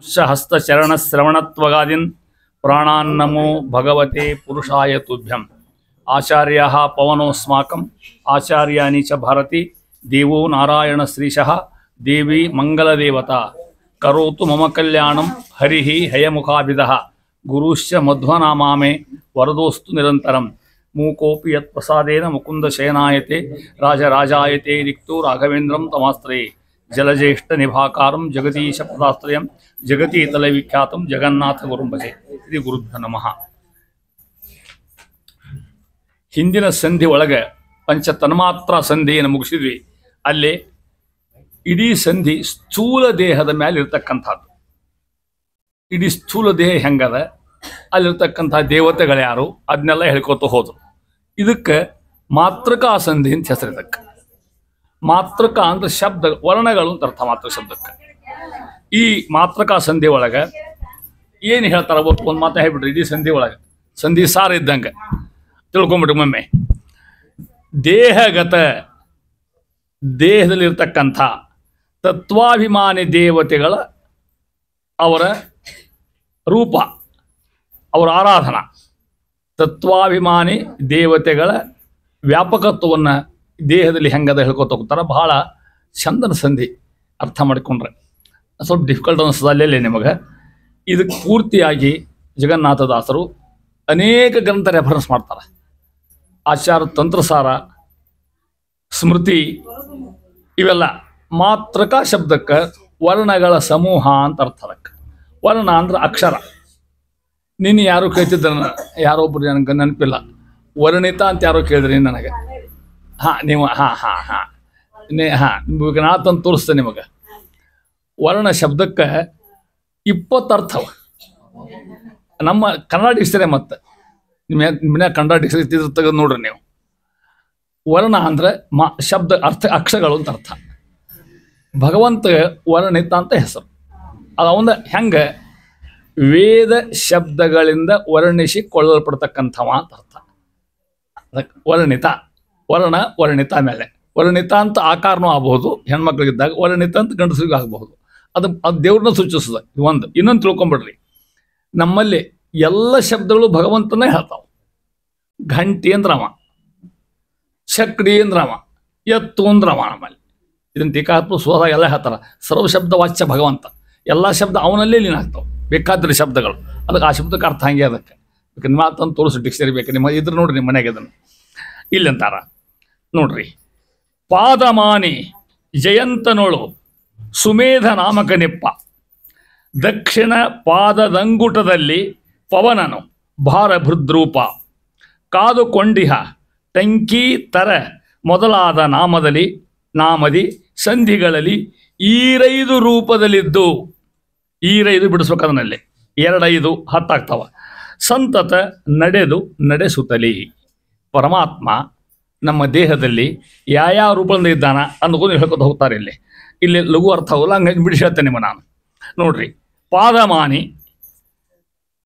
ಹಸ್ತಚರಣಶ್ರವಣತ್ವಗಾದಿನ್ ಪ್ರಾಣಾನ್ನಮೋ ಭಗವತೆ ಪುರುಷಾಯ ತುಭ್ಯಂ. ಆಚಾರ್ಯಾಃ ಪವನೋಸ್ಮಾಕಂ ಆಚಾರ್ಯಾಣಿ ಚ ಭಾರತಿ ದೇವೋ ನಾರಾಯಣ ಶ್ರೀಶಃ ದೇವಿ ಮಂಗಲದೇವತಾ ಕರೋತು ಮಮ ಕಲ್ಯಾಣಂ ಹರಿಃ ಹಯಮುಖಾಭಿದಃ ಗುರುಶ್ಚ ಮಧ್ವನಾಮಾಮೇ ವರದೋಸ್ತು ನಿರಂತರಂ. ಮೂಕೋಪಿ ಯತ್ ಪ್ರಸಾದೇನ ಮುಕುಂದ ಶಯನಾಯತೆ ರಾಜರಾಜಾಯತೆ ರಿಕ್ತೋ ರಾಘವೇಂದ್ರಂ ತಮಾಶ್ರಯೇ. ಜಲಜ್ಯೇಷ್ಠ ನಿಭಾಕಾರಂ ಜಗದೀಶ ಪದಾಶ್ರಯಂ ಜಗತೀತಲ ವಿಖ್ಯಾತಂ ಜಗನ್ನಾಥ ಗುರುಂ ಭಜೆ. ಶ್ರೀ ಗುರುಭ್ಯೋ ನಮಃ. ಹಿಂದಿನ ಸಂಧಿ ಒಳಗೆ ಪಂಚ ತನ್ಮಾತ್ರ ಸಂಧಿಯನ್ನು ಮುಗಿಸಿದ್ವಿ. ಅಲ್ಲಿ ಇಡೀ ಸಂಧಿ ಸ್ಥೂಲ ದೇಹದ ಮೇಲೆ ಇರ್ತಕ್ಕಂಥದ್ದು. ಇಡೀ ಸ್ಥೂಲ ದೇಹ ಹೆಂಗದ, ಅಲ್ಲಿರ್ತಕ್ಕಂಥ ದೇವತೆಗಳ್ಯಾರು, ಅದನ್ನೆಲ್ಲ ಹೇಳ್ಕೊತ ಹೋದ್ರು. ಇದಕ್ಕೆ ಮಾತೃಕಾ ಸಂಧಿ ಅಂತ ಹೆಸರು. ಇದಕ್ಕೆ ಮಾತೃಕ ಅಂದ್ರೆ ಶಬ್ದ ವರ್ಣಗಳು ಅಂತ ಅರ್ಥ. ಮಾತೃಕ ಶಬ್ದಕ್ಕೆ ಈ ಮಾತೃಕಾ ಸಂಧಿ ಒಳಗೆ ಏನು ಹೇಳ್ತಾರ ಒಂದು ಮಾತು ಹೇಳ್ಬಿಟ್ರಿ. ಇಡೀ ಸಂಧಿ ಒಳಗೆ ಸಂಧಿ ಸಾರ ಇದ್ದಂಗೆ ತಿಳ್ಕೊಂಬಿಟ್ರಿ. ಒಮ್ಮೆ ದೇಹಗತ ದೇಹದಲ್ಲಿರ್ತಕ್ಕಂಥ ತತ್ವಾಭಿಮಾನಿ ದೇವತೆಗಳ ಅವರ ರೂಪ, ಅವರ ಆರಾಧನಾ, ತತ್ವಾಭಿಮಾನಿ ದೇವತೆಗಳ ವ್ಯಾಪಕತ್ವವನ್ನು ದೇಹದಲ್ಲಿ ಹೆಂಗದ ಹೇಳ್ಕೊತ ಹೋಗ್ತಾರೆ. ಬಹಳ ಚಂದನ ಸಂಧಿ. ಅರ್ಥ ಮಾಡಿಕೊಂಡ್ರೆ ಸ್ವಲ್ಪ ಡಿಫಿಕಲ್ಟ್ ಅನ್ನಿಸ್ತದೆ ಅಲ್ಲೇ ನಿಮಗೆ. ಇದಕ್ಕೆ ಪೂರ್ತಿಯಾಗಿ ಜಗನ್ನಾಥದಾಸರು ಅನೇಕ ಗ್ರಂಥ ರೆಫರೆನ್ಸ್ ಮಾಡ್ತಾರೆ. ಆಚಾರ್ಯ ತಂತ್ರಸಾರ, ಸ್ಮೃತಿ, ಇವೆಲ್ಲ. ಮಾತೃಕಾ ಶಬ್ದಕ್ಕೆ ವರ್ಣಗಳ ಸಮೂಹ ಅಂತ ಅರ್ಥ. ಅದಕ್ಕೆ ವರ್ಣ ಅಂದ್ರೆ ಅಕ್ಷರ. ನಿನ್ನೆ ಯಾರು ಕೇಳ್ತಿದ್ದ, ಯಾರೊಬ್ರು ನನಗೆ ನೆನಪಿಲ್ಲ, ವರ್ಣಿತ ಅಂತ ಯಾರೋ ಕೇಳಿದ್ರಿ ನನಗೆ. ನೀವು ನಿಮಗೆ ನಾ ತಂದು ತೋರಿಸ್ತೇನೆ ನಿಮಗೆ. ವರ್ಣ ಶಬ್ದಕ್ಕೆ 20 ಅರ್ಥವ. ನಮ್ಮ ಕನ್ನಡ ಡಿಕ್ಷನರಿ ಮತ್ತು ನಿಮ್ಮ ಕನ್ನಡ ಡಿಕ್ಷನರಿ ತೆಗೆದು ನೋಡ್ರಿ ನೀವು. ವರ್ಣ ಅಂದರೆ ಶಬ್ದ ಅರ್ಥ, ಅಕ್ಷರಗಳು ಅಂತ ಅರ್ಥ. ಭಗವಂತ ವರ್ಣಿತ ಅಂತ ಹೆಸರು. ಅದು ಅವನ ಹೆಂಗೆ ವೇದ ಶಬ್ದಗಳಿಂದ ವರ್ಣಿಸಿಕೊಳ್ಳಲ್ಪಡ್ತಕ್ಕಂಥವ ಅಂತ ಅರ್ಥ. ಅದಕ್ಕೆ ವರ್ಣಿತ. ವರ್ಣ ವರ್ಣಿತ ಮೇಲೆ ವರ್ಣಿತ ಅಂತ ಆಕಾರನೂ ಆಗ್ಬಹುದು ಹೆಣ್ಮಕ್ಳಿಗಿದ್ದಾಗ, ವರ್ಣಿತ ಅಂತ ಗಂಡಸರಿಗೂ ಆಗಬಹುದು. ಅದು ದೇವ್ರನ್ನ ಸೂಚಿಸ್ತದೆ. ಒಂದು ಇನ್ನೊಂದು ತಿಳ್ಕೊಂಬಿಡ್ರಿ, ನಮ್ಮಲ್ಲಿ ಎಲ್ಲ ಶಬ್ದಗಳು ಭಗವಂತನೇ ಹೇಳ್ತಾವೆ. ಘಂಟಿ ಅಂದ್ರವ, ಚಕ್ಡಿ ಅಂದ್ರವ, ಎತ್ತು ಅಂದ್ರವ. ನಮ್ಮಲ್ಲಿ ಇದನ್ನು ಟೀಕಾತ್ಮ ಸ್ವದಾಗ ಎಲ್ಲ ಹೇಳ್ತಾರೆ. ಸರ್ವ ಶಬ್ದ ವಾಚ್ಯ ಭಗವಂತ. ಎಲ್ಲ ಶಬ್ದ ಅವನಲ್ಲೇ ಲೀನ ಆಗ್ತಾವೆ. ಬೇಕಾದ್ರೆ ಶಬ್ದಗಳು ಅದಕ್ಕೆ ಆ ಶಬ್ದಕ್ಕೆ ಅರ್ಥ ಹಂಗೆ. ಅದಕ್ಕೆ ನಿಮ್ಮ ಮಾತಂದು ತೋರಿಸಿ ಡಿಕ್ಷನರಿ ಬೇಕು. ನಿಮ್ಮ ಇದ್ರ ನೋಡ್ರಿ, ನಿಮ್ಮ ಮನೆಗೆ ಇದನ್ನು ಇಲ್ಲಂತಾರ ನೋಡ್ರಿ. ಪಾದಮಾನಿ ಜಯಂತನೋಳು ಸುಮೇಧ ನಾಮಕ ನೆಪ್ಪ. ದಕ್ಷಿಣ ಪಾದದಂಗುಟದಲ್ಲಿ ಪವನನು ಭಾರಭೃದ್ರೂಪ. ಕಾದುಕೊಂಡಿಹ ಟಂಕಿ ತರ ಮೊದಲಾದ ನಾಮದಿ ಸಂಧಿಗಳಲ್ಲಿ ಈರೈದು ರೂಪದಲ್ಲಿದ್ದು, ಈರೈದು ಬಿಡಿಸ್ಬೇಕದನಲ್ಲಿ 2 5 10 ಆಗ್ತಾವ. ಸಂತತ ನಡೆಸುತ್ತಲಿ. ಪರಮಾತ್ಮ ನಮ್ಮ ದೇಹದಲ್ಲಿ ಯಾವ ರೂಪದಿಂದ ಇದ್ದಾನ ಅನ್ನೋದು ಹೇಳ್ಕೊತ ಹೋಗ್ತಾರೆ. ಇಲ್ಲಿ ಲಘು ಅರ್ಥ ಆಗೋಲ್ಲ, ಹಂಗಾಗಿ ಬಿಡಿಸಿ ಹೇಳ್ತೇನೆ ನಿಮ್ಮ ನಾನು. ನೋಡ್ರಿ, ಪಾದಮಾನಿ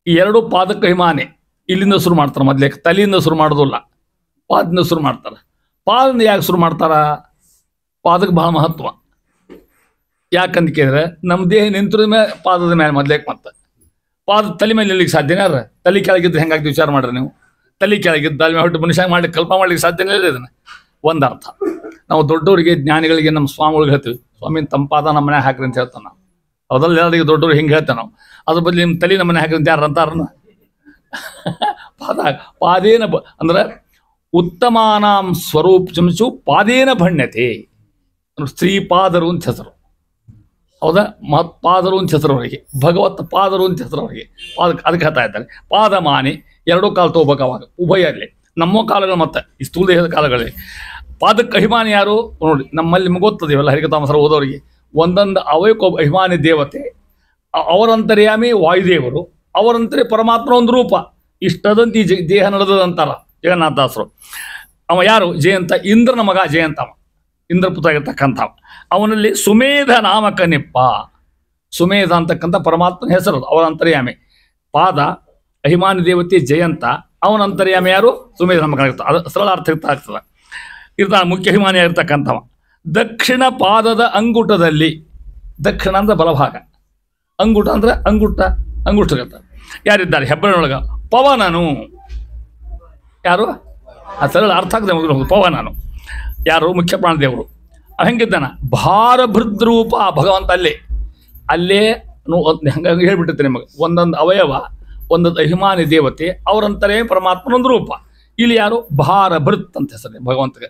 2 ಪಾದಕ್ಕೆ ಅಭಿಮಾನಿ. ಇಲ್ಲಿಂದ ಶುರು ಮಾಡ್ತಾರೆ. ಮೊದಲೇ ತಲೆಯಿಂದ ಶುರು ಮಾಡೋದಿಲ್ಲ, ಪಾದದಿಂದ ಶುರು ಮಾಡ್ತಾರೆ. ಪಾದದಿಂದ ಯಾಕೆ ಶುರು ಮಾಡ್ತಾರ? ಪಾದಕ್ಕೆ ಬಹಳ ಮಹತ್ವ. ಯಾಕಂತ ಕೇಳಿದ್ರೆ ನಮ್ಮ ದೇಹ ನಿಂತರ ಮೇಲೆ ಪಾದದ ಮೇಲೆ ಮೊದಲೇಕೆ ಮತ್ತೆ ಪಾದ ತಲೆ ಮೇಲೆ ಇರ್ಲಿಕ್ಕೆ ಸಾಧ್ಯನೇ? ತಲೆ ಕೆಳಗಿದ್ರೆ ಹೆಂಗಾಗ್ತದೆ ವಿಚಾರ ಮಾಡ್ರಿ ನೀವು. ತಲೆ ಕೆಳಗಿದ್ದ ಅಲ್ಲಿ ಹೊಟ್ಟು ಮನುಷ್ಯ ಮಾಡಿ ಕಲ್ಪನೆ ಮಾಡ್ಲಿಕ್ಕೆ ಸಾಧ್ಯನೇ ಇಲ್ಲ ಇದನ್ನು. ಒಂದು ಅರ್ಥ. ನಾವು ದೊಡ್ಡವರಿಗೆ, ಜ್ಞಾನಿಗಳಿಗೆ, ನಮ್ಮ ಸ್ವಾಮಿಗಳಿಗೆ ಹೇಳ್ತೀವಿ, ಸ್ವಾಮಿ ತಂಪಾದ ನಮ್ಮ ಮನೆ ಹಾಕ್ರಿ ಅಂತ ಹೇಳ್ತಾನೆ ನಾವು. ಅದಲ್ಲ ಎಲ್ಲರಿಗೆ ದೊಡ್ಡವ್ರು ಹಿಂಗೆ ಹೇಳ್ತೇವೆ ನಾವು. ಅದ್ರ ಬದಲು ನಿಮ್ಮ ತಲೆ ನಮ್ಮ ಮನೆ ಹಾಕ್ರಿ ಅಂತ ಯಾರು ಅಂತಾರನ್ನ? ಪಾದೇನ ಅಂದ್ರೆ ಉತ್ತಮಾನಾಂ ಸ್ವರೂಪ ಚಮಚು ಪಾದೇನ ಭಣ್ಯತೆ. ಶ್ರೀಪಾದರು ಅಂತ ಹೆಸರು. ಹೌದಾ? ಪಾದರು ಅಂತ ಹೆಸರು ಅವರಿಗೆ. ಭಗವತ್ ಪಾದರು ಅಂತ ಹೆಸರು ಅವರಿಗೆ. ಅದಕ್ಕೆ ಹೇಳ್ತಾ ಇದ್ದಾರೆ ಪಾದಮಾನಿ. 2 ಕಾಲು ತಗೋಬೇಕು ಅವಾಗ ಉಭಯಲ್ಲಿ. ನಮ್ಮ ಕಾಲಗಳು ಮತ್ತು ಈ ಸ್ಥೂಲ ದೇಹದ ಕಾಲಗಳಲ್ಲಿ ಪಾದಕ್ಕೆ ಅಭಿಮಾನಿ ಯಾರು ನೋಡಿ. ನಮ್ಮಲ್ಲಿ ಗೊತ್ತದೆ ಇವೆಲ್ಲ ಹರಿಕತಾಮಸರ ಓದೋರಿಗೆ. ಒಂದೊಂದು ಅವಯಕ ಅಭಿಮಾನಿ ದೇವತೆ. ಅವರಂತರ್ಯಾಮಿ ವಾಯುದೇವರು, ಅವರಂತರೇ ಪರಮಾತ್ಮ ಒಂದು ರೂಪ. ಇಷ್ಟದಂತ ಈ ದೇಹ ನಡೆದಂತಾರ ಜಗನ್ನಾಥದಾಸರು. ಅವ ಯಾರು? ಜಯಂತ, ಇಂದ್ರನ ಮಗ ಜಯಂತ. ಅವ ಇಂದ್ರಪುತ್ರ ಆಗಿರ್ತಕ್ಕಂಥ. ಅವನಲ್ಲಿ ಸುಮೇಧ ನಾಮಕ ನೆಪ್ಪ. ಸುಮೇಧ ಅಂತಕ್ಕಂಥ ಪರಮಾತ್ಮನ ಹೆಸರು. ಅವರ ಅಂತರ್ಯಾಮಿ. ಪಾದ ಅಭಿಮಾನಿ ದೇವತೆ ಜಯಂತ, ಅವನ ಅಂತರ್ಯಾಮಿ ಯಾರು? ಸುಮೇಧ ನಾಮಕ ಆಗಿರ್ತಾರೆ. ಅದು ಸರಳ ಅರ್ಥ ಆಗ್ತದೆ. ಇರ್ತಾನೆ ಮುಖ್ಯ ಅಭಿಮಾನಿ ಆಗಿರ್ತಕ್ಕಂಥವ. ದಕ್ಷಿಣ ಪಾದದ ಅಂಗುಟದಲ್ಲಿ, ದಕ್ಷಿಣ ಅಂದ್ರೆ ಬಲಭಾಗ, ಅಂಗುಟ ಅಂದ್ರೆ ಅಂಗುಷ್ಟಗತ. ಯಾರಿದ್ದಾರೆ ಹೆಬ್ಬೆರಳೊಳಗ? ಪವನನು. ಯಾರು? ಆ ಸರಳ ಅರ್ಥ ಆಗದೆ ಪವನನು ಯಾರು? ಮುಖ್ಯ ಪ್ರಾಣದೇವರು. ಹೆಂಗಿದ್ದಾನ? ಭಾರಭೃದ್ರೂಪ ಭಗವಂತ ಅಲ್ಲೇ ಹಂಗಾಗಿ ಹೇಳ್ಬಿಟ್ಟಿರ್ತೀನಿ ನಿಮಗೆ. ಒಂದೊಂದು ಅವಯವ, ಒಂದೊಂದು ಅಭಿಮಾನಿ ದೇವತೆ, ಅವರಂತರೇ ಪರಮಾತ್ಮನೊಂದು ರೂಪ. ಇಲ್ಲಿ ಯಾರು? ಭಾರಭೃತ್ ಅಂತ ಹೆಸರು ಭಗವಂತಗೆ.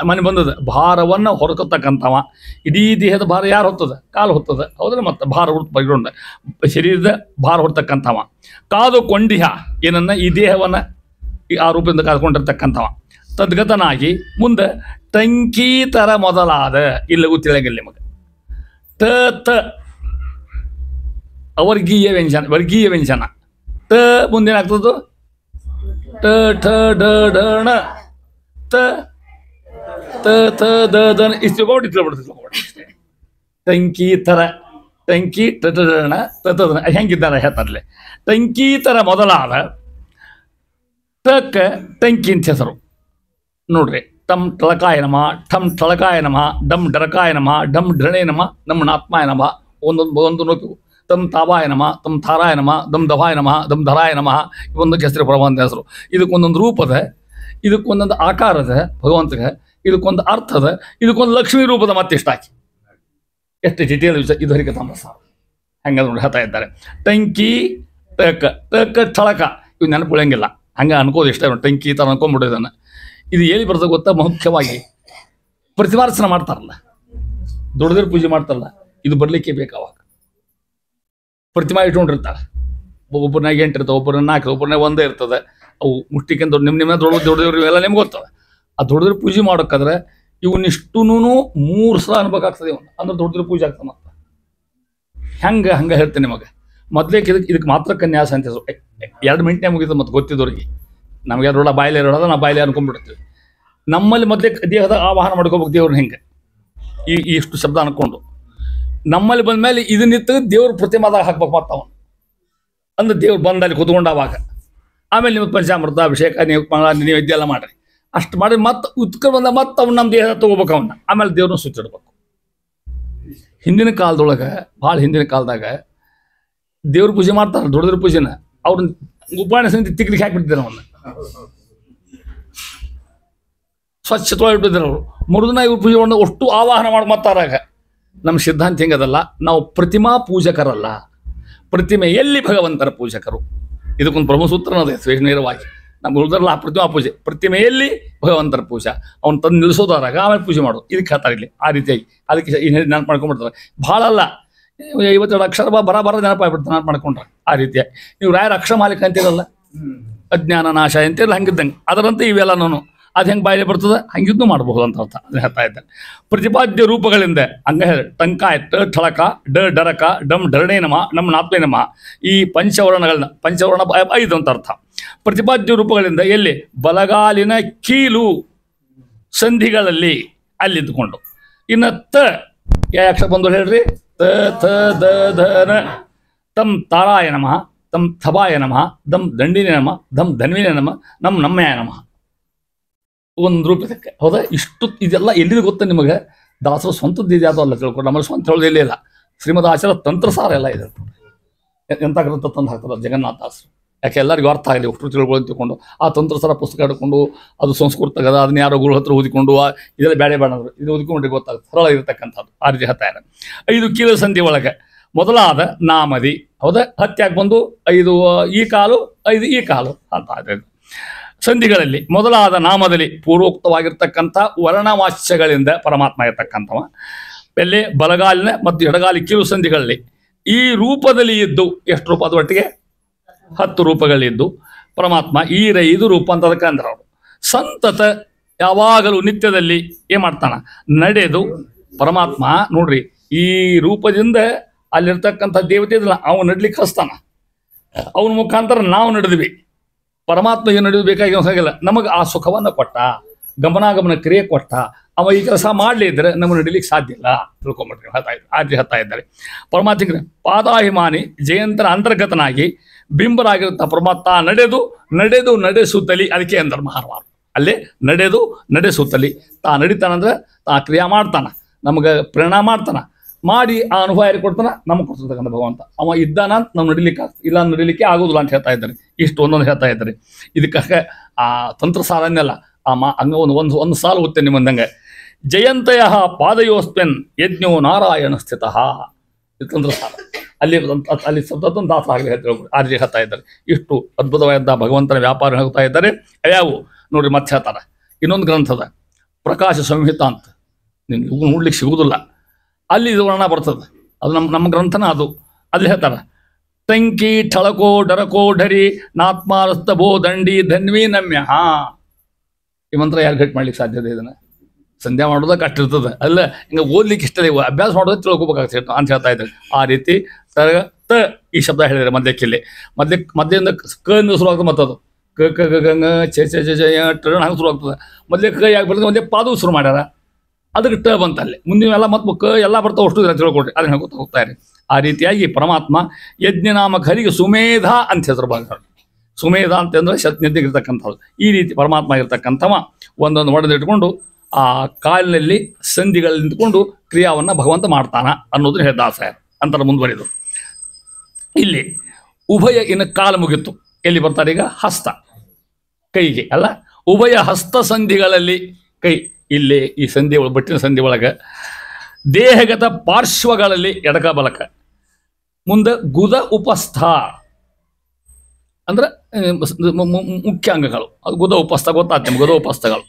ಮನೆ ಬಂದದ ಭಾರವನ್ನು ಹೊರತಕ್ಕಂಥವ. ಇಡೀ ದೇಹದ ಭಾರ ಯಾರು ಹೊತ್ತದ? ಕಾಲು ಹೊತ್ತದ, ಹೌದ್ರೆ? ಮತ್ತು ಭಾರ ಹೊರತು ಬೈಗೊಂಡ ಶರೀರದ ಭಾರ ಹೊರತಕ್ಕಂಥವ. ಕಾದು ಕೊಂಡಿಹ ಏನನ್ನ? ಈ ದೇಹವನ್ನು ಆ ರೂಪದಿಂದ ಕಾದುಕೊಂಡಿರ್ತಕ್ಕಂಥವ. ತದ್ಗತನಾಗಿ ಮುಂದೆ ಟಂಕೀತರ ಮೊದಲಾದ ಇಲ್ಲಗೂ ತಿಳಿಯಂಗಿಲ್ಲ ನಿಮಗೆ. ತ ಅವರ್ಗೀಯ ವ್ಯಂಜನ. ತ ಮುಂದೇನಾಗ್ತದ್ದು? ಟ ಠ ಡ ಢ ಣ ತ ತ ತ ದ ದ ಇಷ್ಟು ತಿಳ್ಕೊಬಿಡ್ತದೆ. ಟಂಕೀತರ, ಟಂಕಿ ಟ ಟ ಡ ಣ ತ ತ ದ ಹೆಂಗಿದ್ದಾರೆ ಹೇಳ್ತಾರಲ್ಲೇ. ಟಂಕೀತರ ಮೊದಲಾದ ಟಕ್ಕೆ ಟಂಕಿ ಅಂತ ಹೆಸರು ನೋಡ್ರಿ. ಟಮ್ ಟಳಕಾಯ ನಮ, ಠಮ್ ಟಳಕಾಯ ನಮ, ಡಮ್ ಡರಕಾಯ ನಮ, ಡಮ್ ಢಣೆ ನಮ, ನಮ್ ನಾತ್ಮಾಯ ನಮ. ಒಂದು ನೋಕು. ತಮ್ ತಾವಾಯ ನಮ, ತಮ್ ತಾರಾಯ ನಮ, ದಮ್ ದವಾಯ ನಮ, ದಮ್ ಧರಾಯ ನಮ. ಇವೊಂದಕ್ಕೆ ಹೆಸರು ಭಗವಂತ ಹೆಸರು. ಇದಕ್ಕೊಂದೊಂದು ರೂಪದ, ಇದಕ್ಕೊಂದೊಂದು ಆಕಾರದ ಭಗವಂತಗೆ, ಇದಕ್ಕೊಂದು ಅರ್ಥದ, ಇದಕ್ಕೊಂದು ಲಕ್ಷ್ಮೀ ರೂಪದ ಮತ್ತಿಷ್ಟು ಹಾಕಿ ಎಷ್ಟು ಡಿಟೇಲ್ ಇದು ಹರಿಕ ತಾಮಸ ಹಂಗೆ ನೋಡಿ ಹೇಳ್ತಾ ಇದ್ದಾರೆ. ಟಂಕಿ ಟಕ ಠಳಕ ಇವು ನೆನಪುಳಂಗಿಲ್ಲ, ಹಂಗೆ ಅನ್ಕೋದು ಇಷ್ಟ. ಟಂಕಿ ಥರ ಅನ್ಕೊಂಡ್ಬಿಡೋದನ್ನು. ಇದು ಎಲ್ಲಿ ಬರ್ತದೆ ಗೊತ್ತಾ? ಮುಖ್ಯವಾಗಿ ಪ್ರತಿಮಾರ್ಸನ ಮಾಡ್ತಾರಲ್ಲ, ದೊಡ್ಡದ್ರ ಪೂಜೆ ಮಾಡ್ತಾರಲ್ಲ, ಇದು ಬರಲಿಕ್ಕೆ ಬೇಕಾವಾಗ ಪ್ರತಿಮಾ ಇಟ್ಕೊಂಡಿರ್ತಾರೆ. ಒಬ್ಬರನ್ನಾಗ 8 ಇರ್ತವೆ, ಒಬ್ಬರನ್ನ 4, ಒಬ್ಬರನ್ನಾಗ 1 ಇರ್ತದೆ. ಅವು ಮುಷ್ಟಿಕೆಂದು ನಿಮ್ಮ ದೊಡ್ಡದೇವ್ರು ಇವೆಲ್ಲ ನಿಮ್ಗೆ ಗೊತ್ತವೆ. ಆ ದೊಡ್ಡದ್ರ ಪೂಜೆ ಮಾಡೋಕ್ಕಾದ್ರೆ ಇವನ್ನಿಷ್ಟೂ 3 ಸಲ ಅನ್ಬೇಕಾಗ್ತದೆ. ಇವನು ಅಂದ್ರೆ ದೊಡ್ಡದ್ರ ಪೂಜೆ ಆಗ್ತದೆ. ಮತ್ತೆ ಹಂಗೆ ಹೇಳ್ತೇನೆ ನಿಮಗೆ. ಮೊದಲೇಕೆ ಇದಕ್ಕೆ ಮಾತ್ರ ಕನ್ಯಾಸ ಅಂತ ಹೆಸರು. 2 ಮಿನಿಟ್ನೇ ಮುಗಿತದೆ. ಮತ್ತೆ ಗೊತ್ತಿದ್ದವ್ರಿಗೆ ನಮಗೆ ರೋಡ ಬಾಯಿಲೆ ಇರೋದ ನಾವು ಬಾಯಿಲೆ ಅನ್ಕೊಂಡ್ಬಿಡ್ತೀವಿ. ನಮ್ಮಲ್ಲಿ ಮೊದಲೇ ದೇಹದ ಆವಾಹನ ಮಾಡ್ಕೋಬೇಕು ದೇವ್ರನ್ನ. ಹಿಂಗೆ ಇಷ್ಟು ಶಬ್ದ ಅನ್ಕೊಂಡು ನಮ್ಮಲ್ಲಿ ಬಂದ ಮೇಲೆ ಇದನ್ನಿತ್ತು ದೇವ್ರ ಪ್ರತಿಮಾದಾಗ ಹಾಕ್ಬೇಕು. ಮತ್ತೆ ಅವನು ಅಂದ್ರೆ ದೇವ್ರು ಬಂದಲ್ಲಿ ಕುತ್ಕೊಂಡಾವಾಗ ಆಮೇಲೆ ನೀವು ಪಂಚಾಮೃತ ಅಭಿಷೇಕ ನೀವು ಇದೆಲ್ಲ ಮಾಡಿರಿ. ಅಷ್ಟು ಮಾಡಿ ಮತ್ತೆ ಉತ್ಕರ್ ಬಂದ ಮತ್ತೆ ಅವ್ನು ನಮ್ಮ ದೇಹದ ತೊಗೋಬೇಕು ಅವನ್ನ. ಆಮೇಲೆ ದೇವ್ರನ್ನ ಸುಚ್ಚಿಡ್ಬೇಕು. ಹಿಂದಿನ ಕಾಲದೊಳಗೆ, ಭಾಳ ಹಿಂದಿನ ಕಾಲದಾಗ ದೇವ್ರ ಪೂಜೆ ಮಾಡ್ತಾರೆ. ದೊಡ್ಡದ್ರ ಪೂಜೆನ ಅವ್ರನ್ನ ಉಪಾಯನ ಸಮಿತಿ ತಿಕ್ಲಿಕ್ಕೆ ಹಾಕಿಬಿಟ್ಟಿದ್ದಾರೆ. ಅವನ್ನ ಸ್ವಚ್ಛವಾಗಿ ಇಟ್ಟಿದ್ದಾರೆ ಅವರು. ಮರುದಿನ ಇವ್ರ ಪೂಜೆ ಮಾಡಿ ಅಷ್ಟು ಆವಾಹನ ಮಾಡಿ ಮತ್ತಾರಾಗ. ನಮ್ಮ ಸಿದ್ಧಾಂತ ಹೆಂಗದಲ್ಲ, ನಾವು ಪ್ರತಿಮಾ ಪೂಜಕರಲ್ಲ, ಪ್ರತಿಮೆಯಲ್ಲಿ ಭಗವಂತರ ಪೂಜಕರು. ಇದಕ್ಕೊಂದು ಬ್ರಹ್ಮಸೂತ್ರನದೇ ನೇರವಾಗಿ. ನಮ್ಮ ಉಳಿದ್ರಲ್ಲ ಆ ಪ್ರತಿಮಾ ಪೂಜೆ, ಪ್ರತಿಮೆಯಲ್ಲಿ ಭಗವಂತರ ಪೂಜೆ. ಅವ್ನು ತಂದು ನಿಲ್ಲಿಸೋದಾರಾಗ ಆಮೇಲೆ ಪೂಜೆ ಮಾಡೋದು. ಇದಕ್ಕೆ ಹೇಳ್ತಾರೆ ಇಲ್ಲಿ ಆ ರೀತಿಯಾಗಿ. ಅದಕ್ಕೆ ನೆನಪು ಮಾಡ್ಕೊಂಡ್ಬಿಡ್ತಾರೆ. ಭಾಳ ಅಲ್ಲ, 52 ಅಕ್ಷರ ಬರ ನೆನಪಾಗ್ಬಿಡ್ತಾರೆ ನೆನಪು ಮಾಡ್ಕೊಂಡ್ರೆ. ಆ ರೀತಿಯಾಗಿ ನೀವು ರಾಯರ ಅಕ್ಷರ ಮಾಲಿಕ ಅಂತೀರಲ್ಲ, ಅಜ್ಞಾನ ನಾಶ ಅಂತಿರಲ್ಲ, ಹಂಗಿದ್ದಂಗೆ ಅದರಂತೆ ಇವೆಲ್ಲ ನಾನು ಅದು ಹೆಂಗೆ ಬಾಯಿಲೆ ಬರ್ತದೆ ಹಂಗಿದ್ದು ಮಾಡಬಹುದು ಅಂತ ಅರ್ಥ. ಅದನ್ನ ಹೇಳ್ತಾ ಇದ್ದಾರೆ. ಪ್ರತಿಪಾದ್ಯ ರೂಪಗಳಿಂದ ಹಂಗೆ ಟಂಕಾಯ ಟ ಠಳಕ ಡ ಡರಕ ಡಮ್ ಢರಣೆ ನಮ, ನಮ್ ನಾತ್ಮೇ ನಮ. ಈ ಪಂಚವರ್ಣಗಳನ್ನ, ಪಂಚವರ್ಣ 5 ಅಂತ ಅರ್ಥ. ಪ್ರತಿಪಾದ್ಯ ರೂಪಗಳಿಂದ ಎಲ್ಲಿ? ಬಲಗಾಲಿನ ಕೀಲು ಸಂಧಿಗಳಲ್ಲಿ ಅಲ್ಲಿದ್ದುಕೊಂಡು. ಇನ್ನು ತ ಯಾವ ಅಕ್ಷರ ಬಂದು ಹೇಳ್ರಿ? ತ ಥ ದ ಧ ನ. ತಮ್ ತಾರಾಯ ನಮಃ, ತಮ್ ಥಬಾಯ ನಮಃ, ದಮ್ ದಂಡಿನೇ ನಮಃ, ದಮ್ ಧನ್ವಿನೇ ನಮಃ, ನಮ್ ನಮ್ಮಯ ನಮಃ. ಒಂದು ರೂಪದಕ್ಕೆ ಹೌದಾ? ಇಷ್ಟು ಇದೆಲ್ಲ ಎಲ್ಲಿದೆ ಗೊತ್ತ ನಿಮಗೆ? ದಾಸರು ಸ್ವಂತದ್ದು ಇದೆ, ಅದು ಅಲ್ಲ ತಿಳ್ಕೊಂಡು. ನಮ್ಮಲ್ಲಿ ಸ್ವಂತ ಹೇಳೋದಿಲ್ಲ ಇಲ್ಲ. ಶ್ರೀಮದ್ ಆಚಾರ್ಯ ತಂತ್ರಸಾರ ಎಲ್ಲ ಇದೆ. ಎಂಥ ಗ್ರಂಥ ತಂದು ಹಾಕ್ತಾರೆ ಜಗನ್ನಾಥ ದಾಸರು. ಯಾಕೆ ಎಲ್ಲರಿಗೂ ಅರ್ಥ ಆಗಲಿ, ಅಷ್ಟು ತಿಳ್ಕೊಂಡು ತಿಳ್ಕೊಂಡು ಆ ತಂತ್ರಸಾರ ಪುಸ್ತಕ ಹಿಡ್ಕೊಂಡು ಅದು ಸಂಸ್ಕೃತ ತಗದ ಅದನ್ನ ಯಾರೋ ಗುರು ಹತ್ರ ಓದಿಕೊಂಡು ಇದೆಲ್ಲ ಬೇಡ ಅಂದರು. ಇದು ಓದಿಕೊಂಡ್ರೆ ಗೊತ್ತಾಗುತ್ತೆ, ಸರಳ ಇರತಕ್ಕಂಥದ್ದು. ಆ ರೀತಿ ಹೇಳ್ತಾರೆ. 5 ಕೀಲು ಸಂಧಿ ಒಳಗೆ ಮೊದಲಾದ ನಾಮದಿ ಹೌದಾ? ಹತ್ಯಾಕೆ ಬಂದು 5 ಈ ಕಾಲು 5 ಈ ಕಾಲು ಅಂತ ಆದ ಸಂಧಿಗಳಲ್ಲಿ ಮೊದಲಾದ ನಾಮದಲ್ಲಿ ಪೂರ್ವೋಕ್ತವಾಗಿರ್ತಕ್ಕಂಥ ವರ್ಣವಾಚ್ಯಗಳಿಂದ ಪರಮಾತ್ಮ ಇರತಕ್ಕಂಥವ. ಎಲ್ಲಿ? ಬಲಗಾಲಿನ ಮತ್ತು ಎಡಗಾಲಿ ಕೀಲು ಸಂಧಿಗಳಲ್ಲಿ ಈ ರೂಪದಲ್ಲಿ ಇದ್ದು. ಎಷ್ಟು ರೂಪ? ಅದು ಒಟ್ಟಿಗೆ 10 ರೂಪಗಳಿದ್ದು ಪರಮಾತ್ಮ ಈ 5 ರೂಪ ಅಂತ ಅದಕ್ಕೆ ಅಂದ್ರೆ ಅವರು ಸಂತತ ಯಾವಾಗಲೂ ನಿತ್ಯದಲ್ಲಿ ಏನ್ ಮಾಡ್ತಾನ? ನಡೆದು ಪರಮಾತ್ಮ ನೋಡ್ರಿ ಈ ರೂಪದಿಂದ ಅಲ್ಲಿರ್ತಕ್ಕಂಥ ದೇವತೆ ಇದಲ್ಲ ಅವನು ನಡ್ಲಿಕ್ಕೆ ಹಸ್ತಾನ. ಅವನ ಮುಖಾಂತರ ನಾವು ನಡೆದ್ವಿ. ಪರಮಾತ್ಮ ಏನು ನಡೆದು ಬೇಕಾಗಿ ಹಾಗಿಲ್ಲ. ನಮಗೆ ಆ ಸುಖವನ್ನು ಕೊಟ್ಟ, ಗಮನಾಗಮನ ಕ್ರಿಯೆ ಕೊಟ್ಟ. ಅವ ಈ ಕೆಲಸ ಮಾಡಲಿ ಇದ್ರೆ ನಮಗೆ ನಡಿಲಿಕ್ಕೆ ಸಾಧ್ಯ ಇಲ್ಲ. ತಿಳ್ಕೊಂಬಿಟ್ರಿ. ಹೇಳ್ತಾ ಇದ್ದಾರೆ. ಪರಮಾತ್ಮ ಪಾದಾಭಿಮಾನಿ ಜಯಂತರ ಅಂತರ್ಗತನಾಗಿ ಬಿಂಬರಾಗಿರುತ್ತ ಪರಮಾತ್ಮ ನಡೆದು ನಡೆಸುತ್ತಲಿ. ಅದಕ್ಕೆ ಅಂದರು ಮಹಾರಾಜರು ಅಲ್ಲೇ ನಡೆದು ನಡೆಸುತ್ತಲಿ. ತಾ ನಡಿತಾನಂದ್ರೆ ತಾ ಕ್ರಿಯಾ ಮಾಡ್ತಾನ, ನಮಗೆ ಪ್ರೇರಣಾ ಮಾಡ್ತಾನ. ಮಾಡಿ ಆ ಅನುಭವ ಯಾರಿಗೆ ಕೊಡ್ತಾನ, ನಮಗೆ ಕೊಡ್ತಿರ್ತಕ್ಕಂಥ ಭಗವಂತ. ಅವ ಇದ್ದಾನ ಅಂತ ನಾವು ನಡಿಲಿಕ್ಕೆ ಇಲ್ಲ, ನಡಿಲಿಕ್ಕೆ ಆಗೋದಿಲ್ಲ ಅಂತ ಹೇಳ್ತಾ ಇದ್ದಾರೆ. ಇಷ್ಟು ಒಂದೊಂದು ಹೇಳ್ತಾ ಇದ್ದಾರೆ. ಇದಕ್ಕೆ ಆ ತಂತ್ರ ಸಾಲನ್ನೆಲ್ಲ ಹಂಗ ಒಂದು ಸಾಲು ಓದ್ತೇನೆ ನಿಮ್ಮಂದಂಗೆ. ಜಯಂತಯ ಪಾದಯೋಸ್ಮಿನ್ ಯಜ್ಞೋ ನಾರಾಯಣ ಸ್ಥಿತ. ಇದು ತಂತ್ರ ಸಾಲ. ಅಲ್ಲಿ ಶಬ್ದವನ್ನು ದಾಸ ಆಗಲಿ ಆರ್ಜಿ ಹೇಳ್ತಾ ಇದ್ದಾರೆ. ಇಷ್ಟು ಅದ್ಭುತವಾದ ಭಗವಂತನ ವ್ಯಾಪಾರ ಹೇಳ್ತಾ ಇದ್ದಾರೆ. ಯಾವು ನೋಡ್ರಿ ಮತ್ತೆ ಹೇಳ್ತಾರೆ. ಇನ್ನೊಂದು ಗ್ರಂಥದ ಪ್ರಕಾಶ ಸಂಹಿತ ಅಂತ, ನಿಮ್ಗೆ ಇವು ನೋಡ್ಲಿಕ್ಕೆ ಸಿಗುವುದಿಲ್ಲ. ಅಲ್ಲಿ ಇದು ವರ್ಣ ಬರ್ತದೆ. ಅದು ನಮ್ಮ ಗ್ರಂಥನ ಅದು. ಅಲ್ಲಿ ಹೇಳ್ತಾರೆ, ಟಂಕಿ ಠಳಕೋ ಡರಕೋ ಢರಿ ನಾತ್ಮಾರಸ್ತ ಭೋ ದಂಡಿ ಧನ್ವಿ ನಮ್ಯ. ಈ ಮಂತ್ರ ಯಾರು ಗಟ್ಟಿ ಮಾಡ್ಲಿಕ್ಕೆ ಸಾಧ್ಯತೆ? ಇದನ್ನು ಸಂಧ್ಯಾ ಮಾಡೋದಕ್ಕೆ ಕಷ್ಟ ಇರ್ತದೆ. ಅಲ್ಲ ಹಿಂಗೆ ಓದ್ಲಿಕ್ಕೆ ಇಷ್ಟ ಇಲ್ಲ, ಅಭ್ಯಾಸ ಮಾಡೋದಕ್ಕೆ ತಿಳ್ಕೊಬೇಕಾಗ್ತದೆ ಅಂತ ಹೇಳ್ತಾ ಇದ್ದಾರೆ. ಆ ರೀತಿ ತ ಈ ಶಬ್ದ ಹೇಳಿದರೆ ಮಧ್ಯಕ್ಕೆ ಮಧ್ಯದಿಂದ ಕ ಶುರುವಾಗ್ತದೆ. ಮತ್ತದು ಕ ಕ ಗಂಗ ಚ ಚ ಚ ಜಯ ಟರ್ನ್ ಹಂಗೆ ಶುರು ಆಗ್ತದೆ. ಮೊದಲೇ ಕ ಯಾಕೆ ಬರ್ತದೆ, ಮೊದಲೇ ಪಾದವು ಶುರು ಮಾಡ್ಯಾರ, ಅದಕ್ಕೆ ಟ ಬಂತ. ಅಲ್ಲಿ ಮುಂದಿನ ಮತ್ತು ಕ ಎಲ್ಲ ಬರ್ತಾವೆ, ಅಷ್ಟು ತಿಳ್ಕೊಡ್ರಿ, ಅದನ್ನ ಹೇಳ್ಕೊತ ಹೋಗ್ತಾರೆ. ಆ ರೀತಿಯಾಗಿ ಪರಮಾತ್ಮ ಯಜ್ಞನಾಮಕ ಹರಿಗೆ ಸುಮೇಧ ಅಂತ ಹೆಸರು ಭಾಗ. ಸುಮೇಧ ಅಂತಂದ್ರೆ ಶತ್ನಿದ್ದಿರ್ತಕ್ಕಂಥದ್ದು. ಈ ರೀತಿ ಪರಮಾತ್ಮ ಇರ್ತಕ್ಕಂಥವ ಒಂದೊಂದು ಹೊಡೆದಿಟ್ಕೊಂಡು ಆ ಕಾಲಿನಲ್ಲಿ ಸಂಧಿಗಳಲ್ಲಿ ನಿಂತ್ಕೊಂಡು ಕ್ರಿಯಾವನ್ನು ಭಗವಂತ ಮಾಡ್ತಾನ ಅನ್ನೋದನ್ನ ಹೇಳ್ದಾಸ ಅಂತಾರೆ. ಮುಂದುವರಿದು ಇಲ್ಲಿ ಉಭಯ ಇನ್ನು ಕಾಲು ಮುಗಿತು. ಎಲ್ಲಿ ಬರ್ತಾರೆ ಈಗ? ಹಸ್ತ, ಕೈಗೆ ಅಲ್ಲ, ಉಭಯ ಹಸ್ತ ಸಂಧಿಗಳಲ್ಲಿ ಕೈ, ಇಲ್ಲಿ ಈ ಸಂಧಿ ಬಟ್ಟಿನ ಸಂಧಿ ಒಳಗೆ ದೇಹಗತ ಪಾರ್ಶ್ವಗಳಲ್ಲಿ ಎಡಕ ಬಲಕ, ಮುಂದೆ ಗುದ ಉಪಸ್ಥ ಅಂದ್ರೆ ಮುಖ್ಯ ಅಂಗಗಳು. ಅದು ಗುದ ಉಪಸ್ಥ ಗೊತ್ತಾಗ್ತದೆ. ಗುದ ಉಪಸ್ಥಗಳು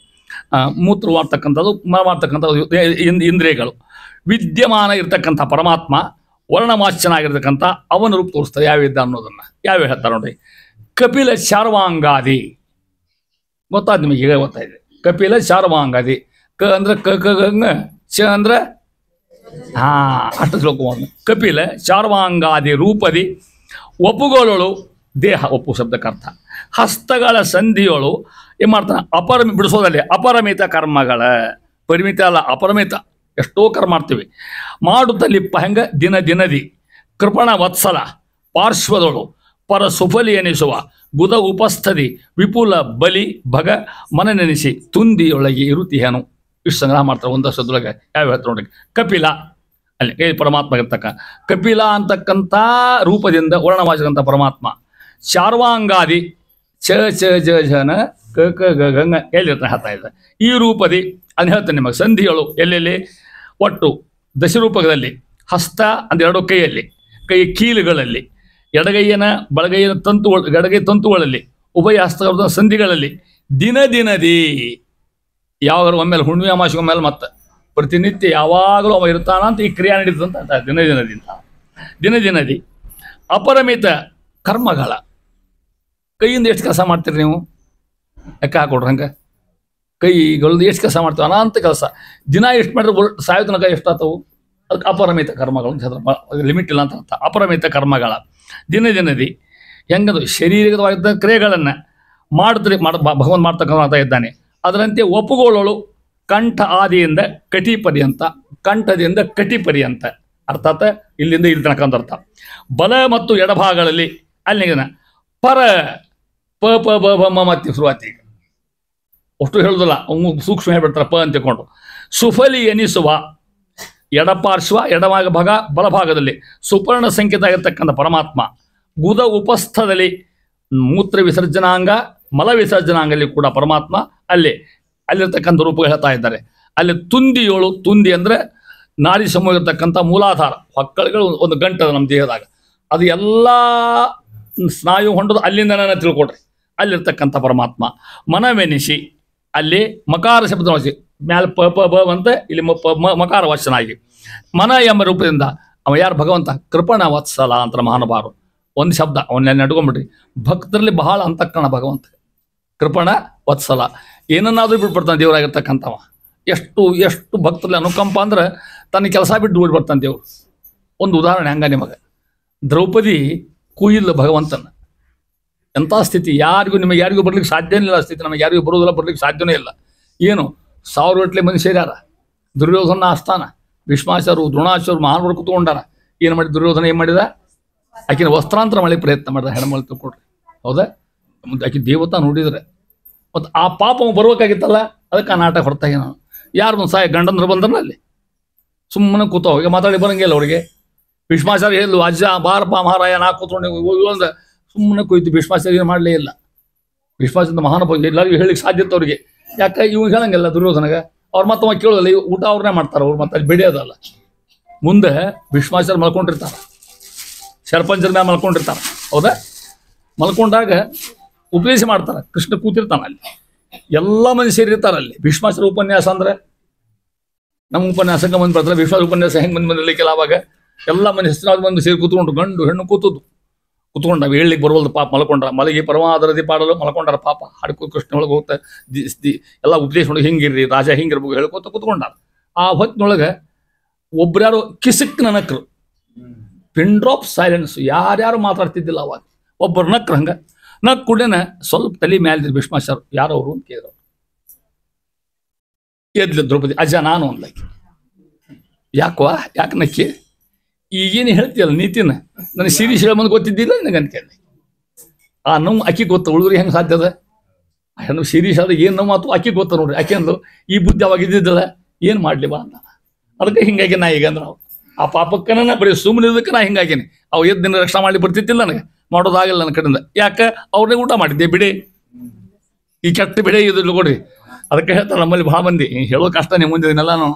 ಮೂತ್ರ ಮಾಡ್ತಕ್ಕಂಥದ್ದು, ಮಾಡ್ತಕ್ಕಂಥದ್ದು ಇಂದ್ರಿಯಗಳು. ವಿದ್ಯಮಾನ ಇರ್ತಕ್ಕಂಥ ಪರಮಾತ್ಮ ವರ್ಣಮಾಚ್ಯನಾಗಿರ್ತಕ್ಕಂಥ ಅವನ ರೂಪ ತೋರಿಸ್ತಾರೆ. ಯಾವಿದ್ದ ಅನ್ನೋದನ್ನು ಯಾವ ಹೇಳ್ತಾರೆ ನೋಡ್ರಿ. ಕಪಿಲ ಶಾರ್ವಾಂಗಾದಿ ಗೊತ್ತಾದ ನಿಮಗೆ, ಈಗ ಗೊತ್ತಾಯಿದೆ. ಕಪಿಲ ಶಾರ್ವಾಂಗಾದಿ. ಕ ಅಂದ್ರೆ ಕ ಚ ಅಂದ್ರೆ ಅಷ್ಟು ಶ್ಲೋಕವನ್ನು. ಕಪಿಲ ಶಾರ್ವಾಂಗಾದಿ ರೂಪದಿ ಒಪ್ಪುಗೋಳಳು ದೇಹ, ಒಪ್ಪು ಶಬ್ದಕ್ಕರ್ಥ. ಹಸ್ತಗಳ ಸಂಧಿಯೋಳು ಏನು ಮಾಡ್ತಾನೆ? ಬಿಡಿಸೋದಲ್ಲಿ ಅಪರಮಿತ ಕರ್ಮಗಳ, ಪರಿಮಿತ ಅಲ್ಲ ಅಪರಮಿತ, ಎಷ್ಟೋ ಕರ್ಮ ಮಾಡ್ತೀವಿ. ಮಾಡುತ್ತಲಿಪ್ಪ ಹೆಂಗ ದಿನದಿ ಕೃಪಣ ವತ್ಸಲ ಪಾರ್ಶ್ವದಳು ಪರ ಸುಫಲಿ ಎನಿಸುವ ಬುಧ ಉಪಸ್ಥದಿ ವಿಪುಲ ಬಲಿ ಭಗ ಮನನೆನಿಸಿ ತುಂದಿಯೊಳಗೆ ಇರುತಿಹೇನು. ಇಷ್ಟು ಸಂಗ್ರಹ ಮಾಡ್ತಾರೆ ಒಂದಷ್ಟೊಳಗೆ. ಯಾವ ಹೇಳ್ತಾರೆ ನೋಡ್ರಿ. ಕಪಿಲ ಅಲ್ಲಿ ಕೈ ಪರಮಾತ್ಮ ಇರ್ತಕ್ಕ ಕಪಿಲ ಅಂತಕ್ಕಂಥ ರೂಪದಿಂದ ವರ್ಣವಾಚಕಂಥ ಪರಮಾತ್ಮ. ಶಾರ್ವಾಂಗಾದಿ ಚ ಚ ಜ ಜನ ಕ ಕ ಗ ಗಂಗ ಎಲ್ಲಿರ್ತಾನೆ ಹೇಳ್ತಾ ಇದ್ದಾರೆ. ಈ ರೂಪದಿ ಅದನ್ನ ಹೇಳ್ತಾನೆ ನಿಮಗೆ. ಸಂಧಿಗಳು ಎಲ್ಲೆಲ್ಲಿ? ಒಟ್ಟು ದಶರೂಪದಲ್ಲಿ ಹಸ್ತ ಅಂದ್ರೆ ಎರಡು ಕೈಯಲ್ಲಿ, ಕೈ ಕೀಲುಗಳಲ್ಲಿ, ಎಡಗೈಯನ ಬಲಗೈಯನ ಎಡಗೈ ತಂತುಗಳಲ್ಲಿ, ಉಭಯ ಹಸ್ತಗಳ ಸಂಧಿಗಳಲ್ಲಿ, ದಿನದಿ ಯಾವಾಗಲೂ ಒಮ್ಮೆಲೆ ಹುಣ್ಣಿಮೆ ಅಮಾಸಿಗೆ ಒಮ್ಮೆಲೆ ಮತ್ತೆ ಪ್ರತಿನಿತ್ಯ ಯಾವಾಗಲೂ ಅವ ಇರ್ತಾನ ಅಂತ ಈ ಕ್ರಿಯೆ ನಡೀತಂತ ದಿನದಿ ಅಪರಮಿತ ಕರ್ಮಗಳ. ಕೈಯಿಂದ ಎಷ್ಟು ಕೆಲಸ ಮಾಡ್ತೀರಿ ನೀವು? ಲೆಕ್ಕ ಹಾಕೊಡ್ರಿ. ಹಂಗೆ ಕೈಗಳದ್ದು ಎಷ್ಟು ಕೆಲಸ ಮಾಡ್ತೀವಿ? ಅನಂತ ಕೆಲಸ. ದಿನ ಎಷ್ಟು ಮಾಡಿದ್ರೆ ಸಾಯೋ ತನಕ ಎಷ್ಟಾಗ್ತವು? ಅದಕ್ಕೆ ಅಪರಮಿತ ಕರ್ಮಗಳು ಅಂತ ಲಿಮಿಟ್ ಇಲ್ಲ ಅಂತ ಅರ್ಥ. ಅಪರಮಿತ ಕರ್ಮಗಳ ದಿನದಿ ಹೆಂಗದು ಶರೀರವಾದ ಕ್ರಿಯೆಗಳನ್ನು ಭಗವಂತ ಮಾಡ್ತಕ್ಕಂಥ ಇದ್ದಾನೆ. ಅದರಂತೆ ಒಪ್ಪುಗೋಳಳು ಕಂಠ ಆದಿಯಿಂದ ಕಟಿ ಪರ್ಯಂತ, ಕಂಠದಿಂದ ಕಟಿ ಪರ್ಯಂತ, ಅರ್ಥಾತ್ ಇಲ್ಲಿಂದ ಇಲ್ಲಿ ತನಕ ಅರ್ಥ. ಬಲ ಮತ್ತು ಎಡಭಾಗಗಳಲ್ಲಿ ಅಲ್ಲಿ ಪರ ಪ ಪ ಬ ಬ ಮ ಮತ್ತೆ ಶುರುವಾತಿ. ಅಷ್ಟು ಹೇಳುದಿಲ್ಲ, ಸೂಕ್ಷ್ಮ ಹೇಳ್ಬಿಡ್ತಾರೆ ಪ ಅಂತ ತಿಳ್ಕೊಂಡು. ಸುಫಲಿ ಎನಿಸುವ ಎಡಪಾರ್ಶ್ವ ಭಾಗ ಬಲಭಾಗದಲ್ಲಿ ಸುಪರ್ಣ ಸಂಕೇತ ಆಗಿರ್ತಕ್ಕಂಥ ಪರಮಾತ್ಮ. ಗುದ ಉಪಸ್ಥದಲ್ಲಿ ಮೂತ್ರ ವಿಸರ್ಜನಾಂಗ ಮಲ ವಿಸರ್ಜನಾಂಗಲ್ಲಿ ಕೂಡ ಪರಮಾತ್ಮ ಅಲ್ಲಿರ್ತಕ್ಕಂಥ ರೂಪಗಳು ಹೇಳ್ತಾ ಇದ್ದಾರೆ. ಅಲ್ಲಿ ತುಂದಿಯೋಳು, ತುಂದಿ ಅಂದರೆ ನಾಡಿ ಸಮೂಹ ಇರ್ತಕ್ಕಂಥ ಮೂಲಾಧಾರ ಹೊಕ್ಕಳುಗಳು ಒಂದು ಗಂಟದ ನಮ್ಮ ದೇಹದಾಗ, ಅದು ಎಲ್ಲ ಸ್ನಾಯು ಹೊಂಡೋದು ಅಲ್ಲಿಂದ ನನ್ನ ತಿಳ್ಕೊಡ್ರಿ. ಅಲ್ಲಿರ್ತಕ್ಕಂಥ ಪರಮಾತ್ಮ ಮನವೆನಿಸಿ ಅಲ್ಲಿ ಮಕಾರ ಶಬ್ದ ವಚಿ ಮ್ಯಾಲ ಪ ಪ ಬ ಅಂತ ಇಲ್ಲಿ ಮಕಾರ ವಚನಾಗಿ ಮನ ಎಂಬ ರೂಪದಿಂದ ಅವ ಯಾರು? ಭಗವಂತ ಕೃಪಣ ವತ್ಸಲ ಅಂತ ಮಹಾನುಭಾವರು. ಒಂದು ಶಬ್ದ ಅವನ್ನೆಲ್ಲ ನಡ್ಕೊಂಡ್ಬಿಡ್ರಿ. ಭಕ್ತರಲ್ಲಿ ಬಹಳ ಅಂತಃಕರಣ ಭಗವಂತ. ಕೃಪಣ ವತ್ಸಲ ಏನನ್ನಾದ್ರೂ ಬಿಟ್ಬಿಡ್ತಾನೆ ದೇವರಾಗಿರ್ತಕ್ಕಂಥವ. ಎಷ್ಟು ಭಕ್ತರಲ್ಲಿ ಅನುಕಂಪ ಅಂದ್ರೆ ತನ್ನ ಕೆಲಸ ಬಿಟ್ಟು ಬಿಡ್ಬಿಡ್ತಾನೆ ದೇವ್ರು. ಒಂದು ಉದಾಹರಣೆ ಹಂಗ ನಿಮಗೆ. ದ್ರೌಪದಿ ಕೂಯಿಲ್ಲ ಭಗವಂತನ. ಎಂಥ ಸ್ಥಿತಿ! ನಿಮಗೆ ಯಾರಿಗೂ ಬರ್ಲಿಕ್ಕೆ ಸಾಧ್ಯನೇ ಇಲ್ಲ ಸ್ಥಿತಿ. ನಮಗೆ ಯಾರಿಗೂ ಬರೋದಿಲ್ಲ, ಬರ್ಲಿಕ್ಕೆ ಸಾಧ್ಯನೇ ಇಲ್ಲ. ಏನು 1000 ಗಟ್ಟಲೆ ಮಂದಿ ಸೇರ್ಯಾರ. ದುರ್ಯೋಧನ ಆಸ್ಥಾನ, ಭೀಷ್ಮಾಚಾರ್ಯರು, ದ್ರೋಣಾಚಾರ್ಯರು ಮಹಾನ್ವರು ಕೂತ್ಕೊಂಡಾರ. ಏನು ಮಾಡಿ ದುರ್ಯೋಧನ ಏನು ಮಾಡಿದ? ಆಕಿನ ವಸ್ತ್ರಾಂತರ ಮಾಡಿ ಪ್ರಯತ್ನ ಮಾಡಿದ. ಹೆಣ್ಮಳು ತಿಳ್ಕೊಡ್ರಿ. ಹೌದಾ? ಆಕೆ ದೇವತಾ ನೋಡಿದ್ರೆ ಮತ್ತು ಆ ಪಾಪ ಬರ್ಬೇಕಾಗಿತ್ತಲ್ಲ, ಅದಕ್ಕೆ ಆ ನಾಟಕ ಹೊರತಾಗಿ ನಾನು ಯಾರು ಗಂಡಂದ್ರು ಬಂದ್ರಲ್ಲ ಅಲ್ಲಿ ಸುಮ್ಮನೆ ಕೂತಾವ. ಈಗ ಮಾತಾಡಿ ಬರಂಗಿಲ್ಲ ಅವ್ರಿಗೆ. ಭೀಷ್ಮಾಚಾರ್ಯ ಹೇಳು, ಅಜ್ಜ ಬಾರಪ್ಪ ಮಹಾರಾಯ ನಾ ಕೂತ್ಕೊಂಡು ಅಂದ್ರೆ ಸುಮ್ಮನೆ ಕೊಯ್ತು. ಭೀಷ್ಮಾಚಾರ್ಯ ಮಾಡಲೇ ಇಲ್ಲ. ಭೀಷ್ಮಾಚಾರ್ಯ ಮಹಾನುಭಾವ, ಎಲ್ಲರಿಗೂ ಹೇಳಿಕ್ಕೆ ಸಾಧ್ಯ ಇತ್ತು ಅವ್ರಿಗೆ. ಯಾಕೆ ಇವ್ ಹೇಳಂಗಿಲ್ಲ ದುರ್ಯೋಧನಗೆ. ಅವ್ರು ಮತ್ತೆ ಕೇಳೋದಿಲ್ಲ, ಊಟ ಅವ್ರನ್ನೇ ಮಾಡ್ತಾರೆ. ಅವ್ರು ಮತ್ತೆ ಬೆಳೆಯೋದಲ್ಲ. ಮುಂದೆ ಭೀಷ್ಮಾಚಾರ್ಯ ಮಲ್ಕೊಂಡಿರ್ತಾರೆ, ಸರ್ಪಂಚರ ಮೇಲೆ ಮಲ್ಕೊಂಡಿರ್ತಾರೆ. ಹೌದಾ? ಮಲ್ಕೊಂಡಾಗ ಉಪದೇಶ ಮಾಡ್ತಾರೆ. ಕೃಷ್ಣ ಕೂತಿರ್ತಾನೆ ಅಲ್ಲಿ, ಎಲ್ಲ ಮಂದಿ ಸೇರಿರ್ತಾರೆ ಅಲ್ಲಿ. ಭೀಷ್ಮಾಚಾರ್ಯ ಉಪನ್ಯಾಸ ಅಂದ್ರೆ ನಮ್ಮ ಉಪನ್ಯಾಸಕ್ಕೆ ಮಂದಿ ಬರ್ತಾರೆ. ಭೀಷ್ಮಾಚಾರ್ಯ ಉಪನ್ಯಾಸ ಹೆಂಗೆ ಮಂದಿ ಬಂದಿರ್ಲಿಕ್ಕಿಲ್ಲ. ಅವಾಗ ಎಲ್ಲ ಮಂದಿ ಹೆಸರಾದ ಮಂದಿ ಸೇರಿ ಕೂತ್ಕೊಂಡು, ಗಂಡು ಹೆಣ್ಣು ಕೂತ್ಕೊಂಡು ನಾವು ಹೇಳಲಿಕ್ಕೆ ಬರೋಲ್ದು ಪಾಪ. ಮಲ್ಕೊಂಡ್ರ ಮಲಗಿ ಪರಮಾದರದಿ ಪಾಡಲು ಮಲ್ಕೊಂಡಾರ ಪಾಪ. ಹಾಡ್ಕೋ ಕೃಷ್ಣ ಒಳಗೆ ಹೋಗ್ತಾ ಎಲ್ಲ ಉಪದೇಶ ಒಳಗೆ ಹಿಂಗಿರ್ರಿ ರಾಜ ಹಿಂಗಿರ್ಬೇಕು ಹೇಳ್ಕೊತ ಕೂತ್ಕೊಂಡಾರ. ಆ ಹೊತ್ತಿನೊಳಗೆ ಒಬ್ರ್ಯಾರು ಕಿಸಿಕ್ ನಕ್ರು, ಪಿನ್ ಡ್ರಾಪ್ ಸೈಲೆನ್ಸ್. ಯಾರ್ಯಾರು ಮಾತಾಡ್ತಿದ್ದಿಲ್ಲ ಅವಾಗ. ಒಬ್ಬರು ನಕ್ರು. ಹಂಗೆ ನಕ್ ಕೂಡೇನ ಸ್ವಲ್ಪ ತಲೆ ಮ್ಯಾಲಿದ್ರು ಭೀಷ್ಮಾಚಾರ್ಯ. ಯಾರು ಅವರು ಅಂತ ಕೇಳಿದ್ರು. ಎದ್ಲು ದ್ರೌಪದಿ, ಅಜ್ಜ ನಾನು ಅನ್ಲಕ್ಕಿ. ಯಾಕೆ ನಕ್ಕಿ? ಈಗೇನು ಹೇಳ್ತೀಯಲ್ಲ ನೀತಿನ, ನನಗೆ ಸೀರಿಯಸ್ ಹೇಳ ಮುಂದೆ ಗೊತ್ತಿದ್ದಿಲ್ಲ ನನಗೆ ಅಂತ ಕೇಳಿ. ಆ ನೋವು ಅಕ್ಕಿ ಗೊತ್ತ, ಉಳಿದ್ರಿ ಹೆಂಗೆ ಸಾಧ್ಯ ಅದ? ಹೆಣ್ಣು ಸೀರಿಯಸ್ ಆದ ಏನು ನೋವು ಮಾತು ಅಕ್ಕಿ ಗೊತ್ತ ನೋಡ್ರಿ. ಯಾಕೆ ಅಂದ್ರು ಈ ಬುದ್ಧಿ ಅವಾಗ ಇದ್ದಿದ್ದಲ್ಲ, ಏನು ಮಾಡಲಿ ಬಾ ಅಂತ. ಅದಕ್ಕೆ ಹಿಂಗಾಗಿ ನಾ ಈಗ ಅಂದ್ರೆ ಆ ಪಾಪಕ್ಕನ ಬರೀ ಸುಮ್ಮನೆ ಇರೋದಕ್ಕೆ ನಾ ಹಿಂಗಾಗೇನೆ. ಅವು ಎದ್ದು ದಿನ ರಕ್ಷಣೆ ಮಾಡಿ ಬರ್ತಿದ್ದಿಲ್ಲ, ನನಗೆ ಮಾಡೋದಾಗಿಲ್ಲ ನನ್ನ ಕಡೆಯಿಂದ. ಯಾಕೆ ಅವ್ರನ್ನೇ ಊಟ ಮಾಡಿದ್ದೆ ಬಿಡಿ, ಈ ಕೆಟ್ಟ ಬಿಡಿ ಇದು ಕೊಡ್ರಿ. ಅದಕ್ಕೆ ಹೇಳ್ತಾರೆ ನಮ್ಮಲ್ಲಿ ಭಾಳ ಮಂದಿ ಹೇಳೋ ಕಷ್ಟ ನೀವು ಮುಂದಿನೆಲ್ಲಾನು.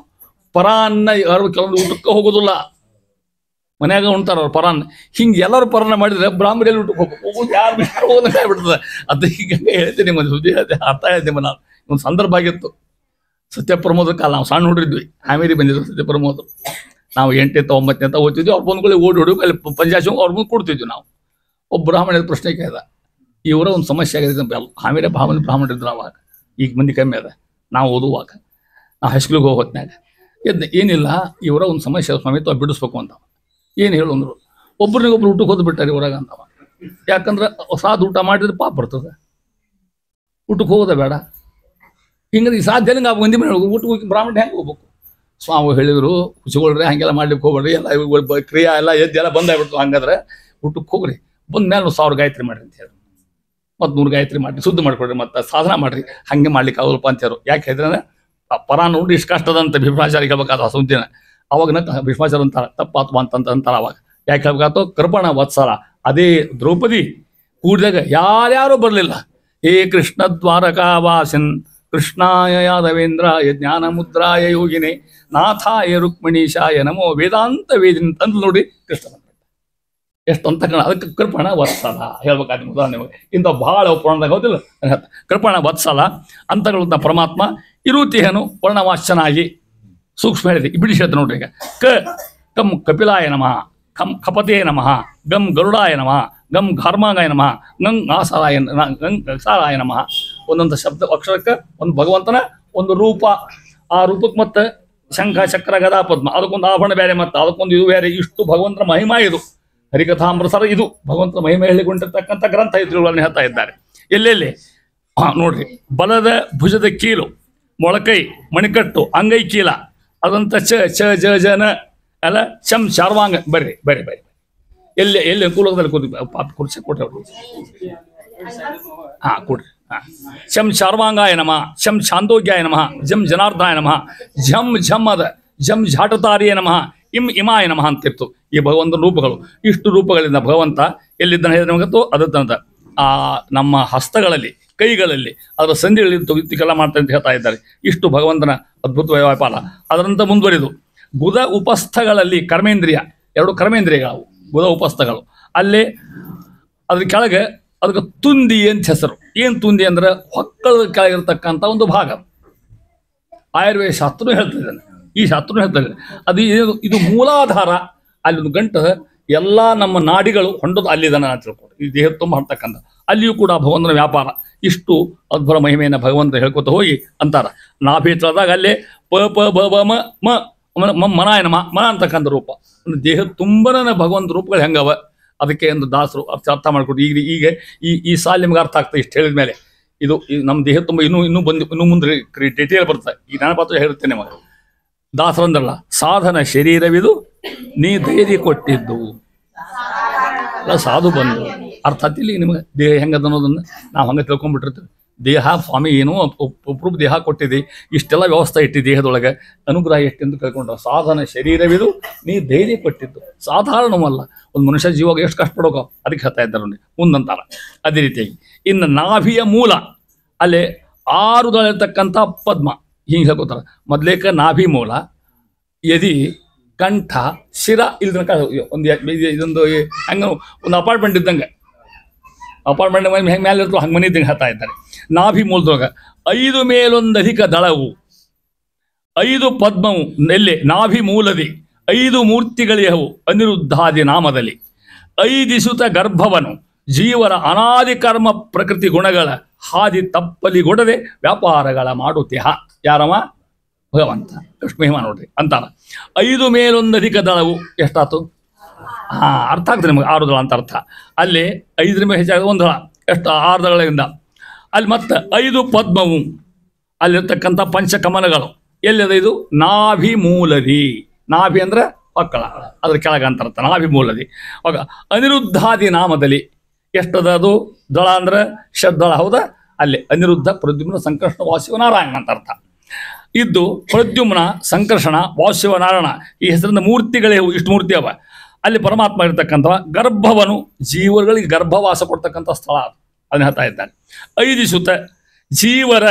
ಪರ ಅನ್ನ ಯಾರು ಕೆಲವೊಂದು ಊಟಕ್ಕೆ ಹೋಗೋದಿಲ್ಲ, ಮನ್ಯಾಗ ಉಣ್ತಾರ ಅವ್ರು ಪರಾನ್ನ. ಹಿಂಗೆ ಎಲ್ಲರೂ ಪರನ್ನ ಮಾಡಿದ್ರೆ ಬ್ರಾಹ್ಮಣಲ್ಲಿ ಊಟಕ್ಕೆ ಹೋಗೋದು ಯಾರು ಬಿಟ್ಟು ಹೋಗೋದಕ್ಕೆ ಆಗ್ಬಿಡ್ತದೆ. ಅದು ಹೀಗೆ ಹೇಳ್ತೀನಿ ಒಂದು ಸುದ್ದಿ ಹೇಳ್ತೆ, ಅರ್ಥ ಹೇಳ್ತೀನಿ. ನಾನು ಒಂದು ಸಂದರ್ಭ ಆಗಿತ್ತು. ಸತ್ಯಪ್ರಮೋದ ಕಾಲ ನಾವು ಸಣ್ಣ ಹುಡುಗಿದ್ವಿ, ಹಾವೇರಿ ಬಂದಿದ್ರು ಸತ್ಯಪ್ರಮೋದರು. ನಾವು 8ನೇ 9ನೇ ಓದ್ತಿದ್ವಿ. ಅವ್ರ ಬಂದ್ಕೊಳ್ಳಿ ಓಡಿ ಅಲ್ಲಿ ಪಂಚಾಯತ್ ಅವ್ರ ಮುಂದೆ ಕೊಡ್ತಿದ್ವಿ ನಾವು. ಒಬ್ಬ ಬ್ರಾಹ್ಮಣ ಪ್ರಶ್ನೆ ಕೇಳಿದ, ಇವರ ಒಂದು ಸಮಸ್ಯೆ ಆಗಿದೆ. ಹಾವೇರಿ ಬ್ರಾಹ್ಮಣರಿದ್ರು ಅವಾಗ, ಈಗ ಮಂದಿ ಕಮ್ಮಿ ಅದ. ನಾವು ಓದುವಾಗ, ನಾವು ಹೈಸ್ಕೂಲಿಗೆ ಹೋಗೋ ಹೊತ್ನಾಗ ಏನಿಲ್ಲ, ಇವರ ಒಂದು ಸಮಸ್ಯೆ ಸ್ವಾಮಿ ತಾವು ಬಿಡಿಸ್ಬೇಕು ಅಂತ. ಏನು ಹೇಳು ಅಂದರು. ಒಬ್ಬರಿಗೊಬ್ರು ಊಟಕ್ಕೆ ಹೋದ್ ಬಿಟ್ಟಾರೆ ಊರಾಗ ಅಂತವ. ಯಾಕಂದ್ರೆ ಸಾದು ಊಟ ಮಾಡಿದ್ರೆ ಪಾಪ ಬರ್ತದೆ, ಊಟಕ್ಕೆ ಹೋಗೋದ ಬೇಡ. ಹಿಂಗೆ ಸಾಧ್ಯ ಹೆಂಗೆ ಆ ಮಂದಿ ಮನೆ ಊಟಕ್ಕೆ ಹೋಗಿ ಬ್ರಾಹ್ಮಣ ಹೆಂಗೆ ಹೋಗ್ಬೇಕು? ಸ್ವಾಮಿ ಹೇಳಿದ್ರು, ಹುಚ್ಚಿಗೊಳ್ರಿ ಹಂಗೆಲ್ಲ ಮಾಡ್ಲಿಕ್ಕೆ ಹೋಗ್ಬೇಡ್ರಿ, ಎಲ್ಲ ಕ್ರಿಯಾ ಎಲ್ಲ ಎದ್ದೆಲ್ಲ ಬಂದಾಗ್ಬಿಡ್ತು. ಹಂಗಾದ್ರೆ ಊಟಕ್ಕೆ ಹೋಗ್ರಿ, ಬಂದ ಮೇಲೆ 1000 ಗಾಯತ್ರಿ ಮಾಡಿರಿ ಅಂತ ಹೇಳಿ, ಮತ್ತು 100 ಗಾಯತ್ರಿ ಮಾಡಿರಿ, ಶುದ್ಧ ಮಾಡ್ಕೊಡ್ರಿ, ಮತ್ತು ಸಾಧನ ಮಾಡಿರಿ. ಹಂಗೆ ಮಾಡ್ಲಿಕ್ಕೆ ಆಗಲ್ಪ ಅಂತ ಹೇಳು. ಯಾಕೆ ಹೇಳಿದ್ರೆ ಪರ ನೋಡಿ ಇಷ್ಟು ಕಷ್ಟದಂತ ಭೀಷ್ಮಾಚಾರ್ಯ ಹೇಳ್ಬೇಕಾದ ಸುದ್ದಿನ. ಅವಾಗ ಭೀಷ್ಮಾಚಾರ್ಯ ಅಂತಾರ ತಪ್ಪಾತ್ಮ ಅಂತಾರ. ಅವಾಗ ಯಾಕೆ ಹೇಳ್ಬೇಕಾಯ್ತು? ಕೃಪಣ ವತ್ಸಲ. ಅದೇ ದ್ರೌಪದಿ ಕೂಡಿದಾಗ ಯಾರ್ಯಾರು ಬರಲಿಲ್ಲ. ಹೇ ಕೃಷ್ಣ ದ್ವಾರಕಾವಾಸಿನ್ ಕೃಷ್ಣಾಯ ಯಾದವೇಂದ್ರಾಯ ಜ್ಞಾನ ಮುದ್ರಾಯ ಯೋಗಿನೇ ನಾಥಾಯ ರುಕ್ಮಿಣೀಶಾಯ ನಮೋ ವೇದಾಂತ ವೇದಿನ ತಂದು ನೋಡಿ ಕೃಷ್ಣ ಬಂದ. ಎಷ್ಟು ಅಂತ ಅದಕ್ಕೆ ಕೃಪಣ ವತ್ಸಲ ಹೇಳ್ಬೇಕಾದ್ರೆ ಉದಾಹರಣೆ. ಇಂಥ ಭಾಳ ಪುರಾಣದಾಗ ಹೌದಿಲ್ಲ, ಕೃಪಣ ವತ್ಸಲ ಅಂತಗಳಂತ ಪರಮಾತ್ಮ ಇರುತಿಹನು ವರ್ಣವಾಶ್ಚನಾಗಿ ಸೂಕ್ಷ್ಮ ಹೇಳಿದೆ. ಬಿಡಿಸಿ ಹೇಳ್ತ ನೋಡ್ರಿ. ಈಗ ಕಂ ಕಪಿಲಾಯ ನಮಃ, ಖಂ ಕಪತೇ ನಮಃ, ಗಂ ಗರುಡಾಯ ನಮಃ, ಗಂ ಘರ್ಮಾಂಗಾಯ ನಮಃ, ಗಂಗಾಸಾರಾಯ ನಮಃ. ಒಂದೊಂದು ಶಬ್ದ ಅಕ್ಷರಕ್ಕೆ ಒಂದು ಭಗವಂತನ ಒಂದು ರೂಪ. ಆ ರೂಪಕ್ಕೆ ಮತ್ತೆ ಶಂಖ ಚಕ್ರ ಗದಾ ಪದ್ಮ, ಅದಕ್ಕೊಂದು ಆಭರಣ ಬೇರೆ, ಮತ್ತು ಅದಕ್ಕೊಂದು ಇದು ಬೇರೆ. ಇಷ್ಟು ಭಗವಂತನ ಮಹಿಮಾ. ಇದು ಹರಿಕಥಾಮೃತರ ಇದು ಭಗವಂತನ ಮಹಿಮೆ ಹೇಳಿಕೊಂಡಿರ್ತಕ್ಕಂಥ ಗ್ರಂಥ. ಇದ್ರುಗಳನ್ನು ಹೇಳ್ತಾ ಇದ್ದಾರೆ. ಎಲ್ಲೆಲ್ಲಿ ನೋಡ್ರಿ, ಬಲದ ಭುಜದ ಕೀಲು, ಮೊಳಕೈ, ಮಣಿಕಟ್ಟು, ಅಂಗೈ ಕೀಲ, ಅದಂತ ಚ ಜನ ಅಲ್ಲ ಶಂ ಶಾರ್ವಾಂಗ. ಬರ್ರಿ ಎಲ್ಲಿ ಅನುಕೂಲದಲ್ಲಿ ಕೂತಿ ಪಾಪ ಕುರ್ಚಿ ಕೊಟ್ರೆ ಅವ್ರು. ಕೊಡ್ರಿ. ಶಂ ಶಾರ್ವಾಂಗಾಯ ನಮಃ, ಶಂ ಛಾಂದೋಗ್ಯಾಯ ನಮಃ, ಜಂ ಜನಾರ್ದನಾಯ ನಮಃ, ಝಂ ಝಮ್ ಅದ, ಜಂ ಝಾಟತಾರಿಯ ನಮಃ, ಇಮಾಯ ನಮಃ ಅಂತಿರ್ತು ಈ ಭಗವಂತನ ರೂಪಗಳು. ಇಷ್ಟು ರೂಪಗಳಿಂದ ಭಗವಂತ ಎಲ್ಲಿದ್ದಾನೆ ಹೇಳಿದ್ರೆ ನಮಗತ್ತು ಅದತ್ತಂತ. ಆ ನಮ್ಮ ಹಸ್ತಗಳಲ್ಲಿ, ಕೈಗಳಲ್ಲಿ, ಅದರ ಸಂಧಿಗಳಲ್ಲಿ ತೊಗಿತಿಕೆಲ್ಲ ಮಾಡ್ತಾರೆ ಅಂತ ಹೇಳ್ತಾ ಇದ್ದಾರೆ. ಇಷ್ಟು ಭಗವಂತನ ಅದ್ಭುತ ವ್ಯಾಪಾರ. ಅದರಂತ ಮುಂದುವರಿದು ಗುದ ಉಪಸ್ಥಗಳಲ್ಲಿ ಕರ್ಮೇಂದ್ರಿಯ, 2 ಕರ್ಮೇಂದ್ರಿಯಗಳು ಗುದ ಉಪಸ್ಥಗಳು. ಅಲ್ಲಿ ಅದ್ರ ಕೆಳಗೆ ಅದಕ್ಕೆ ತುಂದಿ ಅಂತ ಹೆಸರು. ಏನು ತುಂದಿ ಅಂದ್ರೆ ಹೊಕ್ಕಳದ ಕೆಳಗಿರ್ತಕ್ಕಂಥ ಒಂದು ಭಾಗ. ಆಯುರ್ವೇದ ಶಾಸ್ತ್ರನೂ ಹೇಳ್ತಿದ್ದಾನೆ, ಈ ಶಾಸ್ತ್ರನೂ ಹೇಳ್ತಾರೆ. ಅದು ಇದು ಮೂಲಾಧಾರ. ಅಲ್ಲಿ ಒಂದು ಗಂಟು ಎಲ್ಲ ನಮ್ಮ ನಾಡಿಗಳು ಹೊಂಡೋದು ಅಲ್ಲಿದ್ದಾನೆ ಅಂತ ತಿಳ್ಕೊಂಡು ಈ ದೇಹ ತುಂಬ ಹೊಂಟಕ್ಕಂಥ. ಅಲ್ಲಿಯೂ ಕೂಡ ಭಗವಂತನ ವ್ಯಾಪಾರ. ಇಷ್ಟು ಅದ್ಭುತ ಮಹಿಮೆಯನ್ನು ಭಗವಂತ ಹೇಳ್ಕೊತ ಹೋಗಿ ಅಂತಾರ. ನಾಭೀತ್ರದಾಗ ಅಲ್ಲೇ ಪ ಪ ಬ ಬ ಮ ಮನಾಯ ನಮ ಮನ ಅಂತಕ್ಕಂಥ ರೂಪ. ಅಂದ್ರೆ ದೇಹ ತುಂಬನ ಭಗವಂತ ರೂಪಗಳು ಹೆಂಗವ ಅದಕ್ಕೆ ಒಂದು ದಾಸರು ಅರ್ಥ ಮಾಡ್ಕೊಟ್ಟು ಈಗ ಈ ಸಾಲ ನಿಮ್ಗೆ ಅರ್ಥ ಆಗ್ತದೆ. ಇಷ್ಟು ಹೇಳಿದ ಮೇಲೆ ಇದು ನಮ್ಮ ದೇಹ ತುಂಬ ಇನ್ನೂ ಮುಂದೆ ಡಿಟೇಲ್ ಬರ್ತದೆ. ಈಗ ನಾನು ಪಾತ್ರ ಹೇಳುತ್ತೇನೆ ಮಗ. ದಾಸರಂದ್ರಲ್ಲ, ಸಾಧನ ಶರೀರವಿದು ನೀ ಧೈರ್ಯ ಕೊಟ್ಟಿದ್ದು ಅಲ್ಲ ಸಾಧು ಬಂದು. ಅರ್ಥ ಆಗ್ತಿಲ್ಲ ನಿಮಗೆ ದೇಹ ಹೆಂಗದ ಅನ್ನೋದನ್ನು ನಾವು ಹಂಗೆ ತಿಳ್ಕೊಂಡ್ಬಿಟ್ಟಿರ್ತೀವಿ. ದೇಹ ಸ್ವಾಮಿ ಏನೋ ಒಬ್ಬೊಬ್ಬರು ದೇಹ ಕೊಟ್ಟಿದೆ, ಇಷ್ಟೆಲ್ಲ ವ್ಯವಸ್ಥೆ ಇಟ್ಟು ದೇಹದೊಳಗೆ ಅನುಗ್ರಹ ಎಷ್ಟೆಂದು ಕೇಳ್ಕೊಂಡ್ರ. ಸಾಧನ ಶರೀರವಿದು ನೀ ಧೈರ್ಯ ಕೊಟ್ಟಿದ್ದು ಸಾಧಾರಣವಲ್ಲ. ಒಂದು ಮನುಷ್ಯ ಜೀವಾಗ ಎಷ್ಟು ಕಷ್ಟಪಡೋಕ ಅದಕ್ಕೆ ಹೇಳ್ತಾ ಇದ್ದಾರೆ ನೋಡಿ ಮುಂದಂತಾರ. ಅದೇ ರೀತಿಯಾಗಿ ಇನ್ನು ನಾಭಿಯ ಮೂಲ ಅಲ್ಲೇ 6 ದಳಿರ್ತಕ್ಕಂಥ ಪದ್ಮ ಹಿಂಗೆ ಹೇಳ್ಕೊತಾರ. ಮೊದಲೇಕ ನಾಭಿ ಮೂಲ, ಎದಿ, ಕಂಠ, ಶಿರ ಇಲ್ಲಿ ತನಕ ಇದೊಂದು ಹಂಗೆ ಒಂದು ಅಪಾರ್ಟ್ಮೆಂಟ್ ಇದ್ದಂಗೆ. ಅಪಾರ್ಟ್ಮೆಂಟ್ ಹೆಂಗೆ ಮೇಲೆ ಇರ್ತೋ ಹಂಗೆ ಮನೆ ಇದ್ದಂಗೆ ಹೇಳ್ತಾ ಇದ್ದಾರೆ. ನಾಭಿ ಮೂಲದೊಳಗೆ 5 ಮೇಲೊಂದಧಿಕ ದಳವು, 5 ಪದ್ಮವು ನೆಲ್ಲೆ ನಾಭಿ ಮೂಲದಿ, 5 ಮೂರ್ತಿಗಳಿಯವು ಅನಿರುದ್ಧಾದಿ ನಾಮದಲ್ಲಿ, 5 ಸುತ ಗರ್ಭವನು ಜೀವರ ಅನಾದಿ ಕರ್ಮ ಪ್ರಕೃತಿ ಗುಣಗಳ ಹಾದಿ ತಪ್ಪಲಿಗೊಡದೆ ವ್ಯಾಪಾರಗಳ ಮಾಡುತ್ಯ. ಯಾರವ? ಭಗವಂತ. ಎಷ್ಟು ಮಹಿಮಾ ನೋಡ್ರಿ ಅಂತಾರ. 5 ಮೇಲೊಂದಧಿಕ ದಳವು ಎಷ್ಟಾತು? ಅರ್ಥ ಆಗ್ತದೆ ನಿಮಗೆ. 6 ದಳ ಅಂತ ಅರ್ಥ. ಅಲ್ಲಿ 5 ಮೇಲೆ ಹೆಚ್ಚಾಗ 1 ದಳ, ಎಷ್ಟು? 6 ದಳಗಳಿಂದ. ಅಲ್ಲಿ ಮತ್ತೆ 5 ಪದ್ಮವು, ಅಲ್ಲಿರ್ತಕ್ಕಂಥ ಪಂಚಕಮಲಗಳು ಎಲ್ಲಿದೆ? ಇದು ನಾಭಿ ಮೂಲದಿ. ನಾಭಿ ಅಂದ್ರೆ ಮಕ್ಕಳ, ಅದ್ರ ಕೆಳಗೆ ಅಂತ ಅರ್ಥ. ನಾಭಿ ಮೂಲದಿ. ಅವಾಗ ಅನಿರುದ್ಧಾದಿ ನಾಮದಲ್ಲಿ ಎಷ್ಟದ? ಅದು ದಳ ಅಂದ್ರೆ ಷಡ್ದಳ, ಹೌದಾ? ಅಲ್ಲಿ ಅನಿರುದ್ಧ, ಪ್ರದ್ಯುಮ್ನ, ಸಂಕರ್ಷಣ, ವಾಸುದೇವ, ನಾರಾಯಣ ಅಂತ ಅರ್ಥ ಇದ್ದು. ಪ್ರದ್ಯುಮ್ನ, ಸಂಕರ್ಷಣ, ವಾಸುದೇವ, ನಾರಾಯಣ ಈ ಹೆಸರಿಂದ ಮೂರ್ತಿಗಳೇ ಇಷ್ಟು ಮೂರ್ತಿ ಅವ. ಅಲ್ಲಿ ಪರಮಾತ್ಮ ಇರತಕ್ಕಂಥ ಗರ್ಭವನು ಜೀವಗಳಿಗೆ ಗರ್ಭವಾಸ ಕೊಡ್ತಕ್ಕಂಥ ಸ್ಥಳ ಅದನ್ನ ಹೇಳ್ತಾ ಇದ್ದಾನೆ. 5 ಸುತ ಜೀವರ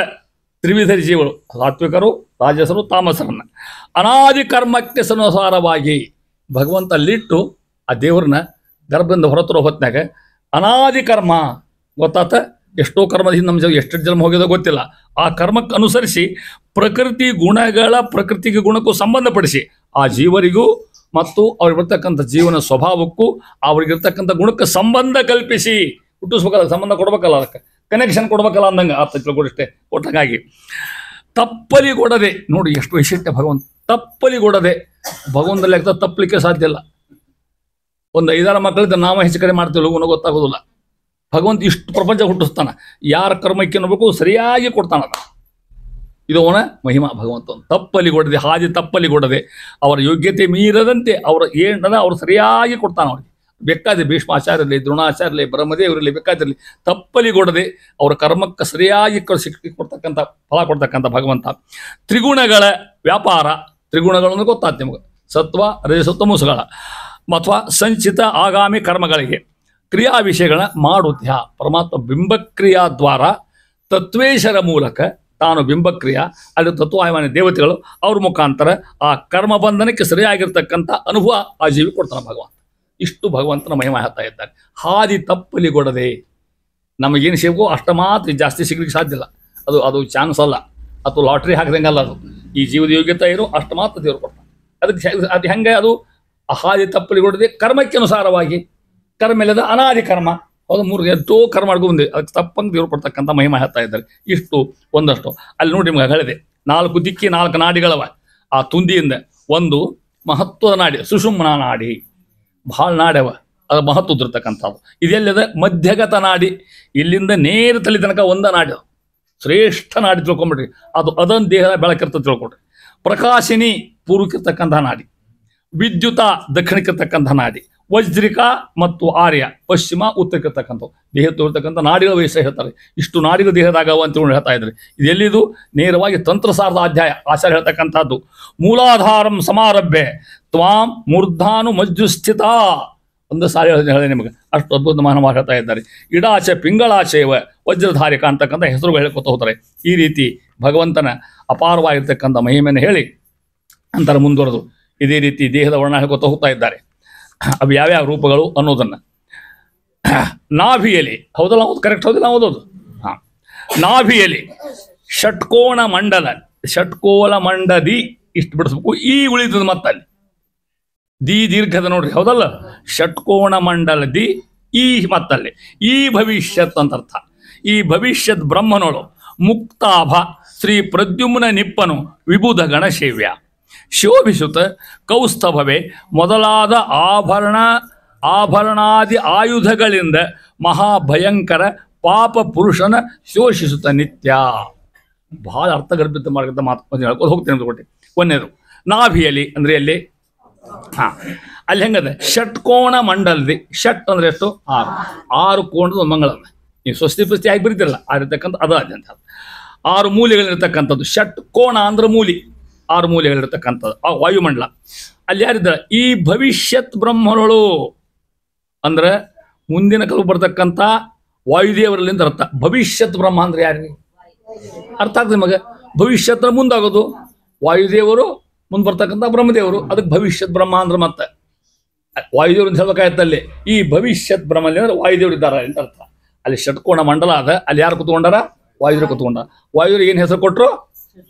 ತ್ರಿವಿಧ ಜೀವರು, ಸಾತ್ವಿಕರು, ರಾಜಸರು, ತಾಮಸರನ್ನ ಅನಾದಿ ಕರ್ಮಕ್ಕೆ ಅನುಸಾರವಾಗಿ ಭಗವಂತ ಅಲ್ಲಿಟ್ಟು ಆ ದೇವರನ್ನ ಗರ್ಭದಿಂದ ಹೊರತರೋ ಹೊತ್ನಾಗ ಅನಾದಿ ಕರ್ಮ ಗೊತ್ತಾತ. ಎಷ್ಟೋ ಕರ್ಮದಿಂದ ನಮ್ಮ ಎಷ್ಟು ಜನ್ಮ ಹೋಗಿದೋ ಗೊತ್ತಿಲ್ಲ. ಆ ಕರ್ಮಕ್ಕೆ ಅನುಸರಿಸಿ ಪ್ರಕೃತಿ ಗುಣಗಳ ಪ್ರಕೃತಿಗೆ ಗುಣಕ್ಕೂ ಸಂಬಂಧಪಡಿಸಿ ಆ ಜೀವರಿಗೂ ಮತ್ತು ಅವ್ರಿಗಿರ್ತಕ್ಕಂಥ ಜೀವನ ಸ್ವಭಾವಕ್ಕೂ ಅವ್ರಿಗಿರ್ತಕ್ಕಂಥ ಗುಣಕ್ಕೆ ಸಂಬಂಧ ಕಲ್ಪಿಸಿ ಹುಟ್ಟಿಸ್ಬೇಕಲ್ಲ, ಸಂಬಂಧ ಕೊಡ್ಬೇಕಲ್ಲ, ಅದಕ್ಕೆ ಕನೆಕ್ಷನ್ ಕೊಡ್ಬೇಕಲ್ಲ ಅಂದಂಗೆ ಅರ್ಥ ತಿಳ್ಕೊಡಿಷ್ಟೇ. ಒಟ್ಟಾಗಿ ತಪ್ಪಲಿಗೊಡದೆ ನೋಡಿ ಎಷ್ಟು ವೈಶಿಷ್ಟ್ಯ ಭಗವಂತ. ತಪ್ಪಲಿಗೊಡದೆ ಭಗವಂತಲ್ಲಿ ಆಗ್ತದೆ, ತಪ್ಪಲಿಕ್ಕೆ ಸಾಧ್ಯ ಇಲ್ಲ. ಒಂದು 5-6 ಮಕ್ಕಳಿದ್ದ ನಾಮ ಹೆಚ್ಚು ಕಡೆ ಮಾಡ್ತೀವಿ, ಲಘುನ ಗೊತ್ತಾಗೋದಿಲ್ಲ. ಭಗವಂತ ಇಷ್ಟು ಪ್ರಪಂಚ ಹುಟ್ಟಿಸ್ತಾನ, ಯಾರ ಕರ್ಮಕ್ಕೆ ಅನ್ನಬೇಕು ಸರಿಯಾಗಿ ಕೊಡ್ತಾನ. ಇದು ಅವನ ಮಹಿಮಾ ಭಗವಂತ. ತಪ್ಪಲಿಗೊಡದೆ, ಹಾದಿ ತಪ್ಪಲಿಗೊಡದೆ, ಅವರ ಯೋಗ್ಯತೆ ಮೀರದಂತೆ ಅವರ ಏನದ ಅವ್ರು ಸರಿಯಾಗಿ ಕೊಡ್ತಾನ. ಅವ್ರಿಗೆ ಬೇಕಾದ್ರೆ ಭೀಷ್ಮಾಚಾರ್ಯರಲಿ, ದ್ರೋಣಾಚಾರ್ಯರಲಿ, ಬ್ರಹ್ಮದೇವರಲ್ಲಿ ಬೇಕಾದಿರಲಿ ತಪ್ಪಲಿಗೊಡದೆ ಅವರ ಕರ್ಮಕ್ಕೆ ಸರಿಯಾಗಿ ಕೊಡ್ತಕ್ಕಂಥ ಫಲ ಕೊಡ್ತಕ್ಕಂಥ ಭಗವಂತ. ತ್ರಿಗುಣಗಳ ವ್ಯಾಪಾರ, ತ್ರಿಗುಣಗಳನ್ನು ಗೊತ್ತಾಗ್ತದೆ ನಿಮಗೆ, ಸತ್ವ, ರಜಸತ್ವ, ಮುಸುಗಳ ಅಥವಾ ಸಂಚಿತ ಆಗಾಮಿ ಕರ್ಮಗಳಿಗೆ ಕ್ರಿಯಾ ವಿಷಯಗಳನ್ನ ಮಾಡುತ್ಯ. ಪರಮಾತ್ಮ ಬಿಂಬಕ್ರಿಯಾ ದ್ವಾರ ತತ್ವೇಶರ ಮೂಲಕ ತಾನು ಬಿಂಬಕ್ರಿಯಾ, ಅಲ್ಲಿ ತತ್ವಾಭಿಮಾನಿ ದೇವತೆಗಳು ಅವ್ರ ಮುಖಾಂತರ ಆ ಕರ್ಮ ಬಂಧನಕ್ಕೆ ಸರಿಯಾಗಿರ್ತಕ್ಕಂಥ ಅನುಭವ ಆ ಜೀವಿ ಕೊಡ್ತಾನೆ ಭಗವಂತ. ಇಷ್ಟು ಭಗವಂತನ ಮಹಿಮಾ ಹೇಳ್ತಾ ಇದ್ದಾರೆ. ಹಾದಿ ತಪ್ಪಲಿಗೊಡದೆ ನಮಗೇನು ಸಿಗೋ ಅಷ್ಟ ಮಾತ್ರ, ಜಾಸ್ತಿ ಸಿಗ್ಲಿಕ್ಕೆ ಸಾಧ್ಯ ಇಲ್ಲ. ಅದು ಚಾನ್ಸ್ ಅಲ್ಲ, ಅಥವಾ ಲಾಟ್ರಿ ಹಾಕಿದಂಗಲ್ಲ. ಅದು ಈ ಜೀವದ ಯೋಗ್ಯತೆ ಇರೋ ಅಷ್ಟು ಮಾತ್ರ ದೇವರು ಕೊಡ್ತಾನೆ. ಅದಕ್ಕೆ ಅದು ಹೆಂಗೆ? ಅದು ಹಾದಿ ತಪ್ಪಲಿಗೊಡದೆ ಕರ್ಮಕ್ಕೆ ಅನುಸಾರವಾಗಿ. ಕರ್ಮ ಇಲ್ಲದ ಅನಾದಿ ಕರ್ಮ, ಹೌದು, 3 ಎಷ್ಟೋ ಕರ್ಮ ಮಾಡ್ಕೊಂಡು ಬಂದಿದೆ, ಅದಕ್ಕೆ ತಪ್ಪಂಗೆ ದೇವರು ಕೊಡ್ತಕ್ಕಂಥ ಮಹಿಮಾ ಹೇಳ್ತಾ ಇದ್ದಾರೆ. ಇಷ್ಟು ಒಂದಷ್ಟು. ಅಲ್ಲಿ ನೋಡಿ ನಿಮ್ಗೆ ಹೇಳಿದೆ 4 ದಿಕ್ಕಿ 4 ನಾಡಿಗಳವ. ಆ ತುಂದಿಯಿಂದ ಒಂದು ಮಹತ್ವದ ನಾಡಿ ಸುಷುಮ್ನ ನಾಡಿ, ಭಾಳ ನಾಡ್ಯವ, ಅದು ಮಹತ್ವದಿರ್ತಕ್ಕಂಥದ್ದು. ಇದೆಲ್ಲದ ಮಧ್ಯಗತ ನಾಡಿ, ಇಲ್ಲಿಂದ ನೇರ ತಲೆ ತನಕ ಒಂದ ನಾಡಿ, ಶ್ರೇಷ್ಠ ನಾಡಿ ತಿಳ್ಕೊಂಬಿಡ್ರಿ. ಅದೊಂದು ದೇಹದ ಬೆಳಕಿರ್ತದೆ ತಿಳ್ಕೊಡ್ರಿ. ಪ್ರಕಾಶಿನಿ ಪೂರ್ವಕ್ಕಿರ್ತಕ್ಕಂಥ ನಾಡಿ, ವಿದ್ಯುತ ದಕ್ಷಿಣಕ್ಕಿರ್ತಕ್ಕಂಥ ನಾಡಿ, ವಜ್ರಿಕ ಮತ್ತು ಆರ್ಯ ಪಶ್ಚಿಮ ಉತ್ತರಕ್ಕಿರ್ತಕ್ಕಂಥವು ದೇಹ ತೋರ್ತಕ್ಕಂಥ ನಾಡಿಗಳ ವಯಸ್ಸು ಹೇಳ್ತಾರೆ. ಇಷ್ಟು ನಾಡಿಗಳು ದೇಹದಾಗವ ಅಂತ ಹೇಳ್ತಾ ಇದ್ದಾರೆ. ಇದೆಲ್ಲಿದು? ನೇರವಾಗಿ ತಂತ್ರಸಾರದ ಅಧ್ಯಾಯ ಆಚಾರ್ಯ ಹೇಳ್ತಕ್ಕಂಥದ್ದು. ಮೂಲಾಧಾರಂ ಸಮಾರಭ್ಯ ತ್ವಾಂ ಮೂರ್ಧಾನು ಮಜ್ಜುಸ್ಥಿತ. ಒಂದು ಸಾರಿ ಹೇಳಿದೆ ನಿಮಗೆ, ಅಷ್ಟು ಅದ್ಭುತ ಮಾನವ ಹೇಳ್ತಾ ಇದ್ದಾರೆ. ಇಡಾಚೆ ಪಿಂಗಳಾಚೆಯವ ವಜ್ರಧಾರಿಕ ಅಂತಕ್ಕಂಥ ಹೆಸರು ಹೇಳ್ಕೊತ ಹೋಗ್ತಾರೆ. ಈ ರೀತಿ ಭಗವಂತನ ಅಪಾರವಾಗಿರ್ತಕ್ಕಂಥ ಮಹಿಮೆಯನ್ನು ಹೇಳಿ ಅಂತಾರೆ ಮುಂದುವರೆದು ಇದೇ ರೀತಿ ದೇಹದ ವರ್ಣ ಹೇಳ್ಕೊತ ಹೋಗ್ತಾ ಇದ್ದಾರೆ. ಅವು ಯಾವ್ಯಾವ ರೂಪಗಳು ಅನ್ನೋದನ್ನು ನಾಭಿಯಲ್ಲಿ, ಹೌದಲ್ಲ, ಹೌದು, ಕರೆಕ್ಟ್, ಹೌದಿಲ್ಲ, ಓದೋದು. ಹಾಂ, ನಾಭಿಯಲ್ಲಿ ಷಟ್ಕೋಣ ಮಂಡಲ, ಷಟ್ಕೋಲ ಮಂಡದಿ ಇಷ್ಟು ಬಿಡಿಸ್ಬೇಕು. ಈ ಉಳಿತದ ಮತ್ತಲ್ಲಿ ದಿ ದೀರ್ಘದ ನೋಡ್ರಿ, ಹೌದಲ್ಲ, ಷಟ್ಕೋಣ ಮಂಡಲ ದಿ ಈ ಮತ್ತಲ್ಲಿ ಈ ಭವಿಷ್ಯತ್ ಅಂತ ಅರ್ಥ. ಈ ಭವಿಷ್ಯತ್ ಬ್ರಹ್ಮನೋಳು ಮುಕ್ತಾಭ ಶ್ರೀ ಪ್ರದ್ಯುಮ್ನ ನಿಪ್ಪನು ವಿಬುಧ ಗಣಶೇವ್ಯ ಶೋಭಿಸುತ್ತ ಕೌಸ್ತಭವೇ ಮೊದಲಾದ ಆಭರಣಾದಿ ಆಯುಧಗಳಿಂದ ಮಹಾಭಯಂಕರ ಪಾಪ ಪುರುಷನ ಶೋಷಿಸುತ್ತ ನಿತ್ಯ. ಬಹಳ ಅರ್ಥಗರ್ಭಿತ ಮಾರ್ಗದ ಮಾತು ಹೇಳ್ಕೊಂಡು ಹೋಗ್ತೇನೆ ಅಂತ ಕೊಟ್ಟು. ಒಂದೇದು ನಾಭಿಯಲ್ಲಿ ಅಂದರೆ ಅಲ್ಲಿ, ಹಾಂ, ಅಲ್ಲಿ ಹೆಂಗದೆ ಷಟ್ಕೋಣ ಮಂಡಲದಿ. ಷಟ್ ಅಂದ್ರೆ ಎಷ್ಟು? 6 ಕೋಣದ ಮಂಗಳ. ನೀವು ಸ್ವಸ್ತಿ ಪಸ್ತಿ ಆಗಿ ಬರೀತಿರಲ್ಲ ಆಗಿರ್ತಕ್ಕಂಥ ಅದು ಅಂತ 6 ಮೂಲೆಗಳಿರ್ತಕ್ಕಂಥದ್ದು. ಷಟ್ ಕೋಣ ಅಂದ್ರೆ ಮೂಲಿ, 6 ಮೂಲೆಗಳಿರ್ತಕ್ಕಂಥದ್ದು ಆ ವಾಯುಮಂಡಲ. ಅಲ್ಲಿ ಯಾರಿದ್ದಾರೆ? ಈ ಭವಿಷ್ಯತ್ ಬ್ರಹ್ಮಗಳು ಅಂದ್ರೆ ಮುಂದಿನ ಕಲ್ಪು ಬರ್ತಕ್ಕಂಥ ವಾಯುದೇವರಲ್ಲಿಂದ ಅರ್ಥ. ಭವಿಷ್ಯತ್ ಬ್ರಹ್ಮ ಅಂದ್ರೆ ಯಾರಿಗೆ ಅರ್ಥ ಆಗ್ತದೆ ನಿಮಗೆ? ಭವಿಷ್ಯತ್ ಮುಂದಾಗೋದು ವಾಯುದೇವರು, ಮುಂದೆ ಬರ್ತಕ್ಕಂಥ ಬ್ರಹ್ಮದೇವರು, ಅದಕ್ಕೆ ಭವಿಷ್ಯತ್ ಬ್ರಹ್ಮ ಅಂದ್ರೆ ಮತ್ತೆ ವಾಯುದೇವರು ಅಂತ ಹೇಳ್ಬೇಕಾಯ್ತಲ್ಲಿ. ಈ ಭವಿಷ್ಯತ್ ಬ್ರಹ್ಮಲ್ಲಿ ಅಂದ್ರೆ ವಾಯುದೇವರು ಇದ್ದಾರೆ ಅಂತ ಅರ್ಥ. ಅಲ್ಲಿ ಷಟ್ಕೋಣ ಮಂಡಲ ಅದ, ಅಲ್ಲಿ ಯಾರು ಕುತ್ಕೊಂಡಾರ? ವಾಯುದೇವರು ಕುತ್ಕೊಂಡ. ವಾಯುದೇವರು ಏನು ಹೆಸರು ಕೊಟ್ಟರು?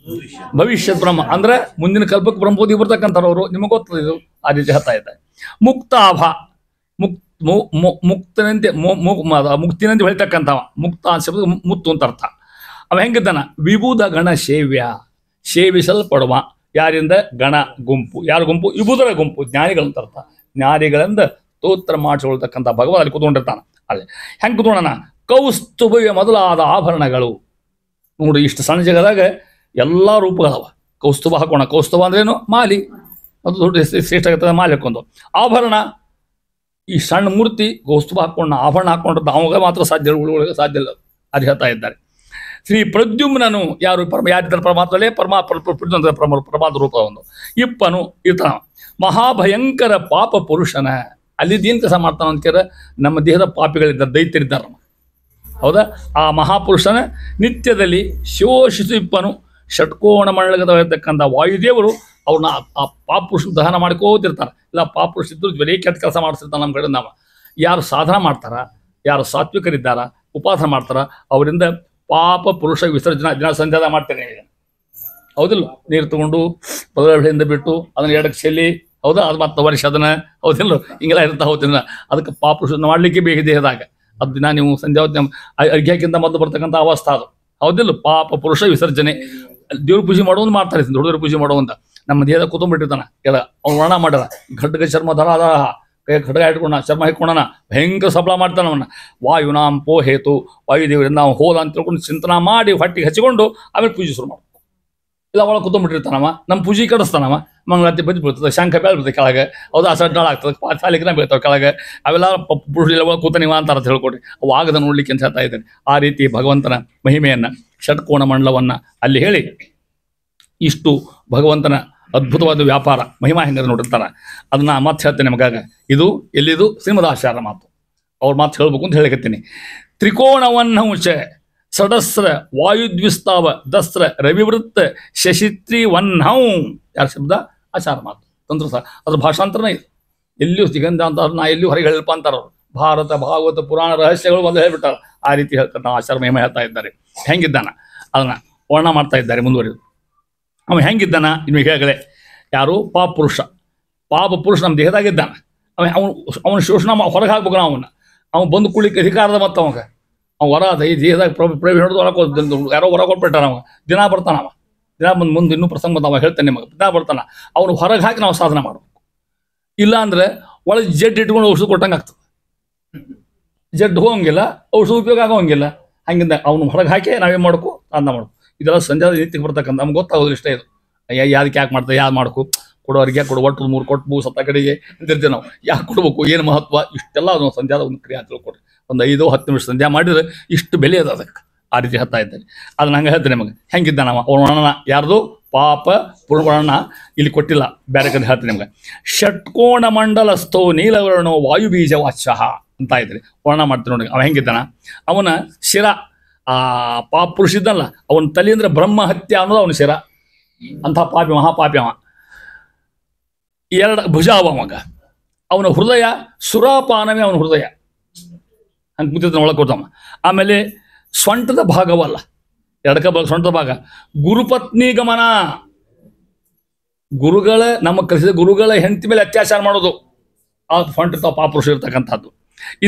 ಭವಿಷ್ಯತ್ ಬ್ರಹ್ಮ ಅಂದ್ರೆ ಮುಂದಿನ ಕಲ್ಪಕ್ಕೆ ಬ್ರಹ್ಮಬೋಧಿ ಬರ್ತಕ್ಕಂಥವ್ರು. ನಿಮಗೆ ಗೊತ್ತದ ಇದು, ಆ ರೀತಿ ಹೇಳ್ತಾ ಇದ್ದಾರೆ. ಮುಕ್ತಾಭ, ಮುಕ್ತನಂತೆ ಮುಕ್ತಿನಂತೆ ಹೇಳ್ತಕ್ಕಂಥವ. ಮುಕ್ತ ಶಬ್ದ ಮುತ್ತು ಅಂತ ಅರ್ಥ. ಅವ ಹೆಂಗಿದ್ದಾನ? ವಿಭುಧ ಗಣ ಸೇವ್ಯ, ಸೇವಿಸಲ್ಪಡುವ. ಯಾರಿಂದ? ಗಣ ಗುಂಪು. ಯಾರ ಗುಂಪು? ವಿಭುಧರ ಗುಂಪು, ಜ್ಞಾನಿಗಳಂತ ಅರ್ಥ. ಜ್ಞಾನಿಗಳಿಂದ ಸ್ತೋತ್ರ ಮಾಡಿಸಿಕೊಳ್ತಕ್ಕಂಥ ಭಗವಂತ ಅಲ್ಲಿ ಕುತ್ಕೊಂಡಿರ್ತಾನ. ಅಲ್ಲಿ ಹೆಂಗೆ ಕುತ್ಕೊಳ್ಳೋಣ? ಕೌಸ್ತುಭವ್ಯ ಮೊದಲಾದ ಆಭರಣಗಳು. ನೋಡಿ, ಇಷ್ಟು ಸಣ್ಣ ಜಗದಾಗ ಎಲ್ಲ ರೂಪಗಳವ. ಕೌಸ್ತುಭ ಹಾಕೋಣ. ಕೌಸ್ತುಭ ಅಂದ್ರೇನು? ಮಾಲಿ. ಅದು ದೊಡ್ಡ ಶ್ರೇಷ್ಠ ಆಗ್ತದೆ ಮಾಲಿ ಹಾಕೊಂಡು. ಆಭರಣ, ಈ ಸಣ್ಣ ಮೂರ್ತಿ ಕೌಸ್ತುಭ ಹಾಕೊಂಡು ಆಭರಣ ಹಾಕೊಂಡ್ರೆ ಅವಾಗ ಮಾತ್ರ ಸಾಧ್ಯ, ಉಳಿಗಳಿಗೆ ಸಾಧ್ಯ ಇಲ್ಲ. ಅದು ಹೇಳ್ತಾ ಇದ್ದಾರೆ. ಶ್ರೀ ಪ್ರದ್ಯುಮ್ನನು ಯಾರು? ಯಾರಿದ್ದಾರೆ? ಪರಮಾತ್ಮಲೇ ಪ್ರಮಾದ ರೂಪ ಒಂದು. ಇಪ್ಪನು ಇರ್ತಾನ. ಮಹಾಭಯಂಕರ ಪಾಪ ಪುರುಷನ. ಅಲ್ಲಿದ್ದೇನು ಕೆಲಸ ಮಾಡ್ತಾನ ಅಂತೀರ? ನಮ್ಮ ದೇಹದ ಪಾಪಿಗಳಿದ್ದಾರೆ, ದೈತ್ಯರಿದ್ದಾರೆ, ಹೌದಾ? ಆ ಮಹಾಪುರುಷನ ನಿತ್ಯದಲ್ಲಿ ಶೋಷಿಸು ಇಪ್ಪನು. ಷಟ್ಕೋಣ ಮಂಡಲದಲ್ಲಿರ್ತಕ್ಕಂಥ ವಾಯುದೇವರು ಅವ್ರನ್ನ ಆ ಪಾಪುರುಷ ದಹನ ಮಾಡ್ಕೋತಿರ್ತಾರೆ. ಇಲ್ಲ ಪಾಪುರುಷ ಇದ್ರು ಬರೀ ಕೆಟ್ಟ ಕೆಲಸ ಮಾಡಿಸಿರ್ತಾನೆ ನಮ್ಮ ಕಡೆ. ನಾವು ಯಾರು ಸಾಧನ ಮಾಡ್ತಾರ, ಯಾರು ಸಾತ್ವಿಕರಿದ್ದಾರ, ಉಪಾಸನ ಮಾಡ್ತಾರ, ಅವರಿಂದ ಪಾಪ ಪುರುಷ ವಿಸರ್ಜನಾ ದಿನ ಸಂಧ್ಯಾದ ಮಾಡ್ತೇನೆ. ಹೌದಿಲ್ಲ? ನೀರು ತಗೊಂಡು ಬದಲಿಂದ ಬಿಟ್ಟು ಅದನ್ನ 2 ಚೆಲ್ಲಿ, ಹೌದಾ? ಅದು ಮತ್ತೆ ವರ್ಷ ಅದನ್ನ, ಹೌದಿಲ್ಲ? ಹಿಂಗೆಲ್ಲ ಇರ್ತಾ ಹೋಗ್ತಿಲ್ಲ. ಅದಕ್ಕೆ ಪಾಪ ಪುರುಷನ ಮಾಡಲಿಕ್ಕೆ ಬೇಕು ದೇಹದಾಗ. ಅದು ದಿನ ನೀವು ಸಂಧ್ಯಾವತ್ ಅರ್ಘ್ಯಕ್ಕಿಂತ ಮೊದಲು ಬರ್ತಕ್ಕಂಥ ಅವಸ್ಥೆ ಅದು, ಹೌದಿಲ್ಲ? ಪಾಪ ಪುರುಷ ವಿಸರ್ಜನೆ. ದೇವ್ರ ಪೂಜೆ ಮಾಡೋದು ಮಾಡ್ತಾರೆ, ದೊಡ್ಡದೇವ್ರ ಪೂಜೆ ಮಾಡೋವಂತ. ನಮ್ಮ ದೇಹದ ಕುತ್ಕೊಂಡ್ಬಿಟ್ಟಿರ್ತಾನ. ಎಲ್ಲ ಅವ್ನು ವರ್ಣ ಮಾಡ್ಯಾರ. ಖಡ್ಗ ಚರ್ಮ ಧರ ಅದ, ಕೈ ಖಡ್ಗ ಇಟ್ಕೊಂಡ, ಚರ್ಮ ಹಿಡ್ಕೊಂಡನ, ಭಯಂಕರ ಸಬಳ ಮಾಡ್ತಾನೆ ಅವನ್ನ. ವಾಯುನಾಂ ಪೋಹೇತು, ವಾಯುದೇವರಿಂದ ನಾವು ಹೋದ ಅಂತ ತಿಳ್ಕೊಂಡು ಚಿಂತನ ಮಾಡಿ ಹೊಟ್ಟಿಗೆ ಹಚ್ಚಿಕೊಂಡು ಆಮೇಲೆ ಪೂಜೆ ಶುರು ಮಾಡ್ಬೇಕು. ಇಲ್ಲ ಒಳಗೆ ಕುತ್ಕೊಂಡ್ಬಿಟ್ಟಿರ್ತಾನವ, ನಮ್ಮ ಪೂಜೆ ಕಡಿಸ್ತಾನವ. ಮಂಗಳಾರತಿ ಬಜ್ಜಿ ಬೀಳ್ತದೆ, ಶಂಖ ಬೇಳೆ ಬೀಳ್ತದೆ ಕೆಳಗೆ, ಹೌದಾ? ಸಡ್ಡಾಳ ಆಗ್ತದೆ, ಸಾಲಿಗ್ರಾಮ ಬೀಳ್ತಾವೆ ಕೆಳಗೆ. ಅವೆಲ್ಲ ಪುರುಷ ಒಳಗೆ ಕೂತ ನೀವು ಅಂತಾರ ಅಂತ ಹೇಳ್ಕೊಡ್ರಿ. ಅವು ಆಗದ ನೋಡ್ಲಿಕ್ಕೆ ಅಂತ ಹೇಳ್ತಾ ಇದ್ದೇನೆ. ಆ ರೀತಿ ಭಗವಂತನ ಮಹಿಮೆಯನ್ನು, ಷಟ್ಕೋಣ ಮಂಡಲವನ್ನು ಅಲ್ಲಿ ಹೇಳಿ ಇಷ್ಟು ಭಗವಂತನ ಅದ್ಭುತವಾದ ವ್ಯಾಪಾರ ಮಹಿಮಾ ಹೆಂಗಾರ ನೋಡಿರ್ತಾರ. ಅದನ್ನ ಮತ್ತೆ ಹೇಳ್ತೇನೆ ನಿಮಗಾಗ. ಇದು ಎಲ್ಲಿದು? ಶ್ರೀಮದಾಚಾರ್ಯ ಮಾತು. ಅವ್ರ ಮಾತು ಹೇಳ್ಬೇಕು ಅಂತ ಹೇಳಿಕತ್ತೀನಿ. ತ್ರಿಕೋಣವನ್ನಂಶ ಸಡಸ್ರ ವಾಯುದ್ವಿಸ್ತಾವ ದಸ್ರ ರವಿವೃತ್ತ ಶಶಿತ್ರಿ ವನ್ನೌ. ಯಾರ ಶಬ್ದ? ಆಚಾರ ಮಾತು, ತಂತ್ರ ಸಹ. ಅದ್ರ ಭಾಷಾಂತರನೇ ಇದು. ಎಲ್ಲಿಯೂ ಸಿಗಂಧ ಅಂತ ನಾ ಎಲ್ಲಿಯೂ ಹೊರಗೆ ಹೇಳಪ್ಪ ಅಂತಾರ ಅವರು. ಭಾರತ ಭಾಗವತ ಪುರಾಣ ರಹಸ್ಯಗಳು ಒಂದು ಹೇಳ್ಬಿಟ್ಟಾರ. ಆ ರೀತಿ ಹೇಳ್ತಾರೆ. ಆಚಾರ ಮಹಿಮೆ ಹೇಳ್ತಾ ಇದ್ದಾರೆ. ಹೆಂಗಿದ್ದಾನ ಅದನ್ನ ವರ್ಣ ಮಾಡ್ತಾ ಇದ್ದಾರೆ. ಮುಂದುವರಿದು ಅವ ಹೆಂಗಿದ್ದಾನ ನಿಮಗೆ ಹೇಗಳೆ? ಯಾರು? ಪಾಪ ಪುರುಷ. ಪಾಪ ಪುರುಷ ನಮ್ಮ ದೇಹದಾಗಿದ್ದಾನ. ಅವನ ಶೋಷಣ ಹೊರಗೆ ಹಾಕ್ಬೇಕು ನಾವು. ಅವ್ನು ಬಂದು ಕುಳಿಕ್ಕೆ ಅಧಿಕಾರದ ಮತ್ತು ಅವಾಗ ಅವ್ನು ಹೊರ ಈ ದೇಹದಾಗ ಪ್ರವೇಶ ಹಿಡಿದು ಹೊರಗೆ ಯಾರೋ ಹೊರ ಕೊಟ್ಬಿಟ್ಟಾನ. ಅವ ದಿನ ಬರ್ತಾನವ. ದಿನ ಮುಂದೆ ಇನ್ನೂ ಪ್ರಸಂಗ ಬಂದ ಹೇಳ್ತಾನೆ ನಿಮಗೆ. ದಿನ ಬರ್ತಾನ. ಅವನು ಹೊರಗೆ ಹಾಕಿ ನಾವು ಸಾಧನೆ ಮಾಡಬೇಕು. ಇಲ್ಲ ಅಂದರೆ ಒಳಗೆ ಜಡ್ ಇಟ್ಕೊಂಡು ಔಷಧ ಕೊಟ್ಟಂಗೆ ಆಗ್ತದೆ. ಜಡ್ ಹೋಗಂಗಿಲ್ಲ, ಔಷಧ ಉಪಯೋಗ ಆಗೋಂಗಿಲ್ಲ. ಹಂಗಿಂದ ಅವನು ಹೊರಗೆ ಹಾಕಿ ನಾವೇನು ಮಾಡಬೇಕು? ಸಾಧನೆ ಮಾಡಬೇಕು. ಇದೆಲ್ಲ ಸಂಜೆ ನೀತಿಗೆ ಬರ್ತಕ್ಕಂಥ ನಮ್ಗೆ ಗೊತ್ತಾಗೋದು ಇಷ್ಟ. ಇದು ಯಾವ್ದಕ್ಕೆ ಯಾಕೆ ಮಾಡ್ತಾರೆ, ಯಾವ್ದು ಮಾಡಬೇಕು? ಕೊಡೋರಿಗೆ ಕೊಡು, ಒಟ್ಟು 3 ಕೊಟ್ಟು ಸತ್ತ ಕಡೆಗೆ ಅಂತಿರ್ತೀವಿ ನಾವು. ಯಾಕೆ ಕೊಡ್ಬೇಕು, ಏನು ಮಹತ್ವ, ಇಷ್ಟೆಲ್ಲ ಅದು ಸಂಧ್ಯಾದ ಒಂದು ಕ್ರಿಯೆ ಅಂತ ತಿಳ್ಕೊಡ್ರಿ. ಒಂದು 5-10 ನಿಮಿಷ ಸಂಧ್ಯಾ ಮಾಡಿದ್ರೆ ಇಷ್ಟು ಬೆಲೆ ಅದ ಅದಕ್ಕೆ. ಆ ರೀತಿ ಹೇಳ್ತಾ ಇದ್ದೇನೆ. ಅದನ್ನ ಹಂಗೆ ಹೇಳ್ತೇನೆ ನಿಮಗೆ. ಹೆಂಗಿದ್ದಾನ ಅವನ ವರ್ಣನ ಯಾರ್ದು? ಪಾಪ ಪುರ್ವರ್ಣ ಇಲ್ಲಿ ಕೊಟ್ಟಿಲ್ಲ, ಬೇರೆ ಕಡೆ ಹೇಳ್ತೀನಿ ನಿಮ್ಗೆ. ಷಟ್ಕೋಣ ಮಂಡಲಸ್ಥೋ ನೀಲವರ್ಣೋ ವಾಯುಬೀಜ ವಾಚ್ಯ ಅಂತ ಇದ್ರಿ ವರ್ಣ ಮಾಡ್ತೀನಿ ನೋಡಿ. ಅವ ಹೆಂಗಿದ್ದಾನ? ಅವನ ಶಿರ, ಆ ಪಾಪ ಪುರುಷ ಇದ್ದಲ್ಲ, ಅವನ ತಲೆ ಅಂದ್ರೆ ಬ್ರಹ್ಮ ಹತ್ಯೆ ಅನ್ನೋದು ಅವನ ಶಿರ. ಅಂಥ ಪಾಪಿ, ಮಹಾಪಾಪಿ ಅವ. 2 ಭುಜ ಅವ ಮಗ. ಅವನ ಹೃದಯ ಸುರಾಪಾನವೇ ಅವನ ಹೃದಯ. ಹಂಗೆ ಕೂತಿದ್ದ ಒಳಗೆ ಕೊಡ್ತಮ್ಮ. ಆಮೇಲೆ ಸೊಂಟದ ಭಾಗವಲ್ಲ, ಎಡಕ ಭಾಗ ಸೊಂಟದ ಭಾಗ ಗುರುಪತ್ನಿ ಗಮನ. ಗುರುಗಳ ನಮ್ಮ ಕಲಿಸಿದ ಗುರುಗಳ ಹೆಂಡತಿ ಮೇಲೆ ಅತ್ಯಾಚಾರ ಮಾಡೋದು ಆ ಸೊಂಟ ಪಾಪುರುಷ ಇರ್ತಕ್ಕಂಥದ್ದು.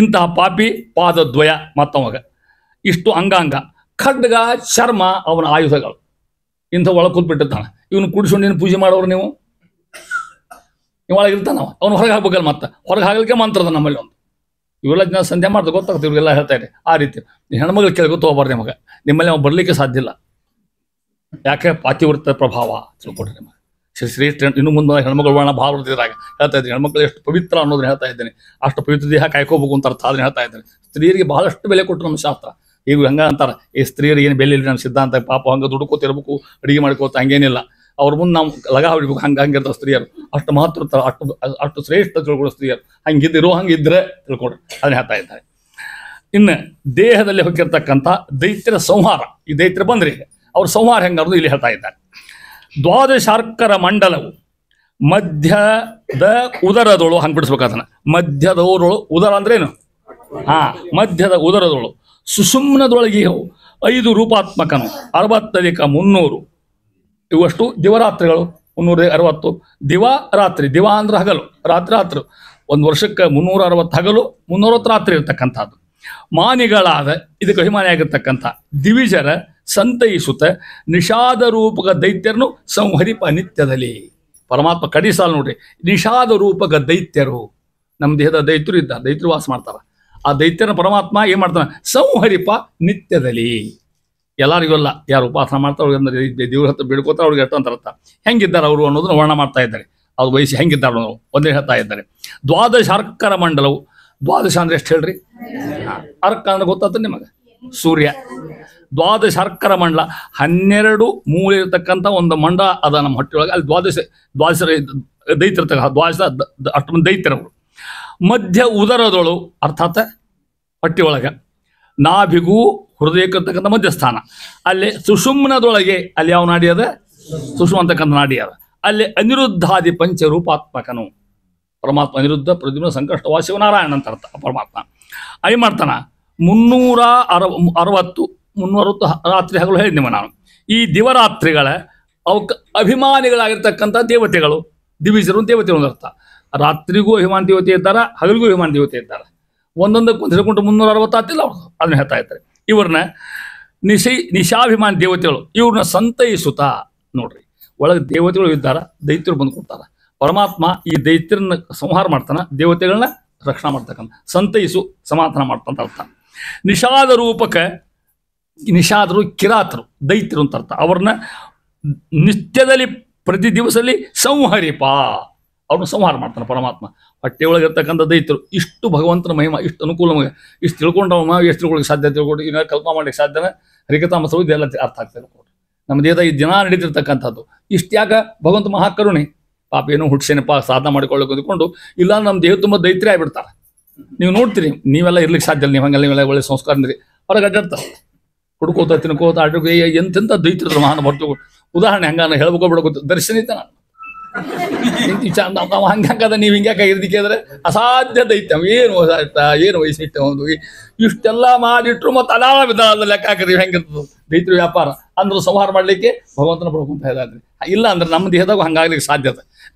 ಇಂತಹ ಪಾಪಿ ಪಾದದ್ವಯ ಮತ್ತವಾಗ. ಇಷ್ಟು ಅಂಗಾಂಗ, ಖಡ್ಗ, ಚರ್ಮ ಅವನ ಆಯುಧಗಳು. ಇಂಥ ಒಳಗೆ ಕೂತ್ಬಿಟ್ಟಿರ್ತಾನೆ. ಇವನು ಕುಡಿಸ್ಕೊಂಡು ಪೂಜೆ ಮಾಡೋರು ನೀವು ಒಳಗಿರ್ತಾನ. ಅವನು ಹೊರಗೆ ಹಾಕ್ಬೇಕಲ್ಲ. ಮತ್ತೆ ಹೊರಗೆ ಹಾಕಲಿಕ್ಕೆ ಮಂತ್ರದ ನಮ್ಮಲ್ಲಿ ಒಂದು. ಇವೆಲ್ಲ ಜನ ಸಂಧ್ಯಾ ಮಾಡ್ದೆ ಗೊತ್ತಾಗ್ತದೆ. ಇವ್ರಿಗೆಲ್ಲ ಹೇಳ್ತಾ ಇದೆ. ಆ ರೀತಿ ಹೆಣ್ಮಗಳು ಕೇಳಿ ಗೊತ್ತೋಗ್ಬಾರ್ದು ನಿಮಗೆ. ನಿಮ್ಮಲ್ಲಿ ನಾವು ಬರಲಿಕ್ಕೆ ಸಾಧ್ಯ ಇಲ್ಲ. ಯಾಕೆ? ಪಾತಿವೃತ್ತ ಪ್ರಭಾವ ತಿಳ್ಕೊಡ್ರಿ ನಿಮಗೆ. ಶ್ರೇಷ್ಠ. ಇನ್ನು ಮುಂದೆ ಹೆಣ್ಮಗಳು ವರ್ಣ ಭಾಳ ಬರ್ತಿದ್ರಾಗ ಹೇಳ್ತಾ ಇದ್ದೀನಿ, ಹೆಣ್ಮಕ್ಳು ಎಷ್ಟು ಪವಿತ್ರ ಅನ್ನೋದನ್ನ ಹೇಳ್ತಾ ಇದ್ದೇನೆ. ಅಷ್ಟು ಪವಿತ್ರ ದೇಹ ಕಾಯ್ಕೋಬೇಕು ಅಂತ ಅರ್ಥ ಅದನ್ನ ಹೇಳ್ತಾ ಇದ್ದೇನೆ. ಸ್ತ್ರೀಯರಿಗೆ ಬಹಳಷ್ಟು ಬೆಲೆ ಕೊಟ್ಟರು ನಮ್ಮ ಶಾಸ್ತ್ರ. ಈಗ ಹಂಗ ಅಂತಾರೆ, ಈ ಸ್ತ್ರೀಯರಿಗೆ ಏನು ಬೆಲೆ ಇಲ್ಲ ನಮ್ಮ ಸಿದ್ಧಾಂತ, ಪಾಪ ಹಂಗೆ ದುಡ್ಕೋತಿರ್ಬೇಕು, ಅಡುಗೆ ಮಾಡ್ಕೋತ ಹಂಗೇನಿಲ್ಲ, ಅವ್ರ ಮುಂದೆ ನಾವು ಲಗ ಹೊಡಿಬೇಕು, ಹಂಗಿರ್ತಾರೆ ಸ್ತ್ರೀಯರು. ಅಷ್ಟು ಮಹತ್ವ ಇರ್ತಾರೆ, ಅಷ್ಟು ಶ್ರೇಷ್ಠ ತಿಳ್ಕೊಳ್ಳೋ ಸ್ತ್ರೀಯರು. ಹಂಗಿದ್ದಿರೋ ಹಂಗಿದ್ರೆ ತಿಳ್ಕೊಡ್ರಿ, ಅದನ್ನ ಹೇಳ್ತಾ ಇದ್ದಾರೆ. ಇನ್ನು ದೇಹದಲ್ಲಿ ಹೋಗಿರ್ತಕ್ಕಂಥ ದೈತ್ಯರ ಸಂಹಾರ, ಈ ದೈತ್ಯರು ಬಂದ್ರಿ ಅವ್ರ ಸಂಹಾರ ಹೆಂಗಾರದು ಇಲ್ಲಿ ಹೇಳ್ತಾ ಇದ್ದಾರೆ. ದ್ವಾದಶಾರ್ಕರ ಮಂಡಲವು ಮಧ್ಯದ ಉದರದೊಳು, ಹಂಗೆ ಬಿಡಿಸ್ಬೇಕು ಅದನ್ನ. ಮಧ್ಯದ ಉದರ ಅಂದ್ರೇನು? ಮಧ್ಯದ ಉದರದೊಳು ಸುಷುಮ್ನದೊಳಗೆ 5 ರೂಪಾತ್ಮಕನು 60 + 300 ಇವಷ್ಟು ದಿವರಾತ್ರಿಗಳು. 360 ದಿವ ರಾತ್ರಿ. ದಿವ ಅಂದ್ರೆ ಹಗಲು, ರಾತ್ರಿ. ಒಂದು ವರ್ಷಕ್ಕೆ 360 ಹಗಲು, 360 ರಾತ್ರಿ ಇರ್ತಕ್ಕಂಥದ್ದು. ಮಾನಿಗಳಾದ, ಇದಕ್ಕೆ ಅಭಿಮಾನಿಯಾಗಿರ್ತಕ್ಕಂಥ ದಿವಿಜರ ಸಂತೈಸುತ್ತ ನಿಷಾದ ರೂಪಕ ದೈತ್ಯರನ್ನು ಸಂಹರಿಪ ನಿತ್ಯದಲ್ಲಿ. ಪರಮಾತ್ಮ ಕಡಿ ಸಾಲ ನೋಡ್ರಿ, ನಿಷಾದ ರೂಪಕ ದೈತ್ಯರು, ನಮ್ಮ ದೇಹದ ದೈತ್ಯರು ಇದ್ದಾರೆ, ದೈತ್ಯರು ವಾಸ ಮಾಡ್ತಾರ. ಆ ದೈತ್ಯರ ಪರಮಾತ್ಮ ಏನ್ ಮಾಡ್ತಾನೆ? ಸಂಹರಿಪ ನಿತ್ಯದಲ್ಲಿ. ಎಲ್ಲರಿಗೆಲ್ಲ ಯಾರು ಉಪಾಸನ ಮಾಡ್ತಾರೆ ಅವ್ರಿಗೆ ದೇವ್ರ ಹತ್ರ ಬಿಡ್ಕೋತಾರೆ, ಅವ್ರಿಗೆ ಎಷ್ಟು ಅಂತ ಅರ್ಥ. ಹೆಂಗಿದ್ದಾರೆ ಅವರು ಅನ್ನೋದನ್ನ ವರ್ಣ ಮಾಡ್ತಾ ಇದ್ದಾರೆ. ಅವ್ರ ವಯಸ್ಸು ಹೆಂಗಿದ್ದಾರೆ ಅನ್ನೋದು ಒಂದೇ ಹೇಳ್ತಾ ಇದ್ದಾರೆ. ದ್ವಾದಶಾರ್ಕರ ಮಂಡಲವು, ದ್ವಾದಶ ಅಂದ್ರೆ ಎಷ್ಟು ಹೇಳ್ರಿ? ಅರ್ಕ ಅಂದ್ರೆ ಗೊತ್ತಾಗ್ತದೆ ನಿಮಗೆ? ಸೂರ್ಯ. ದ್ವಾದಶಾರ್ಕರ ಮಂಡಲ 12 ಮೂಲೆ ಇರತಕ್ಕಂಥ ಒಂದು ಮಂಡಲ ಅದ ನಮ್ಮ ಹೊಟ್ಟೆಯೊಳಗೆ. ಅಲ್ಲಿ ದ್ವಾದಶ ದೈತ್ಯರ್ತಕ್ಕ, ದ್ವಾದಶ ಅಷ್ಟು ಮಂದಿ ದೈತ್ಯರವರು. ಮಧ್ಯ ಉದರದೊಳು ಅರ್ಥಾತ್ ಹೊಟ್ಟೆಯೊಳಗೆ, ನಾಭಿಗೂ ಹೃದಯಕ್ಕಿರ್ತಕ್ಕಂಥ ಮಧ್ಯಸ್ಥಾನ. ಅಲ್ಲಿ ಸುಷುಮ್ನದೊಳಗೆ, ಅಲ್ಲಿ ಯಾವ ನಾಡಿ ಅದ? ಸುಷುಮ್ ಅಂತಕ್ಕಂಥ ನಾಡಿ ಅದ. ಅಲ್ಲಿ ಅನಿರುದ್ಧಾದಿ ಪಂಚರೂಪಾತ್ಮಕನು ಪರಮಾತ್ಮ. ಅನಿರುದ್ಧ, ಪ್ರದ್ಯುಮ್ನ, ಸಂಕಷ್ಟ, ವಾಸಿವ, ನಾರಾಯಣ ಅಂತ ಅರ್ಥ ಪರಮಾತ್ಮ. ಅಯ್ಯ ಮಾಡ್ತಾನ 360 ರಾತ್ರಿ ಹಗಲು ಹೇಳಿದ್ನಿವ ನಾನು. ಈ ದಿವರಾತ್ರಿಗಳ ಅವಕ್ಕೆ ಅಭಿಮಾನಿಗಳಾಗಿರ್ತಕ್ಕಂಥ ದೇವತೆಗಳು, ದಿವಿಜರು ದೇವತೆಗಳು ಅಂತ ಅರ್ಥ. ರಾತ್ರಿಗೂ ಅಭಿಮಾನ ದೇವತೆ ಇದ್ದಾರೆ, ಹಗಲಿಗೂ ಅಭಿಮಾನ ದೇವತೆ ಇದ್ದಾರೆ. ಒಂದೊಂದಕ್ಕೆ ಒಂದು ಹಿಡ್ಕೊಂಡು 360 ಆತಿಲ್ಲ ಅವ್ರು, ಅದನ್ನ ಹೇಳ್ತಾ ಇರ್ತಾರೆ. ಇವ್ರನ್ನ ನಿಶಾಭಿಮಾನ ದೇವತೆಗಳು, ಇವ್ರನ್ನ ಸಂತೈಸುತ್ತಾ ನೋಡ್ರಿ. ಒಳಗೆ ದೇವತೆಗಳು ಇದ್ದಾರೆ, ದೈತ್ಯರು ಬಂದು ಕೊಡ್ತಾರೆ. ಪರಮಾತ್ಮ ಈ ದೈತ್ಯರನ್ನ ಸಂಹಾರ ಮಾಡ್ತಾನೆ, ದೇವತೆಗಳನ್ನ ರಕ್ಷಣಾ ಮಾಡ್ತಕ್ಕಂಥ. ಸಂತೈಸು ಸಮಾಧಾನ ಮಾಡ್ತಂತ ಅರ್ಥ. ನಿಷಾದ ರೂಪಕ, ನಿಷಾದರು ಕಿರಾತರು, ದೈತ್ಯರು ಅಂತ ಅರ್ಥ. ಅವ್ರನ್ನ ನಿತ್ಯದಲ್ಲಿ ಪ್ರತಿ ದಿವಸದಲ್ಲಿ ಸಂಹರಿಪ, ಅವ್ರನ್ನ ಸಂಹಾರ ಮಾಡ್ತಾನೆ ಪರಮಾತ್ಮ. ಹೊಟ್ಟೆಯೊಳಗಿರ್ತಕ್ಕಂಥ ದೈತ್ಯರು. ಇಷ್ಟು ಭಗವಂತನ ಮಹಿಮಾ, ಇಷ್ಟು ಅನುಕೂಲ ನಮಗೆ. ಇಷ್ಟು ತಿಳ್ಕೊಂಡವ ಎಷ್ಟು ತಿಳ್ಕೊಳ್ಳಿಕ್ಕೆ ಸಾಧ್ಯ, ತಿಳ್ಕೊಂಡು ಇನ್ನ ಕಲ್ಪನಾ ಮಾಡ್ಲಿಕ್ಕೆ ಸಾಧ್ಯನ? ಹರಿಕಥಾಮಸವು ಇದೆಲ್ಲ ಅರ್ಥ ಆಗ್ತಾ ತಿಳ್ಕೊಂಡು ನಮ್ಮ ದೇಹದ ಈ ದಿನ ನಡೀತಿರ್ತಕ್ಕಂಥದ್ದು. ಇಷ್ಟು ಯಾಕ? ಭಗವಂತ ಮಹಾಕರುಣೆ. ಪಾಪ ಏನೋ ಹುಡ್ಸೇನಪ್ಪ ಸಾಧನ ಮಾಡಿಕೊಳ್ಳೋಕೆ ಅಂದ್ಕೊಂಡು, ಇಲ್ಲ ನಮ್ಮ ದೇಹ ತುಂಬ ದೈತ್ಯ ಆಗಿಬಿಡ್ತಾರೆ. ನೀವು ನೋಡ್ತೀರಿ, ನೀವೆಲ್ಲ ಇರ್ಲಿಕ್ಕೆ ಸಾಧ್ಯ ಇಲ್ಲ, ನೀವು ಹಂಗೆಲ್ಲ ನೀವೆಲ್ಲ ಒಳ್ಳೆ ಸಂಸ್ಕಾರ ಅಂದ್ರಿ. ಹೊರಗೆ ಅಡ್ಡಾಡ್ತಾರೆ, ಹುಡ್ಕೋತ ತಿನ್ಕೋತ ಆಟೋಕೆ ಎಂತೆಂಥ ದೈತ್ಯರು ಮಹಾನ್ ಬರ್ತೀವಿ. ಉದಾಹರಣೆ ಹಂಗಾನ ಹೇಳ್ಬೇಕು ಬಿಡೋ ದರ್ಶನ ಐತೆ. ನಾನು ನಾವು ಹಂಗದ, ನೀವು ಹಿಂಗ್ಯಾಕ ಇರ್ದಿಕ್ಕೆ ಅಂದ್ರೆ ಅಸಾಧ್ಯ ದೈತ್ಯ. ಏನು ವಯಸ್ಸಿಟ್ಟ ಒಂದು ಇಷ್ಟೆಲ್ಲ ಮಾಡಿಟ್ರು ಮತ್ತೆ ಅಲಾಲ ವಿಧಾನದ ಲೆಕ್ಕ ಹಾಕಿದ್ರಿ ಹೆಂಗಿರ್ತದೆ ದೈತ್ಯ ವ್ಯಾಪಾರ ಅಂದ್ರೆ ಸಂಹಾರ ಮಾಡ್ಲಿಕ್ಕೆ ಭಗವಂತನ ಪಡ್ಕೊಂತ ಇದ್ದಾದ್ರಿ. ಇಲ್ಲ ಅಂದ್ರೆ ನಮ್ಮ ದೇಹದಾಗ ಹಂಗಾಗ್ಲಿಕ್ಕೆ ಸಾಧ್ಯತೆ.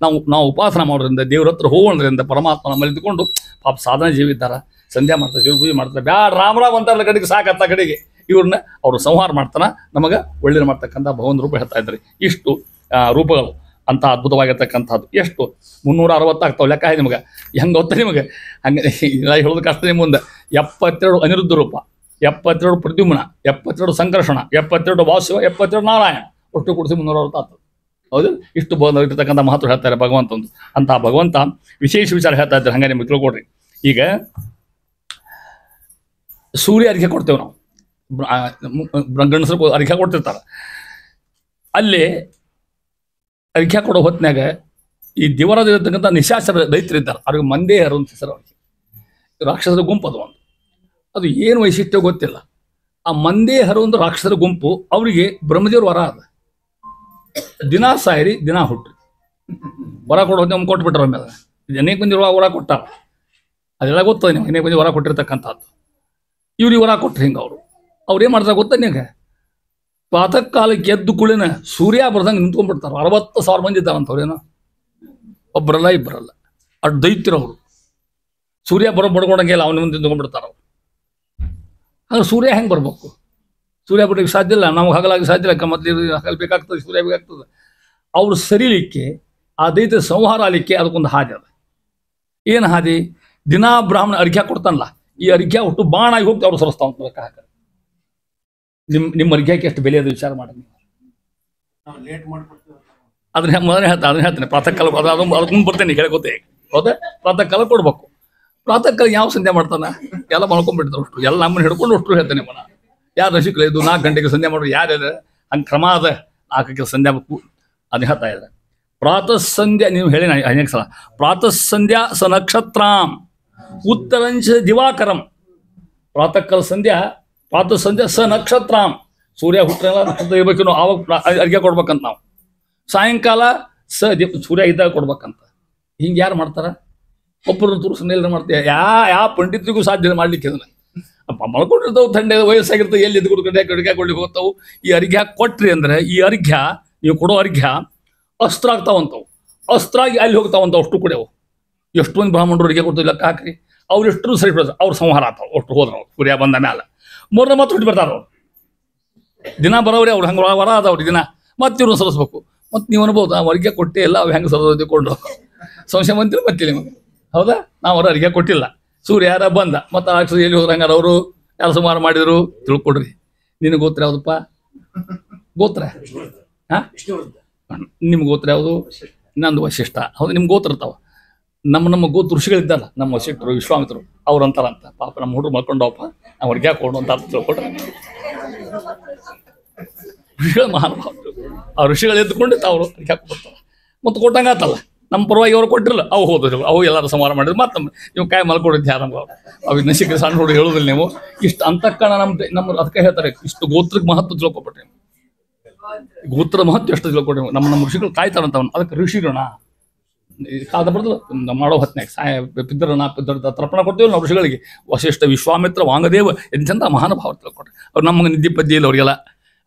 ನಾವು ಉಪಾಸನ ಮಾಡೋದ್ರಿಂದ, ದೇವ್ರ ಹತ್ರ ಹೋಗೋದ್ರಿಂದ ಪರಮಾತ್ಮ ನಮ್ಮಲ್ಲಿ ಇದ್ದುಕೊಂಡು, ಪಾಪ ಸಾಧನ ಜೀವಿ ಇದ್ದಾರ, ಸಂಧ್ಯಾ ಮಾಡ್ತಾರೆ, ಜೀವ ಪೂಜೆ ಮಾಡ್ತಾರೆ, ಬ್ಯಾಡ ರಾಮರಾವ್ ಅಂತಾರಲ್ಲ ಕಡೆಗೆ ಸಾಕತ್ತ ಕಡೆಗೆ ಇವ್ರನ್ನ ಅವರು ಸಂಹಾರ ಮಾಡ್ತಾನ, ನಮಗೆ ಒಳ್ಳೇದು ಮಾಡ್ತಕ್ಕಂಥ ಭಗವಂತ ರೂಪ ಹೇಳ್ತಾ ಇದ್ದಾರೆ. ಇಷ್ಟು ರೂಪಗಳು ಅಂತ ಅದ್ಭುತವಾಗಿರ್ತಕ್ಕಂಥದ್ದು. ಎಷ್ಟು 360 ಆಗ್ತಾವೆ ಲೆಕ್ಕ ಇದೆ ನಿಮಗೆ. ಹೆಂಗೆ ಗೊತ್ತ ನಿಮಗೆ? ಹಂಗೆ ಹೇಳೋದು ಕಷ್ಟ. ನಿಮ್ಮ ಮುಂದೆ 72 ಅನಿರುದ್ಧ ರೂಪ, 72 ಪ್ರದ್ಯುಮ್ನ, 72 ಸಂಕರ್ಷಣ, 72 ವಾಸುವ, 72 ನಾರಾಯಣ, ಒಟ್ಟು ಕೂಡಿಸಿ 360 ಆಗ್ತದೆ. ಹೌದು, ಇಷ್ಟು ಇರ್ತಕ್ಕಂಥ ಮಹತ್ವ ಹೇಳ್ತಾರೆ ಭಗವಂತಂದು. ಅಂತ ಭಗವಂತ ವಿಶೇಷ ವಿಚಾರ ಹೇಳ್ತಾ ಇದ್ದಾರೆ. ಹಂಗೆ ನಿಮಗೆ ತಿಳ್ಕೊಡ್ರಿ. ಈಗ ಸೂರ್ಯ ಅರ್ಘ್ಯ ಕೊಡ್ತೇವೆ ನಾವು, ಗಂಡಸರು ಅರ್ಘ್ಯ ಕೊಡ್ತಿರ್ತಾರೆ. ಅಲ್ಲಿ ಅರ್ಘ್ಯ ಕೊಡೋ ಹೊತ್ತಿನಾಗ ಈ ದಿವರದಿರತಕ್ಕಂಥ ನಿಶಾಚರ ದೈತ್ಯರಿದ್ದಾರೆ, ಅವ್ರಿಗೆ ಮಂದೇಹರು ಅಂತ ಹೆಸರು. ಅವ್ರಿಗೆ ರಾಕ್ಷಸರ ಗುಂಪು ಅದು ಒಂದು. ಅದು ಏನು ವೈಶಿಷ್ಟ್ಯ ಗೊತ್ತಿಲ್ಲ. ಆ ಮಂದೇಹರು ಒಂದು ರಾಕ್ಷಸರ ಗುಂಪು. ಅವರಿಗೆ ಬ್ರಹ್ಮದೇವ್ರ ವರ ಅದ, ದಿನ ಸಾಯಿರಿ ದಿನ ಹುಟ್ಟ್ರಿ. ವರ ಕೊಡೋ ನಮ್ಗೆ ಕೊಟ್ಬಿಟ್ರ ಆಮೇಲೆ ಅನೇಕ ಮಂದಿ ವರ ಕೊಟ್ಟಾರ. ಅದೆಲ್ಲ ಗೊತ್ತದ ನೀವು, ಅನೇಕ ಮಂದಿ ವರ ಕೊಟ್ಟಿರ್ತಕ್ಕಂಥದ್ದು. ಇವ್ರಿಗೆ ವರ ಕೊಟ್ರಿ. ಹಿಂಗೆ ಅವ್ರು ಏನು ಮಾಡ್ತಾರೆ ಗೊತ್ತ ನಿಮಗೆ? ಪ್ರಾತಃ ಕಾಲಕ್ಕೆ ಎದ್ದು ಕುಳಿನ ಸೂರ್ಯ ಬರ್ದಂಗೆ ನಿಂತ್ಕೊಂಡ್ಬಿಡ್ತಾರೆ. 60,000 ಮಂದಿ ಇದ್ದಾರಂಥವ್ರೇನೋ, ಒಬ್ಬರಲ್ಲ ಇಬ್ಬರಲ್ಲ, ಅಷ್ಟು ದೈತ್ಯರವರು. ಸೂರ್ಯ ಬಡ್ಕೊಡಂಗಿಲ್ಲ, ಅವನ ಮುಂದೆ ನಿಂತ್ಕೊಂಡ್ಬಿಡ್ತಾರೆ ಅವ್ರು. ಹಂಗೆ ಸೂರ್ಯ ಹೆಂಗೆ ಬರ್ಬೇಕು? ಸೂರ್ಯ ಬಿಡೋಕ್ಕೆ ಸಾಧ್ಯ ಇಲ್ಲ, ನಮ್ಗೆ ಹಗಲಾಗಿ ಸಾಧ್ಯ ಇಲ್ಲ. ಮೊದಲು ಹಗಲು ಬೇಕಾಗ್ತದೆ, ಸೂರ್ಯ ಬೇಕಾಗ್ತದೆ. ಅವ್ರು ಸರಿಲಿಕ್ಕೆ, ಆ ದೈತ್ಯ ಸಂಹಾರ ಆಗಲಿಕ್ಕೆ ಅದಕ್ಕೊಂದು ಹಾದಿ ಅದ. ಏನು ಹಾದಿ? ದಿನಾ ಬ್ರಾಹ್ಮಣ ಅರ್ಘ್ಯ ಕೊಡ್ತಾನಲ್ಲ, ಈ ಅರ್ಘ್ಯ ಒಟ್ಟು ಬಾಣ ಆಗಿ ಹೋಗ್ತಾ ಅವ್ರು ಸರಿಸ್ತಾವ ಲೆಕ್ಕ ಹಾಕಿ. ನಿಮ್ಮ ಅರ್ಘ್ಯಕ್ಕೆ ಎಷ್ಟು ಬೆಲೆ ಅದು ವಿಚಾರ ಮಾಡಿ. ಅದನ್ನ ಅದನ್ನ ಹೇಳ್ತೇನೆ ಪ್ರಾತಃ ಕಾಲ ಅದಕ್ಕೆ ಬರ್ತೇನೆ ಕೇಳ್ಕೊತೆ. ಹೌದಾ? ಪ್ರಾತಃ ಕಾಲ ಕೊಡ್ಬೇಕು. ಪ್ರಾತಃ ಕಾಲ ಯಾವ ಸಂಧ್ಯಾ ಮಾಡ್ತಾನ? ಎಲ್ಲ ಮಾಡ್ಕೊಂಡ್ಬಿಡ್ತಾರೆ ಅಷ್ಟು, ಎಲ್ಲ ನಮ್ಮನ್ನ ಹಿಡ್ಕೊಂಡು ಅಷ್ಟು ಹೇಳ್ತಾನೆ ಮನ. ಯಾರು ರಸಿಕರು ಇದು 4 ಗಂಟೆಗೆ ಸಂಧ್ಯಾ ಮಾಡೋರು ಯಾರ್ಯಾರ? ಹಂಗೆ ಕ್ರಮ ಅದ. 4ಕ್ಕೆ ಸಂಧ್ಯಾ ಬೇಕು ಅದನ್ನ ಹೇಳ್ತಾ ಇದ್ದಾರೆ. ಪ್ರಾತಃ ಸಂಧ್ಯಾ ನೀವು ಹೇಳಿ ಅನೇಕ ಸಲ. ಪ್ರಾತಃ ಸಂಧ್ಯಾ ಸ ನಕ್ಷತ್ರಾಂ ಉತ್ತರಂಚ ದಿವಾಕರಂ. ಪ್ರಾತಃ ಕಾಲ ಸಂಧ್ಯಾ, ಪ್ರಾತಃ ಸಂಧ್ಯಾ ಸ ನಕ್ಷತ್ರಾಂ, ಸೂರ್ಯ ಹುಟ್ಟರೆಲ್ಲ ನಕ್ಷತ್ರ ಇರ್ಬೇಕು ನಾವು, ಆವಾಗ ಅರ್ಘ್ಯ ಕೊಡ್ಬೇಕಂತ ನಾವು. ಸಾಯಂಕಾಲ ಸೂರ್ಯ ಇದ್ದಾಗ ಕೊಡ್ಬೇಕಂತ. ಹಿಂಗೆ ಯಾರು ಮಾಡ್ತಾರ? ಒಬ್ಬರನ್ನ ತೋರಿಸ್ನೆಲ್ಲ ಮಾಡ್ತೀಯ. ಯಾವ ಪಂಡಿತರಿಗೂ ಸಾಧ್ಯ ಮಾಡ್ಲಿಕ್ಕೆ ಅದನ್ನ. ಅಪ್ಪ ಮಲ್ಕೊಂಡಿರ್ತಾವೆ, ಥಂಡೆ ವಯಸ್ಸಾಗಿರ್ತವೆ, ಎಲ್ಲಿ ಎದ್ದು ಗಡ್ಗೆ ಕೊಡ್ಲಿಕ್ಕೆ ಹೋಗ್ತಾವು. ಈ ಅರ್ಘ್ಯ ಕೊಟ್ರಿ ಅಂದ್ರೆ ಈ ಅರ್ಘ್ಯ ನೀವು ಕೊಡೋ ಅರ್ಘ್ಯ ಅಸ್ತ್ರ ಆಗ್ತಾವಂತವು. ಅಸ್ತ್ರ ಆಗಿ ಅಲ್ಲಿ ಹೋಗ್ತಾವಂತ ಅಷ್ಟು ಕೂಡವು. ಎಷ್ಟೊಂದು ಬ್ರಾಹ್ಮಣರು ಅರ್ಘ್ಯ ಕೊಡ್ತೀವಿ ಲೆಕ್ಕ ಹಾಕ್ರಿ. ಅವ್ರು ಎಷ್ಟು ಸರಿ ಬಿಡೋದು, ಅವ್ರು ಸಂಹಾರ ಆಗ್ತಾವ ಅಷ್ಟು ಹೋದ್ರು. ಅವ್ರು ಸೂರ್ಯ ಬಂದ ಮ್ಯಾಲ ಮೂರನೇ ಮತ್ತೆ ಹುಟ್ಟು ಬರ್ತಾರ. ಅವ್ರು ದಿನ ಬರೋವ್ರಿ, ಅವ್ರು ಹಂಗೆ ವರ ಅದಾವ್ರಿ ದಿನ. ಮತ್ತೆ ಇವ್ರನ್ನ ಸರಿಸ್ಬೇಕು. ಮತ್ತೆ ನೀವು ಅನ್ಬೋದು ಆ ಅರ್ಘ್ಯ ಕೊಟ್ಟೆ ಇಲ್ಲ, ಅವು ಹೆಂಗೆ ಸರಿಕೊಂಡು ಸಂಶಯ ಬಂತಿಲ್ಲ ಮತ್ತೆ ನಿಮಗೆ. ಹೌದಾ? ನಾವು ಅವ್ರ ಅರ್ಘ್ಯ ಕೊಟ್ಟಿಲ್ಲ, ಸೂರ್ಯ ಯಾರ ಬಂದ, ಮತ್ತು ರಾಕ್ಷಸ ಎಲ್ಲಿ ಹೋದ್ರಂಗಾರ ಅವರು ಯಾರು ಸುಮಾರು ಮಾಡಿದ್ರು ತಿಳ್ಕೊಡ್ರಿ. ನಿನಗೆ ಗೋತ್ರ ಯಾವುದಪ್ಪ? ಗೋತ್ರ ಹಾಂ, ನಿಮ್ಗೆ ಗೋತ್ರ ಯಾವುದು? ನಂದು ವಶಿಷ್ಠ. ಹೌದು, ನಿಮ್ಗೆ ಗೋತ್ರ ಇರ್ತಾವ. ನಮ್ಮ ಗೋತ್ರ ಋಷಿಗಳಿದ್ದಲ್ಲ, ನಮ್ಮ ವಶಿಷ್ಠರು ವಿಶ್ವಾಮಿತ್ರರು ಅವ್ರು ಅಂತಾರಂತ. ಪಾಪ ನಮ್ಮ ಹುಡುಗರು ಮಲ್ಕೊಂಡವಪ್ಪ, ನಾವು ಅರ್ಘ್ಯ ಹಾಕೊಂಡು ಅಂತ ಅರ್ಥ ತಿಳ್ಕೊಟ್ರೆ. ಋಷಿಗಳು ಮಹಾನುಭಾವರು. ಆ ಋಷಿಗಳು ಎದ್ದುಕೊಂಡು ಅವರು ಅರ್ಘ್ಯ ಹಾಕೊಡ್ತಾರೆ. ಮತ್ತು ಕೊಟ್ಟಂಗೆ ಆತಲ್ಲ, ನಮ್ಮ ಪರವಾಗಿ ಅವ್ರು ಕೊಟ್ಟಿರಲ್ಲ, ಅವು ಹೋದ್ರು, ಅವು ಎಲ್ಲರೂ ಸಂಹಾರ ಮಾಡಿದ್ರು. ಮತ್ತು ನೀವು ಕಾಯಿ ಮಲ್ಕೊಂಡಿದ್ದೆ ಯಾರು ನಮ್ಗೆ ಅವಾಗ ನಶಿಕ ಸಣ್ಣ ಹುಡುಗ ಹೇಳೋದಿಲ್ಲ ನೀವು. ಇಷ್ಟು ಅಂತಃಕರಣ ನಮ್ಮ ಅದಕ್ಕೆ ಹೇಳ್ತಾರೆ, ಇಷ್ಟು ಗೋತ್ರಕ್ಕೆ ಮಹತ್ವ ತಿಳ್ಕೊಬಿಟ್ರಿ. ಗೋತ್ರ ಮಹತ್ವ ಎಷ್ಟು ತಿಳ್ಕೊಟ್ರಿ. ನಮ್ಮ ಋಷಿಗಳು ಕಾಯ್ತಾರಂತ ಅವನು. ಅದಕ್ಕೆ ಋಷಿಗಳನ್ನ ಕಾದ ಬರ್ತದೆ ಮಾಡೋ ಹೊತ್ನಾಗ ಪಿದ್ರನ ತರ್ಪಣ ಕೊಡ್ತೀವಿ ನಾವು ಋಷಿಗಳಿಗೆ. ವಶಿಷ್ಠ, ವಿಶ್ವಾಮಿತ್ರ, ವಾಂಗದೇವ ಎಂತೆಂಥ ಮಹಾನುಭಾವ ತಿಳ್ಕೊಟ್ರಿ. ಅವ್ರು ನಮಗೆ ನಿದ್ದೆ ಪದ್ಯ ಇಲ್ಲ ಅವ್ರಿಗೆಲ್ಲ.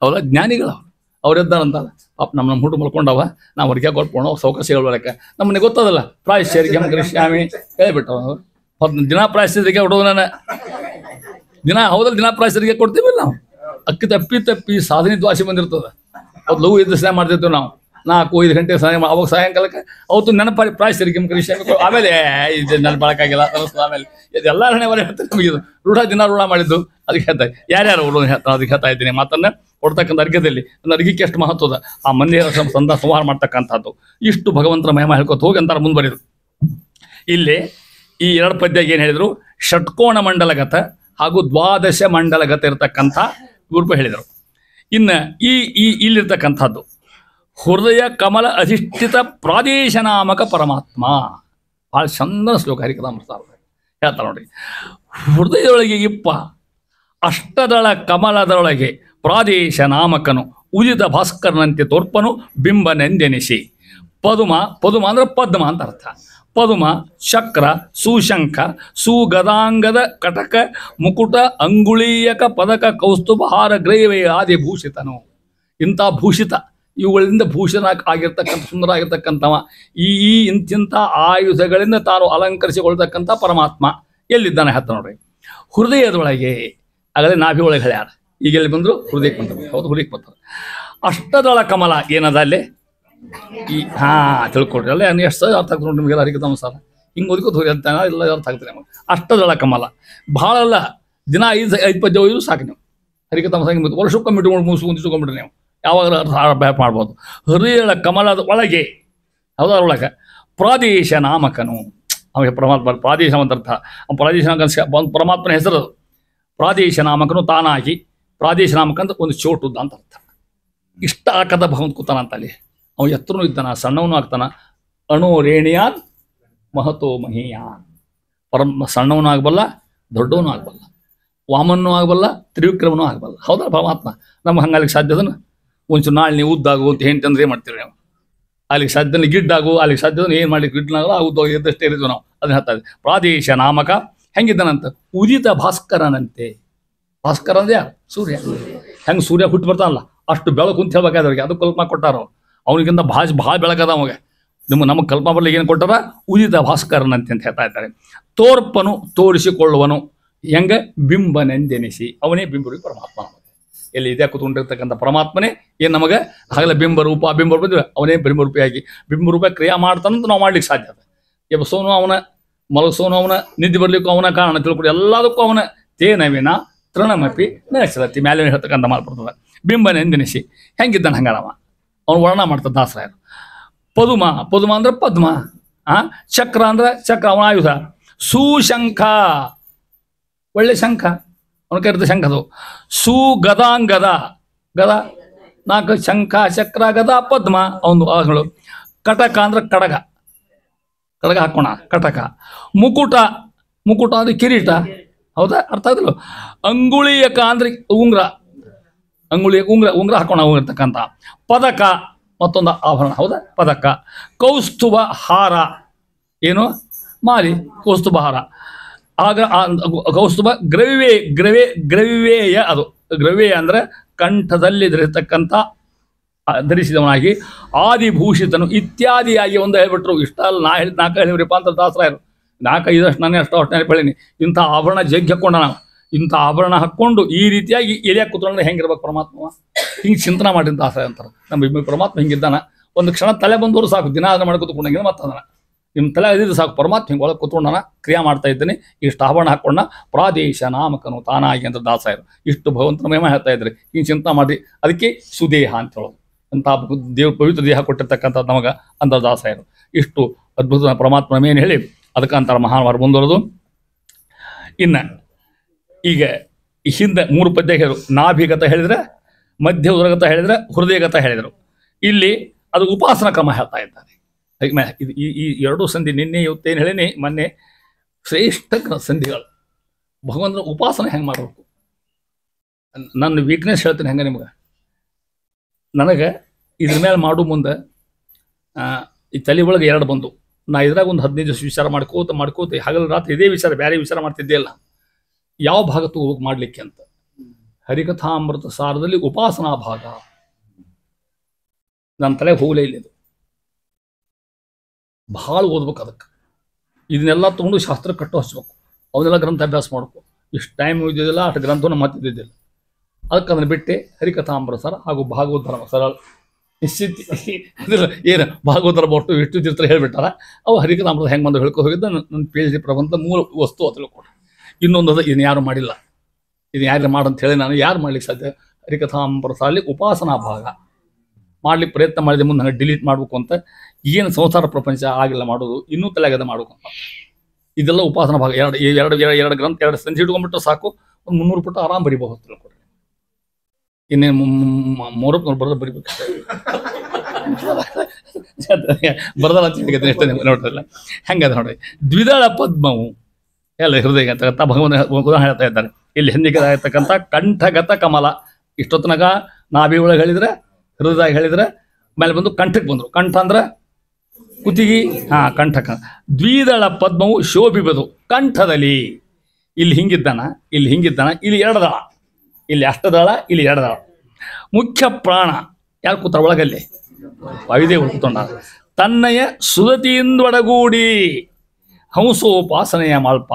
ಅವರ ಜ್ಞಾನಿಗಳು ಅವ್ರಿದ್ದಾರಂತ. ಪಾಪ ನಮ್ಮ ಹುಟ್ಟು ಮಲ್ಕೊಂಡವ, ನಾವು ಅರ್ಘ್ಯ ಕೊಟ್ಕೊಂಡು ಸೌಕರ್ಯ ಹೇಳೋಳಕ್ಕೆ ನಮ್ಮನೆ ಗೊತ್ತದಲ್ಲ. ಪ್ರಾಯಶ್ಚರ್ಯ ಕರಿಷ್ಯಾಮಿ ಹೇಳ್ಬಿಟ್ಟು ದಿನ ಪ್ರಾಯಶ್ಚರ್ಯಕ್ಕೆ ಹೊಡೋದು ನಾನು ದಿನ. ಹೌದಲ್ಲ, ದಿನ ಪ್ರಾಯಶ್ಚರ್ಯಕ್ಕೆ ಕೊಡ್ತೀವಿಲ್ಲ ನಾವು. ಅಕ್ಕಿ ತಪ್ಪಿ ಸಾಧನೆ ದ್ವಾಸಿ ಬಂದಿರ್ತದೆ. ಅವ್ರು ಲಘು ಎದ್ದು ಸ್ನಾನ ಮಾಡ್ತಿರ್ತೀವಿ ನಾವು. 4-5 ಗಂಟೆ ಸ್ನಾನ ಅವಾಗ ಸಾಯಂಕಾಲಕ್ಕೆ ಅವತ್ತು ನೆನಪಾರಿ ಪ್ರಾಯಶ್ಚರ್ಯ ಕರಿಷ್ಯಾಮಿ. ಆಮೇಲೆ ಇದು ನೆನಪಾಗಿಲ್ಲ ಆಮೇಲೆ ಇದೆಲ್ಲ ಹಣೆವರೆ ಹೇಳ್ತಾರೆ ನಮಗೆ. ಇದು ದಿನ ರೂಢ ಮಾಡಿದ್ದು ಅದಕ್ಕೆ ಹೇಳ್ತಾರೆ. ಯಾರ್ಯಾರು ಅವರು ಹೇಳ್ತಾರೆ ಅದಕ್ಕೆ ಹೇಳ್ತಾ ಇದ್ದೀನಿ ಮಾತನ್ನ. ಕೊಡ್ತಕ್ಕಂಥ ಅರ್ಘ್ಯದಲ್ಲಿ ಅರ್ಘ್ಯಕ್ಕೆ ಎಷ್ಟು ಮಹತ್ವದ, ಆ ಮಂದಿರ ಸಂಹಾರ ಮಾಡ್ತಕ್ಕಂಥದ್ದು. ಇಷ್ಟು ಭಗವಂತನ ಮಹಿಮ ಹೇಳ್ಕೊತ ಹೋಗಿ ಅಂತಾರೆ ಮುಂದುವರಿದ್ರು. ಇಲ್ಲಿ ಈ 2 ಪದ್ಯ ಏನು ಹೇಳಿದ್ರು? ಷಟ್ಕೋಣ ಮಂಡಲಗತ ಹಾಗೂ 12 ಮಂಡಲಗತ ಇರತಕ್ಕಂಥ ರೂಪ ಹೇಳಿದರು. ಇನ್ನು ಇಲ್ಲಿರ್ತಕ್ಕಂಥದ್ದು ಹೃದಯ ಕಮಲ ಅಧಿಷ್ಠಿತ ಪ್ರಾದೇಶ ನಾಮಕ ಪರಮಾತ್ಮ. ಭಾಳ ಚಂದನ ಶ್ಲೋಕ ಹರಿಕಥಾಮೃತ ಹೇಳ್ತಾರೆ ನೋಡಿ. ಹೃದಯದೊಳಗೆ ಇಪ್ಪ, ಅಷ್ಟದಳ ಕಮಲದೊಳಗೆ ಪ್ರಾದೇಶ ನಾಮಕನು ಉದಿತ ಭಾಸ್ಕರನಂತೆ ತೋರ್ಪನು ಬಿಂಬನೆಂದೆನಿಸಿ. ಪದುಮ ಅಂದರೆ ಪದ್ಮ ಅಂತ ಅರ್ಥ. ಪದುಮ, ಚಕ್ರ, ಸುಶಂಖ, ಸುಗದಾಂಗದ ಕಟಕ, ಮುಕುಟ, ಅಂಗುಳೀಯಕ, ಪದಕ, ಕೌಸ್ತುಭ, ಹಾರ, ಗ್ರೈವೇ ಆದಿ ಭೂಷಿತನು. ಇಂಥ ಭೂಷಿತ ಇವುಗಳಿಂದ ಭೂಷಣ ಆಗಿರ್ತಕ್ಕಂಥ ಸುಂದರ ಆಗಿರ್ತಕ್ಕಂಥವ ಇಂತಿಂಥ ಆಯುಧಗಳಿಂದ ತಾನು ಅಲಂಕರಿಸಿಕೊಳ್ತಕ್ಕಂಥ ಪರಮಾತ್ಮ ಎಲ್ಲಿದ್ದಾನೆ ಹೇಳ್ತಾ ನೋಡ್ರಿ. ಹೃದಯದೊಳಗೆ ಆಗಲೇ ನಾಭಿ ಒಳಗೆ ಹೇಳ್ಯಾರ. ಈಗ ಎಲ್ಲಿ ಬಂದರು? ಹೃದಯಕ್ಕೆ ಬಂದರು. ಹೌದು, ಹೃದಯಕ್ಕೆ ಬರ್ತಾರೆ. ಅಷ್ಟದಳ ಕಮಲ ಏನದ ಅಲ್ಲಿ? ತಿಳ್ಕೊಡ್ರಿ. ಅಲ್ಲೇ ಎಷ್ಟು ಅರ್ಥ ಆಗ್ತದೆ ನೋಡಿ ನಿಮಗೆಲ್ಲ ಹರಿಕಥಾಮ ಸರ್. ಹಿಂಗೆ ಓದ್ಕೋತ ಹೋಗಿ ಅಂತ ಎಲ್ಲ ಅರ್ಥ ಆಗ್ತದೆ ನಮಗೆ. ಅಷ್ಟದಳ ಕಮಲ ಭಾಳ ಅಲ್ಲ, ದಿನ 5 ಪದ್ಯ ಓದಿದ್ರು ಸಾಕು ನೀವು. ಹರಿಕಥಾಮ ಸಂಗೀತ ವರ್ಷಕ್ಕೊಮ್ಮೆ ಮುಗಿಸ್ಕೊಂಡ್ಬಿಟ್ರಿ ನೀವು. ಯಾವಾಗ ಅರ್ಥ ಮಾಡ್ಬೋದು. ಹೃದಯದ ಕಮಲದ ಒಳಗೆ, ಹೌದರೊಳಗೆ ಪ್ರಾದೇಶ ನಾಮಕನು ಅವಾಗ ಪರಮಾತ್ಮ. ಪ್ರಾದೇಶ ಅಂತ ಅರ್ಥ. ಪ್ರಾದೇಶ ಪರಮಾತ್ಮನ ಹೆಸರು ಪ್ರಾದೇಶ ನಾಮಕನು ತಾನಾಗಿ. ಪ್ರಾದೇಶ ನಾಮಕ ಅಂತ ಒಂದು ಚೋಟುದ್ದ ಅಂತ ಅರ್ಥ. ಇಷ್ಟ ಹಾಕದ ಭಗವಂತ ಕೂತಾನ ಅಂತ ಅಲ್ಲಿ. ಅವ ಎತ್ತರೂ ಇದ್ದಾನ, ಸಣ್ಣವನು ಆಗ್ತಾನ. ಅಣು ರೇಣಿಯಾನ್ ಮಹತೋ ಮಹೀಯಾನ್. ಸಣ್ಣವನು ಆಗಬಲ್ಲ, ದೊಡ್ಡವನು ಆಗಬಲ್ಲ, ವಾಮನೂ ಆಗಬಲ್ಲ, ತ್ರಿವಿಕ್ರಮನೂ ಆಗಬಲ್ಲ. ಹೌದಾ ಪರಮಾತ್ಮ? ನಮ್ಗೆ ಹಂಗಾಲಿಗೆ ಸಾಧ್ಯದನ? ಒಂಚೂರು ನಾಳೆ ನೀವು ಉದ್ದಾಗು ಅಂತ ಹೆಂಟಂದ್ರೆ ಏನು ಮಾಡ್ತೀವಿ ನಾವು? ಅಲ್ಲಿಗೆ ಸಾಧ್ಯನ ಗಿಡ್ಡಾಗು, ಅಲ್ಲಿಗೆ ಸಾಧ್ಯನ ಏನು ಮಾಡಿ ಗಿಡ್ನಾಗಲ್ಲ, ಉದ್ದಾಗ ಎದ್ದಷ್ಟೇ ಇರಿದ್ವಿ ನಾವು. ಅದನ್ನ ಹೇಳ್ತಾ ಇದ್ವಿ. ಪ್ರಾದೇಶ ನಾಮಕ ಹೆಂಗಿದ್ದಾನಂತ? ಉದಿತ ಭಾಸ್ಕರನಂತೆ. ಭಾಸ್ಕರ ಅಂದ್ರೆ ಯಾರು? ಸೂರ್ಯ. ಹೆಂಗೆ ಸೂರ್ಯ ಹುಟ್ಟು ಬರ್ತಾನಲ್ಲ ಅಷ್ಟು ಬೆಳಕು ಅಂತ ಹೇಳ್ಬೇಕಾದ್ರೆ ಅವ್ರಿಗೆ ಅದು ಕಲ್ಪನಾ ಕೊಟ್ಟಾರ. ಅವನಿಗಿಂತ ಭಾಳ ಬೆಳಕದ ಅವಾಗ. ನಮಗೆ ಕಲ್ಪನಾ ಬರ್ಲಿಕ್ಕೆ ಏನು ಕೊಟ್ಟಾರ? ಉದಿತ ಭಾಸ್ಕರನಂತೆ ಅಂತ ಹೇಳ್ತಾ ಇದ್ದಾರೆ. ತೋರ್ಪನು, ತೋರಿಸಿಕೊಳ್ಳುವನು. ಹೆಂಗೆ? ಬಿಂಬನೆಂದೆನಿಸಿ. ಅವನೇ ಬಿಂಬರೂಪಿ ಪರಮಾತ್ಮ. ಎಲ್ಲಿ ಇದೇ ಕೂತ್ಕೊಂಡಿರ್ತಕ್ಕಂಥ ಪರಮಾತ್ಮನೇ ಏನು ನಮಗೆ ಆಗಲೇ ಬಿಂಬರೂಪ ಬಂದಿವೆ. ಅವನೇ ಬಿಂಬರೂಪಿಯಾಗಿ ಬಿಂಬರೂಪ ಕ್ರಿಯಾ ಮಾಡ್ತಾನಂತ ನಾವು ಮಾಡ್ಲಿಕ್ಕೆ ಸಾಧ್ಯ. ಎಬ್ಸೋನು ಅವನ, ಮಲಗಿಸೋನು ಅವನ, ನಿದ್ದೆ ಬರ್ಲಿಕ್ಕೂ ಅವನ ಕಾರಣ ತಿಳ್ಕೊಡಿ. ಎಲ್ಲದಕ್ಕೂ ಅವನ. ತೇನವಿನ ತೃಣಮಪಿ ನರಸರತಿ ಮೇಲೆ ಹೇಳ್ತಕ್ಕಂಥ ಮಾಲ್ಪಡ್ತದೆ. ಬಿಂಬನೆಂದೆನಿಸಿ ಹೆಂಗಿದ್ದಾನೆ ಹಂಗಾರವ. ಅವನು ವರ್ಣನ ಮಾಡ್ತದೆ ದಾಸರಾಯರು. ಪದುಮ ಪದುಮ ಅಂದ್ರೆ ಪದ್ಮ, ಚಕ್ರ ಅಂದ್ರೆ ಚಕ್ರ ಅವನ ಆಯುಧ. ಸುಶಂಖ ಒಳ್ಳೆ ಶಂಖ, ಅವನ ಕರೆದ ಶಂಖ ಅದು. ಸುಗದಾಂಗದ ಗದ 4 ಶಂಖ ಚಕ್ರ ಗದ ಪದ್ಮ ಅವನು ಆಗಳು. ಕಟಕ ಅಂದ್ರೆ ಕಡಗ, ಕಡಗ ಹಾಕೋಣ ಕಟಕ. ಮುಕುಟ ಮುಕುಟ ಅಂದ್ರೆ ಕಿರೀಟ, ಹೌದಾ? ಅರ್ಥ ಆಯ್ತಲ್ಲ. ಅಂಗುಳಿಯಕ ಅಂದ್ರೆ ಉಂಗ್ರ, ಅಂಗುಳಿಯ ಉಂಗ್ರ ಉಂಗ್ರ ಹಾಕೋಣ ಹೋಗಿರ್ತಕ್ಕಂಥ. ಪದಕ ಮತ್ತೊಂದು ಆಭರಣ, ಹೌದಾ? ಪದಕ. ಕೌಸ್ತುಭ ಹಾರ, ಏನು ಮಾಲಿ, ಕೌಸ್ತುಭ ಹಾರ. ಆಗ ಕೌಸ್ತುಭ ಗ್ರವ್ಯೇಯ ಅದು. ಗ್ರವ್ಯೇಯ ಅಂದ್ರೆ ಕಂಠದಲ್ಲಿ ಧರಿಸತಕ್ಕಂಥ ಧರಿಸಿದವನಾಗಿ. ಆದಿಭೂಷಿತನು ಇತ್ಯಾದಿಯಾಗಿ ಒಂದು ಹೇಳ್ಬಿಟ್ರು. ಇಷ್ಟ ಅಲ್ಲ, ನಾ ಹೇಳಿದ್ 4 ಹೇಳಿವ್ರಿಪ್ಪ ಅಂತ ದಾಸರಾಯರು. 4-5 ನಾನೇ ಅಷ್ಟು ಹೇಳಿನಿ. ಇಂಥ ಆಭರಣ ಜಗ್ಗಿ ಹಾಕ್ಕೊಂಡ ನಾವು, ಇಂಥ ಆಭರಣ ಹಾಕ್ಕೊಂಡು ಈ ರೀತಿಯಾಗಿ ಎಲಿಯಾಗಿ ಕೂತ್ಕೊಂಡ್ರೆ ಹೆಂಗಿರ್ಬೇಕು ಪರಮಾತ್ಮ? ಹಿಂಗೆ ಚಿಂತನೆ ಮಾಡಿದ ದಾಸರಾಯ ಅಂತಾರೆ. ನಮ್ಮ ಪರಮಾತ್ಮ ಹಿಂಗಿದ್ದಾನ. ಒಂದು ಕ್ಷಣ ತಲೆ ಬಂದವರು ಸಾಕು, ದಿನ ಅದನ್ನ ಮಾಡಿ ಕೂತ್ಕೊಂಡಂಗೆ ಮತ್ತದನ ನಿಮ್ಮ ತಲೆ ಇದ್ದಿದ್ದು ಸಾಕು. ಪರಮಾತ್ಮ ಹಿಂಗೆ ಒಳಗೆ ಕೂತ್ಕೊಂಡಾನ, ಕ್ರಿಯಾ ಮಾಡ್ತಾ ಇದ್ದೀನಿ. ಇಷ್ಟು ಆಭರಣ ಹಾಕ್ಕೊಂಡ ಪ್ರಾದೇಶ ನಾಮಕನು ತಾನಾಗಿ ಅಂತ ದಾಸಾಯರು. ಇಷ್ಟು ಭಗವಂತನ ಮಹಿಮೆ ಹೇಳ್ತಾ ಇದ್ರಿ. ಹಿಂಗೆ ಚಿಂತನೆ ಮಾಡಿ, ಅದಕ್ಕೆ ಸುದೇಹ ಅಂತ ಹೇಳೋದು. ಅಂತ ದೇವ್ರ ಪವಿತ್ರ ದೇಹ ಕೊಟ್ಟಿರ್ತಕ್ಕಂಥ ನಮಗ ಅಂತ ದಾಸಾಯರು. ಇಷ್ಟು ಅದ್ಭುತ ಪರಮಾತ್ಮನ ಮೇಲೆ ಹೇಳಿ ಅದಕ್ಕೆ ಅಂತಾರೆ ಮಹಾನ್ವಾರ ಮುಂದುವರೆದು. ಇನ್ನು ಈಗ ಹಿಂದೆ 3 ಪದ್ಯ ಹೇಳಿದ್ರು. ನಾಭಿಗತ ಹೇಳಿದ್ರೆ, ಮಧ್ಯ ಉದರಗತ ಹೇಳಿದ್ರೆ, ಹೃದಯಗತ ಹೇಳಿದರು. ಇಲ್ಲಿ ಅದು ಉಪಾಸನ ಕ್ರಮ ಹೇಳ್ತಾ ಇದ್ದಾರೆ. ಇದು ಈ 2 ಸಂಧಿ ನಿನ್ನೆ ಇವತ್ತೇನು ಹೇಳೀನಿ, ಮೊನ್ನೆ ಶ್ರೇಷ್ಠ ಸಂಧಿಗಳು. ಭಗವಂತನ ಉಪಾಸನೆ ಹೆಂಗೆ ಮಾಡಬೇಕು? ನನ್ನ ವೀಕ್ನೆಸ್ ಹೇಳ್ತೀನಿ ಹೆಂಗೆ ನಿಮ್ಗೆ. ನನಗೆ ಇದ್ರ ಮೇಲೆ ಮಾಡೋ ಮುಂದೆ ಈ ತಲೆ ಒಳಗೆ 2 ಬಂದು, ನಾ ಇದ್ರಾಗ ಒಂದು 15 ದಿವಸ ವಿಚಾರ ಮಾಡ್ಕೋತ ಹಗಲು ರಾತ್ರಿ ಇದೇ ವಿಚಾರ, ಬೇರೆ ವಿಚಾರ ಮಾಡ್ತಿದ್ದೆ ಇಲ್ಲ. ಯಾವ ಭಾಗತ್ತು ಹೋಗಿ ಮಾಡಲಿಕ್ಕೆ ಅಂತ. ಹರಿಕಥಾಮೃತ ಸಾರದಲ್ಲಿ ಉಪಾಸನಾ ಭಾಗ ನನ್ನ ತಲೆ ಹೋಗಲೇ ಇಲ್ಲ. ಇದು ಭಾಳ ಓದ್ಬೇಕು. ಅದಕ್ಕೆ ಇದನ್ನೆಲ್ಲ ತೊಗೊಂಡು ಶಾಸ್ತ್ರ ಕಟ್ಟು ಹಚ್ಬೇಕು. ಅವನ್ನೆಲ್ಲ ಗ್ರಂಥ ಅಭ್ಯಾಸ ಮಾಡ್ಕೊ. ಇಷ್ಟು ಟೈಮ್ ಇದ್ದಿದ್ದಿಲ್ಲ, ಅಷ್ಟು ಗ್ರಂಥವನ್ನು ಮತ್ತಿದ್ದಿದ್ದಿಲ್ಲ. ಅದಕ್ಕೆ ಅದನ್ನು ಬಿಟ್ಟು ಹರಿಕಥಾಮೃತ ಸಾರ ಹಾಗೂ ಭಾಗವತ ಧರ್ಮ ಸರಳ ನಿಶ್ಚಿತ ಏನು ಭಾಗವತರ ಒಟ್ಟು ಎಷ್ಟು ಚಿತ್ರ ಹೇಳಿಬಿಟ್ಟಾರ. ಅವು ಹರಿಕಥಾಮೃತ ಹೆಂಗೆ ಬಂದು ಹೇಳ್ಕೊ ಹೋಗಿದ್ದ ನನ್ನ PhD ಪ್ರಬಂಧ ಮೂಲ ವಸ್ತು ಅಂತ ತಿಳ್ಕೊಂಡು. ಇನ್ನೊಂದು ಅದ, ಇದನ್ನು ಯಾರು ಮಾಡಿಲ್ಲ, ಇದನ್ನು ಯಾರು ಮಾಡಂತ ಹೇಳಿ ನಾನು ಯಾರು ಮಾಡ್ಲಿಕ್ಕೆ ಸಾಧ್ಯ? ಹರಿಕಥಾಮೃತ ಸಾರಲ್ಲಿ ಉಪಾಸನಾ ಭಾಗ ಮಾಡ್ಲಿಕ್ಕೆ ಪ್ರಯತ್ನ ಮಾಡಿದೆ. ಮುಂದೆ ನನಗೆ ಡಿಲೀಟ್ ಮಾಡಬೇಕು ಅಂತ. ಏನು ಸಂಸಾರ ಪ್ರಪಂಚ ಆಗಿಲ್ಲ ಮಾಡೋದು, ಇನ್ನೂ ತಲೆಗದ ಮಾಡಬೇಕು ಅಂತ. ಇದೆಲ್ಲ ಉಪಾಸನಾ ಭಾಗ. ಎರಡು ಗ್ರಂಥ 2 ಸಂಧಿ ಇಟ್ಕೊಂಡ್ಬಿಟ್ರೆ ಸಾಕು, ಒಂದು 300 ಪುಟ ಆರಾಮ್ ಬರಿಬಹುದು ತಿಳ್ಕೊಡ್ರಿ. ಇನ್ನೇನು 3 ಬರೋದು ಬರಿಬೇಕು ಬರದಲ್ಲ ಅಂತ ಹೇಳಿದ್ರೆ ಎಷ್ಟೇ ನೋಡ್ರಲ್ಲ ಹೆಂಗದ ನೋಡ್ರಿ. ದ್ವಿದಳ ಪದ್ಮವು ಎಲ್ಲ ಹೃದಯ ಅಂತ ಭಗವಂತ ಉದಾಹರಣೆ ಹೇಳ್ತಾ ಇದ್ದಾರೆ. ಇಲ್ಲಿ ಹಿಂದಿಗತಕ್ಕಂಥ ಕಂಠಗತ ಕಮಲ. ಇಷ್ಟೊತ್ತನಾಗ ನಾಭಿ ಒಳಗೆ ಹೇಳಿದ್ರೆ, ಹೃದಯ ಹೇಳಿದ್ರೆ, ಮೇಲೆ ಬಂದು ಕಂಠಕ್ಕೆ ಬಂದರು. ಕಂಠ ಅಂದ್ರೆ ಕುತ್ತಿಗೆ, ಕಂಠಕ. ದ್ವಿದಳ ಪದ್ಮವು ಶೋಭಿಬದು ಕಂಠದಲ್ಲಿ. ಇಲ್ಲಿ ಹಿಂಗಿದ್ದಾನ, ಇಲ್ಲಿ ಹಿಂಗಿದ್ದಾನ, ಇಲ್ಲಿ 2 ದಳ, ಇಲ್ಲಿ ಅಷ್ಟದಳ, ಇಲ್ಲಿ 2 ದಳ. ಮುಖ್ಯ ಪ್ರಾಣ ಯಾರು ಕೂತಾರ ಒಳಗಲ್ಲಿ? ವಾಯುದೇವರು ಕೂತ್ಕೊಂಡ. ತನ್ನಯ ಸುದತಿಯಿಂದೊಡಗೂಡಿ ಹಂಸೋಪಾಸನೆಯ ಮಾಲ್ಪ.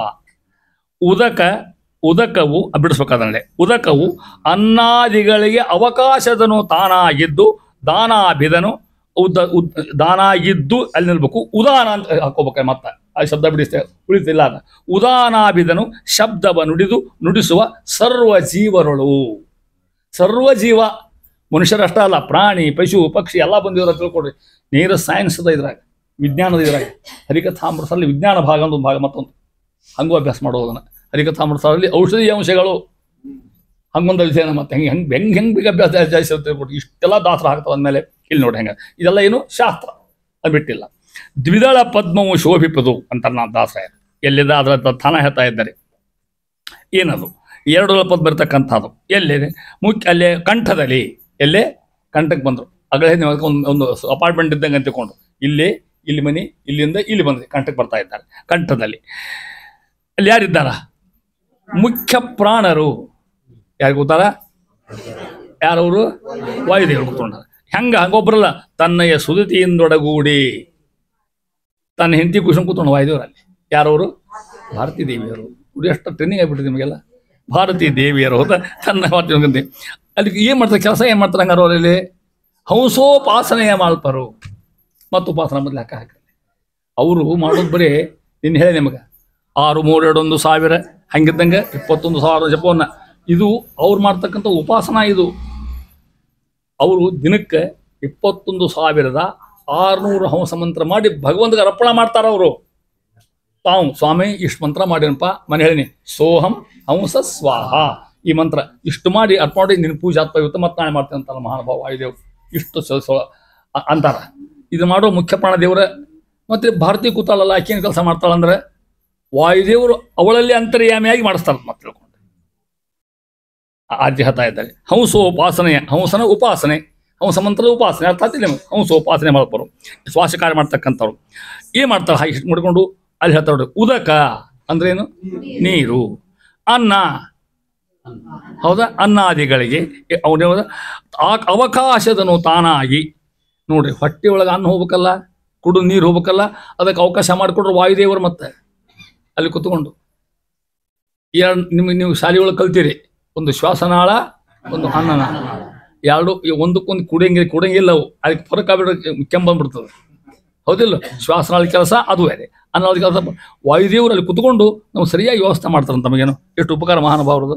ಉದಕವು ಬಿಡಿಸ್ಬೇಕಾದ್ರೆ, ಉದಕವು ಅನ್ನಾದಿಗಳಿಗೆ ಅವಕಾಶದನು ತಾನಾಗಿದ್ದು ದಾನಾಭಿದನು ದಾನಾಗಿದ್ದು ಅಲ್ಲಿ ನಿಲ್ಬೇಕು. ಉದಾನ ಅಂತ ಹಾಕೋಬೇಕು. ಮತ್ತೆ ಆ ಶಬ್ದ ಬಿಡಿಸ್ತೇವೆ, ಉಳಿತಿಲ್ಲ. ಉದಾನಾಭಿದನು ಶಬ್ದವ ನುಡಿಸುವ ಸರ್ವ ಜೀವರಳು. ಸರ್ವಜೀವ, ಮನುಷ್ಯರಷ್ಟ ಅಲ್ಲ, ಪ್ರಾಣಿ ಪಶು ಪಕ್ಷಿ ಎಲ್ಲ ಬಂದಿರೋ ತಿಳ್ಕೊಡ್ರಿ. ನೇರ ಸೈನ್ಸ್ದ ಇದ್ರಾಗ, ವಿಜ್ಞಾನದ ಇದ್ರಾಗ. ಹರಿಕಥಾಮೃತದಲ್ಲಿ ವಿಜ್ಞಾನ ಭಾಗ ಒಂದು ಭಾಗ, ಮತ್ತೊಂದು ಹಂಗೂ ಅಭ್ಯಾಸ ಮಾಡೋದನ್ನ. ಹರಿಕಥಾಮೃತದಲ್ಲಿ ಔಷಧೀಯ ಅಂಶಗಳು ಹಂಗೊಂದು ಅಧ್ಯಯನ. ಮತ್ತೆ ಹೆಂಗೆ ಬೇಗ ಅಭ್ಯಾಸ ಜಾಸ್ತಿ ತಿಳ್ಕೊಡ್ರಿ. ಇಷ್ಟೆಲ್ಲ ದಾಸರ ಆಗ್ತಾವ ಅಂದಮೇಲೆ ಇಲ್ಲಿ ನೋಡಿ ಹೆಂಗೆ. ಇದೆಲ್ಲ ಏನು ಶಾಸ್ತ್ರ, ಅದು ಬಿಟ್ಟಿಲ್ಲ. ದ್ವಿದಳ ಪದ್ಮವು ಶೋಭಿಪದು ಅಂತ ನಾನು ದಾಸರಾಯ ಎಲ್ಲಿದೆ ಅದರ ಸ್ಥಾನ ಹೇಳ್ತಾ ಇದ್ದಾರೆ. ಏನದು 2 ಪದ ಬರ್ತಕ್ಕಂಥದ್ದು ಎಲ್ಲಿದೆ? ಮುಖ್ಯ ಅಲ್ಲೇ ಕಂಠದಲ್ಲಿ. ಎಲ್ಲೇ ಕಂಠಕ್ಕೆ ಬಂದರು. ಅಗಳೇ ನೀವು ಒಂದು ಅಪಾರ್ಟ್ಮೆಂಟ್ ಇದ್ದಂಗೆ ಅಂತ ತಿಳ್ಕೊಂಡು, ಇಲ್ಲಿ ಮನೆ, ಇಲ್ಲಿಂದ ಇಲ್ಲಿ ಬಂದರೆ ಕಂಠಕ್ಕೆ ಬರ್ತಾ ಇದ್ದಾರೆ. ಕಂಠದಲ್ಲಿ ಅಲ್ಲಿ ಯಾರಿದ್ದಾರ? ಮುಖ್ಯ ಪ್ರಾಣರು. ಯಾರು ಕೂತಾರ? ಯಾರವರು? ವಾಯುದೇವರು ಕೂತ್ಕೊಂಡಾರ. ಹಂಗೊಬ್ಬರಲ್ಲ, ತನ್ನಯ ಸುದತಿಯಿಂದೊಡಗೂಡಿ ತನ್ನ ಹೆಂಡತಿ ಕುಶನ್ ಕೂತ್ಕೊಂಡು ವಾಯುದೇವರಲ್ಲಿ. ಯಾರವರು? ಭಾರತೀ ದೇವಿಯರು. ಎಷ್ಟು ಟ್ರೈನಿಂಗ್ ಆಗಿಬಿಟ್ಟಿದೆ ನಿಮಗೆಲ್ಲ. ಭಾರತೀ ದೇವಿಯರು ಹೋದ ತನ್ನ ಮಾತು. ಅದಕ್ಕೆ ಏನು ಮಾಡ್ತಾರೆ? ಕೆಲಸ ಏನು ಮಾಡ್ತಾರೆ ಹಂಗಾರು ಅವರಲ್ಲಿ? ಹಂಸೋಪಾಸನೆಯ ಮಾಲ್ಪರು. ಮತ್ತು ಉಪಾಸನ ಮೊದಲು ಹಾಕಿ ಅವರು ಮಾಡೋದು ಬರೀ ನಿನ್ನ ಹೇಳಿ ನಿಮಗೆ 6, 3, 2, 1,000 ಹಂಗಿದ್ದಂಗೆ 21,000 ಜಪವನ್ನು. ಇದು ಅವ್ರು ಮಾಡ್ತಕ್ಕಂಥ ಉಪಾಸನ. ಇದು ಅವರು ದಿನಕ್ಕೆ 21,000 600 ಹಂಸ ಮಂತ್ರ ಮಾಡಿ ಭಗವಂತಗೆ ಅರ್ಪಣೆ ಮಾಡ್ತಾರ ಅವರು. ತಾವು ಸ್ವಾಮಿ ಇಷ್ಟು ಮಂತ್ರ ಮಾಡಿನಪ್ಪ ಮನೆ ಹೇಳಿನಿ, ಸೋಹಂ ಹಂಸ ಸ್ವಾಹ, ಈ ಮಂತ್ರ ಇಷ್ಟು ಮಾಡಿ ಅರ್ಪಣೆ ಮಾಡಿ ನಿನ್ನ ಪೂಜೆ ಆತ್ಮ ಇವತ್ತು ಮತ್ತೆ ನಾಳೆ ಮಾಡ್ತೇನೆ ಅಂತಾರ ಮಹಾನುಭಾವ ವಾಯುದೇವ್. ಇಷ್ಟು ಅಂತಾರ. ಇದು ಮಾಡೋ ಮುಖ್ಯ ಪ್ರಾಣ ದೇವರ. ಮತ್ತೆ ಭಾರತೀ ಕೂತಾಳಲ್ಲ, ಆಕೇನು ಕೆಲಸ ಮಾಡ್ತಾಳಂದ್ರೆ ವಾಯುದೇವರು ಅವಳಲ್ಲಿ ಅಂತರ್ಯಾಮಿಯಾಗಿ ಮಾಡಿಸ್ತಾರ ಮತ್ತೆ ತಿಳ್ಕೊಂಡು ಆದ್ಯ ಹೇಳ್ತಾ ಇದ್ದಾರೆ. ಹಂಸೋಪಾಸನೆಯ, ಹಂಸನ ಉಪಾಸನೆ, ಹಂಸ ಮಂತ್ರದ ಉಪಾಸನೆ ಅರ್ಥಾತ್ ಇಲ್ಲ. ಹಂಸೋಪಾಸನೆ ಮಾಡ್ಬರು ಶ್ವಾಸ ಕಾರ್ಯ ಮಾಡ್ತಕ್ಕಂಥವ್ರು ಏನು ಮಾಡ್ತಾರೆ, ಹಾಗೆ ಇಷ್ಟು ಮಾಡ್ಕೊಂಡು ಅಲ್ಲಿ ಹೇಳ್ತಾ ನೋಡ್ರಿ. ಉದಕ ಅಂದ್ರೇನು? ನೀರು. ಅನ್ನ, ಹೌದಾ, ಅನ್ನಾದಿಗಳಿಗೆ ಅವನೇ ಅವಕಾಶದನು ತಾನಾಗಿ. ನೋಡ್ರಿ, ಹೊಟ್ಟೆ ಒಳಗೆ ಅನ್ನ ಹೋಗ್ಬೇಕಲ್ಲ, ಕುಡು ನೀರು ಹೋಗ್ಬೇಕಲ್ಲ, ಅದಕ್ಕೆ ಅವಕಾಶ ಮಾಡಿಕೊಡ್ರು ವಾಯುದೇವರು. ಮತ್ತೆ ಅಲ್ಲಿ ಕುತ್ಕೊಂಡು ನೀವು ಶಾಲೆಯೊಳಗೆ ಕಲ್ತೀರಿ, ಒಂದು ಶ್ವಾಸನಾಳ, ಒಂದು ಅನ್ನನಾಳ, ಎರಡು ಒಂದಕ್ಕೊಂದು ಕುಡಿಯಂಗಿಲ್ಲ ಅವು. ಅದಕ್ಕೆ ಫರಕ್ ಆಗ್ಬಿಟ್ರೆ ಕೆಂಬಂದ್ಬಿಡ್ತದೆ, ಹೌದಿಲ್ಲ? ಶ್ವಾಸನಾಳ ಕೆಲಸ ಅದು ಬೇರೆ, ಅನ್ನೋದ ಕೆಲಸ. ವಾಯುದೇವರು ಅಲ್ಲಿ ಕುತ್ಕೊಂಡು ನಾವು ಸರಿಯಾಗಿ ವ್ಯವಸ್ಥೆ ಮಾಡ್ತಾರೆ. ತಮಗೇನು ಎಷ್ಟು ಉಪಕಾರ ಮಹಾನುಭಾವರದು.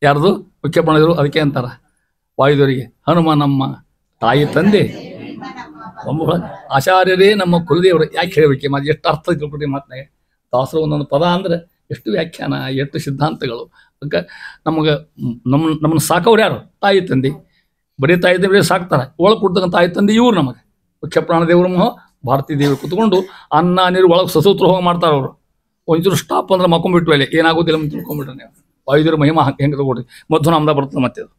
ಯಾರ್ದು? ಮುಖ್ಯ ಪ್ರಾಣದೇವರು. ಅದಕ್ಕೆ ಅಂತಾರ ವಾಯುದೇವರಿಗೆ ಹನುಮ ನಮ್ಮ ತಾಯಿ ತಂದೆ ಆಚಾರ್ಯರೇ ನಮ್ಮ ಕುಲದೇವರು. ಯಾಕೆ ಹೇಳಬೇಕು ಮಾತು? ಎಷ್ಟು ಅರ್ಥ ತಿಳ್ಕೊಟ್ಟಿ ಮಾತನಾಗ. ದಾಸರು ಒಂದೊಂದು ಪದ ಅಂದರೆ ಎಷ್ಟು ವ್ಯಾಖ್ಯಾನ, ಎಷ್ಟು ಸಿದ್ಧಾಂತಗಳು. ಅದಕ್ಕೆ ನಮ್ಮನ್ನು ಸಾಕವ್ರು ಯಾರು? ತಾಯಿ ತಂದೆ. ಬರೀ ತಾಯಿ ತಂದೆ ಸಾಕ್ತಾರೆ, ಒಳಗೆ ಕೊಡ್ತಕ್ಕಂಥ ತಾಯಿ ತಂದೆ ಇವ್ರು ನಮಗೆ ಮುಖ್ಯ ಪ್ರಾಣದೇವರು. ಭಾರತೀ ದೇವರು ಕುತ್ಕೊಂಡು ಅನ್ನ ನೀರು ಒಳಗೆ ಸಸೂತ್ರ ಹೋಗಿ ಮಾಡ್ತಾರೆ ಅವರು. ಒಂಚೂರು ಸ್ಟಾಪ್ ಅಂದ್ರೆ ಮಕ್ಕೊಂಡ್ಬಿಟ್ಟು ಅಲ್ಲಿ ಏನಾಗೋದಿಲ್ಲ ಅಂತ ತಿಳ್ಕೊಂಡ್ಬಿಟ್ರೆ ನೀವು. ವಾಯುದೇವ್ರ ಮಹಿಮಾ ಹೆಂಗೆ ತಗೊಳ್ರಿ, ಮಧ್ವನಾಮದ ಬರ್ತದೆ ಮತ್ತೆ ಅದು.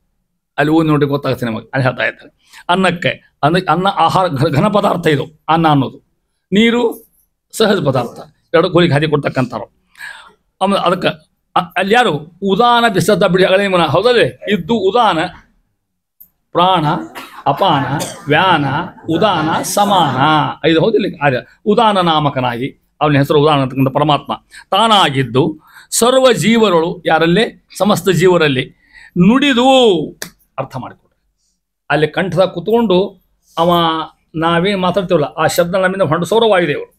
ಅಲ್ಲಿ ಓದಿ ನೋಡಿ ಗೊತ್ತಾಗುತ್ತೆ ನಿಮಗೆ. ಅಲ್ಲಿ ಹೇಳ್ತಾ ಇದ್ದಾರೆ ಅನ್ನಕ್ಕೆ ಅಂದ್ರೆ ಅನ್ನ ಆಹಾರ ಘನ ಪದಾರ್ಥ ಇದು ಅನ್ನ ಅನ್ನೋದು. ನೀರು ಸಹಜ ಪದಾರ್ಥ, ಎರಡು ಗೋಲಿಗೆ ಹಾದಿ ಕೊಡ್ತಕ್ಕಂಥವ್ರು. ಆಮೇಲೆ ಅದಕ್ಕೆ ಅಲ್ಲಿ ಯಾರು? ಉದಾನ ಬಿಸದ ಬಿಡಿ ಅಗಳೇಮನ, ಹೌದಲ್ಲೇ ಇದ್ದು ಉದಾನ ಪ್ರಾಣ ಅಪಾನ ವ್ಯಾನ ಉದಾನ ಸಮಾನ 5 ಹೌದಿಲ್ಲ? ಅದೇ ಉದಾನ ನಾಮಕನಾಗಿ ಅವನ ಹೆಸರು ಉದಾನ ಅಂತಕ್ಕಂಥ ಪರಮಾತ್ಮ ತಾನಾಗಿದ್ದು ಸರ್ವ ಜೀವರಳು, ಯಾರಲ್ಲಿ? ಸಮಸ್ತ ಜೀವರಲ್ಲಿ ನುಡಿದು. ಅರ್ಥ ಮಾಡಿಕೊಡ್ರಿ. ಅಲ್ಲಿ ಕಂಠದಾಗ ಕುತ್ಕೊಂಡು ಅವ ನಾವೇನು ಮಾತಾಡ್ತೀವಲ್ಲ ಆ ಶಬ್ದ ನಮ್ಮಿಂದ ಹೊಂಡಸೋರ ವಾಯುದೇವರು.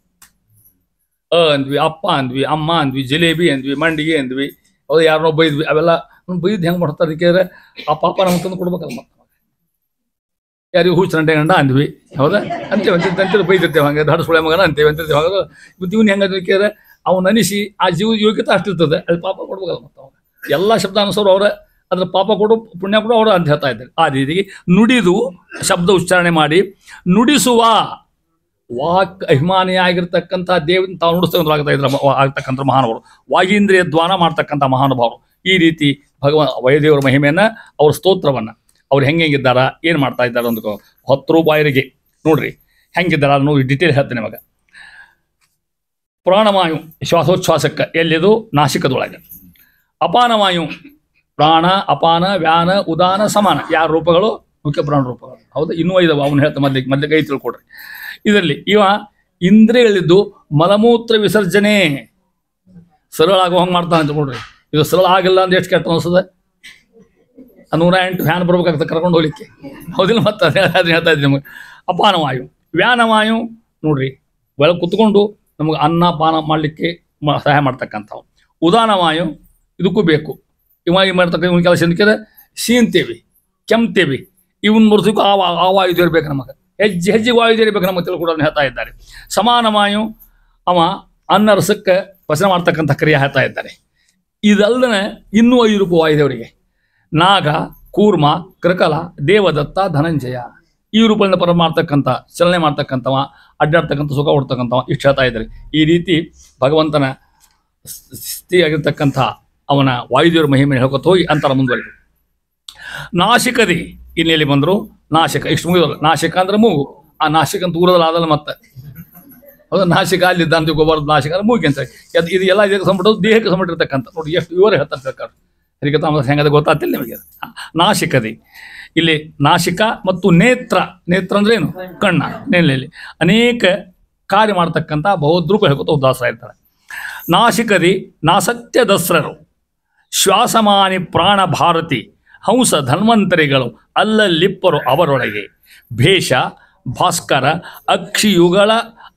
ಅಂದ್ವಿ, ಅಪ್ಪ ಅಂದ್ವಿ, ಅಮ್ಮ ಅಂದ್ವಿ, ಜಿಲೇಬಿ ಅಂದ್ವಿ, ಮಂಡಿಗೆ ಅಂದ್ವಿ, ಹೌದು ಯಾರನ್ನೋ ಬೈದ್ವಿ. ಅವೆಲ್ಲ ಬೈದು ಹೆಂಗೆ ಮಾಡ್ತಾರೆ? ಅದಕ್ಕೆ ಆ ಪಾಪ ನಮ್ಗೆ ತಂದು ಕೊಡ್ಬೇಕಲ್ಲ. ಮತ್ತೆ ಯಾರಿಗೂ ಹೂಚರಂಟೆ ಗಂಡ ಅಂದ್ವಿ, ಹೌದಾ ಅಂತೇವೆ ಅಂತೇಳಿ ಬೈದಿರ್ತೇವೆ. ಹಂಗೆ ಧಡಸುಳೆ ಮಗನ ಅಂತೇವೆ ಅಂತೇವೆ. ಹಾಗಾದ್ರೆ ಇವತ್ತು ಇವನು ಹೆಂಗೆ ಕೇಳಿದ್ರೆ ಅವ್ನು ಅನಿಸಿ ಆ ಜೀವ ಯೋಗ್ಯತೆ ಅಷ್ಟಿರ್ತದೆ, ಅಲ್ಲಿ ಪಾಪ ಕೊಡ್ಬೇಕಲ್ಲ. ಮತ್ತೆ ಅವಾಗ ಎಲ್ಲ ಶಬ್ದ ಅನುಸರು ಅವರ ಅದ್ರ ಪಾಪ ಕೊಡು ಪುಣ್ಯ ಕೊಡು ಅವರು ಅಂತ ಹೇಳ್ತಾ ಇದ್ದಾರೆ. ಆ ರೀತಿಗೆ ನುಡಿದು ಶಬ್ದ ಉಚ್ಚಾರಣೆ ಮಾಡಿ ನುಡಿಸುವ ವಾಕ್ ಅಭಿಮಾನಿಯಾಗಿರ್ತಕ್ಕಂಥ ದೇವನ ತಾವು ನುಡಿಸ್ತಕ್ಕಂಥ ಆಗ್ತಕ್ಕಂಥ ಮಹಾನುಭಾವರು, ವಾಗೀಂದ್ರಿಯ ದ್ವಾನ ಮಾಡ್ತಕ್ಕಂಥ ಮಹಾನುಭಾವರು. ಈ ರೀತಿ ವಾಯುದೇವರ ಮಹಿಮೆಯನ್ನು, ಅವ್ರ ಸ್ತೋತ್ರವನ್ನು ಅವ್ರು ಹೆಂಗಿದ್ದಾರ, ಏನು ಮಾಡ್ತಾ ಇದ್ದಾರೆ ಒಂದು 10 ರೂಪಾಯಿಗೆ ನೋಡ್ರಿ ಹೆಂಗಿದ್ದಾರ ನೋಡಿ ಡಿಟೇಲ್ ಹೇಳ್ತೇನೆ ನಿಮಗೆ. ಪ್ರಾಣವಾಯು ಶ್ವಾಸೋಚ್ಛ್ವಾಸಕ್ಕೆ ಎಲ್ಲಿದು? ನಾಸಿಕದೊಳಗೆ. ಅಪಾನವಾಯು ಪ್ರಾಣ ಅಪಾನ ವ್ಯಾನ ಉದಾನ ಸಮಾನ. ಯಾರ ರೂಪಗಳು? ಮುಖ್ಯ ಪ್ರಾಣ ರೂಪಗಳು. ಹೌದಾ? ಇನ್ನೂ 5 ಅವನು ಹೇಳ್ತಾ ಮೊದಲಿಗೆ 5 ತಿಳ್ಕೊಡ್ರಿ. ಇದರಲ್ಲಿ ಇವ ಇಂದ್ರಿಯಗಳಿದ್ದು ಮಲಮೂತ್ರ ವಿಸರ್ಜನೆ ಸರಳ ಆಗೋ ಹಂಗೆ ಮಾಡ್ತಾನೆ ಅಂತ ನೋಡ್ರಿ. ಇದು ಸರಳ ಆಗಿಲ್ಲ ಅಂದ್ರೆ ಎಷ್ಟು ಕೆಟ್ಟ ಅನಿಸ್ತದೆ. 108 ಫ್ಯಾನ್ ಬರ್ಬೇಕಾಗ್ತದೆ ಕರ್ಕೊಂಡು ಹೋಗ್ಲಿಕ್ಕೆ, ಹೌದಿಲ್ಲ? ಮತ್ತೆ ಅದನ್ನ ಹೇಳ್ತಾ ಇದ್ದೀನಿ ನಿಮಗೆ. ಅಪಾನವಾಯು ವ್ಯಾನವಾಯು ನೋಡ್ರಿ ಒಳಗೆ ಕುತ್ಕೊಂಡು ನಮಗೆ ಅನ್ನ ಪಾನ ಮಾಡಲಿಕ್ಕೆ ಸಹಾಯ ಮಾಡ್ತಕ್ಕಂಥವು. ಉದಾನವಾಯು ಇದಕ್ಕೂ ಬೇಕು. ಇವಾಗಿ ಮಾಡ್ತಕ್ಕ ಇವನ್ ಕೆಲಸ ಎಂದಕ್ಕೆ ಸೀಂತೇವಿ, ಕೆಮ್ತೇವಿ, ಇವನ್ ಮುರಿಸಕ್ಕೂ ಆ ವಾಯುದೇವ್ರು ಇರ್ಬೇಕು ನಮಗೆ. ಹೆಜ್ಜೆ ವಾಯುದೇವ್ರು ಇರ್ಬೇಕು ನಮಗೆ ತಿಳ್ಕೊಡೋದನ್ನ ಹೇಳ್ತಾ ಇದ್ದಾರೆ. ಸಮಾನವಾಯು ಅವ ಅನ್ನ ರಸಕ್ಕೆ ವಚನ ಮಾಡ್ತಕ್ಕಂಥ ಕ್ರಿಯೆ ಹೇಳ್ತಾ ಇದ್ದಾರೆ. ಇದಲ್ಲದೆ ಇನ್ನೂ 5 ರೂಪ ವಾಯುದೇವರಿಗೆ. ನಾಗ, ಕೂರ್ಮ, ಕೃಕಲ, ದೇವದತ್ತ, ಧನಂಜಯ ಈ ರೂಪದಿಂದ ಪರ ಮಾಡ್ತಕ್ಕಂಥ, ಚಲನೆ ಮಾಡ್ತಕ್ಕಂಥವ, ಅಡ್ಡಾಡ್ತಕ್ಕಂಥ, ಸುಖ ಹೊಡ್ತಕ್ಕಂಥವ ಇಷ್ಟು ಹೇಳ್ತಾ ಇದ್ದಾರೆ. ಈ ರೀತಿ ಭಗವಂತನ ಸ್ಥಿತಿಯಾಗಿರ್ತಕ್ಕಂಥ ಅವನ ವಾಯುದೇವರ ಮಹಿಮೆ ಹೇಳ್ಕೊತ ಹೋಗಿ ಅಂತರ ಮುಂದುವರಿದು. ನಾಸಿಕದಿ ಇನ್ನೆಲ್ಲಿ ಬಂದರು? ನಾಸಿಕ ಇಷ್ಟು ಮುಗಿದಲ್ಲ. ನಾಸಿಕ ಅಂದ್ರೆ ಮೂಗು. ಆ ನಾಸಿಕ ಅಂತ ಊರದಲ್ಲಿ ಆದಲ್ಲ ಮತ್ತೆ, ಹೌದಾ? ನಾಸಿಕ ಅಲ್ಲಿದ್ದ ಅಂತ ಗೊಬ್ಬರದ ನಾಸಿಕ ಅಂದ್ರೆ ಮೂಗಿ ಅಂತ. ಇದು ಎಲ್ಲ ಇದಕ್ಕೆ ಸಂಬಂಧ ದೇಹಕ್ಕೆ ಸಂಬಂಧಿರ್ತಕ್ಕಂಥ ನೋಡಿ ಎಷ್ಟು ವಿವರ ಹೇಳ್ತಾರೆ ಬೇಕಾದ್ರೆ. ಅದಕ್ಕೆ ಹೆಂಗದ ಗೊತ್ತಾಗ್ತಿಲ್ಲ ನಿಮಗೆ. ನಾಸಿಕದಿ ಇಲ್ಲಿ ನಾಸಿಕ ಮತ್ತು ನೇತ್ರ. ನೇತ್ರ ಅಂದ್ರೆ ಏನು? ಕಣ್ಣ. ನೆಲೆಯಲ್ಲಿ ಅನೇಕ ಕಾರ್ಯ ಮಾಡ್ತಕ್ಕಂಥ ಬಹುದ್ರೂಪ ಹೇಳ್ಕೊತ ಉದಾಸ ಇರ್ತಾರೆ. ನಾಸಿಕದಿ ನಾಸತ್ಯ ದಸ್ರರು ಶ್ವಾಸಮಾನಿ ಪ್ರಾಣ ಭಾರತಿ ಹಂಸ ಧನ್ವಂತರಿಗಳು ಅಲ್ಲಲ್ಲಿಪ್ಪರು ಅವರೊಳಗೆ. ಭೇಷ ಭಾಸ್ಕರ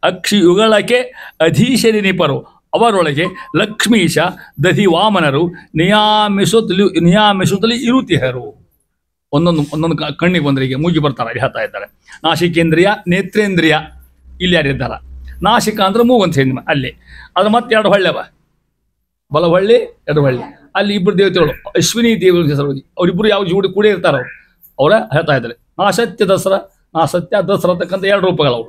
ಅಕ್ಷಿಯುಗಳಕ್ಕೆ ಅಧೀಶರಿನಿಪರು ಅವರೊಳಗೆ. ಲಕ್ಷ್ಮೀಶ ದಧಿ ವಾಮನರು ನಿಯಾಮಿಸುತ್ತಲಿ ಇರುತಿಹರು. ಒಂದೊಂದು ಕಣ್ಣಿಗೆ ಬಂದ್ರೆ ಈಗ ಮೂಗಿ ಬರ್ತಾರೆ ಅಲ್ಲಿ ಹೇಳ್ತಾ ಇದ್ದಾರೆ. ನಾಸಿಕೇಂದ್ರಿಯ, ನೇತ್ರೇಂದ್ರಿಯ, ಇಲ್ಲಿ ಯಾರಿದ್ದಾರ? ನಾಸಿಕ ಅಂದ್ರೆ ಮೂಗು ಅಂತ ಹೇಳಿ ಅಲ್ಲಿ. ಅದು ಮತ್ತೆ ಎರಡು ಹೊಳ್ಳೆವ, ಬಲಹೊಳ್ಳಿ ಎರಡು ಹೊಳ್ಳಿ. ಅಲ್ಲಿ ಇಬ್ಬರು ದೇವತೆಗಳು ಅಶ್ವಿನಿ ದೇವರು ಹೆಸರು, ಅವರಿಬ್ಬರು ಯಾವ ಜೋಡಿ ಕೂಡ ಇರ್ತಾರ ಅವರ ಹೇಳ್ತಾ ಇದ್ದಾರೆ. ನಾಸತ್ಯ ದಸರಾ, ನಾಸತ್ಯ ದಸರಾ ಅಂತಕ್ಕಂಥ ಎರಡು ರೂಪಗಳವು.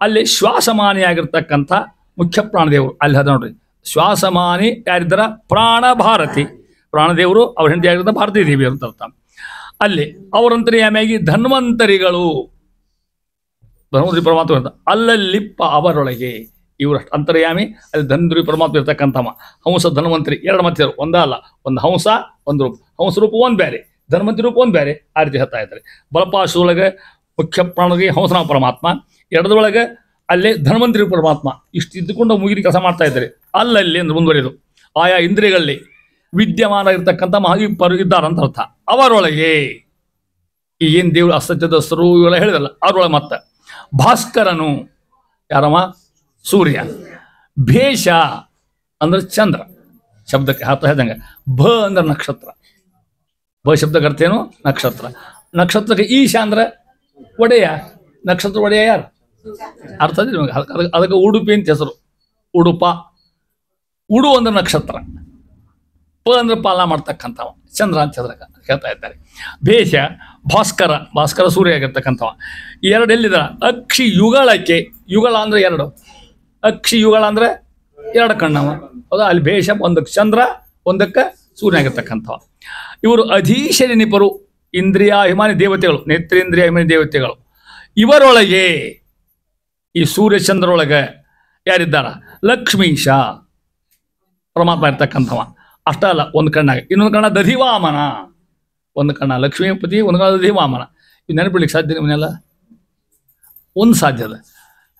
ಅಲ್ಲಿ ಶ್ವಾಸಮಾನಿಯಾಗಿರ್ತಕ್ಕಂಥ ಮುಖ್ಯ ಪ್ರಾಣದೇವರು ಅಲ್ಲಿ ಅದ ನೋಡ್ರಿ. ಶ್ವಾಸಮಾನಿ ಯಾರಿದ್ದಾರ? ಪ್ರಾಣ ಭಾರತಿ, ಪ್ರಾಣದೇವರು ಅವ್ರ ಹೆಂಡತಿ ಆಗಿದ್ದ ಭಾರತೀ ದೇವಿ ಅಂತ ಅರ್ಥ. ಅಲ್ಲಿ ಅವರಂತರ್ಯಾಮಿಯಾಗಿ ಧನ್ವಂತರಿಗಳು, ಧನ್ವಂತರಿ ಪರಮಾತ್ಮ ಇರ್ತ ಅಲ್ಲಲ್ಲಿಪ್ಪ ಅವರೊಳಗೆ. ಇವರಷ್ಟು ಅಂತರ್ಯಾಮಿ, ಅಲ್ಲಿ ಧನ್ವಂತರಿ ಪರಮಾತ್ಮ ಇರ್ತಕ್ಕಂಥವ. ಹಂಸ ಧನ್ವಂತರಿ ಎರಡು ಮತ್ತೆ ಒಂದ ಅಲ್ಲ, ಒಂದು ಹಂಸ ಒಂದು ರೂಪ. ಹಂಸ ರೂಪ ಒಂದು ಬೇರೆ, ಧನ್ವಂತರಿ ರೂಪ ಒಂದು ಬೇರೆ, ಆ ರೀತಿ ಹೇಳ್ತಾ ಇದ್ದಾರೆ. ಬಲಪಾಶದೊಳಗೆ ಮುಖ್ಯ ಪ್ರಾಣರಿಗೆ ಹಂಸನ ಪರಮಾತ್ಮ, ಎಡದೊಳಗೆ ಅಲ್ಲೇ ಧನ್ವಂತರಿ ಪರಮಾತ್ಮ. ಇಷ್ಟು ಇದ್ದುಕೊಂಡು ಮುಗಿನ ಕೆಲಸ ಮಾಡ್ತಾ ಇದ್ದಾರೆ. ಅಲ್ಲಲ್ಲಿ ಅಂದ್ರೆ ಮುಂದುವರಿಯೋದು ಆಯಾ ಇಂದ್ರಿಯಗಳಲ್ಲಿ ವಿದ್ಯಮಾನ ಇರ್ತಕ್ಕಂಥ ಮಹಾವಿಪ್ಪರು ಇದ್ದಾರಂತ ಅರ್ಥ. ಅವರೊಳಗೆ ಈ ಏನು ದೇವರು ಅಸತ್ಯದಸ್ರು ಇವೆಲ್ಲ ಹೇಳಿದಲ್ಲ, ಅವರೊಳಗೆ ಮತ್ತೆ ಭಾಸ್ಕರನು ಯಾರಮ್ಮ? ಸೂರ್ಯ. ಭೇಷ ಅಂದ್ರೆ ಚಂದ್ರ, ಶಬ್ದಕ್ಕೆ ಹಾತ ಹೇಳ್ದಂಗೆ. ಭ ಅಂದ್ರೆ ನಕ್ಷತ್ರ, ಭ ಶಬ್ದಕ್ಕೆ ಅರ್ಥ ಏನು? ನಕ್ಷತ್ರ. ನಕ್ಷತ್ರಕ್ಕೆ ಈಶ ಅಂದ್ರೆ ಒಡೆಯ, ನಕ್ಷತ್ರ ಒಡೆಯ ಯಾರು? ಅರ್ಥ ಅದಕ್ಕೆ ಉಡುಪಿ ಅಂತ ಹೆಸರು, ಉಡುಪ. ಉಡು ಅಂದ್ರೆ ನಕ್ಷತ್ರ, ಪ ಅಂದ್ರೆ ಪಾಲನ ಮಾಡ್ತಕ್ಕಂಥವ, ಚಂದ್ರ ಅಂತ ಹೆಸರಾಗ ಹೇಳ್ತಾ ಇದ್ದಾರೆ. ಭೇಷ ಭಾಸ್ಕರ, ಭಾಸ್ಕರ ಸೂರ್ಯ ಆಗಿರ್ತಕ್ಕಂಥವ. ಎರಡು ಎಲ್ಲಿದ? ಅಕ್ಷಿ ಯುಗಳಕ್ಕೆ, ಯುಗಳ ಅಂದ್ರೆ ಎರಡು, ಅಕ್ಷಿ ಯುಗಳ ಅಂದ್ರೆ ಎರಡು ಕಣ್ಣವ, ಹೌದಾ? ಅಲ್ಲಿ ಭೇಷ ಒಂದಕ್ಕೆ ಚಂದ್ರ, ಒಂದಕ್ಕೆ ಸೂರ್ಯ ಆಗಿರ್ತಕ್ಕಂಥವ. ಇವರು ಅಧೀಶರಿ ನಿಪರು, ಇಂದ್ರಿಯಾಭಿಮಾನಿ ದೇವತೆಗಳು, ನೇತ್ರೇಂದ್ರಿಯಾಭಿಮಾನಿ ದೇವತೆಗಳು. ಇವರೊಳಗೆ ಈ ಸೂರ್ಯಚಂದ್ರೊಳಗೆ ಯಾರಿದ್ದಾರ? ಲಕ್ಷ್ಮೀಶ ಪರಮಾತ್ಮ ಇರ್ತಕ್ಕಂಥವ. ಅಷ್ಟ ಅಲ್ಲ, ಒಂದು ಕಣ್ಣಾಗ, ಇನ್ನೊಂದು ಕಣ್ಣ ದಧಿವಾಮನ. ಒಂದು ಕಣ್ಣ ಲಕ್ಷ್ಮೀಪತಿ, ಒಂದು ಕಣ್ಣ ದಧಿವಾಮನ. ಇವು ನೆನಪಿಡ್ಲಿಕ್ಕೆ ಸಾಧ್ಯ ನಿಮ್ಮನ್ನೆಲ್ಲ? ಒಂದು ಸಾಧ್ಯದ.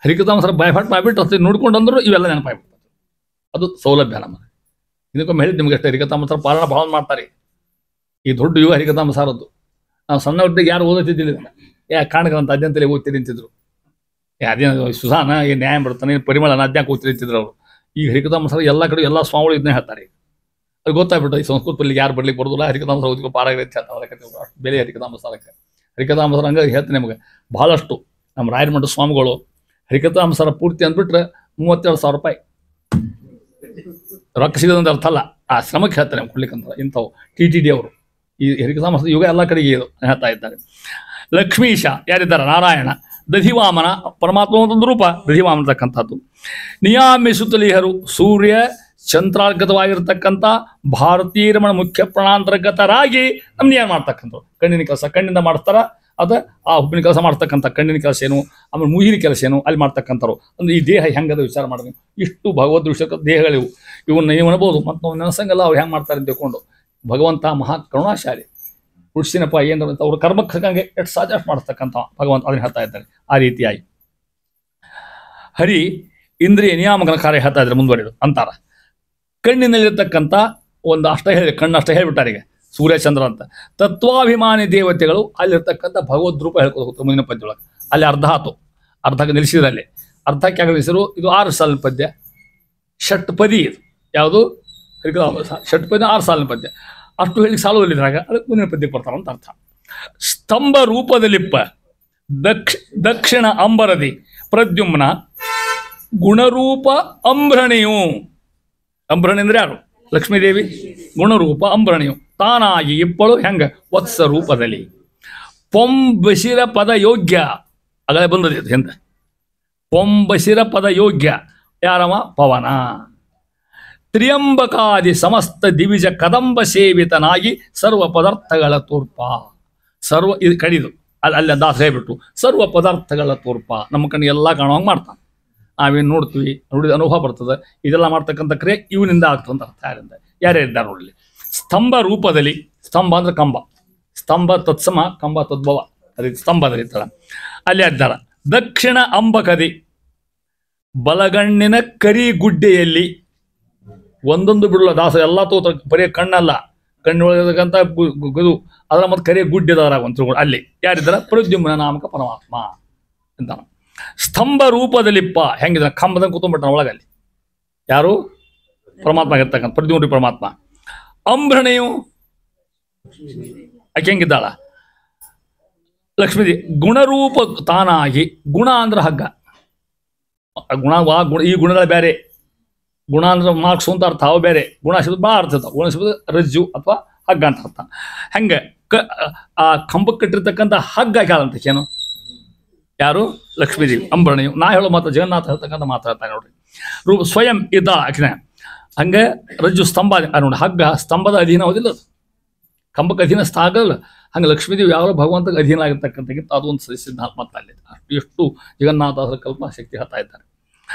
ಹರಿಕಥಾಮಸರ ಬಾಯ್ಫಾಟ್ ಬಾಯ್ಬಿಟ್ಟು ಅಷ್ಟೇ ನೋಡ್ಕೊಂಡು ಅಂದ್ರು ಇವೆಲ್ಲ ನೆನಪಾಗ್ಬಿಡ್ತದೆ. ಅದು ಸೌಲಭ್ಯ ನಮ್ಮ. ಇದಕ್ಕೊಮ್ಮೆ ಹೇಳಿದ್ದು ನಿಮ್ಗೆ ಅಷ್ಟೇ, ಹರಿಕಥಾಮಸರ ಪಾಲನ ಭಾಳ ಮಾಡ್ತಾರೆ. ಈ ದೊಡ್ಡ ಯುವ ಹರಿಕಥಾಮಸಾರದ್ದು. ನಾವು ಸಣ್ಣ ಹೊಟ್ಟಿಗೆ ಯಾರು ಓದೋತಿದ್ದಿಲ್ಲ, ಯಾ ಕಾಣಕಂತ ಅದ್ಯಂತಲೇ ಓದ್ತಿರಿ ನಿಂತಿದ್ರು. ಅದೇನು ಸುಧಾನ, ಏನು ನ್ಯಾಯ ಬರ್ತಾನೆ, ಪರಿಮಳನ ಅದ್ಯಾಕೆ ಓದ್ತಿರಿ ನಿಂತಿದ್ರು ಅವರು. ಈಗ ಹರಿಕಥಾಮಸರ ಎಲ್ಲ ಕಡೆ ಎಲ್ಲ ಸ್ವಾಮಿಗಳು ಇದನ್ನೇ ಹೇಳ್ತಾರೆ. ಅದು ಗೊತ್ತಾಗ್ಬಿಟ್ಟು ಈ ಸಂಸ್ಕೃತ ಪಲ್ಲಿಗೆ ಯಾರು ಬರ್ಲಿಕ್ಕೆ ಬರೋದಿಲ್ಲ, ಹರಿಕಥಾಮಸರ ಓದಿಕೋ ಪಾರಾಗಿರುತ್ತೆ ಹೇಳ್ತಾರೆ. ಬೆಲೆ ಹರಿಕಥಾಮಸಾರಕ್ಕೆ. ಹರಿಕಥಾಮಸರ ಹಂಗೆ ಹೇಳ್ತೀನಿ ನಿಮಗೆ ಭಾಳಷ್ಟು. ನಮ್ಮ ರಾಯರಮಠ ಸ್ವಾಮಿಗಳು ಹರಿಕಥಾಮಸರ ಪೂರ್ತಿ ಅಂದ್ಬಿಟ್ರೆ 32,000 ರೂಪಾಯಿ ರೊಕ್ಕ ಸಿಗೋದಂತ ಅರ್ಥ ಅಲ್ಲ, ಆ ಶ್ರಮಕ್ಕೆ ಹೇಳ್ತಾರೆ ಕೊಡ್ಲಿಕ್ಕಂತ. ಇಂಥವು TTD ಅವರು ಈ ಹರಿಕಥಾಮಸ ಯುಗ ಎಲ್ಲ ಕಡೆಗೆ ಇದು ಹೇಳ್ತಾ ಇದ್ದಾರೆ. ಲಕ್ಷ್ಮೀಶ ಯಾರಿದ್ದಾರೆ? ನಾರಾಯಣ. ದಧಿವಾಮನ ಪರಮಾತ್ಮ ಒಂದೊಂದು ರೂಪ, ದಧಿವಾಮನ ಅಂತಕ್ಕಂಥದ್ದು. ನಿಯಾಮಿಸುತ್ತಲಿಹರು ಸೂರ್ಯ ಚಂದ್ರಾರ್ಗತವಾಗಿರ್ತಕ್ಕಂಥ ಭಾರತೀಯ ರಮಣ ಮುಖ್ಯ ಪ್ರಾಣಾಂತರ್ಗತರಾಗಿ ನಮ್ಮ ನಿಯಮ ಮಾಡ್ತಕ್ಕಂಥವ್ರು. ಕಣ್ಣಿನ ಕೆಲಸ ಕಣ್ಣಿಂದ ಮಾಡ್ತಾರ, ಅದು ಆ ಹುಬ್ಬಿನ ಕೆಲಸ ಮಾಡ್ತಕ್ಕಂಥ ಕಣ್ಣಿನ ಕೆಲಸ ಏನು, ಆಮೇಲೆ ಮೂಗಿನ ಕೆಲಸ ಏನು ಅಲ್ಲಿ ಮಾಡ್ತಕ್ಕಂಥವ್ರು. ಅಂದ್ರೆ ಈ ದೇಹ ಹೆಂಗದ ವಿಚಾರ ಮಾಡಿದ್ವಿ. ಇಷ್ಟು ಭಗವದ್ ವಿಷಯಕ್ಕೆ ದೇಹಗಳಿವು, ಇವನ್ನ ನೀವು ಅನ್ಬೋದು. ಮತ್ತು ನಾವು ನೆನಸಂಗಲ್ಲ ಅವ್ರು ಹೆಂಗೆ ಮಾಡ್ತಾರೆ ಅಂತ ತಿಳ್ಕೊಂಡು. ಭಗವಂತ ಮಹಾ ಕರುಣಾಶಾಲಿ, ಹುಡ್ಸಿನಪ್ಪ ಏನು ಅಂತ ಅವ್ರ ಕರ್ಮಕ್ಕೆ ಹಂಗೆ ಎಷ್ಟು ಸಾಧ್ಯ ಮಾಡ್ತಕ್ಕಂಥ ಭಗವಂತ ಅದನ್ನ ಹೇಳ್ತಾ ಇದ್ದಾರೆ. ಆ ರೀತಿಯಾಗಿ ಹರಿ ಇಂದ್ರಿಯ ನಿಯಾಮಕನ ಕಾರ್ಯ ಹೇಳ್ತಾ ಇದ್ದಾರೆ. ಮುಂದುವರೆದು ಅಂತಾರ ಕಣ್ಣಿನಲ್ಲಿರ್ತಕ್ಕಂಥ ಒಂದು ಅಷ್ಟ ಹೇಳಿ, ಕಣ್ಣು ಅಷ್ಟ ಹೇಳ್ಬಿಟ್ಟಾರೆ ಈಗ ಸೂರ್ಯಚಂದ್ರ ಅಂತ. ತತ್ವಾಭಿಮಾನಿ ದೇವತೆಗಳು ಅಲ್ಲಿರ್ತಕ್ಕಂಥ ಭಗವದ್ ರೂಪ ಹೇಳ್ಕೊಂಡು ಹೋಗ್ತಾರೆ ಮುಂದಿನ ಪದ್ಯೊಳಗೆ. ಅಲ್ಲಿ ಅರ್ಧ ಆತು, ಅರ್ಧಕ್ಕೆ ನಿಲ್ಲಿಸಿದ್ರೆ ಅಲ್ಲಿ ಅರ್ಧಕ್ಕೆ ಆಗ ನಿಲ್ಲಿಸಿರು. ಇದು 6 ಸಾಲಿನ ಪದ್ಯ, ಷಟ್ಪದಿ. ಇದು ಯಾವುದು? ಷಟ್ಪದಿ 6 ಸಾಲಿನ ಪದ್ಯ. ಅಷ್ಟು ಹೇಳಿ ಸಾಲುವಲ್ಲಿದ್ರಾಗ ಅದಕ್ಕೆ ಮುಂದಿನ ಪದ್ಯಕ್ಕೆ ಬರ್ತಾರೆ ಅಂತ ಅರ್ಥ. ಸ್ತಂಭ ರೂಪದಲ್ಲಿಪ್ಪ ದಕ್ಷಿಣ ಅಂಬರದಿ ಪ್ರದ್ಯುಮ್ನ ಗುಣರೂಪ ಅಂಬ್ರಣಿಯು. ಅಂಬ್ರಣಿ ಅಂದ್ರೆ ಯಾರು? ಲಕ್ಷ್ಮೀದೇವಿ. ಗುಣರೂಪ ಅಂಬ್ರಣಿಯು ತಾನಾಗಿ ಇಪ್ಪಳು ಹೆಂಗ? ವತ್ಸ ರೂಪದಲ್ಲಿ. ಪೊಂಬಸಿರ ಪದ ಯೋಗ್ಯ ಆಗಲೇ ಬಂದದ್ದು ಎಂತ? ಪೊಂಬಸಿರ ಪದ ಯೋಗ್ಯ ಯಾರವ? ಪವನ. ತ್ರಿಯಂಬಕಾದಿ ಸಮಸ್ತ ದಿವಿಜ ಕದಂಬ ಸೇವಿತನಾಗಿ ಸರ್ವ ಪದಾರ್ಥಗಳ ತೋರ್ಪ. ಸರ್ವ ಇದು ಕಡಿದು ಅಲ್ಲಿ ದಾಸ ಹೇಳ್ಬಿಟ್ಟು ಸರ್ವ ಪದಾರ್ಥಗಳ ತೋರ್ಪ. ನಮ್ಮ ಕಣ್ಣಿಗೆ ಎಲ್ಲ ಕಾಣುವಂಗೆ ಮಾಡ್ತಾನೆ. ನಾವೇನು ನೋಡ್ತೀವಿ, ನೋಡಿದ ಅನುಭವ ಬರ್ತದೆ. ಇದೆಲ್ಲ ಮಾಡ್ತಕ್ಕಂಥ ಕ್ರಿಯೆ ಇವನಿಂದ ಆಗ್ತದಂತ ಅರ್ಥ. ಯಾರಿಂದ ಯಾರ್ಯಾರಿದ್ದಾರೆ ನೋಡಲಿ. ಸ್ತಂಭ ರೂಪದಲ್ಲಿ, ಸ್ತಂಭ ಅಂದ್ರೆ ಕಂಬ, ಸ್ತಂಭ ತತ್ಸಮ, ಕಂಬ ತದ್ಭವ, ಅದೇ ಸ್ತಂಭದಲ್ಲಿ ಇರ್ತಾರ. ಅಲ್ಲಿ ಇದ್ದಾರ. ದಕ್ಷಿಣ ಅಂಬಕದಿ ಬಲಗಣ್ಣಿನ ಕರಿ ಗುಡ್ಡೆಯಲ್ಲಿ ಒಂದೊಂದು ಬಿಡಲ್ಲ ದಾಸ ಎಲ್ಲ ತೋತ, ಬರೀ ಕಣ್ಣಲ್ಲ, ಕಣ್ಣೊಳಗಂತ ಗದು ಅದರ ಮತ್ತೆ ಕರಿಯ ಗುಡ್ಡೆದಾರ ಅಂತ ಅಲ್ಲಿ ಯಾರಿದ್ದಾರ? ಪ್ರದ್ಯುಮ್ನ ನಾಮಕ ಪರಮಾತ್ಮ ಅಂತ. ಸ್ತಂಭ ರೂಪದಲ್ಲಿಪ್ಪ ಹೆಂಗಿದ? ಕಂಬದಂಗೆ ಕೂತ್ಕೊಂಡ್ಬಿಟ್ಟ ಒಳಗಲ್ಲಿ. ಯಾರು? ಪರಮಾತ್ಮ ಆಗಿರ್ತಕ್ಕಂಥ ಪ್ರದ್ಯುಮ್ನ ಪರಮಾತ್ಮ. ಅಂಬ್ರಣೆಯು ಆಕೆ ಹೆಂಗಿದ್ದಾಳ? ಲಕ್ಷ್ಮೀದೇವಿ ಗುಣರೂಪ ತಾನಾಗಿ, ಗುಣ ಅಂದ್ರೆ ಹಗ್ಗ, ಗುಣ ಈ ಗುಣಗಳ ಬೇರೆ, ಗುಣ ಅಂದ್ರೆ ಮಾರ್ಕ್ಸು ಅಂತ ಅರ್ಥ, ಅವು ಬೇರೆ. ಗುಣ ಶಬ್ದ ಭಾಳ ಅರ್ಥ ಇರ್ತಾವೆ. ಗುಣ ಶಬ್ದ ರಜ್ಜು ಅಥವಾ ಹಗ್ಗ ಅಂತ ಅರ್ಥ. ಹಂಗೆ ಆ ಕಂಬಕ್ಕೆ ಕಟ್ಟಿರ್ತಕ್ಕಂಥ ಹಗ್ಗ ಹೇಳಂತ ಏನು? ಯಾರು? ಲಕ್ಷ್ಮೀದೇವಿ ಅಂಬರಣಿಯು. ನಾ ಹೇಳೋ ಮಾತ್ರ ಜಗನ್ನಾಥ ಹೇಳ್ತಕ್ಕಂಥ ಮಾತಾಡ್ತಾನೆ ನೋಡ್ರಿ. ಸ್ವಯಂ ಇದ್ದ ಆಕಿನ ಹಂಗೆ ರಜ್ಜು ಸ್ತಂಭ ನೋಡಿ, ಹಗ್ಗ ಸ್ತಂಭದ ಅಧೀನ ಹೋದಿಲ್ಲ, ಕಂಬಕ್ಕೆ ಅಧೀನ ಆಗಲ್ಲ. ಹಂಗೆ ಲಕ್ಷ್ಮೀದೇವಿ ಯಾವಾಗ ಭಗವಂತಗೆ ಅಧೀನ ಆಗಿರ್ತಕ್ಕಂಥಕ್ಕಿಂತ ಅದು ಒಂದು ಸಿದ್ಧಾಂತ ಅಲ್ಲಿ ಎಷ್ಟು ಜಗನ್ನಾಥರ ಕಲ್ಪನಾ ಶಕ್ತಿ ಹೇಳ್ತಾ ಇದ್ದಾರೆ.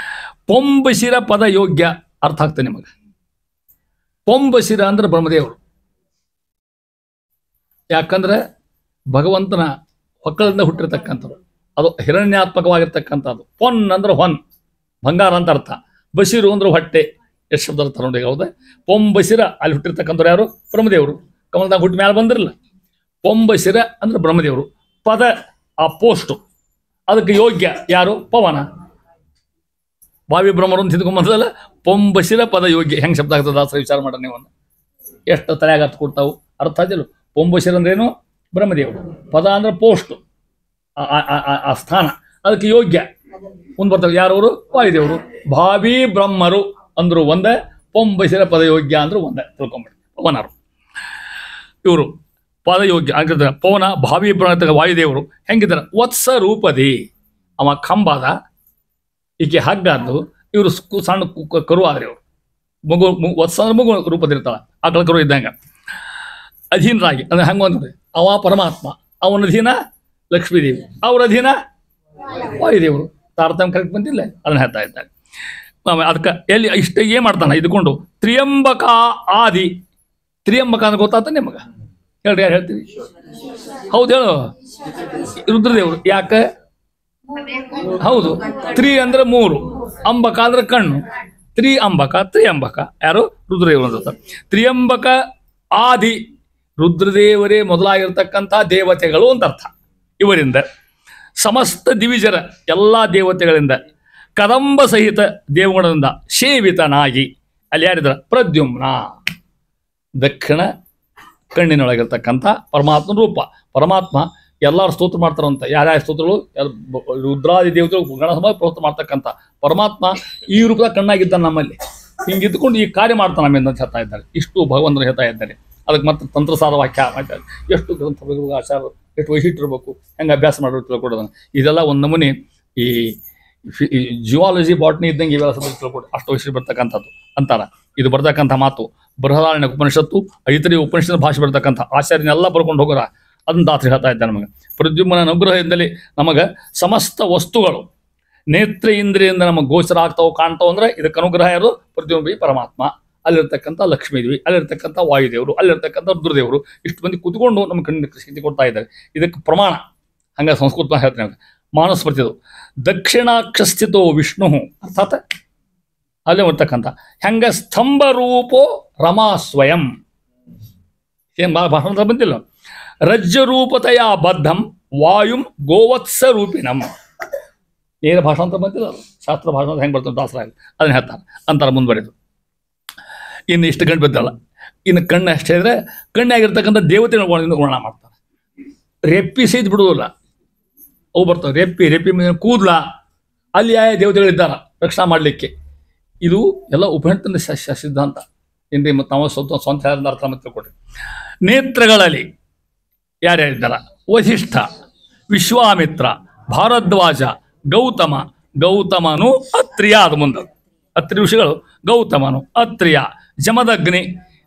ಪೊಂಬಶಿರ ಪದ ಯೋಗ್ಯ ಅರ್ಥ ಆಗ್ತದೆ ನಿಮಗೆ. ಪೊಂಬಶಿರ ಅಂದ್ರೆ ಬ್ರಹ್ಮದೇವರು. ಯಾಕಂದ್ರೆ ಭಗವಂತನ ಹೊಕ್ಕಳಿಂದ ಹುಟ್ಟಿರ್ತಕ್ಕಂಥದ್ದು, ಅದು ಹಿರಣ್ಯಾತ್ಮಕವಾಗಿರ್ತಕ್ಕಂಥದ್ದು. ಪೊನ್ ಅಂದ್ರೆ ಹೊನ್, ಬಂಗಾರ ಅಂತ ಅರ್ಥ. ಬಶೀರು ಅಂದ್ರೆ ಹೊಟ್ಟೆ. ಎಷ್ಟು ಶಬ್ದ ಅರ್ಥ ನೋಡಿ. ಹೌದಾ? ಪೊಂಬಶಿರ ಅಲ್ಲಿ ಹುಟ್ಟಿರ್ತಕ್ಕಂಥವ್ರು ಯಾರು? ಬ್ರಹ್ಮದೇವರು. ಕಮಲದಾಗ ಹುಟ್ಟಿ ಮೇಲೆ ಬಂದಿರಲ್ಲ. ಪೊಂಬಶಿರ ಅಂದ್ರೆ ಬ್ರಹ್ಮದೇವರು. ಪದ ಆ ಪೋಸ್ಟು, ಅದಕ್ಕೆ ಯೋಗ್ಯ ಯಾರು? ಪವನ. ಭಾವಿ ಬ್ರಹ್ಮರು ಅಂತ ತಿದ್ಕೊಂಬಂದಲ್ಲ, ಪೊಂಬಶಿರ ಪದ ಯೋಗ್ಯ. ಹೆಂಗೆ ಶಬ್ದ ಆಗ್ತದೆ ದಾಸರ ವಿಚಾರ ಮಾಡ್ರಿ ನೀವು. ಎಷ್ಟು ತಲೆಯಾಗ ಅರ್ಥ ಕೊಡ್ತಾವು, ಅರ್ಥ ಆದಿಲ್ಲ. ಪೊಂಬಶಿರ ಅಂದ್ರೇನು? ಬ್ರಹ್ಮದೇವರು. ಪದ ಅಂದ್ರೆ ಪೋಸ್ಟು, ಆ ಸ್ಥಾನ, ಅದಕ್ಕೆ ಯೋಗ್ಯ. ಮುಂದೆ ಬರ್ತಾರೆ ಯಾರವರು? ವಾಯುದೇವರು. ಭಾವಿ ಬ್ರಹ್ಮರು ಅಂದ್ರು ಒಂದೇ, ಪೊಂಬಶಿರ ಪದ ಯೋಗ್ಯ ಅಂದ್ರು ಒಂದೇ. ತಿಳ್ಕೊಂಬಿಡಿ. ಪವನರು ಇವರು ಪದಯೋಗ್ಯ ಆಗಿರ್ತಾರೆ. ಪವನ ಭಾವಿ ವಾಯುದೇವರು ಹೆಂಗಿದ್ದಾರೆ? ವತ್ಸ ರೂಪದಿ. ಅವ ಕಂಬಾದ, ಈಕೆ ಹಗ್ಗಾದ್ದು, ಇವರು ಸಣ್ಣ ಕರು ಆದ್ರೆ ಇವರು ಮಗು. ವತ್ಸ ಅಂದ್ರೆ ಮಗು ರೂಪದಿರ್ತಾಳೆ, ಆಕಳ ಕರು ಇದ್ದಂಗೆ. ಅಧೀನರಾಗಿ ಅಂದ್ರೆ ಹಂಗೆ ಅಂದ್ರೆ ಅವ ಪರಮಾತ್ಮ, ಅವನ ಅಧೀನ ಲಕ್ಷ್ಮೀದೇವಿ, ಅವ್ರ ಅಧೀನ ವಾಯುದೇವರು. ತಾರತಮ್ಯ ಕರೆಕ್ಟ್ ಬಂದಿಲ್ಲ, ಅದನ್ನ ಹೇಳ್ತಾ ಇದ್ದಾರೆ. ಅದಕ್ಕೆ ಎಲ್ಲಿ ಇಷ್ಟ ಏನು ಮಾಡ್ತಾನೆ ಇದ್ಕೊಂಡು ತ್ರಿಯಂಬಕ ಆದಿ. ತ್ರಿಯಂಬಕ ಅಂದ್ರೆ ಗೊತ್ತಾತ ನಿಮಗೆ? ಹೇಳ್ರಿ, ಯಾರು ಹೇಳ್ತೀವಿ? ಹೌದು ಹೇಳು. ರುದ್ರದೇವರು. ಯಾಕೆ? ಹೌದು. ತ್ರಿ ಅಂದ್ರೆ ಮೂರು, ಅಂಬಕ ಅಂದ್ರೆ ಕಣ್ಣು. ತ್ರಿಯಂಬಕ, ತ್ರಿಯಂಬಕ ಯಾರು? ರುದ್ರದೇವರು ಅಂತ. ತ್ರಿಯಂಬಕ ಆದಿ, ರುದ್ರದೇವರೇ ಮೊದಲಾಗಿರ್ತಕ್ಕಂಥ ದೇವತೆಗಳು ಅಂತ ಅರ್ಥ. ಇವರಿಂದ ಸಮಸ್ತ ದಿವಿಜರ ಎಲ್ಲ ದೇವತೆಗಳಿಂದ ಕದಂಬ ಸಹಿತ ದೇವಗುಣದಿಂದ ಸೇವಿತನಾಗಿ. ಅಲ್ಲಿ ಯಾರಿದ್ರ? ಪ್ರದ್ಯುಮ್ನ. ದಕ್ಷಿಣ ಕಣ್ಣಿನೊಳಗಿರ್ತಕ್ಕಂಥ ಪರಮಾತ್ಮನ ರೂಪ. ಪರಮಾತ್ಮ ಎಲ್ಲರೂ ಸ್ತೋತ್ರ ಮಾಡ್ತಾರಂತ. ಯಾರ್ಯಾರ ಸ್ತೋತ್ರಗಳು? ರುದ್ರಾದಿ ದೇವತೆಗಳು ಗಣ ಸಮಾಜ ಸ್ತೋತ್ರ ಮಾಡ್ತಕ್ಕಂಥ ಪರಮಾತ್ಮ ಈ ರೂಪದ ಕಣ್ಣಾಗಿದ್ದ ನಮ್ಮಲ್ಲಿ. ಹಿಂಗಿದ್ಕೊಂಡು ಈ ಕಾರ್ಯ ಮಾಡ್ತಾನೆ ನಮ್ಮಿಂದ ಅಂತ ಹೇಳ್ತಾ ಇದ್ದಾರೆ. ಇಷ್ಟು ಭಗವಂತರು ಹೇಳ್ತಾ ಇದ್ದಾರೆ. ಅದಕ್ಕೆ ಮತ್ತೆ ತಂತ್ರಸಾರ ವಾಕ್ಯ ಮಾಡ್ತಾರೆ. ಎಷ್ಟು ಗ್ರಂಥಗಳು, ಆಚಾರ, ಎಷ್ಟು ವೈಶಿಷ್ಟ್ಯಬೇಕು, ಹೆಂಗೆ ಅಭ್ಯಾಸ ಮಾಡೋದು ತಿಳ್ಕೊಡೋದನ್ನು. ಇದೆಲ್ಲ ಒಂದು ನಮೂನಿ ಈ ಜಿಯಾಲಜಿ ಬಾಟ್ನಿ ಇದ್ದಂಗೆ ಇವೆಲ್ಲ ಸದ ತಿಳ್ಕೊಡು. ಅಷ್ಟು ವೈಶಿಷ್ಟ್ಯ ಬರ್ತಕ್ಕಂಥದ್ದು ಅಂತಾರ. ಇದು ಬರ್ತಕ್ಕಂಥ ಮಾತು ಬೃಹದಾರಣ್ಯ ಉಪನಿಷತ್ತು, ಐತರಿ ಉಪನಿಷತ್ ಭಾಷೆ ಬರ್ತಕ್ಕಂಥ ಆಚಾರ್ಯನೆಲ್ಲ ಬರ್ಕೊಂಡು ಹೋಗೋರ ಅದನ್ನ ದಾತ್ರಿ ಹೇಳ್ತಾ ಇದ್ದಾರೆ ನಮಗೆ. ಪ್ರದ್ಯುಮ್ನ ಅನುಗ್ರಹದಿಂದಲೇ ನಮಗೆ ಸಮಸ್ತ ವಸ್ತುಗಳು ನೇತ್ರ ಇಂದ್ರಿಯಿಂದ ನಮಗೆ ಗೋಚರ ಆಗ್ತಾವೆ, ಕಾಣ್ತಾವೆ. ಅಂದ್ರೆ ಇದಕ್ಕೆ ಅನುಗ್ರಹ ಯಾರು? ಪ್ರದ್ಯುಮ್ನ ಪರಮಾತ್ಮ. ಅಲ್ಲಿರ್ತಕ್ಕಂಥ ಲಕ್ಷ್ಮೀದೇವಿ, ಅಲ್ಲಿರ್ತಕ್ಕಂಥ ವಾಯುದೇವರು, ಅಲ್ಲಿರ್ತಕ್ಕಂಥ ರುದ್ರದೇವರು, ಇಷ್ಟು ಮಂದಿ ಕುತ್ಕೊಂಡು ನಮ್ಮ ಕಣ್ಣಿನ ಶಕ್ತಿ ಕೊಡ್ತಾ ಇದ್ದಾರೆ. ಇದಕ್ಕೆ ಪ್ರಮಾಣ ಹಂಗೆ ಸಂಸ್ಕೃತ ಹೇಳ್ತೇನೆ. ಮಾನಸ್ಮೃತಿದು ದಕ್ಷಿಣಾಕ್ಷಸ್ಥಿತೋ ವಿಷ್ಣು ಅರ್ಥಾತ್ ಅಲ್ಲೇ ಬರ್ತಕ್ಕಂಥ ಹೆಂಗೆ ಸ್ತಂಭ ರೂಪೋ ರಮಾ ಸ್ವಯಂ. ಏನು ಭಾಷಣ ಬಂದಿಲ್ಲ. ರಜ್ಜರೂಪತೆಯ ಬದ್ಧಂ ವಾಯುಂ ಗೋವತ್ಸ ರೂಪಿಣಂ. ನೇರ ಭಾಷಾಂತರ ಬಂದಿಲ್ಲ, ಶಾಸ್ತ್ರ ಭಾಷಣ ಹೆಂಗೆ ಬರ್ತದೆ ದಾಸರಾಗಿ ಅದನ್ನ ಹೇಳ್ತಾರೆ ಅಂತಾರೆ ಮುಂದುವರೆದು. ಇನ್ನು ಇಷ್ಟು ಗಂಟು ಬಿದ್ದಲ್ಲ. ಇನ್ನು ಕಣ್ಣು ಅಷ್ಟೇ ಹೇಳಿದ್ರೆ ಕಣ್ಣಾಗಿರ್ತಕ್ಕಂಥ ದೇವತೆಗಳ ವರ್ಣನ ಮಾಡ್ತಾರೆ. ರೆಪ್ಪಿ ಸಹಿತ ಬಿಡುವುದಿಲ್ಲ, ಅವು ಬರ್ತವೆ. ರೆಪ್ಪಿ ಮೇಲೆ ಕೂದಲ, ಅಲ್ಲಿ ಯಾವ ದೇವತೆಗಳಿದ್ದಾರೆ ರಕ್ಷಣಾ ಮಾಡಲಿಕ್ಕೆ. ಇದು ಎಲ್ಲ ಉಪನಿಷತ್ತಿನ ಸಿದ್ಧಾಂತ ಏನ್ರಿ. ಮತ್ತು ನಾವು ಸ್ವಂತ ಅರ್ಥ ಮತ್ತೆ ತಿಳ್ಕೊಡ್ರಿ. ನೇತ್ರಗಳಲ್ಲಿ ಯಾರ್ಯಾರಿದ್ದಾರ? ವಸಿಷ್ಠ, ವಿಶ್ವಾಮಿತ್ರ, ಭಾರದ್ವಾಜ, ಗೌತಮ. ಗೌತಮನು ಅತ್ರಿಯ. ಅದು ಮುಂದೆ ಅತ್ರಿ ಋಷಿಗಳು. ಗೌತಮನು, ಅತ್ರಿಯ, ಜಮದಗ್ನಿ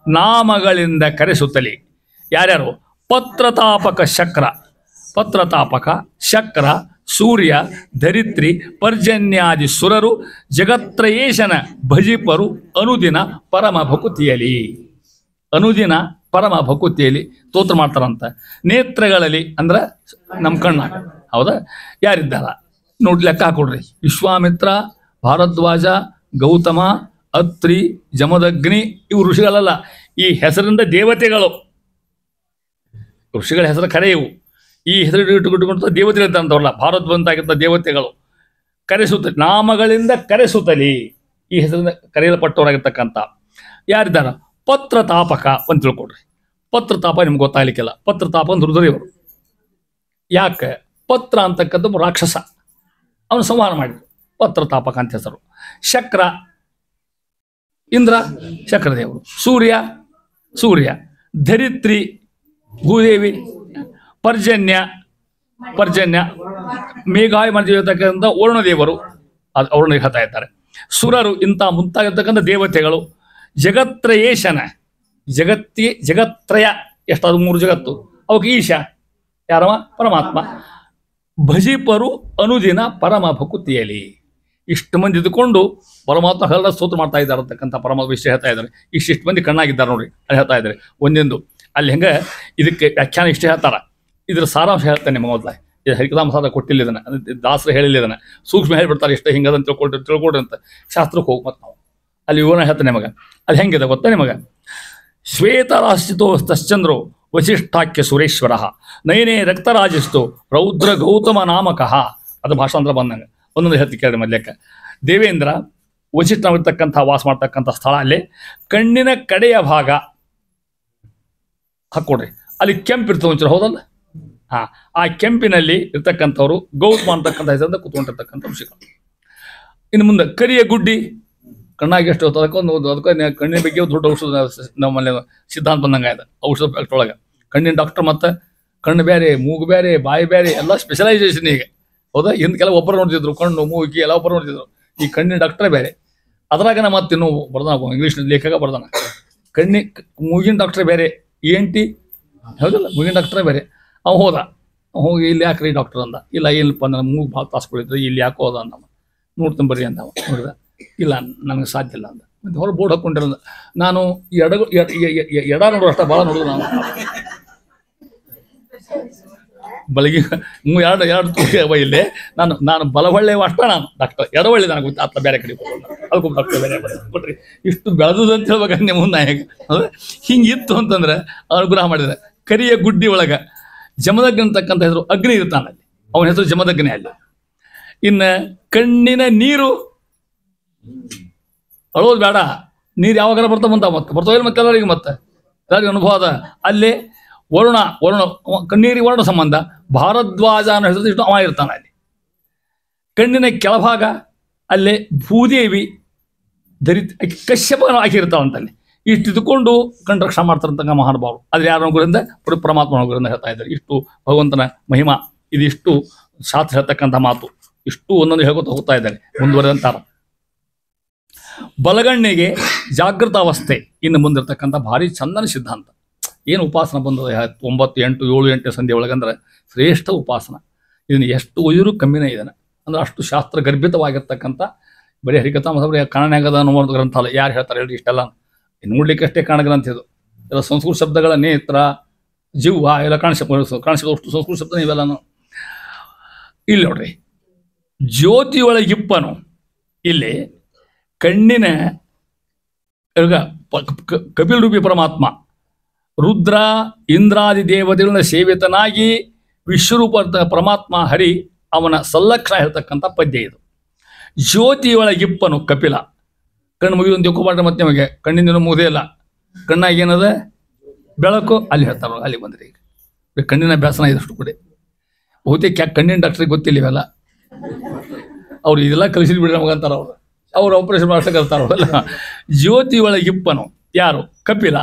ನಾಮಗಳಿಂದ ಕರೆಸುತ್ತಲಿ. ಯಾರ್ಯಾರು? ಪತ್ರತಾಪಕ ಶಕ್ರ, ಪತ್ರತಾಪಕ ಶಕ್ರ, ಸೂರ್ಯ, ಧರಿತ್ರಿ, ಪರ್ಜನ್ಯಾದಿ ಸುರರು ಜಗತ್ರಯೇಶನ ಭಜಿಪರು ಅನುದಿನ ಪರಮ ಭಕುತಿಯಲಿ. ಅನುದಿನ ಪರಮ ಭಕುತಿಯಲ್ಲಿ ಸ್ತೋತ್ರ ಮಾಡ್ತಾರಂತ. ನೇತ್ರಗಳಲ್ಲಿ ಅಂದ್ರೆ ನಮ್ಮ ಕಣ್ಣಾಗ. ಹೌದಾ? ಯಾರಿದ್ದಾರ ನೋಡಿ ಲೆಕ್ಕ ಹಾಕೊಡ್ರಿ. ವಿಶ್ವಾಮಿತ್ರ, ಭಾರದ್ವಾಜ, ಗೌತಮ, ಅತ್ರಿ, ಜಮದಗ್ನಿ ಇವು ಋಷಿಗಳಲ್ಲ. ಈ ಹೆಸರಿಂದ ದೇವತೆಗಳು. ಋಷಿಗಳ ಹೆಸರು ಖರೆ ಇವು. ಈ ಹೆಸರು ಇಟ್ಟುಕೊಂಡು ದೇವತೆಗಳಿದ್ದಂಥವ್ರಲ್ಲ, ಭಾರದ್ವಂತಾಗಿದ್ದ ದೇವತೆಗಳು. ಕರೆಸುತ್ತ ನಾಮಗಳಿಂದ ಕರೆಸುತ್ತಲಿ. ಈ ಹೆಸರಿಂದ ಕರೆಯಲ್ಪಟ್ಟವರಾಗಿರ್ತಕ್ಕಂಥ ಯಾರಿದ್ದಾರ? ಪತ್ರತಾಪಕ ಅಂತ ತಿಳ್ಕೊಡ್ರಿ. ಪತ್ರತಾಪ ನಿಮ್ಗೆ ಗೊತ್ತಾಗಲಿಕ್ಕಿಲ್ಲ. ಪತ್ರತಾಪ ಅಂದ್ರೆ ರುದ್ರದೇವರು. ಯಾಕೆ ಪತ್ರ ಅಂತಕ್ಕಂಥ ರಾಕ್ಷಸ, ಅವನು ಸಂಹಾರ ಮಾಡಿದ್ರು, ಪತ್ರ ತಾಪಕ ಅಂತ ಹೆಸರು. ಶಕ್ರ ಇಂದ್ರ, ಶಕ್ರದೇವರು. ಸೂರ್ಯ. ಧರಿತ್ರಿ ಭೂದೇವಿ. ಪರ್ಜನ್ಯ ಮೇಘಾಯ ಮಾಡಿರ್ತಕ್ಕಂಥ ವರುಣದೇವರು, ಅದು ಅವರನ್ನು ಹೇಳ್ತಾ ಇದ್ದಾರೆ. ಸುರರು, ಇಂಥ ಮುಂತಾಗಿರ್ತಕ್ಕಂಥ ದೇವತೆಗಳು. ಜಗತ್ರಯೇಶನ, ಜಗತ್ರಯ ಎಷ್ಟಾದ್ರು 3 ಜಗತ್ತು, ಅವಕ್ಕೆ ಈಶ ಯಾರವ? ಪರಮಾತ್ಮ. ಭಜಿಪರು ಅನುದಿನ ಪರಮ ಭಕುತಿಯಲ್ಲಿ. ಇಷ್ಟು ಮಂದಿ ಇದ್ದುಕೊಂಡು ಪರಮಾತ್ಮ ಎಲ್ಲ ಸ್ತೋತ್ರ ಮಾಡ್ತಾ ಇದ್ದಾರೆ ಅಂತಕ್ಕಂಥ ಪರಮಾತ್ಮ ವಿಷಯ ಹೇಳ್ತಾ ಇದ್ದಾರೆ. ಇಷ್ಟಿಷ್ಟು ಮಂದಿ ಕಣ್ಣಾಗಿದ್ದಾರೆ ನೋಡ್ರಿ, ಅದು ಹೇಳ್ತಾ ಇದ್ದಾರೆ ಒಂದೊಂದು. ಅಲ್ಲಿ ಹೆಂಗೆ ಇದಕ್ಕೆ ವ್ಯಾಖ್ಯಾನ ಇಷ್ಟೇ ಹೇಳ್ತಾರ. ಇದ್ರ ಸಾರಾಂಶ ಹೇಳ್ತಾನೆ ನಿಮ್ಮ ಮೊದಲ. ಇದು ಹರಿಕಥಾಮ ಸಾಧ ಕೊಟ್ಟಿಲ್ಲ, ಇದನ್ನು ದಾಸರು ಹೇಳಿಲ್ಲ, ಇದನ್ನು ಸೂಕ್ಷ್ಮ ಹೇಳಿಬಿಡ್ತಾರೆ. ಇಷ್ಟ ಹಿಂಗದಂತ ತಿಳ್ಕೊಳ್ರಿ ಅಂತ ಶಾಸ್ತ್ರಕ್ಕೆ ಹೋಗಿ ಮತ್ತೆ ನಾವು ಅಲ್ಲಿ ವಿವರಣೆ ಹೇಳ್ತಾನೆ ನಿಮಗೆ. ಅದು ಹೆಂಗಿದೆ ಗೊತ್ತಾ ನಿಮಗೆ? ಶ್ವೇತರಾಶ್ಚಿತೋ ತಶ್ಚಂದ್ರೋ ವಸಿಷ್ಠಾಖ್ಯ ಸುರೇಶ್ವರ ನಯನೇ ರಕ್ತರಾಜಿಸ್ತು ರೌದ್ರ ಗೌತಮ ನಾಮಕಃ. ಅದು ಭಾಷಾಂತರ ಬಂದಂಗೆ ಒಂದೊಂದು ಹೇಳ್ತಿ ಕೇಳಿ ಮೊದಲಕ್ಕೆ. ದೇವೇಂದ್ರ ವಸಿಷ್ಠವಿರ್ತಕ್ಕಂಥ ವಾಸ ಮಾಡ್ತಕ್ಕಂಥ ಸ್ಥಳ. ಅಲ್ಲಿ ಕಣ್ಣಿನ ಕಡೆಯ ಭಾಗ ಹಾಕ್ಕೊಡ್ರಿ, ಅಲ್ಲಿ ಕೆಂಪು ಇರ್ತದೆ ಒಂಚೂರು, ಹೌದಲ್ಲ? ಆ ಕೆಂಪಿನಲ್ಲಿ ಇರ್ತಕ್ಕಂಥವ್ರು ಗೌತಮ ಅಂತಕ್ಕಂಥ ಹೆಸರಿಂದ ಕೂತ್ಕೊಂಡಿರ್ತಕ್ಕಂಥ ಋಷಿಗಳು. ಇನ್ನು ಮುಂದೆ ಕರಿಯ ಗುಡ್ಡಿ, ಕಣ್ಣಾಗಿ ಎಷ್ಟು ಅದಕ್ಕೆ ಕಣ್ಣಿನ ಬಗ್ಗೆ ದೊಡ್ಡ ಔಷಧ ನಮ್ಮಲ್ಲಿ ಸಿದ್ಧಾಂತ ಬಂದಂಗೆ ಆಯ್ತು. ಔಷಧ ಫ್ಯಾಕ್ಟ್ರೊಳಗೆ ಕಣ್ಣಿನ ಡಾಕ್ಟರ್ ಮತ್ತು ಕಣ್ಣು ಬೇರೆ, ಮೂಗು ಬೇರೆ, ಬಾಯಿ ಬೇರೆ, ಎಲ್ಲ ಸ್ಪೆಷಲೈಸೇಷನ್ ಈಗ, ಹೌದಾ? ಕೆಲವು ಒಬ್ಬರು ನೋಡ್ತಿದ್ರು, ಕಣ್ಣು ಮೂಗಿ ಎಲ್ಲ ಒಬ್ಬರು ನೋಡ್ತಿದ್ರು. ಈ ಕಣ್ಣಿನ ಡಾಕ್ಟ್ರೇ ಬೇರೆ. ಅದ್ರಾಗ ಮತ್ತೆ ಇನ್ನೂ ಬರ್ದಾನ, ಇಂಗ್ಲೀಷ್ ಲೇಖಕ ಬರ್ದಾನ, ಮೂಗಿನ ಡಾಕ್ಟ್ರೇ ಬೇರೆ, ENT ಹೌದಲ್ಲ, ಮೂಗಿನ ಡಾಕ್ಟ್ರೇ ಬೇರೆ. ಅವ ಹೋದ, ಹೋಗಿ ಇಲ್ಲಿ ಯಾಕ್ರಿ ಡಾಕ್ಟರ್ ಅಂದ. ಇಲ್ಲ ಇಲ್ಲಪ್ಪ, ನನ್ನ ಮೂಗು ಭಾಳ ತಾಸ್ಕೊಳಿದ್ರು, ಇಲ್ಲಿ ಯಾಕೆ ಹೋದ ಅಂದ. ನೋಡ್ತೀನಿ ಬರ್ರಿ ಅಂದ. ನೋಡಿದ, ಇಲ್ಲ ನನಗೆ ಸಾಧ್ಯ ಇಲ್ಲ ಅಂದ. ಮತ್ತೆ ಹೊರ ಬೋರ್ಡ್ ಹಾಕ್ಕೊಂಡಿರೋದ. ನಾನು ಎಡ ನೋಡೋ ಅಷ್ಟ ಭಾಳ ನೋಡೋದು. ನಾನು ಬಲಗಿ ಎರಡು ತೂಕ ಇಲ್ಲೇ ನಾನು ಬಲವಳ್ಳೆ ಅಷ್ಟ, ನಾನು ಡಾಕ್ಟರ್ ಎಡವಳ್ಳಿ ನನಗೆ ಗೊತ್ತಾ, ಅತ್ತ ಬೇರೆ ಕಡೆ ಅದಕ್ಕೂ ಡಾಕ್ಟರ್ ಬೇರೆ ಕೊಟ್ರಿ. ಇಷ್ಟು ಬೆಳೆದು ಅಂತ ಹೇಳ್ಬೇಕು ನಿಮ್ಮ ನಾಯಕ. ಹೌದಾ? ಹಿಂಗಿತ್ತು ಅಂತಂದ್ರೆ ಅನುಗ್ರಹ ಮಾಡಿದ್ರೆ. ಕರಿಯ ಗುಡ್ಡಿ ಒಳಗೆ ಜಮದಗ್ನಿ ಅಂತಕ್ಕಂಥ ಹೆಸರು ಅಗ್ನಿ ಇರ್ತಾನಲ್ಲಿ, ಅವನ ಹೆಸರು ಜಮದಗ್ನಿ ಅಲ್ಲಿ. ಇನ್ನು ಕಣ್ಣಿನ ನೀರು ಅಳೋದು ಬೇಡ, ನೀರು ಯಾವಾಗಾರ ಬರ್ತಾವೆ ಮತ್ತೆ ಎಲ್ಲರಿಗೆ ಮತ್ತೆ ಎಲ್ಲರಿಗೂ ಅನುಭವ ಅದ. ಅಲ್ಲಿ ವರುಣ ಕಣ್ಣೀರಿಗೆ ವರ್ಣ ಸಂಬಂಧ. ಭಾರದ್ವಾಜ ಅನ್ನೋ ಹೆಸರು ಇಷ್ಟು ಅವ ಇರ್ತಾನೆ ಅಲ್ಲಿ. ಕಣ್ಣಿನ ಕೆಳಭಾಗ ಅಲ್ಲೇ ಭೂದೇವಿ ಕಶ್ಯಪ ಹಾಕಿರ್ತಾವಂತಲ್ಲಿ. ಇಷ್ಟು ಇದ್ಕೊಂಡು ಕಣ್ಣು ರಕ್ಷಣೆ ಮಾಡ್ತಾರಂತ ಮಹಾನುಭಾವರು. ಅದ್ರ ಯಾರ ಗುರಿಂದ? ಪರಮಾತ್ಮನ ಗುರಿಂದ ಹೇಳ್ತಾ ಇದ್ದಾರೆ. ಇಷ್ಟು ಭಗವಂತನ ಮಹಿಮಾ, ಇದಿಷ್ಟು ಶಾಸ್ತ್ರ ಹೇಳ್ತಕ್ಕಂಥ ಮಾತು. ಇಷ್ಟು ಒಂದೊಂದು ಹೇಳ್ಕೊತ ಹೋಗ್ತಾ ಇದ್ದಾರೆ, ಮುಂದುವರೆದಂತಾರ. ಬಲಗಣ್ಣಿಗೆ ಜಾಗೃತ ಅವಸ್ಥೆ ಇನ್ನು ಮುಂದಿರ್ತಕ್ಕಂಥ ಭಾರಿ ಚಂದನ ಸಿದ್ಧಾಂತ. ಏನು ಉಪಾಸನ ಬಂದದ 9, 8, 7, 8 ಸಂಧಿ ಒಳಗಂದ್ರೆ ಶ್ರೇಷ್ಠ ಉಪಾಸನ. ಇದನ್ನು ಎಷ್ಟು ಒಯ್ದರೂ ಕಮ್ಮಿನೇ ಇದನ್ನು, ಅಂದ್ರೆ ಅಷ್ಟು ಶಾಸ್ತ್ರ ಗರ್ಭಿತವಾಗಿರ್ತಕ್ಕಂಥ. ಬರೀ ಹರಿಕಥಾಮ ಕಾಣನ್ಯಾಗದ ಅನ್ನೋ ಗ್ರಂಥ ಅಲ್ಲ. ಯಾರು ಹೇಳ್ತಾರೆ ಹೇಳ್ರಿ ಇಷ್ಟೆಲ್ಲ? ನೋಡ್ಲಿಕ್ಕೆ ಅಷ್ಟೇ ಕಾಣಗ್ರಂಥ ಇದು. ಎಲ್ಲ ಸಂಸ್ಕೃತ ಶಬ್ದಗಳ ನೇತ್ರ, ಜಿವ್ವ ಎಲ್ಲ ಕಾಣಿಸೋಷ್ಟು ಸಂಸ್ಕೃತ ಶಬ್ದ ಇವೆಲ್ಲನು. ಇಲ್ಲಿ ನೋಡ್ರಿ, ಜ್ಯೋತಿಯೊಳಗಿಪ್ಪನು ಇಲ್ಲಿ ಕಣ್ಣಿನ ಕಪಿಲ್ ರೂಪಿ ಪರಮಾತ್ಮ ರುದ್ರ ಇಂದ್ರಾದಿ ದೇವತೆಗಳನ್ನ ಸೇವಿತನಾಗಿ ವಿಶ್ವರೂಪ ಪರಮಾತ್ಮ ಹರಿ ಅವನ ಸಲ್ಲಕ್ಷಣ ಹೇಳ್ತಕ್ಕಂಥ ಪದ್ಯ ಇದು. ಜ್ಯೋತಿಯೊಳಗಿಪ್ಪನು ಕಪಿಲ. ಕಣ್ಣು ಮುಗಿದು ತಿಳ್ಕೊಬಾರ್ದು ಮತ್ತೆ ನಿಮಗೆ. ಕಣ್ಣಿನ ಮುಗಿದೇ ಇಲ್ಲ, ಕಣ್ಣಾಗಿ ಏನದ ಬೆಳಕು. ಅಲ್ಲಿ ಹೇಳ್ತಾರ, ಅಲ್ಲಿ ಬಂದ್ರಿ. ಈಗ ಕಣ್ಣಿನ ಅಭ್ಯಾಸನ ಇದಷ್ಟು ಕೂಡ ಬಹುತೇಕ ಕಣ್ಣಿನ ಡಾಕ್ಟ್ರಿಗೆ ಗೊತ್ತಿಲ್ಲ ಇವೆಲ್ಲ. ಅವ್ರು ಇದೆಲ್ಲ ಕಲಿಸಿದ್ ಬಿಡ್ರಿ ನಮಗಂತಾರ. ಅವ್ರು ಆಪರೇಷನ್ ಮಾಡ್ಸಕ್ಕೆ ಕಲ್ತಾರ ಅವರೆಲ್ಲ. ಜ್ಯೋತಿಯೊಳಗಿಪ್ಪನು ಯಾರು? ಕಪಿಲ.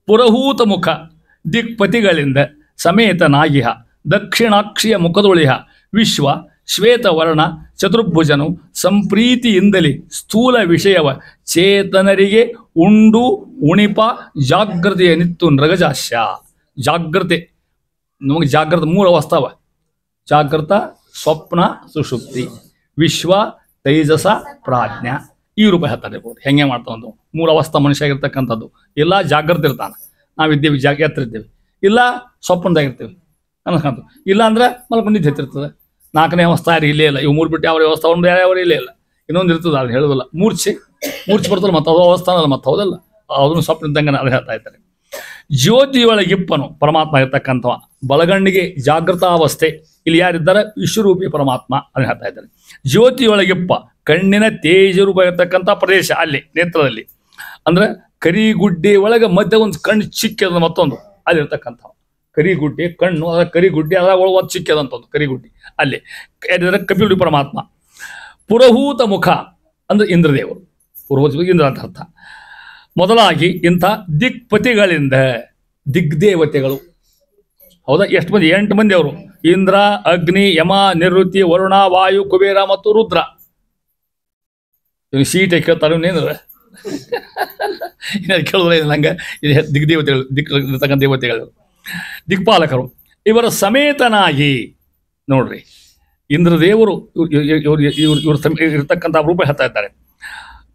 ಪುರಹೂತ ಮುಖ ದಿಕ್ಪತಿಗಳಿಂದ ಸಮೇತ ನಾಗಿಹ ದಕ್ಷಿಣಾಕ್ಷಿಯ ಮುಖದೊಳಿಹ ವಿಶ್ವ ಶ್ವೇತವರ್ಣ ಚತುರ್ಭುಜನು ಸಂಪ್ರೀತಿಯಿಂದಲೇ ಸ್ಥೂಲ ವಿಷಯವ ಚೇತನರಿಗೆ ಉಂಡು ಉಣಿಪ ಜಾಗೃತೆಯ ನಿತ್ತು ನೃಗಜಾಸ್ಯ. ಜಾಗೃತೆ ನಮಗೆ ಜಾಗೃತ 3 ಅವಸ್ಥಾವ: ಜಾಗೃತ, ಸ್ವಪ್ನ, ಸುಷುಪ್ತಿ. ವಿಶ್ವ, ತೈಜಸ, ಪ್ರಾಜ್ಞಾ. ಈ ರೂಪ ಹೇಳ್ತಾರೆ. ಹೆಂಗೆ ಮಾಡ್ತಾವಂದು 3 ಅವಸ್ಥಾ ಮನುಷ್ಯ ಆಗಿರ್ತಕ್ಕಂಥದ್ದು. ಇಲ್ಲ ಜಾಗೃತ ಇರ್ತಾನೆ, ನಾವಿದ್ದೇವೆ ಎತ್ತರ ಇದ್ದೇವೆ. ಇಲ್ಲ ಸ್ವಪ್ನದಾಗಿರ್ತೀವಿ ಅನ್ಸ್ಕೊಂತ. ಇಲ್ಲ ಅಂದ್ರೆ ಮಲ್ಕೊಂಡಿದ್ದು ಹೆಚ್ಚಿರ್ತದೆ. 4ನೇ ಅವಸ್ಥಾ ಯಾರು ಇಲ್ಲೇ ಇಲ್ಲ. ಇವು 3 ಬಿಟ್ಟು ಯಾವ ಅವಸ್ಥಾ ಒಂದು ಯಾವ್ಯಾವ ಇಲ್ಲೇ ಇಲ್ಲ. ಇನ್ನೊಂದು ಇರ್ತದೆ, ಅದು ಹೇಳೋದಿಲ್ಲ. ಮೂರ್ಛೆ ಬರ್ತದೆ ಮತ್ತೆ, ಅದು ಅವಸ್ಥಾನ ಅಲ್ಲ ಮತ್ತೆ, ಹೌದಲ್ಲ? ಅದನ್ನು ಸ್ವಪ್ನ ಇದ್ದಂಗೆ ಅದು ಹೇಳ್ತಾ ಇದ್ದಾರೆ. ಜ್ಯೋತಿಯೊಳಗಿಪ್ಪನು ಪರಮಾತ್ಮ ಇರ್ತಕ್ಕಂಥವ. ಬಲಗಣ್ಣಿಗೆ ಜಾಗೃತಾವಸ್ಥೆ. ಇಲ್ಲಿ ಯಾರಿದ್ದಾರೆ? ವಿಶ್ವರೂಪಿ ಪರಮಾತ್ಮ ಅದನ್ನು ಹೇಳ್ತಾ ಇದ್ದಾರೆ. ಜ್ಯೋತಿಯೊಳಗಿಪ್ಪ ಕಣ್ಣಿನ ತೇಜರೂಪ ಇರ್ತಕ್ಕಂಥ ಪ್ರದೇಶ ಅಲ್ಲಿ ನೇತ್ರದಲ್ಲಿ. ಅಂದ್ರೆ ಕರಿಗುಡ್ಡೆ ಒಳಗೆ ಮಧ್ಯೆ ಒಂದು ಕಣ್ಣು ಚಿಕ್ಕದ ಮತ್ತೊಂದು ಅಲ್ಲಿರ್ತಕ್ಕಂಥವು. ಕರಿಗುಡ್ಡೆ ಕಣ್ಣು, ಅದರ ಕರಿಗುಡ್ಡೆ, ಅದರ ಒಳಗೆ ಒಂದು ಸಿಕ್ಕ್ಯದಂಥದ್ದು ಕರಿಗುಡ್ಡೆ. ಅಲ್ಲಿ ಕಪಿಲುಡಿ ಪರಮಾತ್ಮ. ಪುರಹೂತ ಮುಖ ಅಂದ್ರೆ ಇಂದ್ರದೇವರು, ಪುರಹೂತ ಇಂದ್ರ ಅಂತ ಅರ್ಥ. ಮೊದಲಾಗಿ ಇಂಥ ದಿಕ್ಪತಿಗಳಿಂದ ದಿಗ್ದೇವತೆಗಳು, ಹೌದಾ? ಎಷ್ಟು ಮಂದಿ? 8 ಮಂದಿ ಅವರು: ಇಂದ್ರ, ಅಗ್ನಿ, ಯಮ, ನಿವೃತ್ತಿ, ವರುಣ, ವಾಯು, ಕುಬೇರ ಮತ್ತು ರುದ್ರ. ಸೀಟೆ ಕೇಳ್ತಾರೆ ಇನ್ನೇಂದ್ರೆ ಕೇಳಿದ್ರೆ ನಂಗೆ ದಿಗ್ದೇವತೆಗಳು, ಇರ್ತಕ್ಕಂಥ ದೇವತೆಗಳು, ದಿಕ್ಪಾಲಕರು. ಇವರ ಸಮೇತನಾಗಿ ನೋಡ್ರಿ, ಇಂದ್ರದೇವರು ಇವ್ರು ಇರ್ತಕ್ಕಂಥ ರೂಪ ಹೇಳ್ತಾ ಇದ್ದಾರೆ.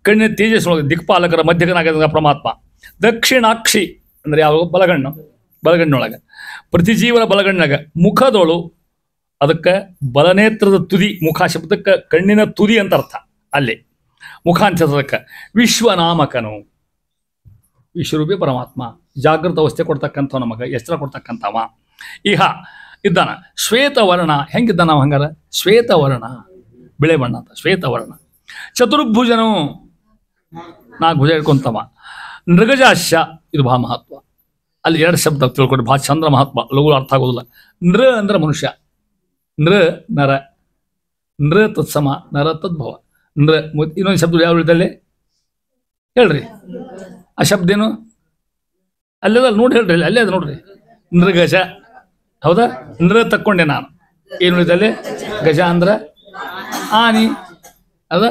ಕಣ್ಣಿನ ತೇಜಸ್ಸು ದಿಕ್ಪಾಲಕರ ಮಧ್ಯಕನಾಗ ಪರಮಾತ್ಮ. ದಕ್ಷಿಣಾಕ್ಷಿ ಅಂದ್ರೆ ಯಾವ? ಬಲಗಣ್ಣೊಳಗೆ. ಪ್ರತಿಜೀವನ ಬಲಗಣ್ಣಾಗ. ಮುಖದೋಳು, ಅದಕ್ಕೆ ಬಲನೇತ್ರದ ತುದಿ, ಮುಖ ಶಬ್ದಕ್ಕೆ ಕಣ್ಣಿನ ತುದಿ ಅಂತ ಅರ್ಥ. ಅಲ್ಲಿ ಮುಖ ಅಂತದಕ್ಕೆ. ವಿಶ್ವನಾಮಕನು, ವಿಶ್ವರೂಪಿ ಪರಮಾತ್ಮ, ಜಾಗೃತ ಅವಸ್ಥೆ ಕೊಡ್ತಕ್ಕಂಥ ನಮಗೆ ಎಚ್ಚರ ಕೊಡ್ತಕ್ಕಂಥವ. ಇಹ ಇದ್ದಾನ. ಶ್ವೇತವರ್ಣ, ಹೆಂಗಿದ್ದಾನ ನಾವು ಹಂಗಾರ? ಶ್ವೇತವರ್ಣ, ಬಿಳೆ ಬಣ್ಣ ಅಂತ ಶ್ವೇತವರ್ಣ. ಚತುರ್ಭುಜನು, 4 ಭುಜ ಇಟ್ಕೊಂತವ. ನೃಗಜಾಸ್ಯ, ಇದು ಬಹಳ ಮಹತ್ವ. ಅಲ್ಲಿ 2 ಶಬ್ದ ತಿಳ್ಕೊಂಡು ಭಾಳ ಚಂದ್ರ ಮಹತ್ವ, ಲಘು ಅರ್ಥ ಆಗೋದಿಲ್ಲ. ನೃ ಅಂದ್ರೆ ಮನುಷ್ಯ, ನೃ ನರ, ನೃ ತತ್ಸಮ, ನರ ತದ್ಭವ. ನೃ ಇನ್ನೊಂದು ಶಬ್ದ ಯಾವ ಇದ್ದಲ್ಲಿ ಹೇಳ್ರಿ, ಆ ಶಬ್ದ ಏನು? ಅಲ್ಲೆಲ್ಲ ನೋಡಿ ಹೇಳ್ರಿ, ಅಲ್ಲೇ ಅದು ನೋಡ್ರಿ. ನೃಗಜ, ಹೌದಾ? ನೃ ತಕ್ಕೊಂಡೆ ನಾನು. ಏನು ಇದ್ದಲ್ಲಿ? ಗಜ ಅಂದ್ರೆ ಆನಿ. ಅದ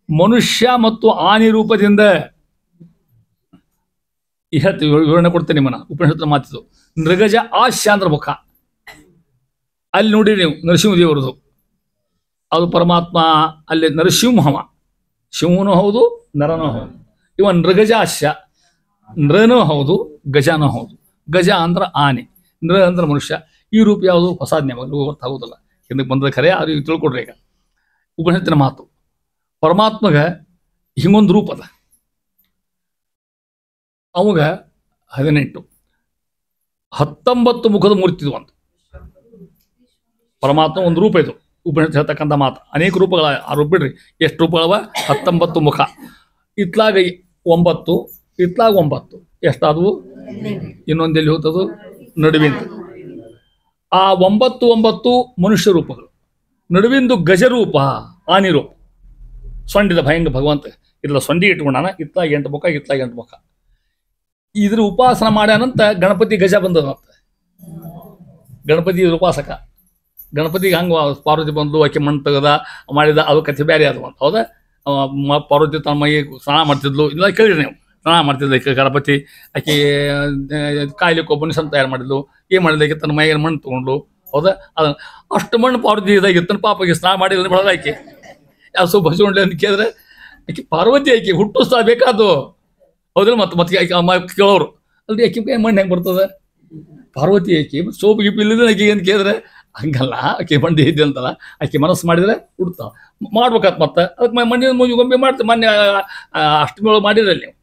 ಮನುಷ್ಯ ಮತ್ತು ಆನಿ ರೂಪದಿಂದ ಹೇಳ್ತೀವಿ, ವಿವರಣೆ ಕೊಡ್ತೇನೆ ನಿಮ್ಮನ್ನ. ಉಪನಿಷತ್ತು ಮಾತಿದ್ದು ನೃಗಜ ಆಶ್ಯ ಅಂದ್ರೆ ಮುಖ. ಅಲ್ಲಿ ನೋಡಿ ನೀವು ನರಸಿಂಹದೇವರದು, ಅದು ಪರಮಾತ್ಮ. ಅಲ್ಲಿ ನರಸಿಂಹವ, ಶಿವನೂ ಹೌದು, ನರನೂ ಹೌದು. ಇವ ನೃಗಜಾಸ್ಯ, ನೃನೂ ಹೌದು, ಗಜನೂ ಹೌದು. ಗಜ ಅಂದ್ರೆ ಆನೆ, ನೃ ಅಂದ್ರೆ ಮನುಷ್ಯ. ಈ ರೂಪ ಯಾವುದು? ಹೊಸಾಜ್ಞೆ, ಅರ್ಥ ಆಗೋದಿಲ್ಲ. ಹಿಂದಕ್ಕೆ ಬಂದ ಖರೆ, ಅದು ತಿಳ್ಕೊಡ್ರಿ. ಈಗ ಉಪನಿಷತ್ತಿನ ಮಾತು. ಪರಮಾತ್ಮಗ ಹಿಂಗೊಂದು ರೂಪ ಅದ, ಅವಾಗ 19 ಮುಖದ ಮೂರ್ತಿ ಇದು ಅಂತ. ಪರಮಾತ್ಮ ಒಂದು ರೂಪ ಇದು. ಉಪನಿಷತ್ತು ಹೇಳ್ತಕ್ಕಂಥ ಮಾತು. ಅನೇಕ ರೂಪಗಳ, ಆ ರೂಪ ಬಿಡ್ರಿ, ಎಷ್ಟು ರೂಪಗಳವ? 19 ಮುಖ. ಇತ್ಲಾಗ 9, ಇತ್ಲಾಗ 9, ಎಷ್ಟಾದವು? ಇನ್ನೊಂದೆಲ್ಲಿ ಹೋಗ್ತದು? ನಡುವಿಂದ. ಆ 9 ಮನುಷ್ಯ ರೂಪಗಳು. ನಡುವಿಂದು ಗಜರೂಪ, ಆನಿ ರೂಪ. ಸೊಂಡಿದ ಭಯಂಗ ಭಗವಂತ ಇಲ್ಲ, ಸೊಂಡಿ ಇಟ್ಕೊಂಡಾನ. ಇತ್ಲಾಗ 8 ಮುಖ, ಇತ್ಲಾಗ 8 ಮುಖ. ಇದ್ರ ಉಪಾಸನ ಮಾಡ್ಯಾನಂತ ಗಣಪತಿ ಗಜ ಬಂದದಂತ. ಗಣಪತಿ ಇದ್ರ ಉಪಾಸಕ. ಗಣಪತಿಗೆ ಹಂಗೆ ಪಾರ್ವತಿ ಬಂದು ಆಕೆ ಮಣ್ಣು ತೆಗೆದ ಮಾಡಿದ, ಅದು ಕಥೆ ಬೇರೆ ಅದು ಅಂತ. ಹೌದಾ? ಪಾರ್ವತಿ ತನ್ನ ಮೈ ಸ್ನಾನ ಮಾಡ್ತಿದ್ಲು, ಇಲ್ಲ ಕೇಳಿರಿ ನೀವು. ಸ್ನಾನ ಮಾಡ್ತಿದ್ಲು ಆಕೆ ಗಣಪತಿ. ಆಕೆ ಕಾಯ್ಲಿಕ್ಕೆ ಒಬ್ಬನ ಸಂ ತಯಾರು ಮಾಡಿದ್ಲು. ಏನು ಮಾಡಿದ್ಲು? ಆಕೆ ತನ್ನ ಮೈಗೆ ಮಣ್ಣು ತೊಗೊಂಡ್ಲು. ಹೌದಾ? ಅದನ್ನು ಅಷ್ಟು ಮಣ್ಣು ಪಾರ್ವತಿ ಇದಾಗಿತ್ತನ ಪಾಪಗೆ ಸ್ನಾನ ಮಾಡಿಲ್ಲ ಬಳದ ಆಕೆ. ಯಾವ ಸೊಪ್ಪು ಹಚ್ಕೊಂಡ್ಲಿ ಅಂತ ಕೇಳಿದ್ರೆ ಆಕೆ ಪಾರ್ವತಿ, ಆಕೆ ಹುಟ್ಟು ಸ್ಥಳ ಬೇಕಾದು. ಹೌದಿಲ್ಲ? ಮತ್ತೆ ಆಕೆ ಕೇಳೋರು ಅಲ್ರಿ, ಆಕೆ ಮಣ್ಣು ಹೆಂಗೆ ಬರ್ತದೆ? ಪಾರ್ವತಿ ಆಕೆ ಸೋಪು ಗಿಪ್ಪು ಇಲ್ಲದ ಆಕೆ ಅಂತ ಕೇಳಿದ್ರೆ ಹಂಗಲ್ಲ, ಆಕೆ ಮಂಡಿ ಇದ್ದೆ ಅಂತಲ್ಲ. ಆಕೆ ಮನಸ್ಸು ಮಾಡಿದ್ರೆ ಹುಡ್ತಾವ ಮಾಡ್ಬೇಕಾತ್. ಮತ್ತೆ ಅದಕ್ಕೆ ಮಣ್ಣಿನ ಗೊಂಬೆ ಮಾಡ್ತೀವಿ. ಮೊನ್ನೆ ಅಷ್ಟಮಿ ಒಳಗೆ ಮಾಡಿರಲಿ ನೀವು,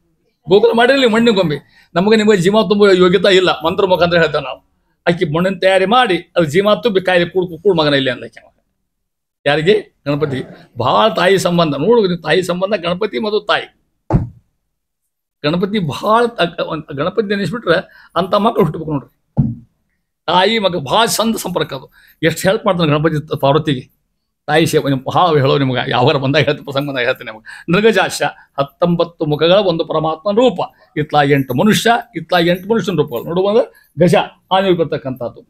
ಗೋಕುಲ ಮಾಡಿರಲಿ ಮಣ್ಣಿನ ಗೊಂಬೆ. ನಮಗೆ ನಿಮಗೆ ಜೀವ ತುಂಬ ಯೋಗ್ಯತಾ ಇಲ್ಲ, ಮಂತ್ರ ಮುಖಾಂತರ ಹೇಳ್ತೇವೆ ನಾವು. ಆಕೆ ಮಣ್ಣಿನ ತಯಾರಿ ಮಾಡಿ ಅದು ಜೀವ ತುಂಬಿ ಕಾಯಿಲೆ ಕೂಡ್ ಮಗನ ಇಲ್ಲಿ ಅಂದ. ಯಾರಿಗೆ? ಗಣಪತಿ. ಭಾಳ ತಾಯಿ ಸಂಬಂಧ ನೋಡು, ತಾಯಿ ಸಂಬಂಧ ಗಣಪತಿ ಮತ್ತು ತಾಯಿ. ಗಣಪತಿ ಭಾಳ, ಗಣಪತಿ ನೆನೆಸ್ಬಿಟ್ರೆ ಅಂತ ಮಕ್ಕಳು ಹುಟ್ಟಬೇಕು ನೋಡ್ರಿ. ತಾಯಿ ಮಗ ಭಾಳ ಚಂದ ಸಂಪರ್ಕ. ಅದು ಎಷ್ಟು ಹೆಲ್ಪ್ ಮಾಡ್ತಾನೆ ಗಣಪತಿ ಪಾರ್ವತಿಗೆ. ತಾಯಿ ಸೇವೆ ಭಾಳ ಹೇಳೋ ನಿಮ್ಗೆ, ಯಾವಾಗ ಬಂದಾಗ ಹೇಳ್ತೀನಿ, ಪ್ರಸಂಗ ಬಂದಾಗ ಹೇಳ್ತೀನಿ ನಿಮಗೆ. ನೃಗಜಾಸ್ಯ, 19 ಮುಖಗಳ ಒಂದು ಪರಮಾತ್ಮನ ರೂಪ. ಇತ್ಲಾಗ 8 ಮನುಷ್ಯ, ಇತ್ಲಾಗ 8 ಮನುಷ್ಯನ ರೂಪಗಳು. ನೋಡುವಂದ್ರೆ ಗಜ, ಆನೆ ಬರ್ತಕ್ಕಂಥದ್ದು.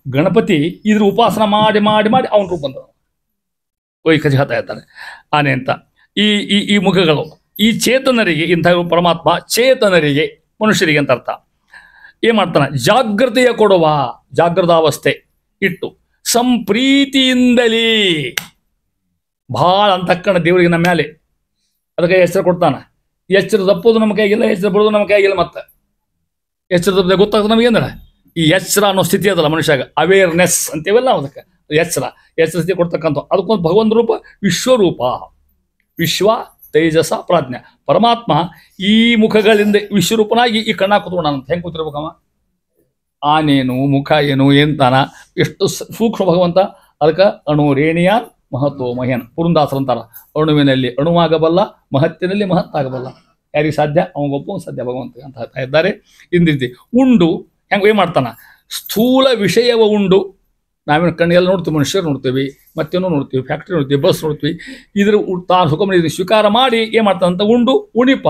ಗಣಪತಿ ಇದ್ರ ಉಪಾಸನ ಮಾಡಿ ಮಾಡಿ ಮಾಡಿ ಅವನ ರೂಪ ಬಂದ ಕಜ ಹೇಳ್ತಾ ಇರ್ತಾರೆ ಆನೆ ಅಂತ. ಈ ಮುಖಗಳು ಈ ಚೇತನರಿಗೆ, ಇಂಥ ಪರಮಾತ್ಮ ಚೇತನರಿಗೆ, ಮನುಷ್ಯರಿಗೆ ಅಂತ ಅರ್ಥ. ಏನ್ ಮಾಡ್ತಾನೆ? ಜಾಗೃತಿಯ ಕೊಡುವ, ಜಾಗೃತಾವಸ್ಥೆ ಇಟ್ಟು ಸಂಪ್ರೀತಿಯಿಂದಲೇ ಭಾಳ ಅಂತಕ್ಕಣ ದೇವರಿಗೆ ನಮ್ಮ ಮೇಲೆ ಅದಕ್ಕೆ ಎಚ್ಚರ ಕೊಡ್ತಾನೆ. ಎಚ್ಚರ ತಪ್ಪೋದು ನಮ್ಮ ಕೈಗಿಲ್ಲ, ಎಚ್ಚರ ಬರೋದು ನಮ್ಮ ಕೈಗಿಲ್ಲ. ಮತ್ತೆ ಎಚ್ಚರ ತಪ್ಪದೆ ಗೊತ್ತಾಗ್ತದೆ ನಮಗೇಂದ್ರೆ ಈ ಎಚ್ಚರ ಅನ್ನೋ ಸ್ಥಿತಿ ಅದಲ್ಲ ಮನುಷ್ಯಾಗ, ಅವೇರ್ನೆಸ್ ಅಂತೀವಲ್ಲ, ಅದಕ್ಕೆ ಎಚ್ಚರ ಸ್ಥಿತಿ ಕೊಡ್ತಕ್ಕಂಥ. ಅದಕ್ಕೊಂದು ಭಗವಂತ ರೂಪ ವಿಶ್ವರೂಪ. ವಿಶ್ವ ತೇಜಸ ಪ್ರಾಜ್ಞ. ಪರಮಾತ್ಮ ಈ ಮುಖಗಳಿಂದ ವಿಶ್ವರೂಪನಾಗಿ ಈ ಕಣ್ಣ ಕೂತ್ಕೊಂಡಂತ. ಹೆಂಗೆ ಕೂತಿರ್ಬೇಕಮ್ಮ? ಆನೇನು ಮುಖ ಏನು ಎಂತಾನ, ಎಷ್ಟು ಸೂಕ್ಷ್ಮ ಭಗವಂತ. ಅದಕ್ಕೆ ಅಣು ರೇಣಿಯ ಮಹತ್ವ ಮಹೇನ್. ಪುರಂದಾಸರು ಅಂತಾರ, ಅಣುವಿನಲ್ಲಿ ಅಣುವಾಗಬಲ್ಲ, ಮಹತ್ತಿನಲ್ಲಿ ಮಹತ್ತಾಗಬಲ್ಲ. ಯಾರಿಗೆ ಸಾಧ್ಯ? ಅವನಿಗೊಬ್ಬ ಸಾಧ್ಯ ಭಗವಂತ ಅಂತ ಹೇಳ್ತಾ ಇದ್ದಾರೆ. ಇಂದ ರೀತಿ ಉಂಡು ಹೆಂಗೆ ಏನು ಮಾಡ್ತಾನ? ಸ್ಥೂಲ ವಿಷಯವ ಉಂಡು. ನಾವೇನು ಕಣ್ಣೆಲ್ಲ ನೋಡ್ತೀವಿ, ಮನುಷ್ಯರು ನೋಡ್ತೀವಿ, ಮತ್ತೇನೋ ನೋಡ್ತೀವಿ, ಫ್ಯಾಕ್ಟ್ರಿ ನೋಡ್ತೀವಿ, ಬಸ್ ನೋಡ್ತೀವಿ. ಇದ್ರ ತಾನು ಸುಖಮನೆ ಸ್ವೀಕಾರ ಮಾಡಿ ಏನು ಮಾಡ್ತಾನಂತ ಉಂಡು ಉಣಿಪ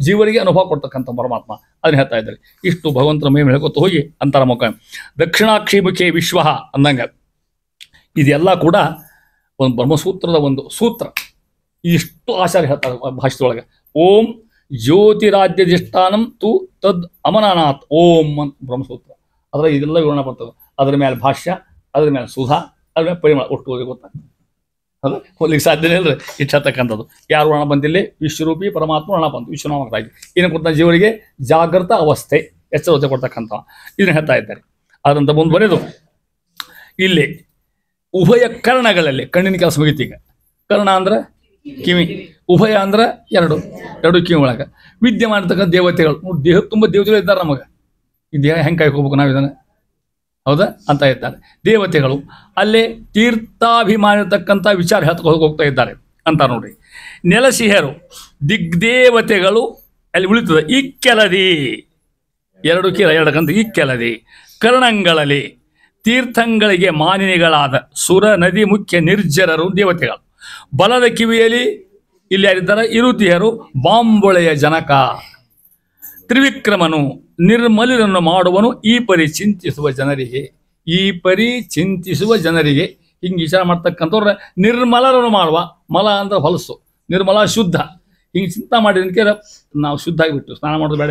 ಜೀವರಿಗೆ ಅನುಭವ ಕೊಡ್ತಕ್ಕಂಥ ಪರಮಾತ್ಮ ಅದನ್ನ ಹೇಳ್ತಾ ಇದ್ದಾರೆ. ಇಷ್ಟು ಭಗವಂತನ ಮೇ ಹೇಳ್ಕೊತ ಹೋಗಿ ಅಂತರ ಮುಖ ದಕ್ಷಿಣಾಕ್ಷಿ ಮುಖೇ ವಿಶ್ವ ಅಂದಂಗೆ ಇದೆಲ್ಲ ಕೂಡ ಒಂದು ಬ್ರಹ್ಮಸೂತ್ರದ ಒಂದು ಸೂತ್ರ. ಇಷ್ಟು ಆಚಾರ್ಯ ಹೇಳ್ತಾರೆ ಭಾಷೆದೊಳಗೆ. ಓಂ ಜ್ಯೋತಿರಾಜ್ಯಧಿಷ್ಠಾನಂ ತು ತದ್ ಅಮನಾನಾಥ್ ಓಂ ಅಂತ ಬ್ರಹ್ಮಸೂತ್ರ. ಅದರ ಇದೆಲ್ಲ ವಿವರಣೆ ಬರ್ತದೆ. ಅದರ ಮೇಲೆ ಭಾಷ್ಯ, ಅದರ ಮೇಲೆ ಸುಧಾ, ಅದ್ರ ಮೇಲೆ ಪರಿಮಳ ಒಟ್ಟು ಗೊತ್ತಾಗ್ತದೆ. ಅದು ಹೋಗ್ಲಿಕ್ಕೆ ಸಾಧ್ಯನೇ ಇಲ್ಲರಿ ಇಟ್ಟು ಹೇಳ್ತಕ್ಕಂಥದ್ದು. ಯಾರು ವರ್ಣ ಬಂದಿಲ್ಲ? ವಿಶ್ವರೂಪಿ ಪರಮಾತ್ಮ ವರ್ಣ ಬಂತು ವಿಶ್ವನಾಮಕರಾಗಿ. ಏನು ಕೊಡ್ತಾನೆ ಜೀವರಿಗೆ? ಜಾಗೃತ ಅವಸ್ಥೆ, ಎಚ್ಚರತೆ ಕೊಡ್ತಕ್ಕಂಥ ಇದನ್ನ ಹೇಳ್ತಾ ಇದ್ದಾರೆ. ಅದರಂತ ಮುಂದೆ ಬರೆದು ಇಲ್ಲಿ ಉಭಯ ಕರ್ಣಗಳಲ್ಲಿ ಕಣ್ಣಿನ ಕೆಲಸ ಮುಗಿತೀಗ. ಕರ್ಣ ಅಂದ್ರೆ ಕಿವಿ, ಉಭಯ ಅಂದ್ರೆ ಎರಡು ಕಿವಿ ಒಳಗೆ ವಿದ್ಯೆ ಮಾಡ್ತಕ್ಕಂಥ ದೇವತೆಗಳು. ದೇಹ ತುಂಬ ದೇವತೆಗಳು ಇದ್ದಾರೆ ನಮಗೆ. ಈ ದೇಹ ಹೆಂಗೆ ಕಾಯ್ಕೋಬೇಕು ನಾವು ಇದನ್ನು? ಹೌದಾ ಅಂತ ಇದ್ದಾರೆ ದೇವತೆಗಳು. ಅಲ್ಲೇ ತೀರ್ಥಾಭಿಮಾನಿರ್ತಕ್ಕಂಥ ವಿಚಾರ ಹೋಗ್ತಾ ಇದ್ದಾರೆ ಅಂತ ನೋಡ್ರಿ. ನೆಲಸಿಹರು ದಿಗ್ದೇವತೆಗಳು ಅಲ್ಲಿ ಉಳಿತದೆ. ಇಕ್ಕೆಲದಿ ಎರಡು ಕಂತ ಇಕ್ಕೆಲದಿ ಕರ್ಣಂಗಳಲ್ಲಿ ತೀರ್ಥಂಗಳಿಗೆ ಮಾನಿನಿಗಳಾದ ಸುರ ನದಿ ಮುಖ್ಯ ನಿರ್ಜರರು ದೇವತೆಗಳು. ಬಲದ ಕಿವಿಯಲ್ಲಿ ಇಲ್ಲಿ ಯಾರಿದ್ದಾರೆ? ಇರುತಿಯರು ಬಾಂಬೊಳೆಯ ಜನಕ. ತ್ರಿವಿಕ್ರಮನು ನಿರ್ಮಲರನ್ನು ಮಾಡುವನು ಈ ಪರಿ ಚಿಂತಿಸುವ ಜನರಿಗೆ. ಹಿಂಗೆ ವಿಚಾರ ಮಾಡ್ತಕ್ಕಂಥವ್ರ ನಿರ್ಮಲರನ್ನು ಮಾಡುವ. ಮಲ ಅಂದ್ರೆ ಹೊಲಸು, ನಿರ್ಮಲ ಶುದ್ಧ. ಹಿಂಗೆ ಚಿಂತೆ ಮಾಡಿದಕ್ಕೆ ನಾವು ಶುದ್ಧ ಆಗಿಬಿಟ್ಟು ಸ್ನಾನ ಮಾಡೋದು ಬೇಡ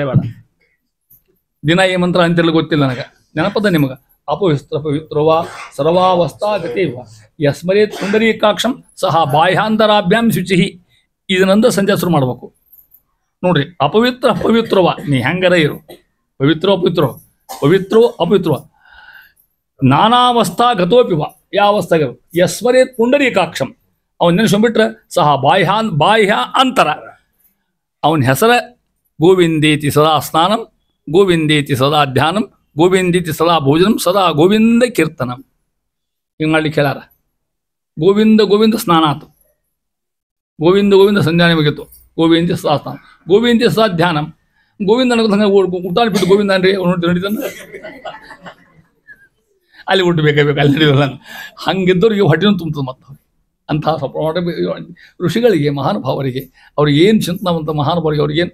ದಿನ ಈ ಮಂತ್ರ ಅಂತಿರಲು ಗೊತ್ತಿಲ್ಲ ನನಗೆ. ನೆನಪದ ನಿಮಗೆ? ಅಪವಿತ್ರವ ಸರ್ವಾವಸ್ಥಾ ಗತಿವ ಯಸ್ಮರೇತ್ ಪುಂಡರೀಕಾಕ್ಷಂ ಸಹ ಬಾಹ್ಯಾಂತರಾಭ್ಯಾಂ ಶುಚಿ. ಇದನ್ನಂದ ಸಂಜೆ ಶುರು ಮಾಡ್ಬೇಕು ನೋಡ್ರಿ. ಅಪವಿತ್ರವ ನೀ ಹೆಂಗಾರ ಇರು, ಪವಿತ್ರೋ ಅಪವಿತ್ರೋ ನಾನಾವಸ್ಥಾ ಗತೋಪಿವ. ಯಾವ ಅವಸ್ಥೆಗಳು? ಯಸ್ಮರೇತ್ ಪುಂಡರೀಕಾಕ್ಷಂ ಅವನ ನೆನೆಸ್ಕೊಂಡ್ಬಿಟ್ರೆ ಸಹ ಬಾಹ್ಯ ಅಂತರ. ಅವನ ಹೆಸರ ಗೋವಿಂದೇತಿ ಸದಾ ಸ್ನಾನಂ, ಗೋವಿಂದೇತಿ ಸದಾ ಧ್ಯಾನಂ, ಗೋವಿಂದೇತಿ ಸದಾ ಭೋಜನಂ, ಸದಾ ಗೋವಿಂದ ಕೀರ್ತನಂ. ಹಿಂಗೆ ಮಾಡ್ಲಿಕ್ಕೆ ಹೇಳಾರ. ಗೋವಿಂದ ಸ್ನಾನ ಆತು, ಗೋವಿಂದ ಸಂಧ್ಯಾನೆ ಮುಗಿತು, ಗೋವಿಂದ ಸದಾ ಸ್ನಾನ, ಗೋವಿಂದ ಸದಾ ಧ್ಯಾನಂ. ಗೋವಿಂದ ಹಂಗೆ ಊಟಾಲ್ ಬಿಟ್ಟು ಗೋವಿಂದ ಅನ್ರಿ ನಡೀತಾನ ಅಲ್ಲಿ ಊಟ ಬೇಕಾಗಬೇಕು, ಅಲ್ಲಿ ನಡೀದಲ್ಲ. ಹಂಗಿದ್ದವ್ರಿಗೆ ಹೊಟ್ಟೆನೂ ತುಂಬ್ತದೆ. ಮತ್ತು ಅಂತಹ ಋಷಿಗಳಿಗೆ, ಮಹಾನುಭಾವರಿಗೆ, ಅವ್ರಿಗೆ ಏನು ಚಿಂತನವಂತ ಮಹಾನುಭಾವರಿಗೆ ಅವ್ರಿಗೇನು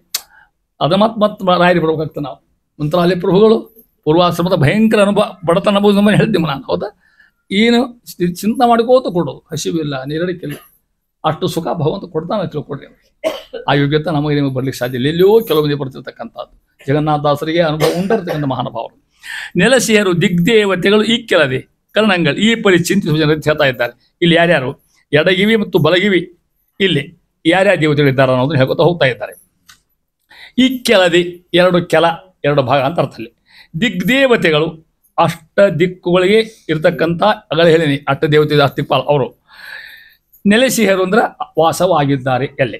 ಅದ ಮತ್ತೆ ರಾಯರಿ ಬರ್ಬೇಕಾಗ್ತದೆ. ನಾವು ಮಂತ್ರಾಲಯ ಪ್ರಭುಗಳು ಪೂರ್ವಾಶ್ರಮದ ಭಯಂಕರ ಅನುಭವ ಬಡತನ ಅನುಭವ ನಮ್ಮನ್ನು ಹೇಳ್ತೀವಿ ನಾನು. ಹೌದಾ? ಏನು ಚಿಂತನೆ ಮಾಡ್ಕೋತ ಕೊಡೋದು, ಹಸಿವಿಲ್ಲ, ನೀರಡಿಕಿಲ್ಲ, ಅಷ್ಟು ಸುಖ ಭಗವಂತ ಕೊಡ್ತಾನೆ ತಿಳ್ಕೊಡ್ರಿ. ಆ ಯೋಗ್ಯತೆ ನಮಗೆ ನಿಮಗೆ ಬರ್ಲಿಕ್ಕೆ ಸಾಧ್ಯ ಇಲ್ಲ. ಎಲ್ಲಿಯೋ ಕೆಲವೊಂದು ಬರ್ತಿರ್ತಕ್ಕಂಥದ್ದು. ಜಗನ್ನಾಥದಾಸರಿಗೆ ಅನುಭವ ಉಂಟಿರ್ತಕ್ಕಂಥ ಮಹಾನುಭಾವರು. ನೆಲಸಿಹರು ದಿಗ್ದೇವತೆಗಳು ಈ ಕೆಲದೆ ಕರ್ಣಂಗಳು ಈ ಪರಿ ಚಿಂತಿಸುವ ಜನರು ಹೇಳ್ತಾ ಇದ್ದಾರೆ. ಇಲ್ಲಿ ಯಾರ್ಯಾರು ಎಡಗಿವಿ ಮತ್ತು ಬಲಗಿವಿ ಇಲ್ಲಿ ಯಾರ್ಯಾರು ದೇವತೆಗಳಿದ್ದಾರೆ ಅನ್ನೋದನ್ನ ಹೇಳ್ಕೊತಾ ಹೋಗ್ತಾ ಇದ್ದಾರೆ. ಈ ಕೆಲದಿ ಎರಡು ಭಾಗ ಅಂತ ಅರ್ಥಲ್ಲಿ. ದಿಗ್ದೇವತೆಗಳು ಅಷ್ಟ ದಿಕ್ಕುಗಳಿಗೆ ಇರ್ತಕ್ಕಂಥ ಅಗಳ ಹೇಳಿನಿ. ಅಷ್ಟ ದೇವತೆ ದಿಕ್ಪಾಲ್ ಅವರು. ನೆಲೆಸಿಹರು ಅಂದ್ರೆ ವಾಸವಾಗಿದ್ದಾರೆ. ಎಲ್ಲಿ?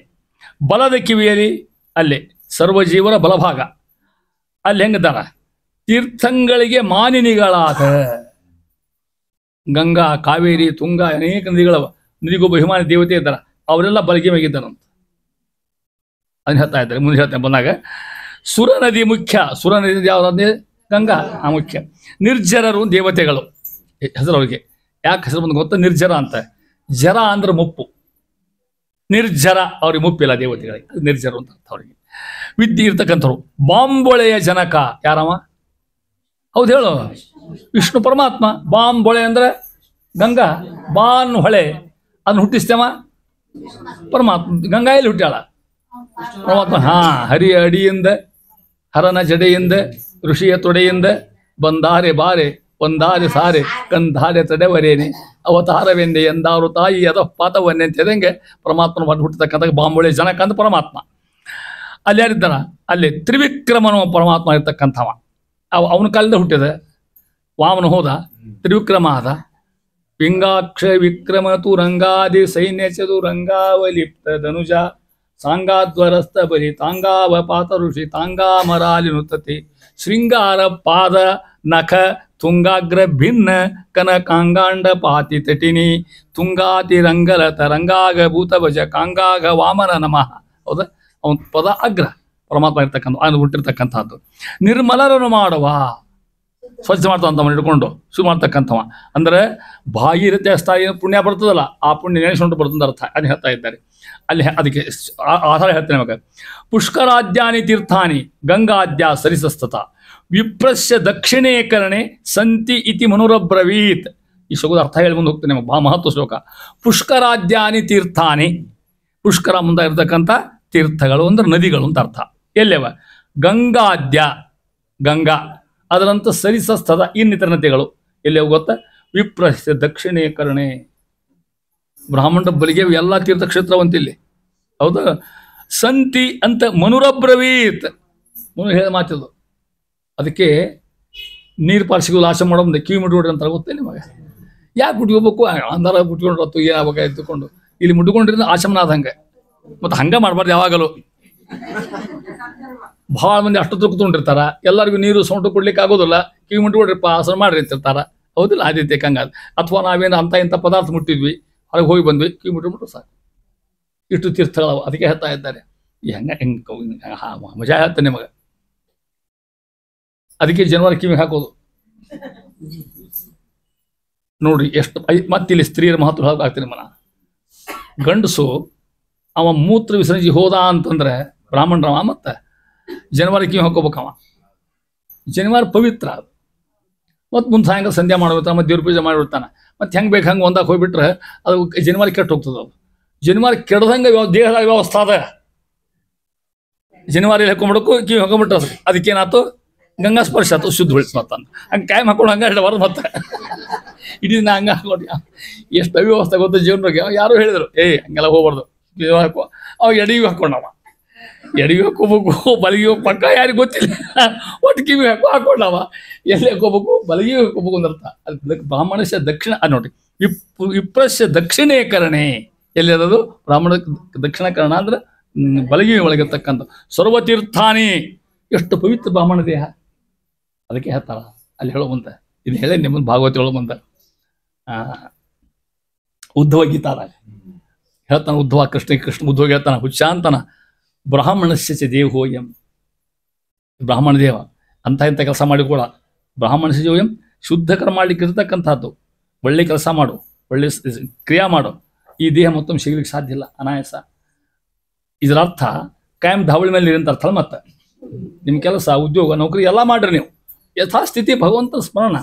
ಬಲದ ಕಿವಿಯಲ್ಲಿ ಅಲ್ಲಿ ಸರ್ವಜೀವರ ಬಲಭಾಗ. ಅಲ್ಲಿ ಹೆಂಗಿದ್ದಾರ? ತೀರ್ಥಂಗಳಿಗೆ ಮಾನಿನಿಗಳಾದ ಗಂಗಾ, ಕಾವೇರಿ, ತುಂಗ ಅನೇಕ ನದಿಗಳವ. ನದಿಗೊಬ್ಬ ಹಿಮಾನಿ ದೇವತೆ ಇದ್ದಾರೆ. ಅವರೆಲ್ಲ ಬಲಗೆ ಮೇಗಿದ್ದಾರಂತ ಅದನ್ನ ಹೇಳ್ತಾ ಇದ್ದಾರೆ. ಮುಂದೆ ಹೇಳ್ತೇನೆ ಬಂದಾಗ ಸುರ ನದಿ ಮುಖ್ಯ. ಸುರ ನದಿ ಯಾವುದಂದ್ರೆ ಗಂಗಾ, ಆ ಮುಖ್ಯ. ನಿರ್ಜರರು ದೇವತೆಗಳು ಹೆಸರು ಅವ್ರಿಗೆ. ಯಾಕೆ ಹೆಸರು ಬಂದು ಗೊತ್ತಾ? ನಿರ್ಜರ ಅಂತ. ಜರ ಅಂದ್ರೆ ಮುಪ್ಪು. ನಿರ್ಜರ ಅವ್ರಿಗೆ ಮುಪ್ಪಿಲ್ಲ ದೇವತೆಗಳಿಗೆ, ನಿರ್ಜರ ಅಂತ ಅರ್ಥ ಅವ್ರಿಗೆ. ವಿದ್ಯೆ ಇರ್ತಕ್ಕಂಥವ್ರು. ಬಾಂಬೊಳೆಯ ಜನಕ ಯಾರವ? ಹೌದು ಹೇಳು, ವಿಷ್ಣು ಪರಮಾತ್ಮ. ಬಾಂಬೊಳೆ ಅಂದ್ರೆ ಗಂಗಾ, ಬಾನ್ ಹೊಳೆ ಅದನ್ನ ಹುಟ್ಟಿಸ್ತೇವ ಪರಮಾತ್ಮ. ಗಂಗಾ ಎಲ್ಲಿ ಹುಟ್ಟ್ಯಾಳ? ಪರಮಾತ್ಮ. ಹರಿಯ ಅಡಿಯಿಂದ, ಹರನ ಜಡೆಯಿಂದ, ಋಷಿಯ ತೊಡೆಯಿಂದ ಬಂದಾರೆ ಬಾರೆ ಒಂದಾರೆ ಸಾರೆ ಕಂದಾರೆ ತಡೆವರೇನೆ ಅವತಾರವೆಂದೆ ಎಂದಾರು ತಾಯಿ ಅದ ಪಾತವನ್ನೇ ಅಂತೆದಂಗೆ ಪರಮಾತ್ಮನ ಬಂದು ಹುಟ್ಟತಕ್ಕಂಥ ಬಾಂಬೊಳೆ ಜನಕ ಅಂತ ಪರಮಾತ್ಮ. ಅಲ್ಲಿ ಯಾರಿದ್ದಾರ? ಅಲ್ಲಿ ತ್ರಿವಿಕ್ರಮನು ಪರಮಾತ್ಮ ಇರ್ತಕ್ಕಂಥವ. ಅವನ ಕಾಲದಿಂದ ಹುಟ್ಟಿದ. ವಾಮನ ಹೋದ, ತ್ರಿವಿಕ್ರಮ ಆದ. ಪಿಂಗಾಕ್ಷ ವಿಕ್ರಮ ತುರಂಗಾದಿ ಸೈನ್ಯ ಚದುರಂಗಾವಲಿಪ್ತ ಧನುಜ ಸಾಂಗಾದ್ವರಸ್ತ ಬಲಿ ತಾಂಗಾವ ಪಾತ ಋಷಿ ತಾಂಗಾಮರಾಲಿ ನುತತಿ ಶೃಂಗಾರ ಪಾದ ನಖ ತುಂಗಾಗ್ರ ಭಿನ್ನ ಕನಕಾಂಗಾಂಡ ಪಾತಿ ತಟಿನಿ ತುಂಗಾತಿ ರಂಗಲತ ರಂಗಾಗ ಭೂತಭಜ ಕಾಂಗಾಗ ವಾಮನ ನಮಃ. ಹೌದಾ? ಅವನ ಪದ ಅಗ್ರ ಪರಮಾತ್ಮ ಇರ್ತಕ್ಕಂಥ ಅದು ಹುಟ್ಟಿರ್ತಕ್ಕಂಥದ್ದು. ನಿರ್ಮಲರನ್ನು ಮಾಡುವ ಸ್ವಚ್ಛ ಮಾಡ್ತಾವಂತವ ಹಿಡ್ಕೊಂಡು ಶುರು ಮಾಡ್ತಕ್ಕಂಥವ. ಅಂದರೆ ಭಾಗೀರಥಿ ಸ್ಥಾಯಿ ಪುಣ್ಯ ಬರ್ತದಲ್ಲ, ಆ ಪುಣ್ಯ ನೆನೆಸ್ಕೊಂಡು ಬರ್ತದ ಅರ್ಥ ಅದು ಹೇಳ್ತಾ ಇದ್ದಾರೆ ಅಲ್ಲಿ. ಅದಕ್ಕೆ ಆಧಾರ ಹೇಳ್ತೇನೆ ಮಗ. ಪುಷ್ಕರಾದ್ಯಾನಿ ತೀರ್ಥಾನಿ ಗಂಗಾದ್ಯ ಸರಿಸಸ್ತತ ವಿಪ್ರಸ್ಯ ದಕ್ಷಿಣೇಕರಣೆ ಸಂತಿ ಇತಿ ಮನುರಬ್ರವೀತ್. ಈ ಶ್ಲೋಕದ ಅರ್ಥ ಹೇಳಿ ಮುಂದೆ ಹೋಗ್ತೇನೆ, ಬಹಳ ಮಹತ್ವ ಶ್ಲೋಕ. ಪುಷ್ಕರಾದ್ಯಾನಿ ತೀರ್ಥಾನಿ, ಪುಷ್ಕರ ಮುಂದೆ ಇರತಕ್ಕಂಥ ತೀರ್ಥಗಳು ಅಂದ್ರೆ ನದಿಗಳು ಅಂತ ಅರ್ಥ. ಎಲ್ಲವ? ಗಂಗಾದ್ಯ ಗಂಗಾ, ಅದರಂತ ಸರಿಸಸ್ತದ ಇನ್ನಿತರ ನದಿಗಳು ಎಲ್ಲಿ ಗೊತ್ತಾ? ವಿಪ್ರಸ್ಯ ದಕ್ಷಿಣೇಕರಣೆ, ಬ್ರಾಹ್ಮಣ ಬಲಿಗೆ ಎಲ್ಲ ತೀರ್ಥಕ್ಷೇತ್ರವಂತಿಲ್ಲಿ ಹೌದಾ. ಸಂತಿ ಅಂತ ಮನುರಬ್ರವೀತ್, ಮನು ಹೇಳ ಮಾತಿದ್ದು. ಅದಕ್ಕೆ ನೀರು ಪಾರ್ಸಿಗೂ ಲಾಶ ಮಾಡೋ ಮುಂದೆ ಕಿವಿ ಮುಟ್ಕೊಡ್ರಿ ಅಂತ ಗೊತ್ತೇ ನಿಮಗೆ. ಯಾಕೆ ಬಿಟ್ಕೋಬೇಕು? ಅಂದಾರ ಬಿಟ್ಕೊಂಡ್ರತ್ತು ಏನಾಗಬೇಕು ಎತ್ಕೊಂಡು ಇಲ್ಲಿ ಮುಟ್ಕೊಂಡಿರೋದು ಆಶಮನ ಹಂಗೆ. ಮತ್ತು ಹಂಗೆ ಮಾಡಬಾರ್ದು ಯಾವಾಗಲೂ. ಭಾಳ ಮಂದಿ ಅಷ್ಟು ತುರ್ಕೊಂಡಿರ್ತಾರ, ಎಲ್ಲರಿಗೂ ನೀರು ಸೌಂಟು ಕೊಡ್ಲಿಕ್ಕೆ ಆಗೋದಿಲ್ಲ. ಕಿವಿ ಮುಟ್ಕೊಡ್ರಿಪ್ಪ ಆಸನ ಮಾಡ್ರಿ ಅಂತಿರ್ತಾರ, ಹೌದಿಲ್ಲ? ಆ ರೀತಿ ಹಂಗಾದ. ಅಥವಾ ನಾವೇನು ಇಂಥ ಪದಾರ್ಥ ಮುಟ್ಟಿದ್ವಿ, ಹೊರಗೆ ಹೋಗಿ ಬಂದ್ವಿ, ಕಿವಿ ಮುಟ್ಬಿಟ್ರು ಸಾಕು. ಇಷ್ಟು ತೀರ್ಥಗಳವ. ಅದಕ್ಕೆ ಹೇಳ್ತಾ ಇದ್ದಾರೆ ಹೆಂಗೆ ಮಜಾ ಹೇಳ್ತಾನೆ ನಿಮಗೆ. ಅದಕ್ಕೆ ಜನವರ ಕಿವಿ ಹಾಕೋದು ನೋಡ್ರಿ ಎಷ್ಟು. ಮತ್ತಿಲ್ಲಿ ಸ್ತ್ರೀಯರ ಮಹತ್ವ ಆಗ್ತೀನಿ ಮನ. ಗಂಡಸು ಅವ ಮೂತ್ರ ವಿಸರ್ಜಿ ಹೋದ ಅಂತಂದ್ರೆ ಬ್ರಾಹ್ಮಣರವ, ಮತ್ತೆ ಜನವರ ಕಿವಿ ಹಾಕೋಬೇಕವ. ಜನವಾರ ಪವಿತ್ರ ಅದು. ಮತ್ತು ಮುಂದೆ ಸಾಯಂಕಾಲ ಸಂಧ್ಯಾ ಮಾಡ್ಬಿಡ್ತಾನೆ, ಮತ್ತು ದೇವ್ರ ಪೂಜೆ ಮಾಡಿಬಿಡ್ತಾನೆ. ಮತ್ತು ಹೆಂಗೆ ಬೇಕು ಹಂಗೆ ಒಂದಾಗಿ ಹೋಗ್ಬಿಟ್ರೆ ಅದು ಜನವಾರ ಕೆಟ್ಟು ಹೋಗ್ತದೆ. ಅದು ಜನವಾರ ಕೆಡ್ದಂಗೆ ದೇಹದ ವ್ಯವಸ್ಥೆ ಅದ. ಜನವಾರ ಹಾಕೊಂಡ್ಬಿಡಕ್ಕೂ ಕಿವಿ ಹಾಕೊಂಡ್ಬಿಟ್ರೆ ಅದಕ್ಕೇನಾಯ್ತು? ಗಂಗಾ ಸ್ಪರ್ಶ ಆಯ್ತು, ಶುದ್ಧ ಉಳಿಸ್ಮತ್ತಂದು. ಹಂಗೆ ಕಾಯಂ ಹಾಕೊಂಡು ಹಂಗೆ ಹೇಳ್ಬಾರ್ದು. ಮತ್ತೆ ಇಡೀ ದಿನ ಹಂಗೆ ಹಾಕೊಂಡು ಎಷ್ಟು ಅವ್ಯವಸ್ಥೆ ಗೊತ್ತು ಜೀವನಕ್ಕೆ. ಯಾರು ಹೇಳಿದ್ರು ಹಂಗೆಲ್ಲ ಹೋಗ್ಬಾರ್ದು, ಕಿವಿ ಹಾಕೋ. ಅವಾಗ ಎಡವಿ ಹಾಕೊಂಡವ, ಎಡವಿ ಹಾಕೋಬೇಕು, ಬಲಗಿ ಹೋಗಿ ಪಕ್ಕ ಯಾರಿಗೆ ಗೊತ್ತಿಲ್ಲ. ಒಟ್ಟು ಕಿವಿ ಹಾಕೊಂಡವ. ಎಲ್ಲಿ ಹಾಕೋಬೇಕು? ಬಲಗಿ ಹಾಕೋಬೇಕು ಅಂದರ್ಥ. ಅದಕ್ಕೆ ಬ್ರಾಹ್ಮಣಸ್ಯ ದಕ್ಷಿಣ ನೋಡ್ರಿ, ವಿಪ್ರಸ್ಯ ದಕ್ಷಿಣೇಕರಣೆ. ಎಲ್ಲಿ ಅದದು? ಬ್ರಾಹ್ಮಣ ದಕ್ಷಿಣಕರಣ ಅಂದ್ರೆ ಬಲಗಿ ಒಳಗಿರ್ತಕ್ಕಂಥ ಸರ್ವತೀರ್ಥಾನಿ. ಎಷ್ಟು ಪವಿತ್ರ ಬ್ರಾಹ್ಮಣ ದೇಹ. ಅದಕ್ಕೆ ಹೇಳ್ತಾರ ಅಲ್ಲಿ ಹೇಳೋ ಮುಂದೆ. ಇದು ಹೇಳೇ ನಿಮ್ಮನ್ನು ಭಾಗವತಿ ಹೇಳೋ ಮುಂದೆ ಉದ್ಧವ ಗೀತಾದಾಗ ಹೇಳ್ತಾನೆ. ಉದ್ಧವ ಕೃಷ್ಣ ಉದ್ಧವ ಹೇಳ್ತಾನೆ, ಹುಚ್ಚಾಂತನ ಬ್ರಾಹ್ಮಣಸ್ಯ ಚ ದೇಹೋಯಂ. ಬ್ರಾಹ್ಮಣ ದೇವ ಅಂತ ಇಂಥ ಕೆಲಸ ಮಾಡಿ ಕೂಡ ಬ್ರಾಹ್ಮಣಸ್ಯ ದೇಹೋಯಂ, ಶುದ್ಧ ಕರ್ಮ ಮಾಡ್ಲಿಕ್ಕೆ ಇರ್ತಕ್ಕಂಥದ್ದು. ಒಳ್ಳೆ ಕೆಲಸ ಮಾಡು, ಒಳ್ಳೆ ಕ್ರಿಯಾ ಮಾಡು, ಈ ದೇಹ ಮತ್ತೊಮ್ಮೆ ಸಿಗ್ಲಿಕ್ಕೆ ಸಾಧ್ಯ ಇಲ್ಲ, ಅನಾಯಾಸ. ಇದರ ಅರ್ಥ ಕಾಯಂ ಧಾವಳಿ ಮೇಲೆ ಇರಂತ ಅರ್ಥ. ಮತ್ತೆ ನಿಮ್ಮ ಕೆಲಸ ಉದ್ಯೋಗ ನೌಕರಿ ಎಲ್ಲ ಮಾಡ್ರಿ ನೀವು ಯಥಾಸ್ಥಿತಿ ಭಗವಂತನ ಸ್ಮರಣ.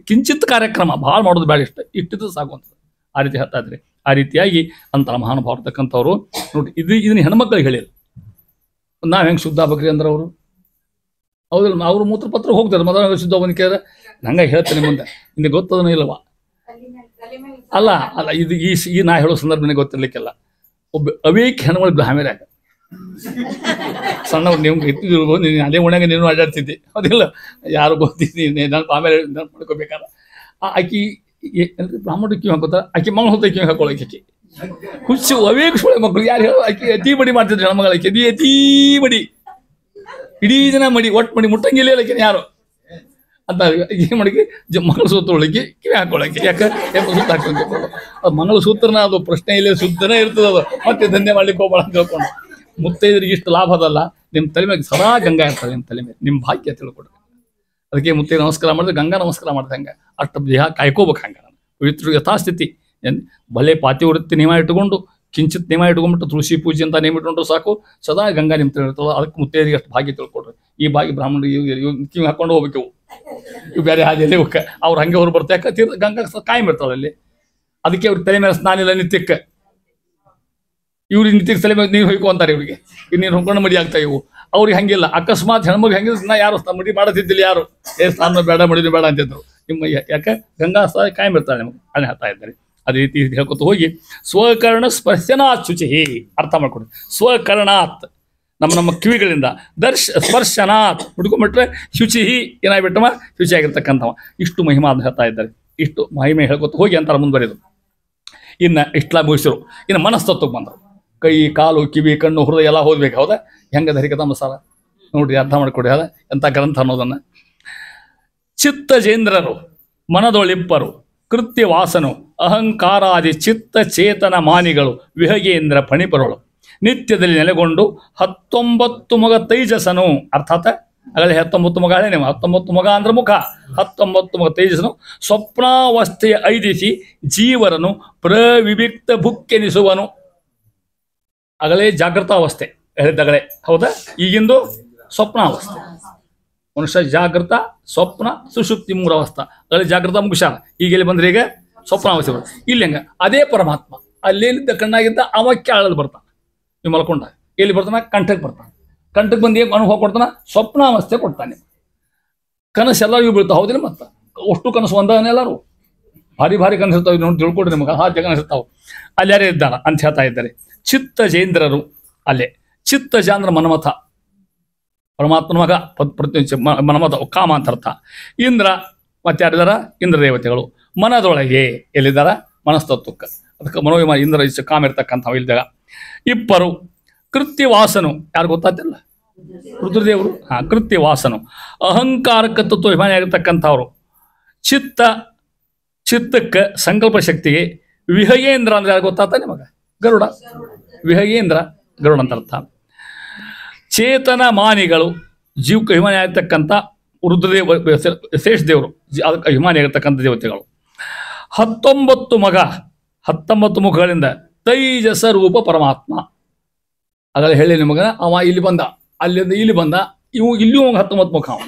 ಕಿಂಚಿತ್ ಕಾರ್ಯಕ್ರಮ ಭಾಳ ಮಾಡೋದು ಬೇಡ, ಇಷ್ಟಿದ್ದು ಸಾಕುವಂಥದ್ದು. ಆ ರೀತಿ ಹೇಳ್ತಾ ಇದ್ರಿ. ಆ ರೀತಿಯಾಗಿ ಅಂತ ಮಹಾನುಭಾವರು ಇರ್ತಕ್ಕಂಥವ್ರು ನೋಡಿ. ಇದನ್ನ ಹೆಣ್ಮಕ್ಳಿಗೆ ಹೇಳಿದ್ರು. ನಾವು ಹೆಂಗೆ ಶುದ್ಧ ಆಗ್ಬೇಕ್ರಿ ಅಂದ್ರೆ ಅವರು ಹೌದಿಲ್ಲ, ಅವರು ಮೂತ್ರಪತ್ರ ಹೋಗ್ತಾರೆ ಮೊದಲ ಶುದ್ಧ ಬಂದು ಕೇಳಿದ್ರೆ ಹಂಗಾಗಿ ಹೇಳ್ತೇನೆ ಮುಂದೆ. ನಿಮಗೆ ಗೊತ್ತದನೋ ಇಲ್ಲವಾ? ಅಲ್ಲ ಅಲ್ಲ, ಇದು ಈ ನಾ ಹೇಳೋ ಸಂದರ್ಭ ನನಗೆ ಗೊತ್ತಿರ್ಲಿಕ್ಕೆಲ್ಲ. ಒಬ್ಬ ಅವೇಕ್ ಹೆಣ್ಮಗಳು ಆಮೇಲೆ ಸಣ್ಣ ನೀವು ಎತ್ತಿದ್ರು, ನೀನು ಅದೇ ಒಣಗೆ ನೀನು ಅಡ್ಡಾಡ್ತಿದ್ದೆ ಹೌದಿಲ್ಲ, ಯಾರು ಗೊತ್ತಿದ್ದೀನಿ ನಾನು ಆಮೇಲೆ ಮಾಡ್ಕೋಬೇಕಾದ್ರೆ. ಆಕಿ ಬ್ರಾಹ್ಮಣ ಕಿವಿ ಹಾಕೋತಾರೆ, ಆಕಿ ಮಗಳು ಹೋಗ್ತಾ ಕಿವಿ ಹಾಕೊಳ್ಳೋಕೆ ಆಕಿ ಹುಚ್ಚು ಅವೇಕ್ ಸುಳೆ ಮಕ್ಕಳು. ಯಾರು ಹೇಳೋ? ಆಕಿ ಅತಿ ಬಡಿ ಮಾಡ್ತಿದ್ರು ಹೆಣ್ಮಗಳ. ಆಕಿ ಅತಿ ಬಡಿ, ಇಡೀ ದಿನ ಮಡಿ, ಒಟ್ಟು ಮಡಿ ಮುಟ್ಟಂಗಿಲ್ಲ ಆಕಿನ ಯಾರು ಅಂತ. ಏನು ಮಾಡಿಕೆ ಮಂಗಳಸೂತ್ರೊಳಗೆ ಕಿವಿ ಹಾಕೊಳ್ಳೋಕೆ. ಯಾಕೆ ಸುತ್ತ ಹಾಕೊಂಡು ಅದು ಮಂಗಳಸೂತ್ರನ, ಅದು ಪ್ರಶ್ನೆ ಇಲ್ಲ, ಶುದ್ಧನೇ ಇರ್ತದೆ ಅದು. ಮತ್ತೆ ಧನ್ಯ ಮಾಡ್ಲಿಕ್ಕೆ ಹೋಗ್ಬೇಡ ಅಂತ ಹೇಳ್ಕೊಂಡು. ಮುತ್ತೈದರಿಗೆ ಇಷ್ಟು ಲಾಭ ಅದಲ್ಲ. ನಿಮ್ಮ ತಲೆ ಮೇಲೆ ಸದಾ ಗಂಗಾ ಇರ್ತದೆ, ನಿಮ್ಮ ತಲೆ ಮೇಲೆ. ನಿಮ್ಮ ಭಾಗ್ಯ ತಿಳ್ಕೊಡ್ರಿ. ಅದಕ್ಕೆ ಮುತ್ತೈದು ನಮಸ್ಕಾರ ಮಾಡಿದ್ರೆ ಗಂಗಾ ನಮಸ್ಕಾರ ಮಾಡ್ದೆ. ಹಂಗೆ ಅಷ್ಟು ದೇಹ ಕಾಯ್ಕೋಬೇಕು. ಹಂಗೆ ಪವಿತ್ರ ಯಥಾಸ್ಥಿತಿ ಭಲೆ ಪಾತಿವೃತ್ತಿ ನಿಯಮ ಇಟ್ಕೊಂಡು, ಕಿಂಚಿತ್ ನಿಯಮ ಇಟ್ಕೊಂಡ್ಬಿಟ್ಟು ತುಳಸಿ ಪೂಜೆ ಅಂತ ನೇಮ ಇಟ್ಕೊಂಡ್ರು ಸಾಕು, ಸದಾ ಗಂಗಾ ನಿಮ್ಮ ತಿಳ್ಕೊಳ್ತದೆ. ಅದಕ್ಕೆ ಮುತ್ತೈದರಿಗೆ ಅಷ್ಟು ಭಾಗ್ಯ ತಿಳ್ಕೊಡ್ರಿ. ಈ ಭಾಗ್ಯ ಬ್ರಾಹ್ಮಣರಿಗೆ ಕಿವಿ ಹಾಕೊಂಡು ಹೋಗ್ಬೇಕು. ಇವು ಬೇರೆ ಹಾದಿಯಲ್ಲಿ ಹೋಗಕ್ಕೆ ಅವ್ರು ಹಂಗೆ ಹೊರ ಬರ್ತಾ. ಯಾಕೆ ಗಂಗಾ ಕಾಯಂ ಇರ್ತಾಳೆ ಅಲ್ಲಿ. ಅದಕ್ಕೆ ಅವ್ರಿಗೆ ತಲೆ ಮೇಲೆ ಸ್ನಾನ ಇಲ್ಲ ನಿತ್ಯಕ್ಕೆ. ಇವ್ರಿಗೆ ನಿತ್ಯಕ್ಕೆ ತಲೆ ಮೇಲೆ ನೀರು ಹೊಯ್ಕೊ ಅಂತಾರೆ. ಇವ್ರಿಗೆ ನೀರು ಹೊಂಕೊಂಡು ಮಡಿ ಆಗ್ತಾ ಇವು. ಅವ್ರಿಗೆ ಹಂಗಿಲ್ಲ. ಅಕಸ್ಮಾತ್ ಹೆಣ್ಮಗ್ ಹಂಗಿಲ್ಲ, ಯಾರು ಮಡಿ ಮಾಡೋದಿದ್ದಿಲ್ಲ, ಯಾರು ಸ್ನಾನ ಬೇಡ ಮಡಿನೂ ಬೇಡ ಅಂತಿದ್ರು. ನಿಮ್ಮ ಯಾಕೆ ಗಂಗಾ ಸ್ಥಳ ಕಾಯಂ ಇರ್ತಾಳೆ ನಿಮಗೆ ಅದೇ ಹೇಳ್ತಾ ಇದ್ದಾರೆ. ಅದೇ ರೀತಿ ಹೇಳ್ಕೊತ ಹೋಗಿ ಸ್ವಕರ್ಣ ಸ್ಪರ್ಶನಾತ್ ಶುಚಿ ಅರ್ಥ ಮಾಡ್ಕೊಡಿ. ಸ್ವಕರ್ಣಾತ್ ನಮ್ಮ ಕಿವಿಗಳಿಂದ, ಸ್ಪರ್ಶನಾತ್ ಹುಡ್ಕೊಂಡ್ಬಿಟ್ರೆ ಶುಚಿ ಏನಾಗ್ಬಿಟ್ಟವ ಶುಚಿಯಾಗಿರ್ತಕ್ಕಂಥವ. ಇಷ್ಟು ಮಹಿಮಾ ಅಂತ ಹೇಳ್ತಾ ಇದ್ದಾರೆ. ಇಷ್ಟು ಮಹಿಮೆ ಹೇಳ್ಕೊತ ಹೋಗಿ ಅಂತಾರೆ ಮುಂದುವರೆದು. ಇನ್ನು ಇಷ್ಟೆಲ್ಲ ಮುಗಿಸಿರು. ಇನ್ನು ಮನಸ್ತತ್ವಕ್ಕೆ ಬಂದರು. ಕೈ ಕಾಲು ಕಿವಿ ಕಣ್ಣು ಹೃದಯ ಎಲ್ಲ ಹೋಗ್ಬೇಕು. ಹೌದಾ? ಹೆಂಗದ ಹರಿಕಥಾ ಮಸಾಲ ನೋಡ್ರಿ, ಅರ್ಥ ಮಾಡ್ಕೊಡಿ. ಅದ ಎಂಥ ಗ್ರಂಥ ಅನ್ನೋದನ್ನು. ಚಿತ್ತಜೇಂದ್ರರು ಮನದೊಳಿಪ್ಪರು ಕೃತ್ಯ ವಾಸನು ಅಹಂಕಾರಾದಿ ಚಿತ್ತ ಚೇತನ ಮಾನಿಗಳು ವಿಹಗೇಂದ್ರ ಫಣಿಪರುಳು ನಿತ್ಯದಲ್ಲಿ ನೆಲೆಗೊಂಡು 19 ಮೊಗ ತೈಜಸನು ಅರ್ಥಾತ್ ಆಗಲೇ 19 ಮಗ ಹೇಳಿ ನೀವು. 19 ಮಗ ಅಂದ್ರೆ ಮುಖ, 19 ಮಗ ತೇಜಸ್ಸನು ಸ್ವಪ್ನಾವಸ್ಥೆಯ ಐದಿಸಿ ಜೀವರನು ಪ್ರವಿವಿಕ್ತ ಭುಕ್ಕೆನಿಸುವನು. ಆಗಲೇ ಜಾಗೃತಾವಸ್ಥೆ ಹೇಳಿದ್ದಗಳೇ, ಹೌದಾ? ಈಗಿಂದು ಸ್ವಪ್ನಾವಸ್ಥೆ. ಮನುಷ್ಯ ಜಾಗೃತ, ಸ್ವಪ್ನ, ಸುಷುಪ್ತಿ 3 ಅವಸ್ಥೆ. ಆಗಲೇ ಜಾಗೃತ ಮುಗಿಸಾರ, ಈಗ ಇಲ್ಲಿ ಬಂದ್ರೆ ಈಗ ಸ್ವಪ್ನಾವಸ್ಥೆ ಬರುತ್ತೆ. ಇಲ್ಲಿ ಹಂಗ ಅದೇ ಪರಮಾತ್ಮ ಅಲ್ಲೇಲಿದ್ದ ಕಣ್ಣಾಗಿದ್ದ ಅವಕ್ಕೆ ಆಳಲ್ಲಿ ಬರ್ತಾನೆ. ನೀವು ಮಲ್ಕೊಂಡ ಎಲ್ಲಿ ಬರ್ತಾನೆ? ಕಂಠಕ್ಕೆ ಬರ್ತಾನೆ. ಕಂಠಕ್ಕೆ ಬಂದು ಏನು ಅನುಭವ ಕೊಡ್ತಾನೆ? ಸ್ವಪ್ನಾವಸ್ಥೆ ಕೊಡ್ತಾನೆ. ಕನಸು ಎಲ್ಲರಿಗೂ ಬೀಳ್ತಾವೆ, ಹೌದಿಲ್ಲ? ಮತ್ತೆ ಅಷ್ಟು ಕನಸು ಒಂದಾನೆ ಎಲ್ಲರೂ ಭಾರಿ ಭಾರಿ ಕನಸಿರ್ತಾವೆ. ನೋಡಿ ತಿಳ್ಕೊಡ್ರಿ ನಿಮಗೆ, ಹಾಗೆ ಕನಸಿರ್ತಾವೆ. ಅಲ್ಲಿ ಯಾರೇ ಇದ್ದಾರ ಅಂತ ಹೇಳ್ತಾ ಇದ್ದಾರೆ. ಚಿತ್ತಜೇಂದ್ರರು ಅಲ್ಲೇ. ಚಿತ್ತಜ ಅಂದ್ರೆ ಮನ್ಮಥ, ಪರಮಾತ್ಮನ ಮಗ, ಮನ್ಮಥ ಕಾಮ ಅಂತ ಅರ್ಥ. ಇಂದ್ರ ಮತ್ತೆ ಯಾರಿದಾರ? ಇಂದ್ರ ದೇವತೆಗಳು ಮನದೊಳಗೆ ಎಲ್ಲಿದ್ದಾರ? ಮನಸ್ತತ್ವಕ್ಕೆ. ಅದಕ್ಕೆ ಮನೋವಿಮಾನ ಇಂದ್ರ ಕಾಮ ಇರ್ತಕ್ಕಂಥ ಇಲ್ದಾಗ. ಇಬ್ಬರು ಕೃತ್ಯವಾಸನು, ಯಾರು ಗೊತ್ತಾಗ್ತಿಲ್ಲ? ರುದ್ರದೇವರು. ಕೃತ್ಯವಾಸನು ಅಹಂಕಾರಕ್ಕೆ ತತ್ವ ಅಭಿಮಾನಿ ಆಗಿರ್ತಕ್ಕಂಥವ್ರು. ಚಿತ್ತಕ್ಕೆ ಸಂಕಲ್ಪ ಶಕ್ತಿಗೆ ವಿಹಯೇಂದ್ರ ಅಂದ್ರೆ ಯಾರು ಗೊತ್ತಾಗ್ತಾ ನಿಮಗೆ? ಗರುಡ. ವಿಹಯೇಂದ್ರ ಗರುಡ ಅಂತ ಅರ್ಥ. ಚೇತನ ಮಾನಿಗಳು ಜೀವಕ್ಕೆ ಅಭಿಮಾನಿ ಆಗಿರ್ತಕ್ಕಂಥ ರುದ್ರದೇವ ಶೇಷ ದೇವರು, ಅದಕ್ಕೆ ಅಭಿಮಾನಿ ಆಗಿರ್ತಕ್ಕಂಥ ದೇವತೆಗಳು. 19 ಮುಖಗಳಿಂದ ತೈಜಸ ರೂಪ ಪರಮಾತ್ಮ. ಆಗಲೇ ಹೇಳಿ ನಿಮಗ, ಅವ ಇಲ್ಲಿ ಬಂದ, ಅಲ್ಲಿಂದ ಇಲ್ಲಿ ಬಂದ, ಇಲ್ಲಿಯೂ 19 ಮುಖ. ಅವ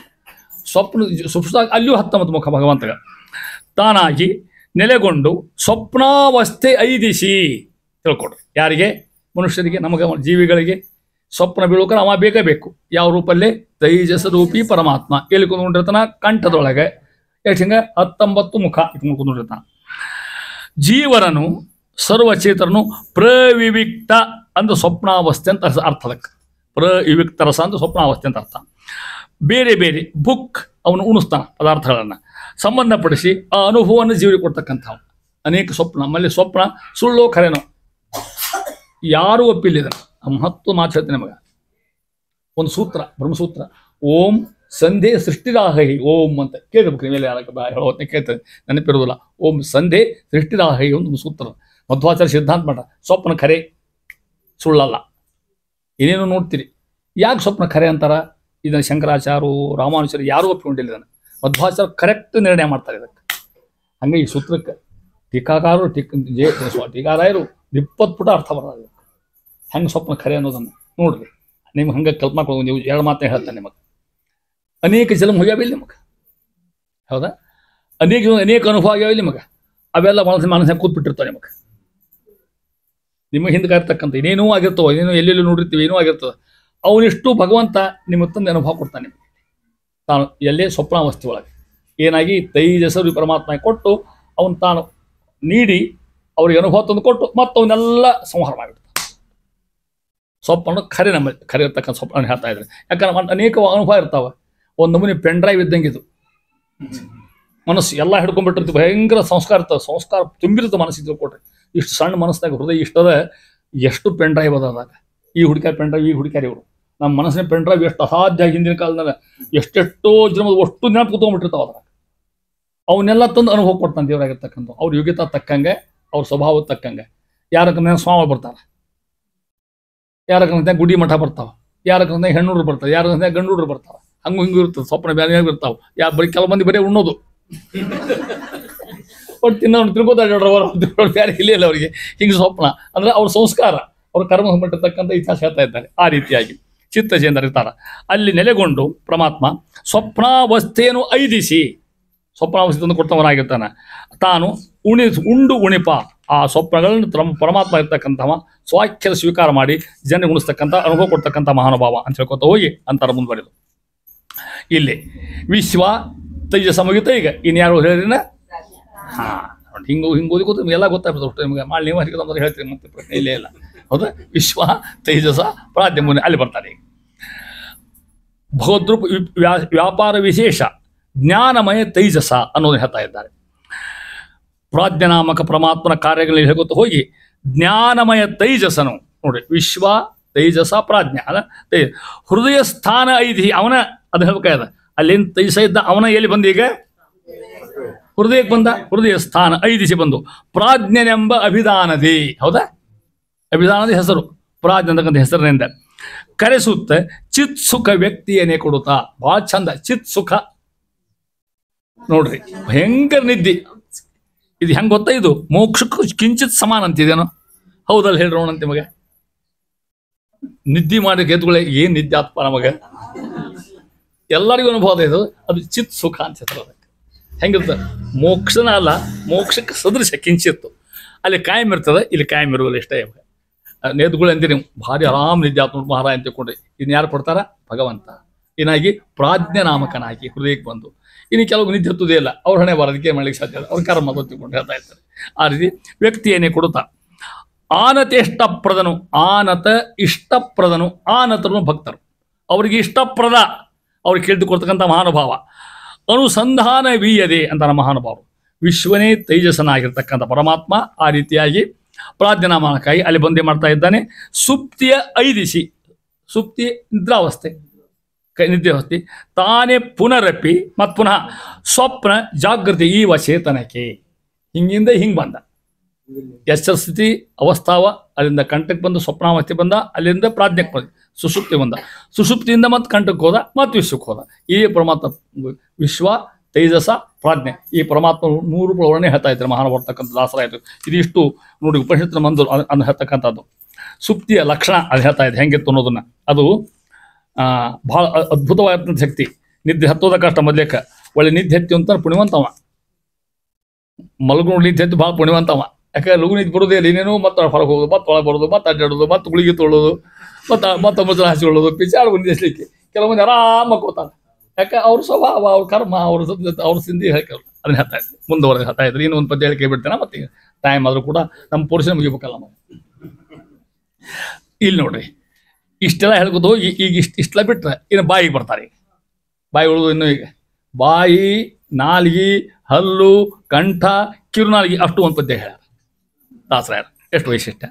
ಸ್ವಪ್ನ ಅಲ್ಲಿಯೂ 19 ಮುಖ ಭಗವಂತಗ ತಾನಾಗಿ ನೆಲೆಗೊಂಡು ಸ್ವಪ್ನಾವಸ್ಥೆ ಐದಿಸಿ. ತಿಳ್ಕೊಡ್ರಿ, ಯಾರಿಗೆ? ಮನುಷ್ಯರಿಗೆ, ನಮಗೆ ಜೀವಿಗಳಿಗೆ ಸ್ವಪ್ನ ಬೀಳೋಕೆ ಅವ ಬೇಕೇ ಬೇಕು. ಯಾವ ರೂಪಲ್ಲೇ? ತೈಜಸ ರೂಪಿ ಪರಮಾತ್ಮ. ಎಲ್ಲಿ ಕುಂತ್ಕೊಂಡಿರ್ತಾನ? ಕಂಠದೊಳಗೆ. ಎಷ್ಟು ಹಿಂಗೆ 19 ಮುಖ ಇಟ್ಕೊಂಡು ಕುಂತ್ಕೊಂಡಿರ್ತಾನ. ಜೀವರನು ಸರ್ವಚೇತರನು ಪ್ರವಿವಿಕ್ತ ಅಂದ್ರೆ ಸ್ವಪ್ನಾವಸ್ಥೆ ಅಂತ ಅರ್ಥ. ಅದಕ್ಕೆ ಪ್ರವಿವಿಕ್ತ ರಸ ಅಂದ್ರೆ ಸ್ವಪ್ನಾವಸ್ಥೆ ಅಂತ ಅರ್ಥ. ಬೇರೆ ಬೇರೆ ಬುಕ್ ಅವನು ಉಣಿಸ್ತಾನ ಪದಾರ್ಥಗಳನ್ನು ಸಂಬಂಧಪಡಿಸಿ ಆ ಅನುಭವವನ್ನು ಜೀವರಿಗೆ ಕೊಡ್ತಕ್ಕಂಥವು. ಅನೇಕ ಸ್ವಪ್ನ, ನಮ್ಮಲ್ಲಿ ಸ್ವಪ್ನ ಸುಳ್ಳೋ ಖರೇನೋ ಯಾರೂ ಒಪ್ಪಿಲ್ಲ. ಮಹತ್ವ ಮಾತು ಹೇಳ್ತೀನಿ ನಮಗೆ. ಒಂದು ಸೂತ್ರ, ಬ್ರಹ್ಮಸೂತ್ರ, ಓಂ ಸಂಧೆ ಸೃಷ್ಟಿರಾಹಿ ಓಂ ಅಂತ ಕೇಳಿರ್ಬೇಕು. ಮೇಲೆ ಹೇಳೋತ್ನ ಕೇಳ್ತದೆ, ನೆನಪಿರೋದಿಲ್ಲ. ಓಂ ಸಂಧೆ ಸೃಷ್ಟಿರಾಹಿ ಒಂದು ಸೂತ್ರ. ಮಧ್ವಾಚಾರ್ಯ ಸಿದ್ಧಾಂತ ಮಾಡ ಸ್ವಪ್ನ ಖರೆ, ಸುಳ್ಳಲ್ಲ. ಏನೇನು ನೋಡ್ತೀರಿ. ಯಾಕೆ ಸ್ವಪ್ನ ಖರೆ ಅಂತಾರ? ಇದನ್ನು ಶಂಕರಾಚಾರ್ಯರು, ರಾಮಾನುಚಾರ್ಯ ಯಾರೂ ಒಪ್ಪಿಕೊಂಡಿಲ್ಲ. ಇದನ್ನು ಮಧ್ವಾಚಾರ್ಯ ಕರೆಕ್ಟ್ ನಿರ್ಣಯ ಮಾಡ್ತಾರೆ ಇದಕ್ಕೆ. ಹಂಗೆ ಈ ಸೂತ್ರಕ್ಕೆ ಟೀಕಾಕಾರರು ಟೀಕಾರಾಯರು 20 ಪುಟ ಅರ್ಥ ಬರೋದು. ಹೆಂಗೆ ಸ್ವಪ್ನ ಖರೆ ಅನ್ನೋದನ್ನು ನೋಡ್ರಿ. ನಿಮ್ಗೆ ಹಂಗೆ ಕಲ್ಪನಾ ಕೊಡೋದು. ನೀವು 2 ಮಾತೇ ಹೇಳ್ತಾನೆ ನಿಮಗೆ. ಅನೇಕ ಜನ್ಮ ಹೋಗ್ಯಾವಿಲ್ಲ ನಿಮಗೆ, ಹೌದಾ? ಅನೇಕ ಅನುಭವ ಆಗ್ಯಾವಿಲ್ಲ ನಿಮಗೆ. ಅವೆಲ್ಲ ಮನಸ್ಸಿನ ಕೂತ್ಬಿಟ್ಟಿರ್ತಾವೆ ನಿಮಗೆ. ನಿಮ್ಮ ಹಿಂದೆ ಇರ್ತಕ್ಕಂಥ ಏನೇನೋ ಆಗಿರ್ತವೆ, ಏನೇನೋ ಎಲ್ಲೆಲ್ಲೂ ನೋಡಿರ್ತೀವಿ, ಏನೋ ಆಗಿರ್ತದೆ. ಅವನಿಷ್ಟು ಭಗವಂತ ನಿಮ್ಮ ತಂದೆ ಅನುಭವ ಕೊಡ್ತಾನೆ ನಿಮಗೆ. ತಾನು ಎಲ್ಲೇ ಸ್ವಪ್ನಾವಸ್ಥೆ ಒಳಗೆ ಏನಾಗಿ ತೈಜಸ ಪರಮಾತ್ಮ ಕೊಟ್ಟು ಅವನು ತಾನು ನೀಡಿ ಅವ್ರಿಗೆ ಅನುಭವ ತಂದು ಕೊಟ್ಟು ಮತ್ತು ಅವನ್ನೆಲ್ಲ ಸಂಹಾರ ಮಾಡಿಬಿಡ್ತಾನೆ. ಸ್ವಪ್ನ ಖರೆ, ನಮ್ಮಲ್ಲಿ ಖರೆ ಇರ್ತಕ್ಕಂಥ ಸ್ವಪ್ನ ಹೇಳ್ತಾ ಇದ್ದಾರೆ. ಯಾಕಂದ್ರೆ ಅನೇಕ ಅನುಭವ ಇರ್ತಾವೆ. ಒಂದು ನಮೂನಿ ಪೆನ್ ಡ್ರೈವ್ ಇದ್ದಂಗೆ ಇದು ಮನಸ್ಸು ಎಲ್ಲ ಹಿಡ್ಕೊಂಡ್ಬಿಟ್ಟಿರ್ತೀವಿ. ಭಯಂಕರ ಸಂಸ್ಕಾರ ಇರ್ತವೆ, ಸಂಸ್ಕಾರ ತುಂಬಿರುತ್ತೆ ಮನಸ್ಸಿಗೆ. ಕೊಟ್ರೆ ಇಷ್ಟು ಸಣ್ಣ ಮನಸ್ಸಾಗ ಹೃದಯ ಇಷ್ಟದ ಎಷ್ಟು ಪೆನ್ ಡ್ರೈವ್ ಅದಾಗ. ಈ ಹುಡುಕ್ಯಾರ ಪೆನ್ ಡ್ರೈವ್, ಈ ಹುಡುಕ್ಯಾರ ಇವರು. ನಮ್ಮ ಮನಸ್ಸಿನ ಪೆನ್ ಡ್ರೈವ್ ಎಷ್ಟು ಅಸಾಧ್ಯ. ಹಿಂದಿನ ಕಾಲದಾಗ ಎಷ್ಟೆಷ್ಟೋ ಜನ್ಮದ ಅಷ್ಟು ನೆನಪು ಕೂತ್ಕೊಂಡ್ಬಿಟ್ಟಿರ್ತಾವೆ ಅದ್ರಾಗ. ಅವನ್ನೆಲ್ಲ ತಂದು ಅನುಭವ ಕೊಡ್ತಾನೆ ದೇವರಾಗಿರ್ತಕ್ಕಂಥ. ಅವ್ರ ಯೋಗ್ಯತಾ ತಕ್ಕಂಗೆ, ಅವ್ರ ಸ್ವಭಾವದ ತಕ್ಕಂಗೆ. ಯಾರಕ್ಕ ಸ್ವಾಮಿ ಬರ್ತಾರೆ, ಯಾರಕ್ಕ ಗುಡಿ ಮಠ ಬರ್ತಾವೆ, ಯಾರಕ್ಕ ಹೆಣ್ಣುಡ್ರು ಬರ್ತಾರೆ, ಯಾರಕ್ಕ ಗಂಡು ಹುಡ್ರು ಬರ್ತಾವೆ. ಹಂಗೂ ಹಿಂಗೂ ಇರ್ತದೆ. ಸ್ವಪ್ನ ಬೇರೆ ಇರ್ತಾವೆ. ಬರೀ ಕೆಲವು ಮಂದಿ ಬರೀ ಉಣ್ಣೋದು, ಒಟ್ಟು ತಿನ್ನೋರು ತಿಳ್ಕೊತಾರೆ. ಬೇರೆ ಇಲ್ಲ ಅವರಿಗೆ. ಹಿಂಗೆ ಸ್ವಪ್ನ ಅಂದ್ರೆ ಅವ್ರ ಸಂಸ್ಕಾರ, ಅವ್ರ ಕರ್ಮ ಹೊಂದಿರ್ತಕ್ಕಂಥ ಇತಿಹಾಸ ಹೇಳ್ತಾ ಇದ್ದಾರೆ. ಆ ರೀತಿಯಾಗಿ ಚಿತ್ತಜೇಂದ್ರ ಇರ್ತಾರ. ಅಲ್ಲಿ ನೆಲೆಗೊಂಡು ಪರಮಾತ್ಮ ಸ್ವಪ್ನಾವಸ್ಥೆಯನ್ನು ಐದಿಸಿ, ಸ್ವಪ್ನಾವಸ್ಥೆ ತಂದು ಕೊಡ್ತವನಾಗಿರ್ತಾನೆ. ತಾನು ಉಂಡು ಉಣಿಪ ಆ ಸ್ವಪ್ನಗಳನ್ನು ಪರಮಾತ್ಮ ಇರ್ತಕ್ಕಂಥವ ಸ್ವಾಖ್ಯದ ಸ್ವೀಕಾರ ಮಾಡಿ ಜನರಿಗೆ ಉಣಿಸ್ತಕ್ಕಂಥ ಅನುಭವ ಕೊಡ್ತಕ್ಕಂಥ ಮಹಾನುಭಾವ ಅಂತ ಹೇಳ್ಕೊತ ಹೋಗಿ ಅಂತಾರ ಮುಂದುವರೆದು. ಇಲ್ಲಿ ವಿಶ್ವ ತೈಜಸ ಮುಗಿತ. ಈಗ ಇನ್ಯಾರು ಹೇಳಿದ್ರಿನ ಹಿಂಗೆ ಓದಿಕೋತ ಎಲ್ಲ ಗೊತ್ತಾಗ್ತದೆ. ನಿಮಗೆ ಮಾಡಿ ನೀವು ಹರಿಕಂದ್ರೆ ಹೇಳ್ತೀರಿ, ಮತ್ತೆ ಪ್ರಶ್ನೆ ಇಲ್ಲೇ ಇಲ್ಲ. ಹೌದಾ? ವಿಶ್ವ ತೈಜಸ ಪ್ರಾಜ್ಞ ಮುನಿ ಅಲ್ಲಿ ಬರ್ತಾರೆ. ಈಗ ಭಗವದ್ರೂಪ ವ್ಯಾಪಾರ ವಿಶೇಷ ಜ್ಞಾನಮಯ ತೈಜಸ ಅನ್ನೋದು ಹೇಳ್ತಾ ಇದ್ದಾರೆ. ಪ್ರಾಜ್ಞನಾಮಕ ಪರಮಾತ್ಮನ ಕಾರ್ಯಗಳಲ್ಲಿ ಹೇಳ್ಕೊತ ಹೋಗಿ ಜ್ಞಾನಮಯ ತೈಜಸನು ನೋಡ್ರಿ. ವಿಶ್ವ ತೈಜಸ ಪ್ರಾಜ್ಞ ಅಲ್ಲ. ಹೃದಯ ಸ್ಥಾನ ಐದಿ ಅವನ ಅದು ಹೇಳ್ಬೇಕಾದ. ಅಲ್ಲೇನು ತೈಜಸ ಇದ್ದ ಅವನ ಎಲ್ಲಿ ಬಂದ? ಈಗ ಹೃದಯಕ್ಕೆ ಬಂದ. ಹೃದಯ ಸ್ಥಾನ ಐದಿಸಿ ಬಂದು ಪ್ರಾಜ್ಞನೆಂಬ ಅಭಿಧಾನದಿ. ಹೌದಾ? ಅಭಿಧಾನದ ಹೆಸರು ಪ್ರಾಜ್ಞ ಅಂತಕ್ಕಂಥ ಹೆಸರಿನಿಂದ ಕರೆಸುತ್ತ ಚಿತ್ ಸುಖ ವ್ಯಕ್ತಿಯನ್ನೇ ಕೊಡುತ್ತಾ. ಭಾಳ ಚಂದ. ಚಿತ್ ಸುಖ ನೋಡ್ರಿ, ಭಯಂಕರ ನಿದ್ದೆ. ಇದು ಹೆಂಗೆ ಗೊತ್ತಾ? ಇದು ಮೋಕ್ಷಕ್ಕೂ ಕಿಂಚಿತ್ ಸಮಾನ ಅಂತಿದೇನೋ? ಹೌದಲ್ಲ ಹೇಳ್ರಿ ನೋಡಂತ ಮಗ. ನಿದ್ದೆ ಮಾಡಿ ಗೆದ್ದುಗಳೇ ಏನು ನಿದ್ದೆ ಆತ್ಮ ನಮಗೆ, ಎಲ್ಲರಿಗೂ ಅನುಭವ ಇದು. ಅದು ಚಿತ್ ಸುಖ ಅಂತ ಹೇಳ್ತಾರೆ. ಅದಕ್ಕೆ ಹೆಂಗಿರ್ತದೆ? ಮೋಕ್ಷನ ಅಲ್ಲ, ಮೋಕ್ಷಕ್ಕೆ ಸದೃಶ ಕಿಂಚಿತ್ತು. ಅಲ್ಲಿ ಕಾಯಂ ಇರ್ತದೆ, ಇಲ್ಲಿ ಕಾಯಂ ಇರುವಲ್ಲ ಇಷ್ಟೇ. ನೇದ್ಗಳು ಅಂತೀರಿ ನೀವು, ಭಾರಿ ಆರಾಮ್ ನಿದ್ದೆ ಆತ್ಮ ಮಹಾರಾಯ ಅಂತ ತಿಳ್ಕೊಂಡ್ರಿ. ಇನ್ನು ಯಾರು ಕೊಡ್ತಾರ? ಭಗವಂತ. ಏನಾಗಿ ಪ್ರಾಜ್ಞ ನಾಮಕನಾಗಿ ಹೃದಯಕ್ಕೆ ಬಂದು. ಇನ್ನು ಕೆಲವು ನಿದ್ದೆ ಹತ್ತುದೇ ಇಲ್ಲ, ಅವ್ರ ಹಣೆ ಬರೋದಕ್ಕೆ ಮಾಡ್ಲಿಕ್ಕೆ ಸಾಧ್ಯ ಇಲ್ಲ, ಅವ್ರ ಕರ್ಮ ತಿಳ್ಕೊಂಡು ಹೇಳ್ತಾ ಇರ್ತಾರೆ. ಆ ರೀತಿ ವ್ಯಕ್ತಿಯನ್ನೇ ಕೊಡುತ್ತಾ. ಆನತ ಇಷ್ಟಪ್ರದನು, ಆನತ ಇಷ್ಟಪ್ರದನು, ಆನತರು ಭಕ್ತರು, ಅವ್ರಿಗೆ ಇಷ್ಟಪ್ರದ, ಅವ್ರಿಗೆ ಕೇಳಿದುಕೊಡ್ತಕ್ಕಂಥ ಮಹಾನುಭಾವ. ಅನುಸಂಧಾನ ವೀಯದೆ ಅಂತ ನಮ್ಮ ಮಹಾನುಭಾವರು. ವಿಶ್ವನೇ ತೇಜಸ್ಸನಾಗಿರ್ತಕ್ಕಂಥ ಪರಮಾತ್ಮ ಆ ರೀತಿಯಾಗಿ ಪ್ರಾಜ್ಞನಾಮಕನಾಗಿ ಅಲ್ಲಿ ಬಂದೇ ಮಾಡ್ತಾ ಇದ್ದಾನೆ. ಸುಪ್ತಿಯ ಐದಿಸಿ, ಸುಪ್ತಿ ನಿದ್ರಾವಸ್ಥೆ, ನಿದ್ರಾವಸ್ಥೆ ತಾನೇ ಪುನರಪಿ ಮತ್ತು ಪುನಃ ಸ್ವಪ್ನ ಜಾಗೃತಿ ಈವ ಚೇತನಕ್ಕೆ. ಹಿಂಗಿಂದ ಹಿಂಗೆ ಬಂದ. ಎಚ್ಚರ ಸ್ಥಿತಿ ಅವಸ್ಥಾವ, ಅಲ್ಲಿಂದ ಕಂಠಕ್ಕೆ ಬಂದು ಸ್ವಪ್ನಾವಸ್ಥೆ ಬಂದ, ಅಲ್ಲಿಂದ ಪ್ರಾಜ್ಞಕ್ಕೆ ಬಂದ, ಸುಷುಪ್ತಿ ಬಂದ, ಸುಷುಪ್ತಿಯಿಂದ ಮತ್ತೆ ಕಂಠಕ್ಕೆ ಹೋದ, ಮತ್ತು ವಿಶ್ವಕ್ಕೆ ಹೋದ. ಈ ಪರಮಾತ್ಮ ವಿಶ್ವ ತೇಜಸ ಪ್ರಾಜ್ಞೆ, ಈ ಪರಮಾತ್ಮ 100 ರೂಪಾಯಿ ವರ್ಣನೆ ಹೇಳ್ತಾ ಇದ್ದಾರೆ ಮಹಾನುಭರ್ತಕ್ಕಂಥ ದಾಸರಾಯಿತು. ಇದಿಷ್ಟು ನೋಡಿ ಉಪನಿಷತ್ತಿನ ಮಂದು ಅನ್ನು ಹೇಳ್ತಕ್ಕಂಥದ್ದು. ಸುಪ್ತಿಯ ಲಕ್ಷಣ ಅದು ಹೇಳ್ತಾ ಇದೆ ಹೆಂಗಿತ್ತು ಅನ್ನೋದನ್ನ. ಅದು ಭಾಳ ಅದ್ಭುತವಾದಂಥ ಶಕ್ತಿ. ನಿದ್ದೆ ಹತ್ತೋದ ಕಷ್ಟ ಮೊದಲೇಕ. ಒಳ್ಳೆ ನಿದ್ದೆ ಹತ್ತಿ ಅಂತ ಪುಣ್ಯವಂತವ, ಮಲಗು ನಿದ್ದೆ ಹತ್ತಿ ಭಾಳ ಪುಣ್ಯವಂತವ. ಯಾಕೆ ಲಘು ನಿದ್ದೆ ಬರೋದೇ ಇಲ್ಲ, ಏನೇನೋ ಮತ್ತೆ ಹೊರಗೆ ಹೋಗೋದು, ಮತ್ತೆ ಒಳಗೆ ಬರೋದು, ಮತ್ತೆ ಅಡ್ಡಾಡೋದು, ಮತ್ತೆ ಗುಳಿಗೆ ತೊಗೊಳ್ಳೋದು, ಮತ್ತೆ ಮುಚ್ಚಳ ಹಚ್ಕೊಳ್ಳೋದು, ಪಿಚಾಡು ನಿಲ್ಲಿಸ್ಲಿಕ್ಕೆ. ಕೆಲವೊಂದು ಆರಾಮ ಕೂತಾನೆ. ಯಾಕೆ ಅವ್ರ ಸ್ವಭಾವ, ಅವ್ರ ಕರ್ಮ, ಅವ್ರ ಸಿಂಧಿ ಹೇಳ್ತಾರೆ. ಅದನ್ನ ಹೇಳ್ತಾ ಇದ್ರಿ, ಮುಂದುವರೆದು ಹೇಳ್ತಾ ಇದ್ರಿ. ಇನ್ನು ಒಂದು ಪದ್ಯ ಹೇಳಿಕೆ ಬಿಡ್ತೇನೆ, ಮತ್ತೆ ಟೈಮ್ ಆದರೂ ಕೂಡ ನಮ್ಮ ಪೋರ್ಷನ್ ಮುಗಿಬೇಕಲ್ಲ ನಾವು. ಇಲ್ಲಿ ನೋಡ್ರಿ, ಇಷ್ಟೆಲ್ಲ ಹೇಳ್ಬೋದು. ಈಗ ಇಷ್ಟೆಲ್ಲ ಬಿಟ್ರೆ ಇನ್ನು ಬಾಯಿಗೆ ಬರ್ತಾರೆ. ಬಾಯಿ ಉಳಿದು ಇನ್ನು ಈಗ ಬಾಯಿ, ನಾಲಿಗೆ, ಹಲ್ಲು, ಕಂಠ, ಕಿರುನಾಲಿಗೆ, ಅಷ್ಟು ಒಂದು ಪದ್ಯ ಹೇಳ್ಯಾರ ದಾಸರಾಯರು. ಎಷ್ಟು ವೈಶಿಷ್ಟ್ಯ.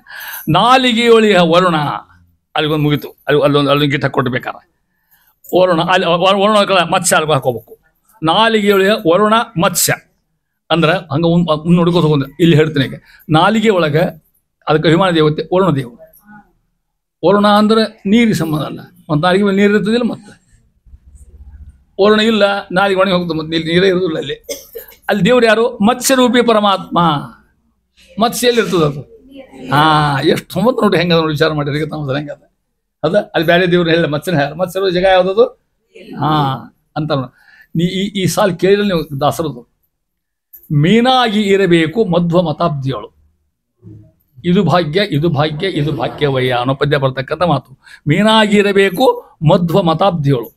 ನಾಲಿಗೆಯೊಳಿಯ ವರುಣ, ಅಲ್ಲಿಗೊಂದು ಮುಗಿತು. ಅಲ್ಲೊಂದು ಗಿಟ್ಟ ಕೊಡ್ಬೇಕಾರ ವರುಣ. ಅಲ್ಲಿ ವರುಣ ಮತ್ಸ್ಯ ಅಲ್ಲಿ ಹಾಕೋಬೇಕು. ನಾಲಿಗೆಯೊಳಿಯ ವರುಣ ಮತ್ಸ್ಯ ಅಂದ್ರೆ ಹಂಗೆ ನೋಡ್ಕೋತ ಹೋದ. ಇಲ್ಲಿ ಹೇಳ್ತೀನಿ ಈಗ, ನಾಲಿಗೆ ಒಳಗೆ ಅದಕ್ಕೆ ಅಭಿಮಾನ ದೇವತೆ ವರುಣ ದೇವ. ವರುಣ ಅಂದ್ರೆ ನೀರಿಗೆ ಸಂಬಂಧ ಅಲ್ಲ, ಮತ್ತು ನಾಲಿಗೆ ಮೇಲೆ ನೀರು ಇರ್ತದಿಲ್ಲ, ಮತ್ತೆ ವರುಣ ಇಲ್ಲ, ನಾಲಿಗೆ ಒಣಗಿ ಹೋಗ್ತದೆ, ಮತ್ತೆ ನೀರೇ ಇರೋದಿಲ್ಲ ಅಲ್ಲಿ. ಅಲ್ಲಿ ದೇವ್ರು ಯಾರು? ಮತ್ಸ್ಯರೂಪಿ ಪರಮಾತ್ಮ. ಮತ್ಸ್ಯ ಎಲ್ಲಿ ಇರ್ತದೆ ಅದು? ಎಷ್ಟು ಸಂಬಂಧ ನೋಡಿ ಹೆಂಗದ ನೋಡಿ ವಿಚಾರ ಮಾಡಿರಿ. ತಮ್ಮದ ಹೆಂಗದ ಅದ? ಅಲ್ಲಿ ಬೇರೆ ದೇವ್ರು ಹೇಳ ಮತ್ಸ್ಯನ ಯಾರು? ಮತ್ಸ್ಯರು ಜಗ ಯಾವುದದು? ಅಂತ ನೀ ಈ ಸಾಲ್ ಕೇಳಿದ್ರೆ ನೀವು ದಾಸರದು. ಮೀನಾಗಿ ಇರಬೇಕು ಮಧ್ವ ಮತಾಬ್ದಿಯಳು. ಇದು ಭಾಗ್ಯ, ಇದು ಭಾಗ್ಯ, ಇದು ಭಾಗ್ಯವಯ್ಯ ಅನ್ನೋ ಪದ್ಯ ಬರ್ತಕ್ಕಂಥ ಮಾತು. ಮೀನಾಗಿ ಇರಬೇಕು ಮಧ್ವ ಮತಾಬ್ದಿಯಳು.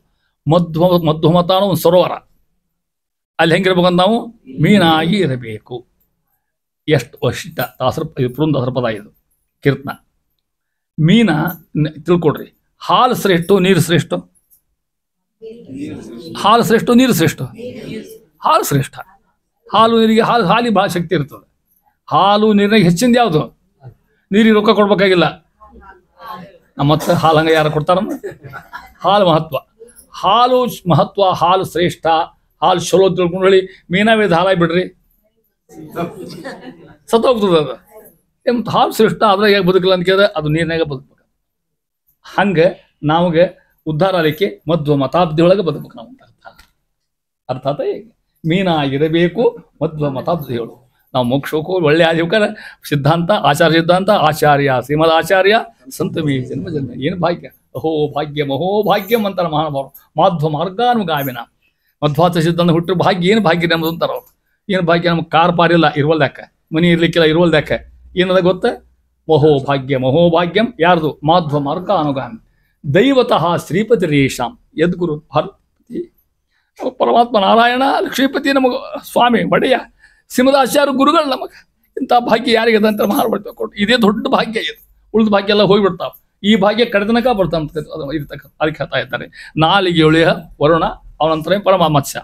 ಮಧ್ವ ಮತ ಅನ್ನೋ ಒಂದು ಸರೋವರ, ಅಲ್ಲಿ ಹೆಂಗಿರ್ಬೇಕಂತ ನಾವು ಮೀನಾಗಿ ಇರಬೇಕು. ಎಷ್ಟು ವಶಿಷ್ಟ ದಾಸರ ಪುರಂದರ ಪದ ಇದು ಕೀರ್ತನ. ಮೀನ ತಿಳ್ಕೊಡ್ರಿ. ಹಾಲು ಶ್ರೇಷ್ಠ, ನೀರು ಶ್ರೇಷ್ಠ? ಹಾಲು ಶ್ರೇಷ್ಠ, ನೀರು ಶ್ರೇಷ್ಠ? ಹಾಲು ಶ್ರೇಷ್ಠ. ಹಾಲು ನೀರಿಗೆ ಹಾಲಿಗೆ ಭಾಳ ಶಕ್ತಿ ಇರ್ತದೆ. ಹಾಲು ನೀರಿನಾಗ ಹೆಚ್ಚಿಂದ ಯಾವುದು? ನೀರಿಗೆ ರೊಕ್ಕ ಕೊಡ್ಬೇಕಾಗಿಲ್ಲ. ಮತ್ತೆ ಹಾಲು ಹಂಗೆ ಯಾರು ಕೊಡ್ತಾರ? ಹಾಲು ಮಹತ್ವ, ಹಾಲು ಮಹತ್ವ, ಹಾಲು ಶ್ರೇಷ್ಠ, ಹಾಲು ಚಲೋ ತಿಳ್ಕೊಂಡು ಹೇಳಿ ಮೀನಾವೇದ ಹಾಲಾಗಿ ಬಿಡ್ರಿ, ಸತ್ತೋಗ್ತದೆ ಅದು. ಮತ್ತು ಹಾಲು ಶ್ರೇಷ್ಠ, ಅದ್ರಾಗ ಹೇಗೆ ಬದುಕಲ್ಲ ಅಂತ ಕೇಳಿದ್ರೆ ಅದು ನೀರಿನಾಗ ಬದುಕ್ಬೇಕು. ಹಂಗೆ ನಮಗೆ ಉದ್ಧಾರ ಆಗಲಿಕ್ಕೆ ಮಧ್ವ ಮತಾಬ್ದಿ ಒಳಗೆ ಬದುಕಬೇಕು ನಾವು ಅಂತ ಅರ್ಥಾತ್ ಹೇಗೆ ಮೀನಾಗಿರಬೇಕು ಮಧ್ವ ಮತಾಬ್ದಿಗಳು. ನಾವು ಮೋಕ್ಷಕ್ಕೂ ಒಳ್ಳೆ ಆದಿವಕರ ಸಿದ್ಧಾಂತ, ಆಚಾರ್ಯ ಸಿದ್ಧಾಂತ, ಆಚಾರ್ಯ ಶ್ರೀಮದ್ ಆಚಾರ್ಯ ಸಂತಮಿ ಜನ್ಮ ಜನ್ಮ. ಏನು ಭಾಗ್ಯ! ಅಹೋ ಭಾಗ್ಯಂ ಅಹೋ ಭಾಗ್ಯಂ ಅಂತಾರೆ ಮಹಾನುಭಾವರು. ಮಾಧ್ವ ಮಾರ್ಗಾನುಗಾಮಿನ ಮಧ್ವಾಚಾರ್ಯ ಸಿದ್ಧಾಂತ ಹುಟ್ಟರು ಭಾಗ್ಯ. ಏನು ಭಾಗ್ಯ ನಮ್ಮದು ಅಂತಾರೆ ಅವ್ರು. ಏನು ಭಾಗ್ಯ? ನಮ್ಗೆ ಕಾರ್ ಪಾರಿಲ್ಲ, ಇರುವಲ್ದಾಕ, ಮನಿ ಇರ್ಲಿಕ್ಕಿಲ್ಲ, ಇರುವಲ್ದಾಕ. ಏನದ ಗೊತ್ತ? ಮಹೋ ಭಾಗ್ಯಂ ಅಹೋ ಭಾಗ್ಯಂ. ಯಾರ್ದು? ಮಾಧ್ವ ಮಾರ್ಗಾನುಗಾಮಿ. ದೈವತಃ ಶ್ರೀಪತಿ ರೇಷಾಂ ಯದ್ಗುರು ಭಾರತಿ. ಪರಮಾತ್ಮ ನಾರಾಯಣ ಶ್ರೀಪತಿ ನಮಗೆ ಸ್ವಾಮಿ ಒಡೆಯ ಶ್ರೀಮದಾಚಾರ್ಯ ಗುರುಗಳು. ನಮಗೆ ಇಂಥ ಭಾಗ್ಯ ಯಾರಿಗೆ ಅಂತ ಮಹಾಭಾರತ ಕೊಟ್ಟು, ಇದೇ ದೊಡ್ಡ ಭಾಗ್ಯ ಇದು. ಉಳಿದ ಭಾಗ್ಯ ಎಲ್ಲ ಹೋಗಿಬಿಡ್ತಾವೆ. ಈ ಭಾಗ್ಯ ಕಡೆದನಕ ಬರ್ತಾ ಇರ್ತಕ್ಕ. ಅದಕ್ಕೆ ಹೇಳ್ತಾ ಇದ್ದಾರೆ ನಾಲಿಗೆಯೊಳೆಯ ವರುಣ, ಅವನಂತರ ಪರಮ ಮತ್ಸ್ಯ.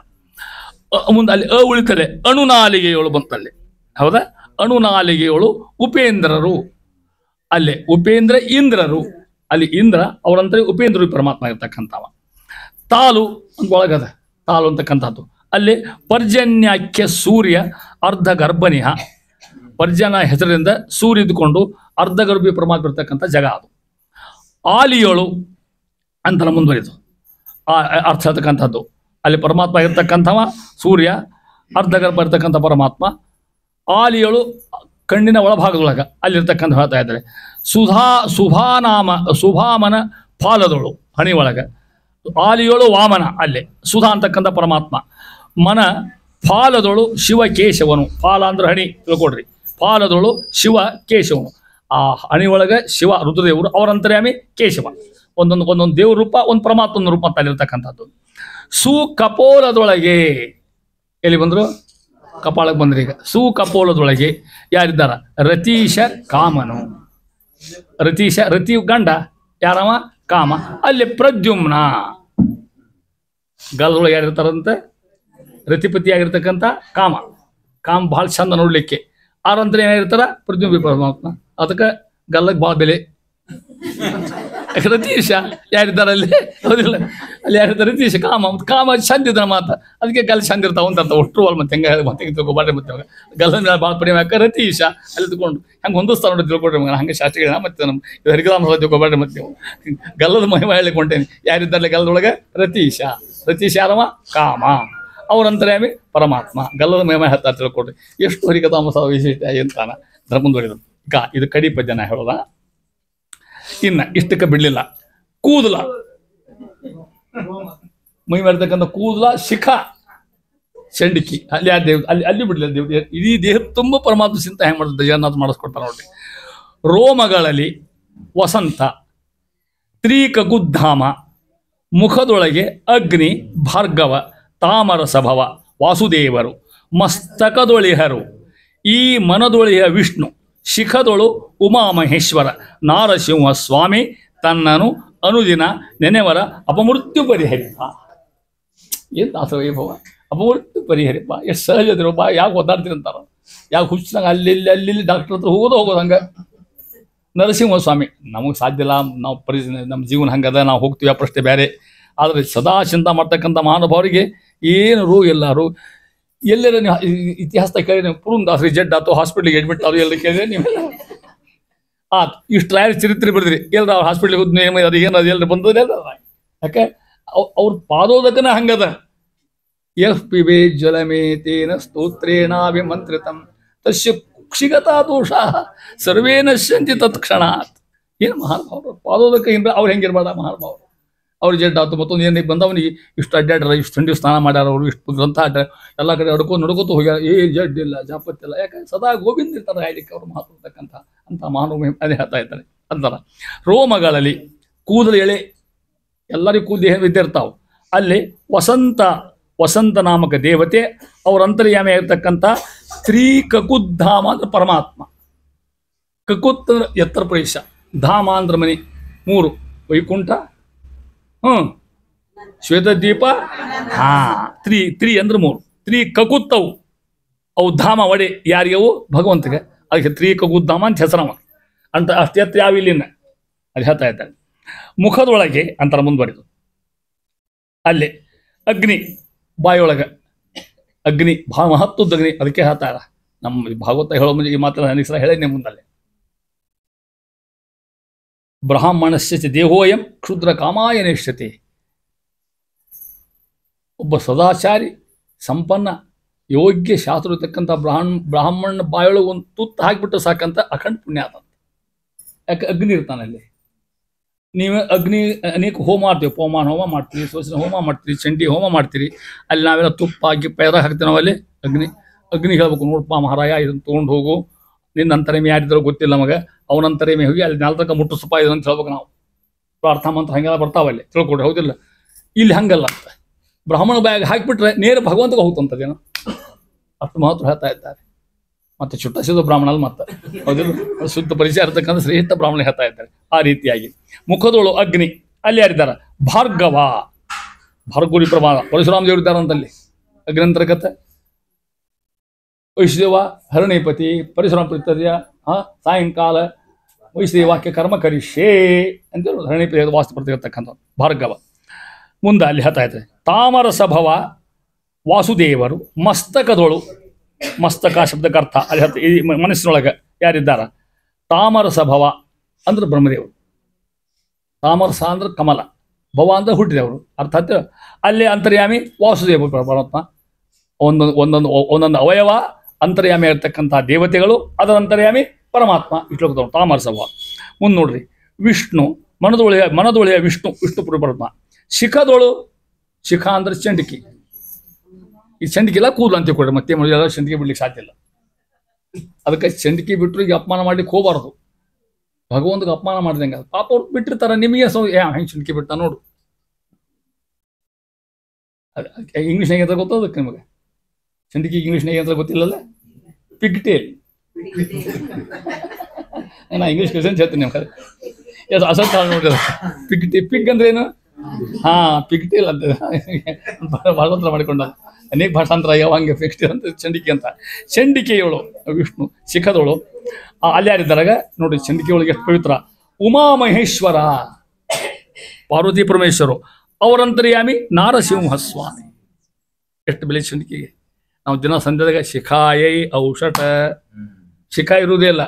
ಮುಂದೆ ಅಲ್ಲಿ ಉಳಿತಲೆ ಅಣುನಾಲಿಗೆಯೊಳು ಬಂತಲ್ಲಿ. ಹೌದಾ? ಅಣುನಾಲಿಗೆಯೊಳು ಉಪೇಂದ್ರರು. ಅಲ್ಲೇ ಉಪೇಂದ್ರ ಇಂದ್ರರು. ಅಲ್ಲಿ ಇಂದ್ರ ಅವರಂತರ ಉಪೇಂದ್ರ ಪರಮಾತ್ಮ ಇರ್ತಕ್ಕಂಥವ. ತಾಲು ಒಂದು ಒಳಗದ ತಾಲು ಅಂತಕ್ಕಂಥದ್ದು. ಅಲ್ಲಿ ಪರ್ಜನ್ಯಾಖ್ಯ ಸೂರ್ಯ ಅರ್ಧ ಗರ್ಭನಿಹ. ಪರ್ಜನ ಹೆಸರಿಂದ ಸೂರ್ಯ ಇದ್ದುಕೊಂಡು ಅರ್ಧ ಗರ್ಭಿ ಪರಮಾತ್ಮ ಇರ್ತಕ್ಕಂಥ ಜಗ ಅದು. ಆಲಿಯೋಳು ಅಂತ ಮುಂದುವರಿತು ಆ ಅರ್ಥ ಹೇಳ್ತಕ್ಕಂಥದ್ದು. ಅಲ್ಲಿ ಪರಮಾತ್ಮ ಇರ್ತಕ್ಕಂಥವ ಸೂರ್ಯ, ಅರ್ಧಗರ್ಭ ಇರ್ತಕ್ಕಂಥ ಪರಮಾತ್ಮ. ಆಲಿಯೋಳು ಕಣ್ಣಿನ ಒಳಭಾಗದೊಳಗೆ ಅಲ್ಲಿರ್ತಕ್ಕಂಥ ಹೇಳ್ತಾ ಇದ್ದಾರೆ. ಸುಭಾಮನ ಫಾಲದೊಳು ಹಣಿ ಒಳಗೆ. ಆಲಿಯೋಳು ವಾಮನ, ಅಲ್ಲಿ ಸುಧಾ ಅಂತಕ್ಕಂಥ ಪರಮಾತ್ಮ. ಮನ ಫಾಲದೊಳು ಶಿವ ಕೇಶವನು. ಫಾಲ ಅಂದ್ರೆ ಹಣಿ ತಿಳ್ಕೊಡ್ರಿ. ಫಾಲದೊಳು ಶಿವ ಕೇಶವನು. ಆ ಹಣಿ ಒಳಗೆ ಶಿವ ರುದ್ರದೇವರು, ಅವರ ಅಂತರ್ಯಾಮಿ ಕೇಶವ. ಒಂದೊಂದು ದೇವ್ರ ರೂಪ, ಒಂದು ಪರಮಾತ್ಮನ ರೂಪ ಅಂತ ಅಲ್ಲಿರ್ತಕ್ಕಂಥದ್ದು. ಸುಕಪೋಲದೊಳಗೆ ಎಲ್ಲಿ ಬಂದರು? ಕಪಾಳಕ್ಕೆ ಬಂದ್ರಿ. ಈಗ ಸುಕಪೋಲದೊಳಗೆ ಯಾರಿದ್ದಾರ? ರತೀಶ ಕಾಮನು. ರತಿ ಗಂಡ ಯಾರವ? ಕಾಮ. ಅಲ್ಲಿ ಪ್ರದ್ಯುಮ್ನ ಗಲ್ಲದೊಳಗೆ ಯಾರಿರ್ತಾರಂತೆ? ರತಿಪತಿ ಆಗಿರ್ತಕ್ಕಂಥ ಕಾಮ. ಭಾಳ ಚಂದ ನೋಡ್ಲಿಕ್ಕೆ. ಆರಂತರ ಏನಾಗಿರ್ತಾರ? ಪ್ರದ್ಯುಮ್ನ ಪರಮಾತ್ಮ. ಅದಕ್ಕೆ ಗಲ್ಲಕ್ಕೆ ಭಾಳ ಬೆಲೆ. ರತೀಶ ಯಾರಿದ್ದಾರೆ ಅಲ್ಲಿ? ಹೌದಿಲ್ಲ, ಅಲ್ಲಿ ಯಾರಿದ್ದಾರೆ? ರತೀಶ ಕಾಮ ಚಂದ ಇದ್ರ ಮಾತ, ಅದಕ್ಕೆ ಗಲ್ಲ ಚಂದ ಇರ್ತಾವ ಅಂತ ಒಟ್ಟರು ಅಲ್ ಮತ್ತೆ ಹೆಂಗೆ ಮತ್ತೆ ತಿಳ್ಕೊಬಾರ್ರಿ. ಮತ್ತೆ ಗಲ್ಲದ ಮೇಲೆ ಭಾಳ ಪ್ರೇಮ ಯಾಕೆ? ರತೀಶ ಅಲ್ಲಿ ತಿಳ್ಕೊಂಡು ಹೆಂಗೆ ಹೊಂದಿಸ್ತಾ ನೋಡಿ ತಿಳ್ಕೊಡ್ರಿ ಮಗ. ಹಂಗೆ ಶಾಸ್ತ್ರಿಗಳ ಮತ್ತೆ ನಮ್ಮ ಹರಿಗ್ರಾಮ ತಿಳ್ಕೊಬಾರ್ರಿ. ಮತ್ತೆ ನೀವು ಗಲ್ಲದ ಮಹಿಮ ಹೇಳಿಕೊಂಡೇನೆ. ಯಾರಿದ್ದಾರೆ ಗಲ್ಲದೊಳಗೆ? ರತೀಶ ಯಾರವ? ಕಾಮ. ಅವರಂತರ್ಯಾಮಿ ಪರಮಾತ್ಮ. ಗಲ್ಲದ ಮಹಿಮ ಹೇಳ್ತಾ ತಿಳ್ಕೊಡ್ರಿ. ಎಷ್ಟು ಹರಿಕಥಾಮಸ ವಿಶಿಷ್ಟ ಅಂತಾನ ಮುಂದುವರಿದ್ರು. ಇದು ಕಡಿ ಪದ್ಯನ ಹೇಳೋದ. ಇನ್ನು ಇಷ್ಟಕ್ಕೆ ಬಿಡಲಿಲ್ಲ. ಕೂದಲ ಮೈ ಮಾಡ್ತಕ್ಕಂಥ ಕೂದಲ, ಶಿಖ, ಚಂಡಿಕಿ, ಅಲ್ಲಿ ಆ ದೇವ್ ಅಲ್ಲಿ ಬಿಡಲಿಲ್ಲ. ದೇವ್ ಇಡೀ ದೇಹ ತುಂಬ ಪರಮಾತ್ಮ ಚಿಂತ ಹೆಂಗೆ ಮಾಡ್ತಾರೆ ಜಗನ್ನಾಥ ಮಾಡಿಸ್ಕೊಡ್ತಾರೆ ನೋಡ್ರಿ. ರೋಮಗಳಲ್ಲಿ ವಸಂತ, ತ್ರಿಕಗುಧಾಮ, ಮುಖದೊಳಗೆ ಅಗ್ನಿ, ಭಾರ್ಗವ, ತಾಮರಸಭವ, ವಾಸುದೇವರು, ಮಸ್ತಕದೊಳಿಹರು, ಈ ಮನದೊಳಿಯ ವಿಷ್ಣು, ಶಿಖದೊಳು ಉಮಾಮಹೇಶ್ವರ, ನಾರಸಿಂಹ ಸ್ವಾಮಿ ತನ್ನನು ಅನುದಿನ ನೆನೆವರ ಅಪಮೃತ್ಯು ಪರಿಹರಿಪ. ಏನು ದಾಸವೈಭವ! ಅಪಮೃತ್ಯು ಪರಿಹರಿಪ. ಎಷ್ಟು ಸಹಜ ಅದಿರೋಪ್ಪ. ಯಾಕೆ ಒದ್ದಾಡ್ತೀರಂತಾರ? ಯಾಕೆ ಹುಚ್ಚಂಗೆ ಅಲ್ಲಿ ಡಾಕ್ಟರ್ ಹತ್ರ ಹೋಗೋದು ಹಂಗೆ. ನರಸಿಂಹ ಸ್ವಾಮಿ ನಮಗೆ ಸಾಧ್ಯ ಇಲ್ಲ, ನಾವು ನಮ್ಮ ಜೀವನ ಹಂಗದ, ನಾವು ಹೋಗ್ತೀವಿ, ಆ ಪ್ರಶ್ನೆ ಬೇರೆ. ಆದರೆ ಸದಾ ಚಿಂತ ಮಾಡ್ತಕ್ಕಂಥ ಮಹಾನುಭಾವರಿಗೆ ಏನು ರೋಗ ಇಲ್ಲ. ಎಲ್ಲರ ನೀವು ಇತಿಹಾಸದಾಗ ಕೇಳಿದ್ರೆ ಪುರಂದಾಸರಿ ಜಡ್ ಆಯ್ತು, ಹಾಸ್ಪಿಟ್ಲಿಗೆ ಅಡ್ಮಿಟ್ ಆದ್ರು ಎಲ್ಲ ಕೇಳಿದ್ರೆ ನೀವೆಲ್ಲ ಇಷ್ಟು ರಾಯರ ಚರಿತ್ರೆ ಬರೆದ್ರಿ. ಎಲ್ಲರ ಅವ್ರು ಹಾಸ್ಪಿಟ್ಲಿಗೆ ಹೋದ್ ಅದು ಏನು ಅದು ಎಲ್ಲರೂ ಬಂದದ ಯಾಕೆ? ಅವ್ರ ಪಾದೋದಕನ ಹಂಗದ. ಯಃ ಪಿಬೇ ಜಲಮೇತೇನ ಸ್ತೋತ್ರೇಣಾಭಿಮಂತ್ರಿತಂ ತಸ್ಯ ಕುಕ್ಷಿಗತಾ ದೋಷಾ ಸರ್ವೇ ನಶ್ಯಂತಿ ತತ್ಕ್ಷಣಾತ್. ಏನು ಮಹಾನುಭಾವರು ಪಾದೋದಕ ಏನ್ರ ಅವ್ರು ಹೆಂಗಿರ್ಬೇಡ ಮಹಾನುಭಾವರು. ಅವ್ರು ಜಡ್ ಆಯ್ತು, ಮತ್ತೊಂದು ಏನಿಗೆ ಬಂದವನಿಗೆ ಇಷ್ಟು ಅಡ್ಡಾಡ್ರ, ಇಷ್ಟು ಥಂಡಿ ಸ್ನಾನ ಮಾಡ್ಯಾರ, ಅವರು ಇಷ್ಟು ಗ್ರಂಥ ಅಡ್ಡ ಎಲ್ಲ ಕಡೆ ನಡ್ಕೋತ ಹೋಗ್ಯಾರ. ಜಡ್ ಇಲ್ಲ, ಜಾಪತ್ತಿಲ್ಲ. ಯಾಕಂದ್ರೆ ಸದಾ ಗೋವಿಂದ ಇರ್ತಾರೆ ಹೇಳಲಿಕ್ಕೆ ಅವ್ರು ಮಾತಾಡ್ತಕ್ಕಂಥ ಅಂತ ಮಹಾನುಭವ ಅದೇ ಹೇಳ್ತಾ ಇರ್ತಾರೆ ಅಂತಾರ. ರೋಮಗಳಲ್ಲಿ ಕೂದಲು ಎಳೆ, ಎಲ್ಲರಿಗೂ ಕೂದಲು ದೇಹ ಇದ್ದಿರ್ತಾವೆ. ಅಲ್ಲಿ ವಸಂತ ನಾಮಕ ದೇವತೆ, ಅವ್ರ ಅಂತರ್ಯಾಮಿ ಆಗಿರ್ತಕ್ಕಂಥ ತ್ರಿಕಗುಧಾಮ ಅಂದ್ರೆ ಪರಮಾತ್ಮ. ಕಕುತ್ ಅಂದ್ರೆ ಎತ್ತರ ಪ್ರದೇಶ, ಧಾಮ ಅಂದ್ರೆ ಮನೆ, 3 ವೈಕುಂಠ, ಶ್ವೇತದ್ವೀಪ, ತ್ರಿ ಅಂದ್ರೆ 3. ತ್ರಿಕಗುತ್ತವು, ಅವು ಧಾಮ ಒಡೆ ಯಾರಿಗವು? ಭಗವಂತಗೆ. ಅದಕ್ಕೆ ತ್ರಿಕಗುಧಾಮ ಅಂತ ಹೆಸರವ ಅಂತ. ಅಷ್ಟು ಎತ್ತರ ಯಾವ ಇಲ್ಲಿನ ಅಲ್ಲಿ ಹೇಳ್ತಾ ಇದ್ದಾರೆ. ಮುಖದೊಳಗೆ ಅಂತರ ಮುಂದುವರಿದು. ಅಲ್ಲಿ ಅಗ್ನಿ, ಬಾಯಿಯೊಳಗೆ ಅಗ್ನಿ, ಭಾಳ ಮಹತ್ವದ ಅಗ್ನಿ. ಅದಕ್ಕೆ ಹೇಳ್ತಾರ ನಮ್ಮ ಭಾಗವತ ಹೇಳೋ ಮುಂದೆ ಈ ಮಾತ್ರ ಅನೇಕ ಸಲ ಹೇಳೇನೆ ಮುಂದಲ್ಲಿ. ಬ್ರಾಹ್ಮಣಸ್ಯ ದೇಹೋಯಂ ಕ್ಷುದ್ರ ಕಾಮಾಯ ನಿಷ್ಠತೆ. ಒಬ್ಬ ಸದಾಚಾರಿ, ಸಂಪನ್ನ, ಯೋಗ್ಯ, ಶಾಸ್ತ್ರ ಇರ್ತಕ್ಕಂಥ ಬ್ರಾಹ್ಮಣ ಬಾಯೊಳಗೆ ಒಂದು ತುತ್ತು ಹಾಕಿಬಿಟ್ಟು ಸಾಕಂತ ಅಖಂಡ ಪುಣ್ಯ ಆದಂತ. ಯಾಕೆ? ಅಗ್ನಿ ಇರ್ತಾನಲ್ಲಿ. ನೀವು ಅಗ್ನಿ ಅನೇಕ ಹೋಮ ಮಾಡ್ತೀವಿ, ಪೋಮಾನ ಹೋಮ ಮಾಡ್ತೀರಿ, ಸೋಸಿನ ಹೋಮ ಮಾಡ್ತೀರಿ, ಚಂಡಿ ಹೋಮ ಮಾಡ್ತೀರಿ. ಅಲ್ಲಿ ನಾವೆಲ್ಲ ತುಪ್ಪ ಗಿಪ್ಪ ಹಾಕ್ತೀವಿ ನಾವಲ್ಲಿ. ಅಗ್ನಿ ಹೇಳ್ಬೇಕು, ನೋಡಪ್ಪ ಮಹಾರಾಯ ಇದನ್ನು ತೊಗೊಂಡು ಹೋಗು, ನಿನ್ನ ಅಂತರೇಮಿ ಯಾರಿದ್ದಾರೋ ಗೊತ್ತಿಲ್ಲ ನಮಗೆ, ಅವನಂತರೇಮಿ ಹೋಗಿ ಅಲ್ಲಿ ನಾಲ್ಕ ಮುಟ್ಟು ಸುಪ್ಪ ಇದು ಅಂತ ಹೇಳ್ಬೇಕು ನಾವು. ಪ್ರಾರ್ಥನಾ ಮಂತ್ರ ಹಂಗೆಲ್ಲ ಬರ್ತಾವಲ್ಲಿ, ತಿಳ್ಕೊಡ್ರಿ. ಹೌದಿಲ್ಲ? ಇಲ್ಲಿ ಹಂಗಲ್ಲ ಅಂತ. ಬ್ರಾಹ್ಮಣ ಬಾಯಾಗ ಹಾಕಿಬಿಟ್ರೆ ನೇರ ಭಗವಂತಗೆ ಹೋಗ್ತಂಥದ್ದೇನು, ಅಷ್ಟು ಮಹತ್ವ ಹೇಳ್ತಾ ಇದ್ದಾರೆ. ಮತ್ತು ಚುಟ್ಟಸಿದ ಬ್ರಾಹ್ಮಣ ಮತ್ತೆ ಹೌದಿಲ್ಲ, ಶುದ್ಧ ಪರಿಚಯ ಇರ್ತಕ್ಕಂಥ ಶ್ರೇಷ್ಠ ಬ್ರಾಹ್ಮಣ ಹೇಳ್ತಾ ಇದ್ದಾರೆ. ಆ ರೀತಿಯಾಗಿ ಮುಖದೋಳು ಅಗ್ನಿ. ಅಲ್ಲಿ ಯಾರಿದ್ದಾರ? ಭಾರ್ಗವ, ಭಾರ್ಗವಿ ಪ್ರಮಾಣ. ಪರಶುರಾಮ ದೇವರು ಇದ್ದಾರಂತಲ್ಲಿ ಅಗ್ನಂತರ ಕಥೆ. ವೈಷ್ಣವ ಹರಣಿಪತಿ ಪರಶುರಾಮ ಪ್ರೀತ್ಯ ಸಾಯಂಕಾಲ ವೈಷ್ಣವಾಕ್ಯ ಕರ್ಮ ಕರಿಷ್ಯೇ ಅಂತೇಳಿ ಹರಣಿಪತಿ ವಾಸ್ತು ಬರ್ತಿರ್ತಕ್ಕಂಥ ಭಾರ್ಗವ. ಮುಂದೆ ಅಲ್ಲಿ ಹೇಳ್ತಾ ಇದ್ದಾರೆ ತಾಮರಸಭವ ವಾಸುದೇವರು, ಮಸ್ತಕದೊಳು, ಮಸ್ತಕ ಶಬ್ದಕ್ಕೆ ಅರ್ಥ ಅಲ್ಲಿ ಹೇಳ್ತಾ ಈ ಮನಸ್ಸಿನೊಳಗೆ ಯಾರಿದ್ದಾರ? ತಾಮರಸಭವ ಅಂದ್ರೆ ಬ್ರಹ್ಮದೇವರು. ತಾಮರಸ ಅಂದ್ರೆ ಕಮಲ, ಭವ ಅಂದ್ರೆ ಹುಟ್ಟಿದವರು ಅರ್ಥಾತ್ ಅಲ್ಲಿ ಅಂತರ್ಯಾಮಿ ವಾಸುದೇವ ಪರಮಾತ್ಮ. ಒಂದೊಂದು ಅವಯವ ಅಂತರ್ಯಾಮಿ ಇರ್ತಕ್ಕಂಥ ದೇವತೆಗಳು, ಅದರ ಅಂತರ್ಯಾಮಿ ಪರಮಾತ್ಮ. ಇಟ್ಲೋಕದವ್ರು ತಾಮರಸವ. ಮುಂದೆ ನೋಡ್ರಿ, ವಿಷ್ಣು ಮನದೊಳೆಯ ವಿಷ್ಣು ಪರಮಾತ್ಮ. ಶಿಖದೋಳು, ಶಿಖ ಅಂದ್ರೆ ಚಂಡಿಕಿ. ಈ ಚಂಡಿಕಿಲ್ಲ ಕೂದಲು ಅಂತ ಕೊಡ್ರಿ, ಮತ್ತೆ ಎಲ್ಲ ಚಂಡಿಕೆ ಬಿಡ್ಲಿಕ್ಕೆ ಸಾಧ್ಯ ಇಲ್ಲ. ಅದಕ್ಕೆ ಚಂಡಿಕೆ ಬಿಟ್ಟರು ಈಗ ಅಪಮಾನ ಮಾಡ್ಲಿಕ್ಕೆ ಹೋಗಬಾರ್ದು. ಭಗವಂತಗೆ ಅಪಮಾನ ಮಾಡ್ದಂಗೆ ಪಾಪ ಅವ್ರು ಬಿಟ್ಟಿರ್ತಾರೆ. ನಿಮಗೆ ಹೆಂಗೆ ಚಂಡಿಕೆ ಬಿಟ್ಟ ನೋಡು. ಇಂಗ್ಲೀಷ್ನಾಗ ಅಂತ ಗೊತ್ತೋ ಅದಕ್ಕೆ ನಿಮಗೆ? ಚಂಡಿಕೆ ಇಂಗ್ಲೀಷ್ನಾಗ ಅಂತ ಗೊತ್ತಿಲ್ಲಲ್ಲ? ಪಿಗ್ಟೇಲ್. ನಾ ಇಂಗ್ಲೀಷ್ ಕ್ವಶನ್ಸ್ ಹೇಳ್ತೀನಿ ನಿಮ್ಗೆ. ಎಷ್ಟು ಅಸತ್ ನೋಡಿದ ಪಿಗ್ ಅಂದ್ರೆ ಏನು? ಪಿಗ್ಟೇಲ್ ಅಂತ ಭಾಷಾಂತರ ಮಾಡಿಕೊಂಡ. ಅನೇಕ ಭಾಷಾಂತರ ಆಗ್ಯಾವ, ಹಂಗೆ ಫಿಕ್ಸ್ಟೇಲ್ ಅಂತ ಚಂಡಿಕೆ ಅಂತ. ಚಂಡಿಕೆಯವಳು ವಿಷ್ಣು, ಶಿಖದವಳು. ಅಲ್ಲಿ ಯಾರಿದ್ದಾರಾಗ ನೋಡಿ, ಚಂಡಿಕೆಯೊಳಗೆ ಎಷ್ಟು ಪವಿತ್ರ. ಉಮಾಮಹೇಶ್ವರ, ಪಾರ್ವತಿ ಪರಮೇಶ್ವರು. ಅವರಂತರ್ಯಾಮಿ ನಾರಸಿಂಹಸ್ವಾಮಿ. ಎಷ್ಟು ಬೆಲೆ ಚಂಡಿಕೆಗೆ. ನಾವು ದಿನ ಸಂಧ್ಯಾದಾಗ ಶಿಖಾಯೈ ಔಷಧ, ಶಿಖ ಇರುವುದೇ ಇಲ್ಲ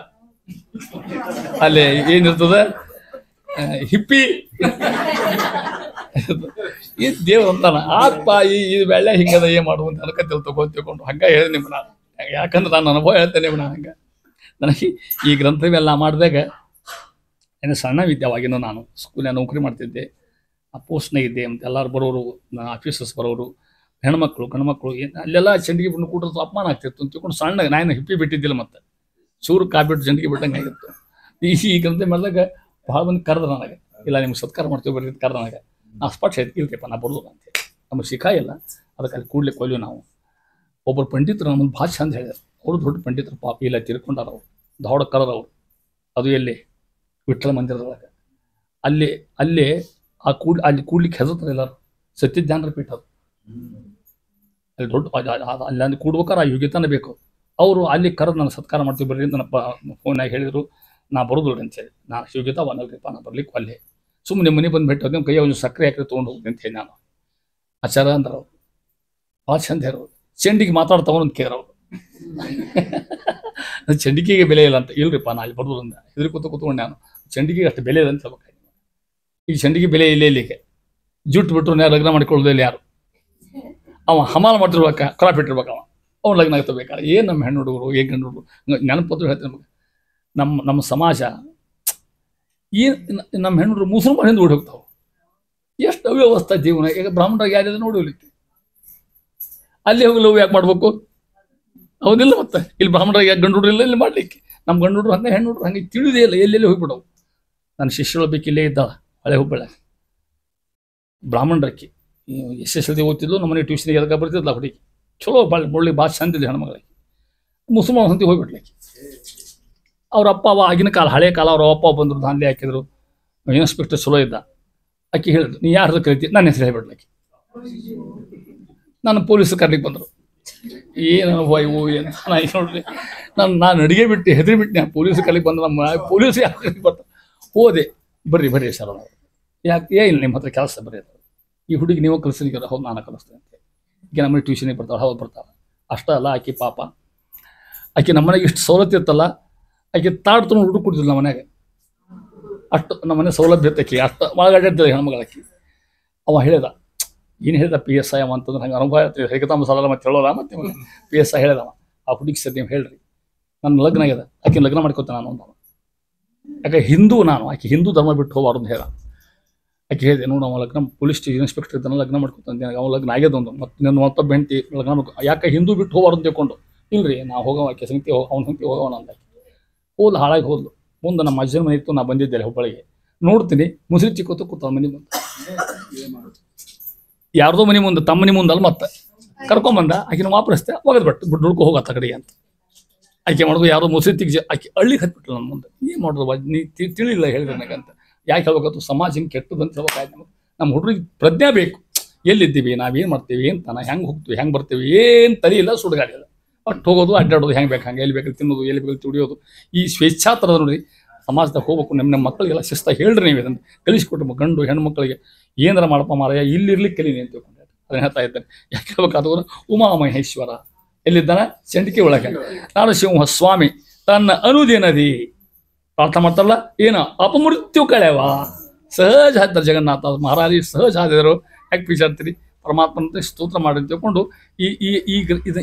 ಅಲ್ಲಿ. ಏನಿರ್ತದ? ಹಿಪ್ಪಿ. ಈ ದೇವ್ರು ಅಂತಾನ ಆತ್ಮ ಈ ಬೆಳ್ಳೆ ಹಿಂಗದ ಏನ್ ಮಾಡುವಂತ ಅದಕ್ಕೆ ತಿಳ್ಕೊಂಡು ಹಂಗ ಹೇಳಿ ನಿಮ್ಗೆ ನಾನು. ಯಾಕಂದ್ರೆ ನಾನು ಅನುಭವ ಹೇಳ್ತೇನೆ ನಾನು. ಹಂಗ ನನಗೆ ಈ ಗ್ರಂಥವೆಲ್ಲ ಮಾಡಿದಾಗ ಏನು ಸಣ್ಣ ವಿದ್ಯಾವಾಗಿನೂ ನಾನು ಸ್ಕೂಲ್ನಾಗ ನೌಕರಿ ಮಾಡ್ತಿದ್ದೆ. ಆ ಪೋಸ್ಟ್ನಾಗ ಇದ್ದೆ. ಮತ್ತು ಎಲ್ಲರೂ ಬರೋರು, ಆಫೀಸರ್ಸ್ ಬರೋರು, ಹೆಣ್ಮಕ್ಳು ಗಂಡ್ಮಕ್ಳು, ಅಲ್ಲೆಲ್ಲ ಚಂಡಿಗೆ ಬಿಟ್ಟು ಕೂಟದ್ದು ಅಪಮಾನ ಆಗ್ತಿತ್ತು ಅಂತ ತಿಳ್ಕೊಂಡು ಸಣ್ಣ ನಾನು ಹಿಪ್ಪಿ ಬಿಟ್ಟಿದ್ದಿಲ್ಲ. ಮತ್ತೆ ಚೂರು ಕಾಬಿಟ್ಟು ಚಂಡಿಗೆ ಬಿಟ್ಟಂಗೆ ಆಗಿತ್ತು. ಈ ಗ್ರಂಥ ಮಾಡಿದಾಗ ಭಾಳ ಮಂದಿ ಕರೆದ ನನಗೆ, ಇಲ್ಲ ನಿಮ್ಗೆ ಸತ್ಕಾರ ಮಾಡ್ತೀವಿ ಬರ್ರಿ ಕರೆದ ನನಗೆ. ನಾ ಸ್ಪಷ್ಟ ಇಲ್ರಿಪ್ಪ ನಾ ಬರೋದು ಅಂತೇಳಿ. ನಮಗೆ ಶಿಖಾ ಇಲ್ಲ, ಅದಕ್ಕೆ ಅಲ್ಲಿ ಕೂಡ್ಲಿಕ್ಕೆ ಕೊಯ್ಲು ನಾವು. ಒಬ್ಬರು ಪಂಡಿತರು ನಮ್ಮನ್ನು ಭಾಳ ಚಂದ ಹೇಳಿದ್ರು. ಅವರು ದೊಡ್ಡ ಪಂಡಿತರು, ಪಾಪ ಇಲ್ಲ ತಿರ್ಕೊಂಡಾರ ಅವರು, ಧಾವಡ ಕರೆದವರು. ಅದು ಎಲ್ಲಿ? ವಿಠ್ಠಲ ಮಂದಿರದೊಳಗೆ. ಅಲ್ಲಿ ಅಲ್ಲಿ ಕೂಡ್ಲಿಕ್ಕೆ ಹೆಸರ್ತಾರೆ ಎಲ್ಲರೂ. ಸತ್ಯಜ್ಞಾನರ ಪೀಠ ಅದು. ಅಲ್ಲಿ ದೊಡ್ಡ ಅಲ್ಲಿ ಕೂಡ್ಬೇಕಾರೆ ಆ ಯೋಗ್ಯತನ ಬೇಕು. ಅವರು ಅಲ್ಲಿ ಕರೆದು ನಾನು ಸತ್ಕಾರ ಮಾಡ್ತೀವಿ ಬರ್ರಿ ನನ್ನ ಫೋನ್ನಾಗ ಹೇಳಿದರು. ನಾ ಬರೋದಿಲ್ಲ ಅಂತೇಳಿ. ನಾನು ಯೋಗ್ಯತಾ ಅನ್ನಲ್ರಿಪ್ಪ, ನಾ ಬರ್ಲಿಕ್ಕೆ ಅಲ್ಲೇ ಸುಮ್ಮನೆ ಮನೆ ಬಂದು ಬಿಟ್ಟು ನಿಮ್ಮ ಕೈಯ ಒಂದು ಸಕ್ಕರೆ ಹಾಕಿ ತೊಗೊಂಡು ಹೋಗ್ತೀನಿ ಅಂತ ಹೇಳಿ ನಾನು. ಆಚಾರ ಅಂದ್ರೆ ಅವರು ಭಾಳ ಚಂದ ಇರೋರು. ಚಂಡಿಗೆ ಮಾತಾಡ್ತಾವನು ಕೇಳೋರು. ಚಂಡಿಕೆಗೆ ಬೆಲೆ ಇಲ್ಲ ಅಂತ. ಇಲ್ರಿಪ್ಪ ನಾ ಅಲ್ಲಿ ಬರೋದು ಅಂದ. ಹೆದರಿ ಕೂತ್ಕೊಂಡು ನಾನು ಚಂಡಿಗೆಗೆ ಅಷ್ಟು ಬೆಲೆ ಇಲ್ಲ ಅಂತ ಹೇಳ್ಬೇಕು. ಈಗ ಚಂಡಿಗೆ ಬೆಲೆ ಇಲ್ಲ. ಇಲ್ಲಿಗೆ ಜುಟ್ಟು ಬಿಟ್ಟರು ಯಾರು ಲಗ್ನ ಮಾಡಿಕೊಳ್ಳೋದಿಲ್ಲ. ಯಾರು ಅವ ಹಮಾಲ ಮಾಡ್ತಿರ್ಬೇಕ, ಕ್ರಾಪ್ ಇಟ್ಟಿರ್ಬೇಕು. ಅವ್ನು ಲಗ್ನ ಆಗ್ತಬೇಕಾರೆ ಏನು ನಮ್ಮ ಹೆಣ್ಣು ಹುಡುಗರು, ಏನು ಗಂಡು ಹುಡುಗರು ನೆನಪತ್ತು ಹೇಳ್ತೀನಿ ನಮಗೆ. ನಮ್ಮ ಸಮಾಜ ಏನು, ನಮ್ಮ ಹೆಣ್ಣು ಹುಡುಗರು ಮುಸಲ್ಮಾನಿಂದ ಓಡಿ ಹೋಗ್ತಾವೆ. ಎಷ್ಟು ಅವ್ಯವಸ್ಥೆ ಜೀವನ. ಈಗ ಬ್ರಾಹ್ಮಣರಾಗಿ ಯಾರಿದ್ರೆ ನೋಡಿ ಹೋಗ್ಲಿಕ್ಕೆ ಅಲ್ಲಿ ಹೋಗಿ ಲವ್ ಯಾಕೆ ಮಾಡ್ಬೇಕು? ಹೌದಿಲ್ಲ? ಮತ್ತೆ ಇಲ್ಲಿ ಬ್ರಾಹ್ಮಣರಾಗಿ ಯಾಕೆ ಗಂಡು ಹುಡುಗರು ಇಲ್ಲ ಇಲ್ಲಿ ಮಾಡಲಿಕ್ಕೆ? ನಮ್ಮ ಗಂಡು ಹುಡುಗರು ಹಂಗೆ, ಹೆಣ್ಣು ಹುಡುಗರು ಹಂಗೆ ತಿಳಿದೇ ಇಲ್ಲ. ಎಲ್ಲೆಲ್ಲಿ ಹೋಗ್ಬಿಡವು. ನನ್ನ ಶಿಷ್ಯಳು ಬೇಕು ಇಲ್ಲೇ ಇದ್ದಾಳ, ಹಳೆ ಹುಬ್ಬಳ್ಳಿ ಬ್ರಾಹ್ಮಣರಕ್ಕಿ. SSLC ಓದ್ತಿದ್ಲು. ನಮ್ಮನೆ ಟ್ಯೂಷನ್ಗೆ ಎದಕ್ಕೆ ಬರ್ತಿದ್ಲ ಹುಡುಗಿ. ಚಲೋ ಮುಳ್ಳಿ ಭಾಳ ಚಂದಿದೆ ಹೆಣ್ಮಗಳಿಗೆ. ಮುಸಲ್ಮಾನ ಸಂತಿ ಹೋಗ್ಬಿಡ್ಲಿಕ್ಕೆ. ಅವ್ರ ಅಪ್ಪ ಅವ ಆಗಿನ ಕಾಲ, ಹಳೆ ಕಾಲ, ಅವ್ರ ಅಪ್ಪ ಬಂದರು, ದಾಂಧಲೆ ಹಾಕಿದ್ರು. ಇನ್ಸ್ಪೆಕ್ಟರ್ ಚಲೋ ಇದ್ದ. ಆಕೆ ಹೇಳಿದ್ರು, ನೀ ಯಾರ್ದು ಕರಿತೀವಿ? ನನ್ನ ಹೆಸರು ಹೇಳ್ಬಿಡ್ಲಿಕ್ಕೆ. ನಾನು ಪೊಲೀಸರು ಕರ್ಲಿಕ್ಕೆ ಬಂದರು. ಏನು ಇವು ಏನು ನೋಡ್ರಿ. ನಾನು ಅಡಿಗೆ ಬಿಟ್ಟು ಹೆದರಿ ಬಿಟ್ಟು ಪೊಲೀಸರು ಕರ್ಲಿಕ್ಕೆ ಬಂದು ನಮ್ಮ ಪೊಲೀಸರು ಯಾರು ಕರ್ಲಿಕ್ಕೆ ಬರ್ತಾರೆ. ಹೋದೆ. ಬರ್ರಿ ಸರ್ ನಾವು. ಯಾಕೆ ಇಲ್ಲ ನಿಮ್ಮ ಹತ್ರ ಕೆಲಸ ಬರ್ರಿ. ಈ ಹುಡುಗಿ ನೀವು ಕಲಿಸ್ಲಿಕ್ಕೆ? ಹೌದು ನಾನು ಕಲಿಸ್ತೇನೆ ಅಂತ. ಈಗ ನಮ್ಮನೆ ಟ್ಯೂಷನಿಗೆ ಬರ್ತಾಳೆ. ಹೌದು ಬರ್ತಾಳೆ. ಅಷ್ಟೇ ಅಲ್ಲ, ಆಕೆ ಪಾಪ ಆಕೆ ನಮ್ಮನೆಗೆ ಇಷ್ಟು ಸವಲತ್ತು ಇರ್ತಲ್ಲ, ಆಕೆ ತಾಡ್ತು ಹುಡುಗ ಕೊಡ್ತಿಲ್ಲ ನಮ್ಮ ಮನೆಗೆ. ಅಷ್ಟು ನಮ್ಮ ಮನೆ ಸೌಲಭ್ಯ ಇರ್ತಕ್ಕೆ. ಅಷ್ಟು ಒಳಗಡೆ ಇರ್ತದೆ ಹೆಣ್ಮಗಳಾಕಿ. ಅವ ಹೇಳಿದ, ಏನು ಹೇಳಿದ PSI ಅವ ಅಂತಂದ್ರೆ ಹಂಗೆ ಅನುಭವ ಇರ್ತದೆ. ಹೇಗತಮ್ಮ ಸಲ ಮತ್ತೆ ಹೇಳೋಲ್ಲ. ಮತ್ತೆ PSI ಹೇಳಿದವ, ಆ ಹುಡುಗಿ ಸರ್ ನೀವು ಹೇಳ್ರಿ ನನ್ನ ಲಗ್ನ ಆಗ್ಯದ, ಆಕೆ ಲಗ್ನ ಮಾಡ್ಕೊತಾನೆ ನಾನು ಅಂದವ. ಯಾಕೆ ಹಿಂದೂ ನಾನು, ಆಕೆ ಹಿಂದೂ ಧರ್ಮ ಬಿಟ್ಟು ಹೋಗಬಾರ್ದು ಅಂತ ಹೇಳ. ಆಕೆ ಹೇಳಿದೆ, ನೋಡು ಅವ ಲಗ್ನ ಪೊಲೀಸ್ ಇನ್ಸ್ಪೆಕ್ಟರ್ ಇದ್ದಾನೆ, ಲಗ್ನ ಮಾಡ್ಕೊತಾನೆ. ಅವ್ನು ಲಗ್ನ ಆಗ್ಯದ ಒಂದು ನನ್ನ ಮತ್ತೊಬ್ಬ ಹೆಂಡತಿ ಲಗ್ನ ಮಾಡ್ಕೊ. ಯಾಕೆ ಹಿಂದೂ ಬಿಟ್ಟು ಹೋಗಬಾರ್ದು ಅಂತ ತಿಳ್ಕೊಂಡು. ಇಲ್ರಿ ನಾವು ಹೋಗವ, ಆಕೆ ಸಂಗತಿ ಅವ್ನ ಸಂಗತಿ ಹೋಗೋಣ ಅಂತ. ಹೋದ್ಲು, ಹಾಳಾಗಿ ಹೋದ್ಲು. ಮುಂದೆ ನಮ್ಮ ಅಜ್ಜನ ಮನೆ ಇತ್ತು, ನಾ ಬಂದಿದ್ದೆ ಹುಬ್ಬಳ್ಳಿಗೆ. ನೋಡ್ತೀನಿ ಮುಸ್ರಿ ಚಿಕ್ಕೋತ ಕೂತಾವ ಮನೆ ಮುಂದೆ. ಯಾರ್ದೋ ಮನೆ ಮುಂದೆ, ತಮ್ಮ ಮನೆ ಮುಂದೆ ಅಲ್ಲಿ ಮತ್ತೆ ಕರ್ಕೊಂಬಂದ. ಆಕಿನ ವಾಪರಿಸ್ತೆ ಒಗದ್ಬಿಟ್ಟು ದುಡ್ಕೊ ಹೋಗತ್ತ ಕಡೆಗೆ ಅಂತ. ಆಕೆ ಮಾಡೋದು ಯಾರೋ ಮುಸ್ರಿ ತಿಗ್ಜಿ ಆಕೆ ಹಳ್ಳಿಗೆ ಹತ್ಬಿಟ್ಲು ನನ್ನ ಮುಂದೆ. ಏನು ಮಾಡೋದು ನೀ ತಿಳಿಲ್ಲ ಹೇಳಿದ್ರೆ ನನಗಂತ. ಯಾಕೆ ಹೇಳ್ಬೇಕಂತ ಸಮಾಜ ಹಿಂಗೆ ಕೆಟ್ಟದಂತ ಹೇಳ್ಬೇಕಾಯ್ತು. ನಮಗೆ ನಮ್ಮ ಹುಡುಗರಿಗೆ ಪ್ರಜ್ಞೆ ಬೇಕು. ಎಲ್ಲಿದ್ದೀವಿ, ನಾವೇನು ಮಾಡ್ತೀವಿ, ಏನು ತಾನ, ಹೆಂಗೆ ಹೋಗ್ತೀವಿ, ಹೆಂಗೆ ಬರ್ತೀವಿ, ಏನು ತಲೆ ಇಲ್ಲ, ಸುಡುಗಾಡಿ ಇಲ್ಲ. ಒಟ್ಟು ಹೋಗೋದು, ಅಡ್ಡಾಡೋದು, ಹೆಂಗೆ ಬೇಕು ಹಂಗೆ, ಎಲ್ಲಿ ಬೇಕು ತಿನ್ನೋದು, ಎಲ್ಲಿ ಬೇಕು ತುಡಿಯೋದು. ಈ ಸ್ವೇಚ್ಛಾತರದ ನೋಡಿ ಸಮಾಜದಾಗ ಹೋಗ್ಬೇಕು. ನಮ್ಮ ಮಕ್ಕಳಿಗೆಲ್ಲ ಶಿಸ್ತಾಗಿ ಹೇಳ್ರಿ. ನೀವು ಇದನ್ನು ಕಲಿಸ್ಕೊಟ್ರು ಗಂಡು ಹೆಣ್ಮಕ್ಳಿಗೆ. ಏನಾರ ಮಾಡಪ್ಪ ಮಾರಾಯ, ಇಲ್ಲಿರ್ಲಿಕ್ಕೆ ಕಲೀನಿ ಅಂತ ತಿಳ್ಕೊಂಡು ಅದನ್ನ ಹೇಳ್ತಾ ಇದ್ದಾನೆ. ಯಾಕೆ ಹೇಳ್ಬೇಕಾದ್ರು ಉಮಾಮಹೇಶ್ವರ ಎಲ್ಲಿದ್ದಾನೆ? ಚಂಡಿಕೆ ಒಳಗೆ. ನರಸಿಂಹ ಸ್ವಾಮಿ ತನ್ನ ಅನುದಿನದಿ ಪ್ರಾರ್ಥನೆ ಮಾಡ್ತಾರಲ್ಲ, ಏನು ಅಪಮೃತ್ಯು ಕಳೆವ ಸಹಜ ಹಾಕ್ತಾರೆ ಜಗನ್ನಾಥ ಮಹಾರಾಜಿ ಸಹಜ ಹಾದಿದರು ಯಾಕೆ ವಿಚಾರ್ತೀರಿ ಪರಮಾತ್ಮನಂತೆ ಸ್ತೋತ್ರ ಮಾಡಿ ತಿಳ್ಕೊಂಡು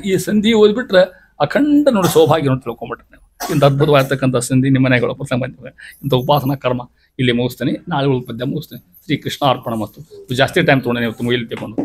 ಈ ಸಂಧಿ ಓದ್ಬಿಟ್ರೆ ಅಖಂಡ ನೋಡಿ ಸೌಭಾಗ್ಯ ನೋಡಿ ತಿಳ್ಕೊಂಬಿಟ್ರೆ ನೀವು ಇಂಥ ಅದ್ಭುತವಾಗಿರ್ತಕ್ಕಂಥ ಸಂಧಿ ನಿಮ್ಮ ಮನೆಗಳು ಪ್ರಸಂಗ ಬಂದಿವೆ ಇಂಥ ಉಪಾಸನಾ ಕರ್ಮ ಇಲ್ಲಿ ಮುಗಿಸ್ತೀನಿ ನಾಳೆ ಪದ್ಯ ಮುಗಿಸ್ತೀನಿ ಶ್ರೀ ಕೃಷ್ಣ ಅರ್ಪಣ ಮತ್ತು ಜಾಸ್ತಿ ಟೈಮ್ ತೊಗೊಂಡೆ ನೀವು ಮುಗಿಲಿ ತಗೊಂಡು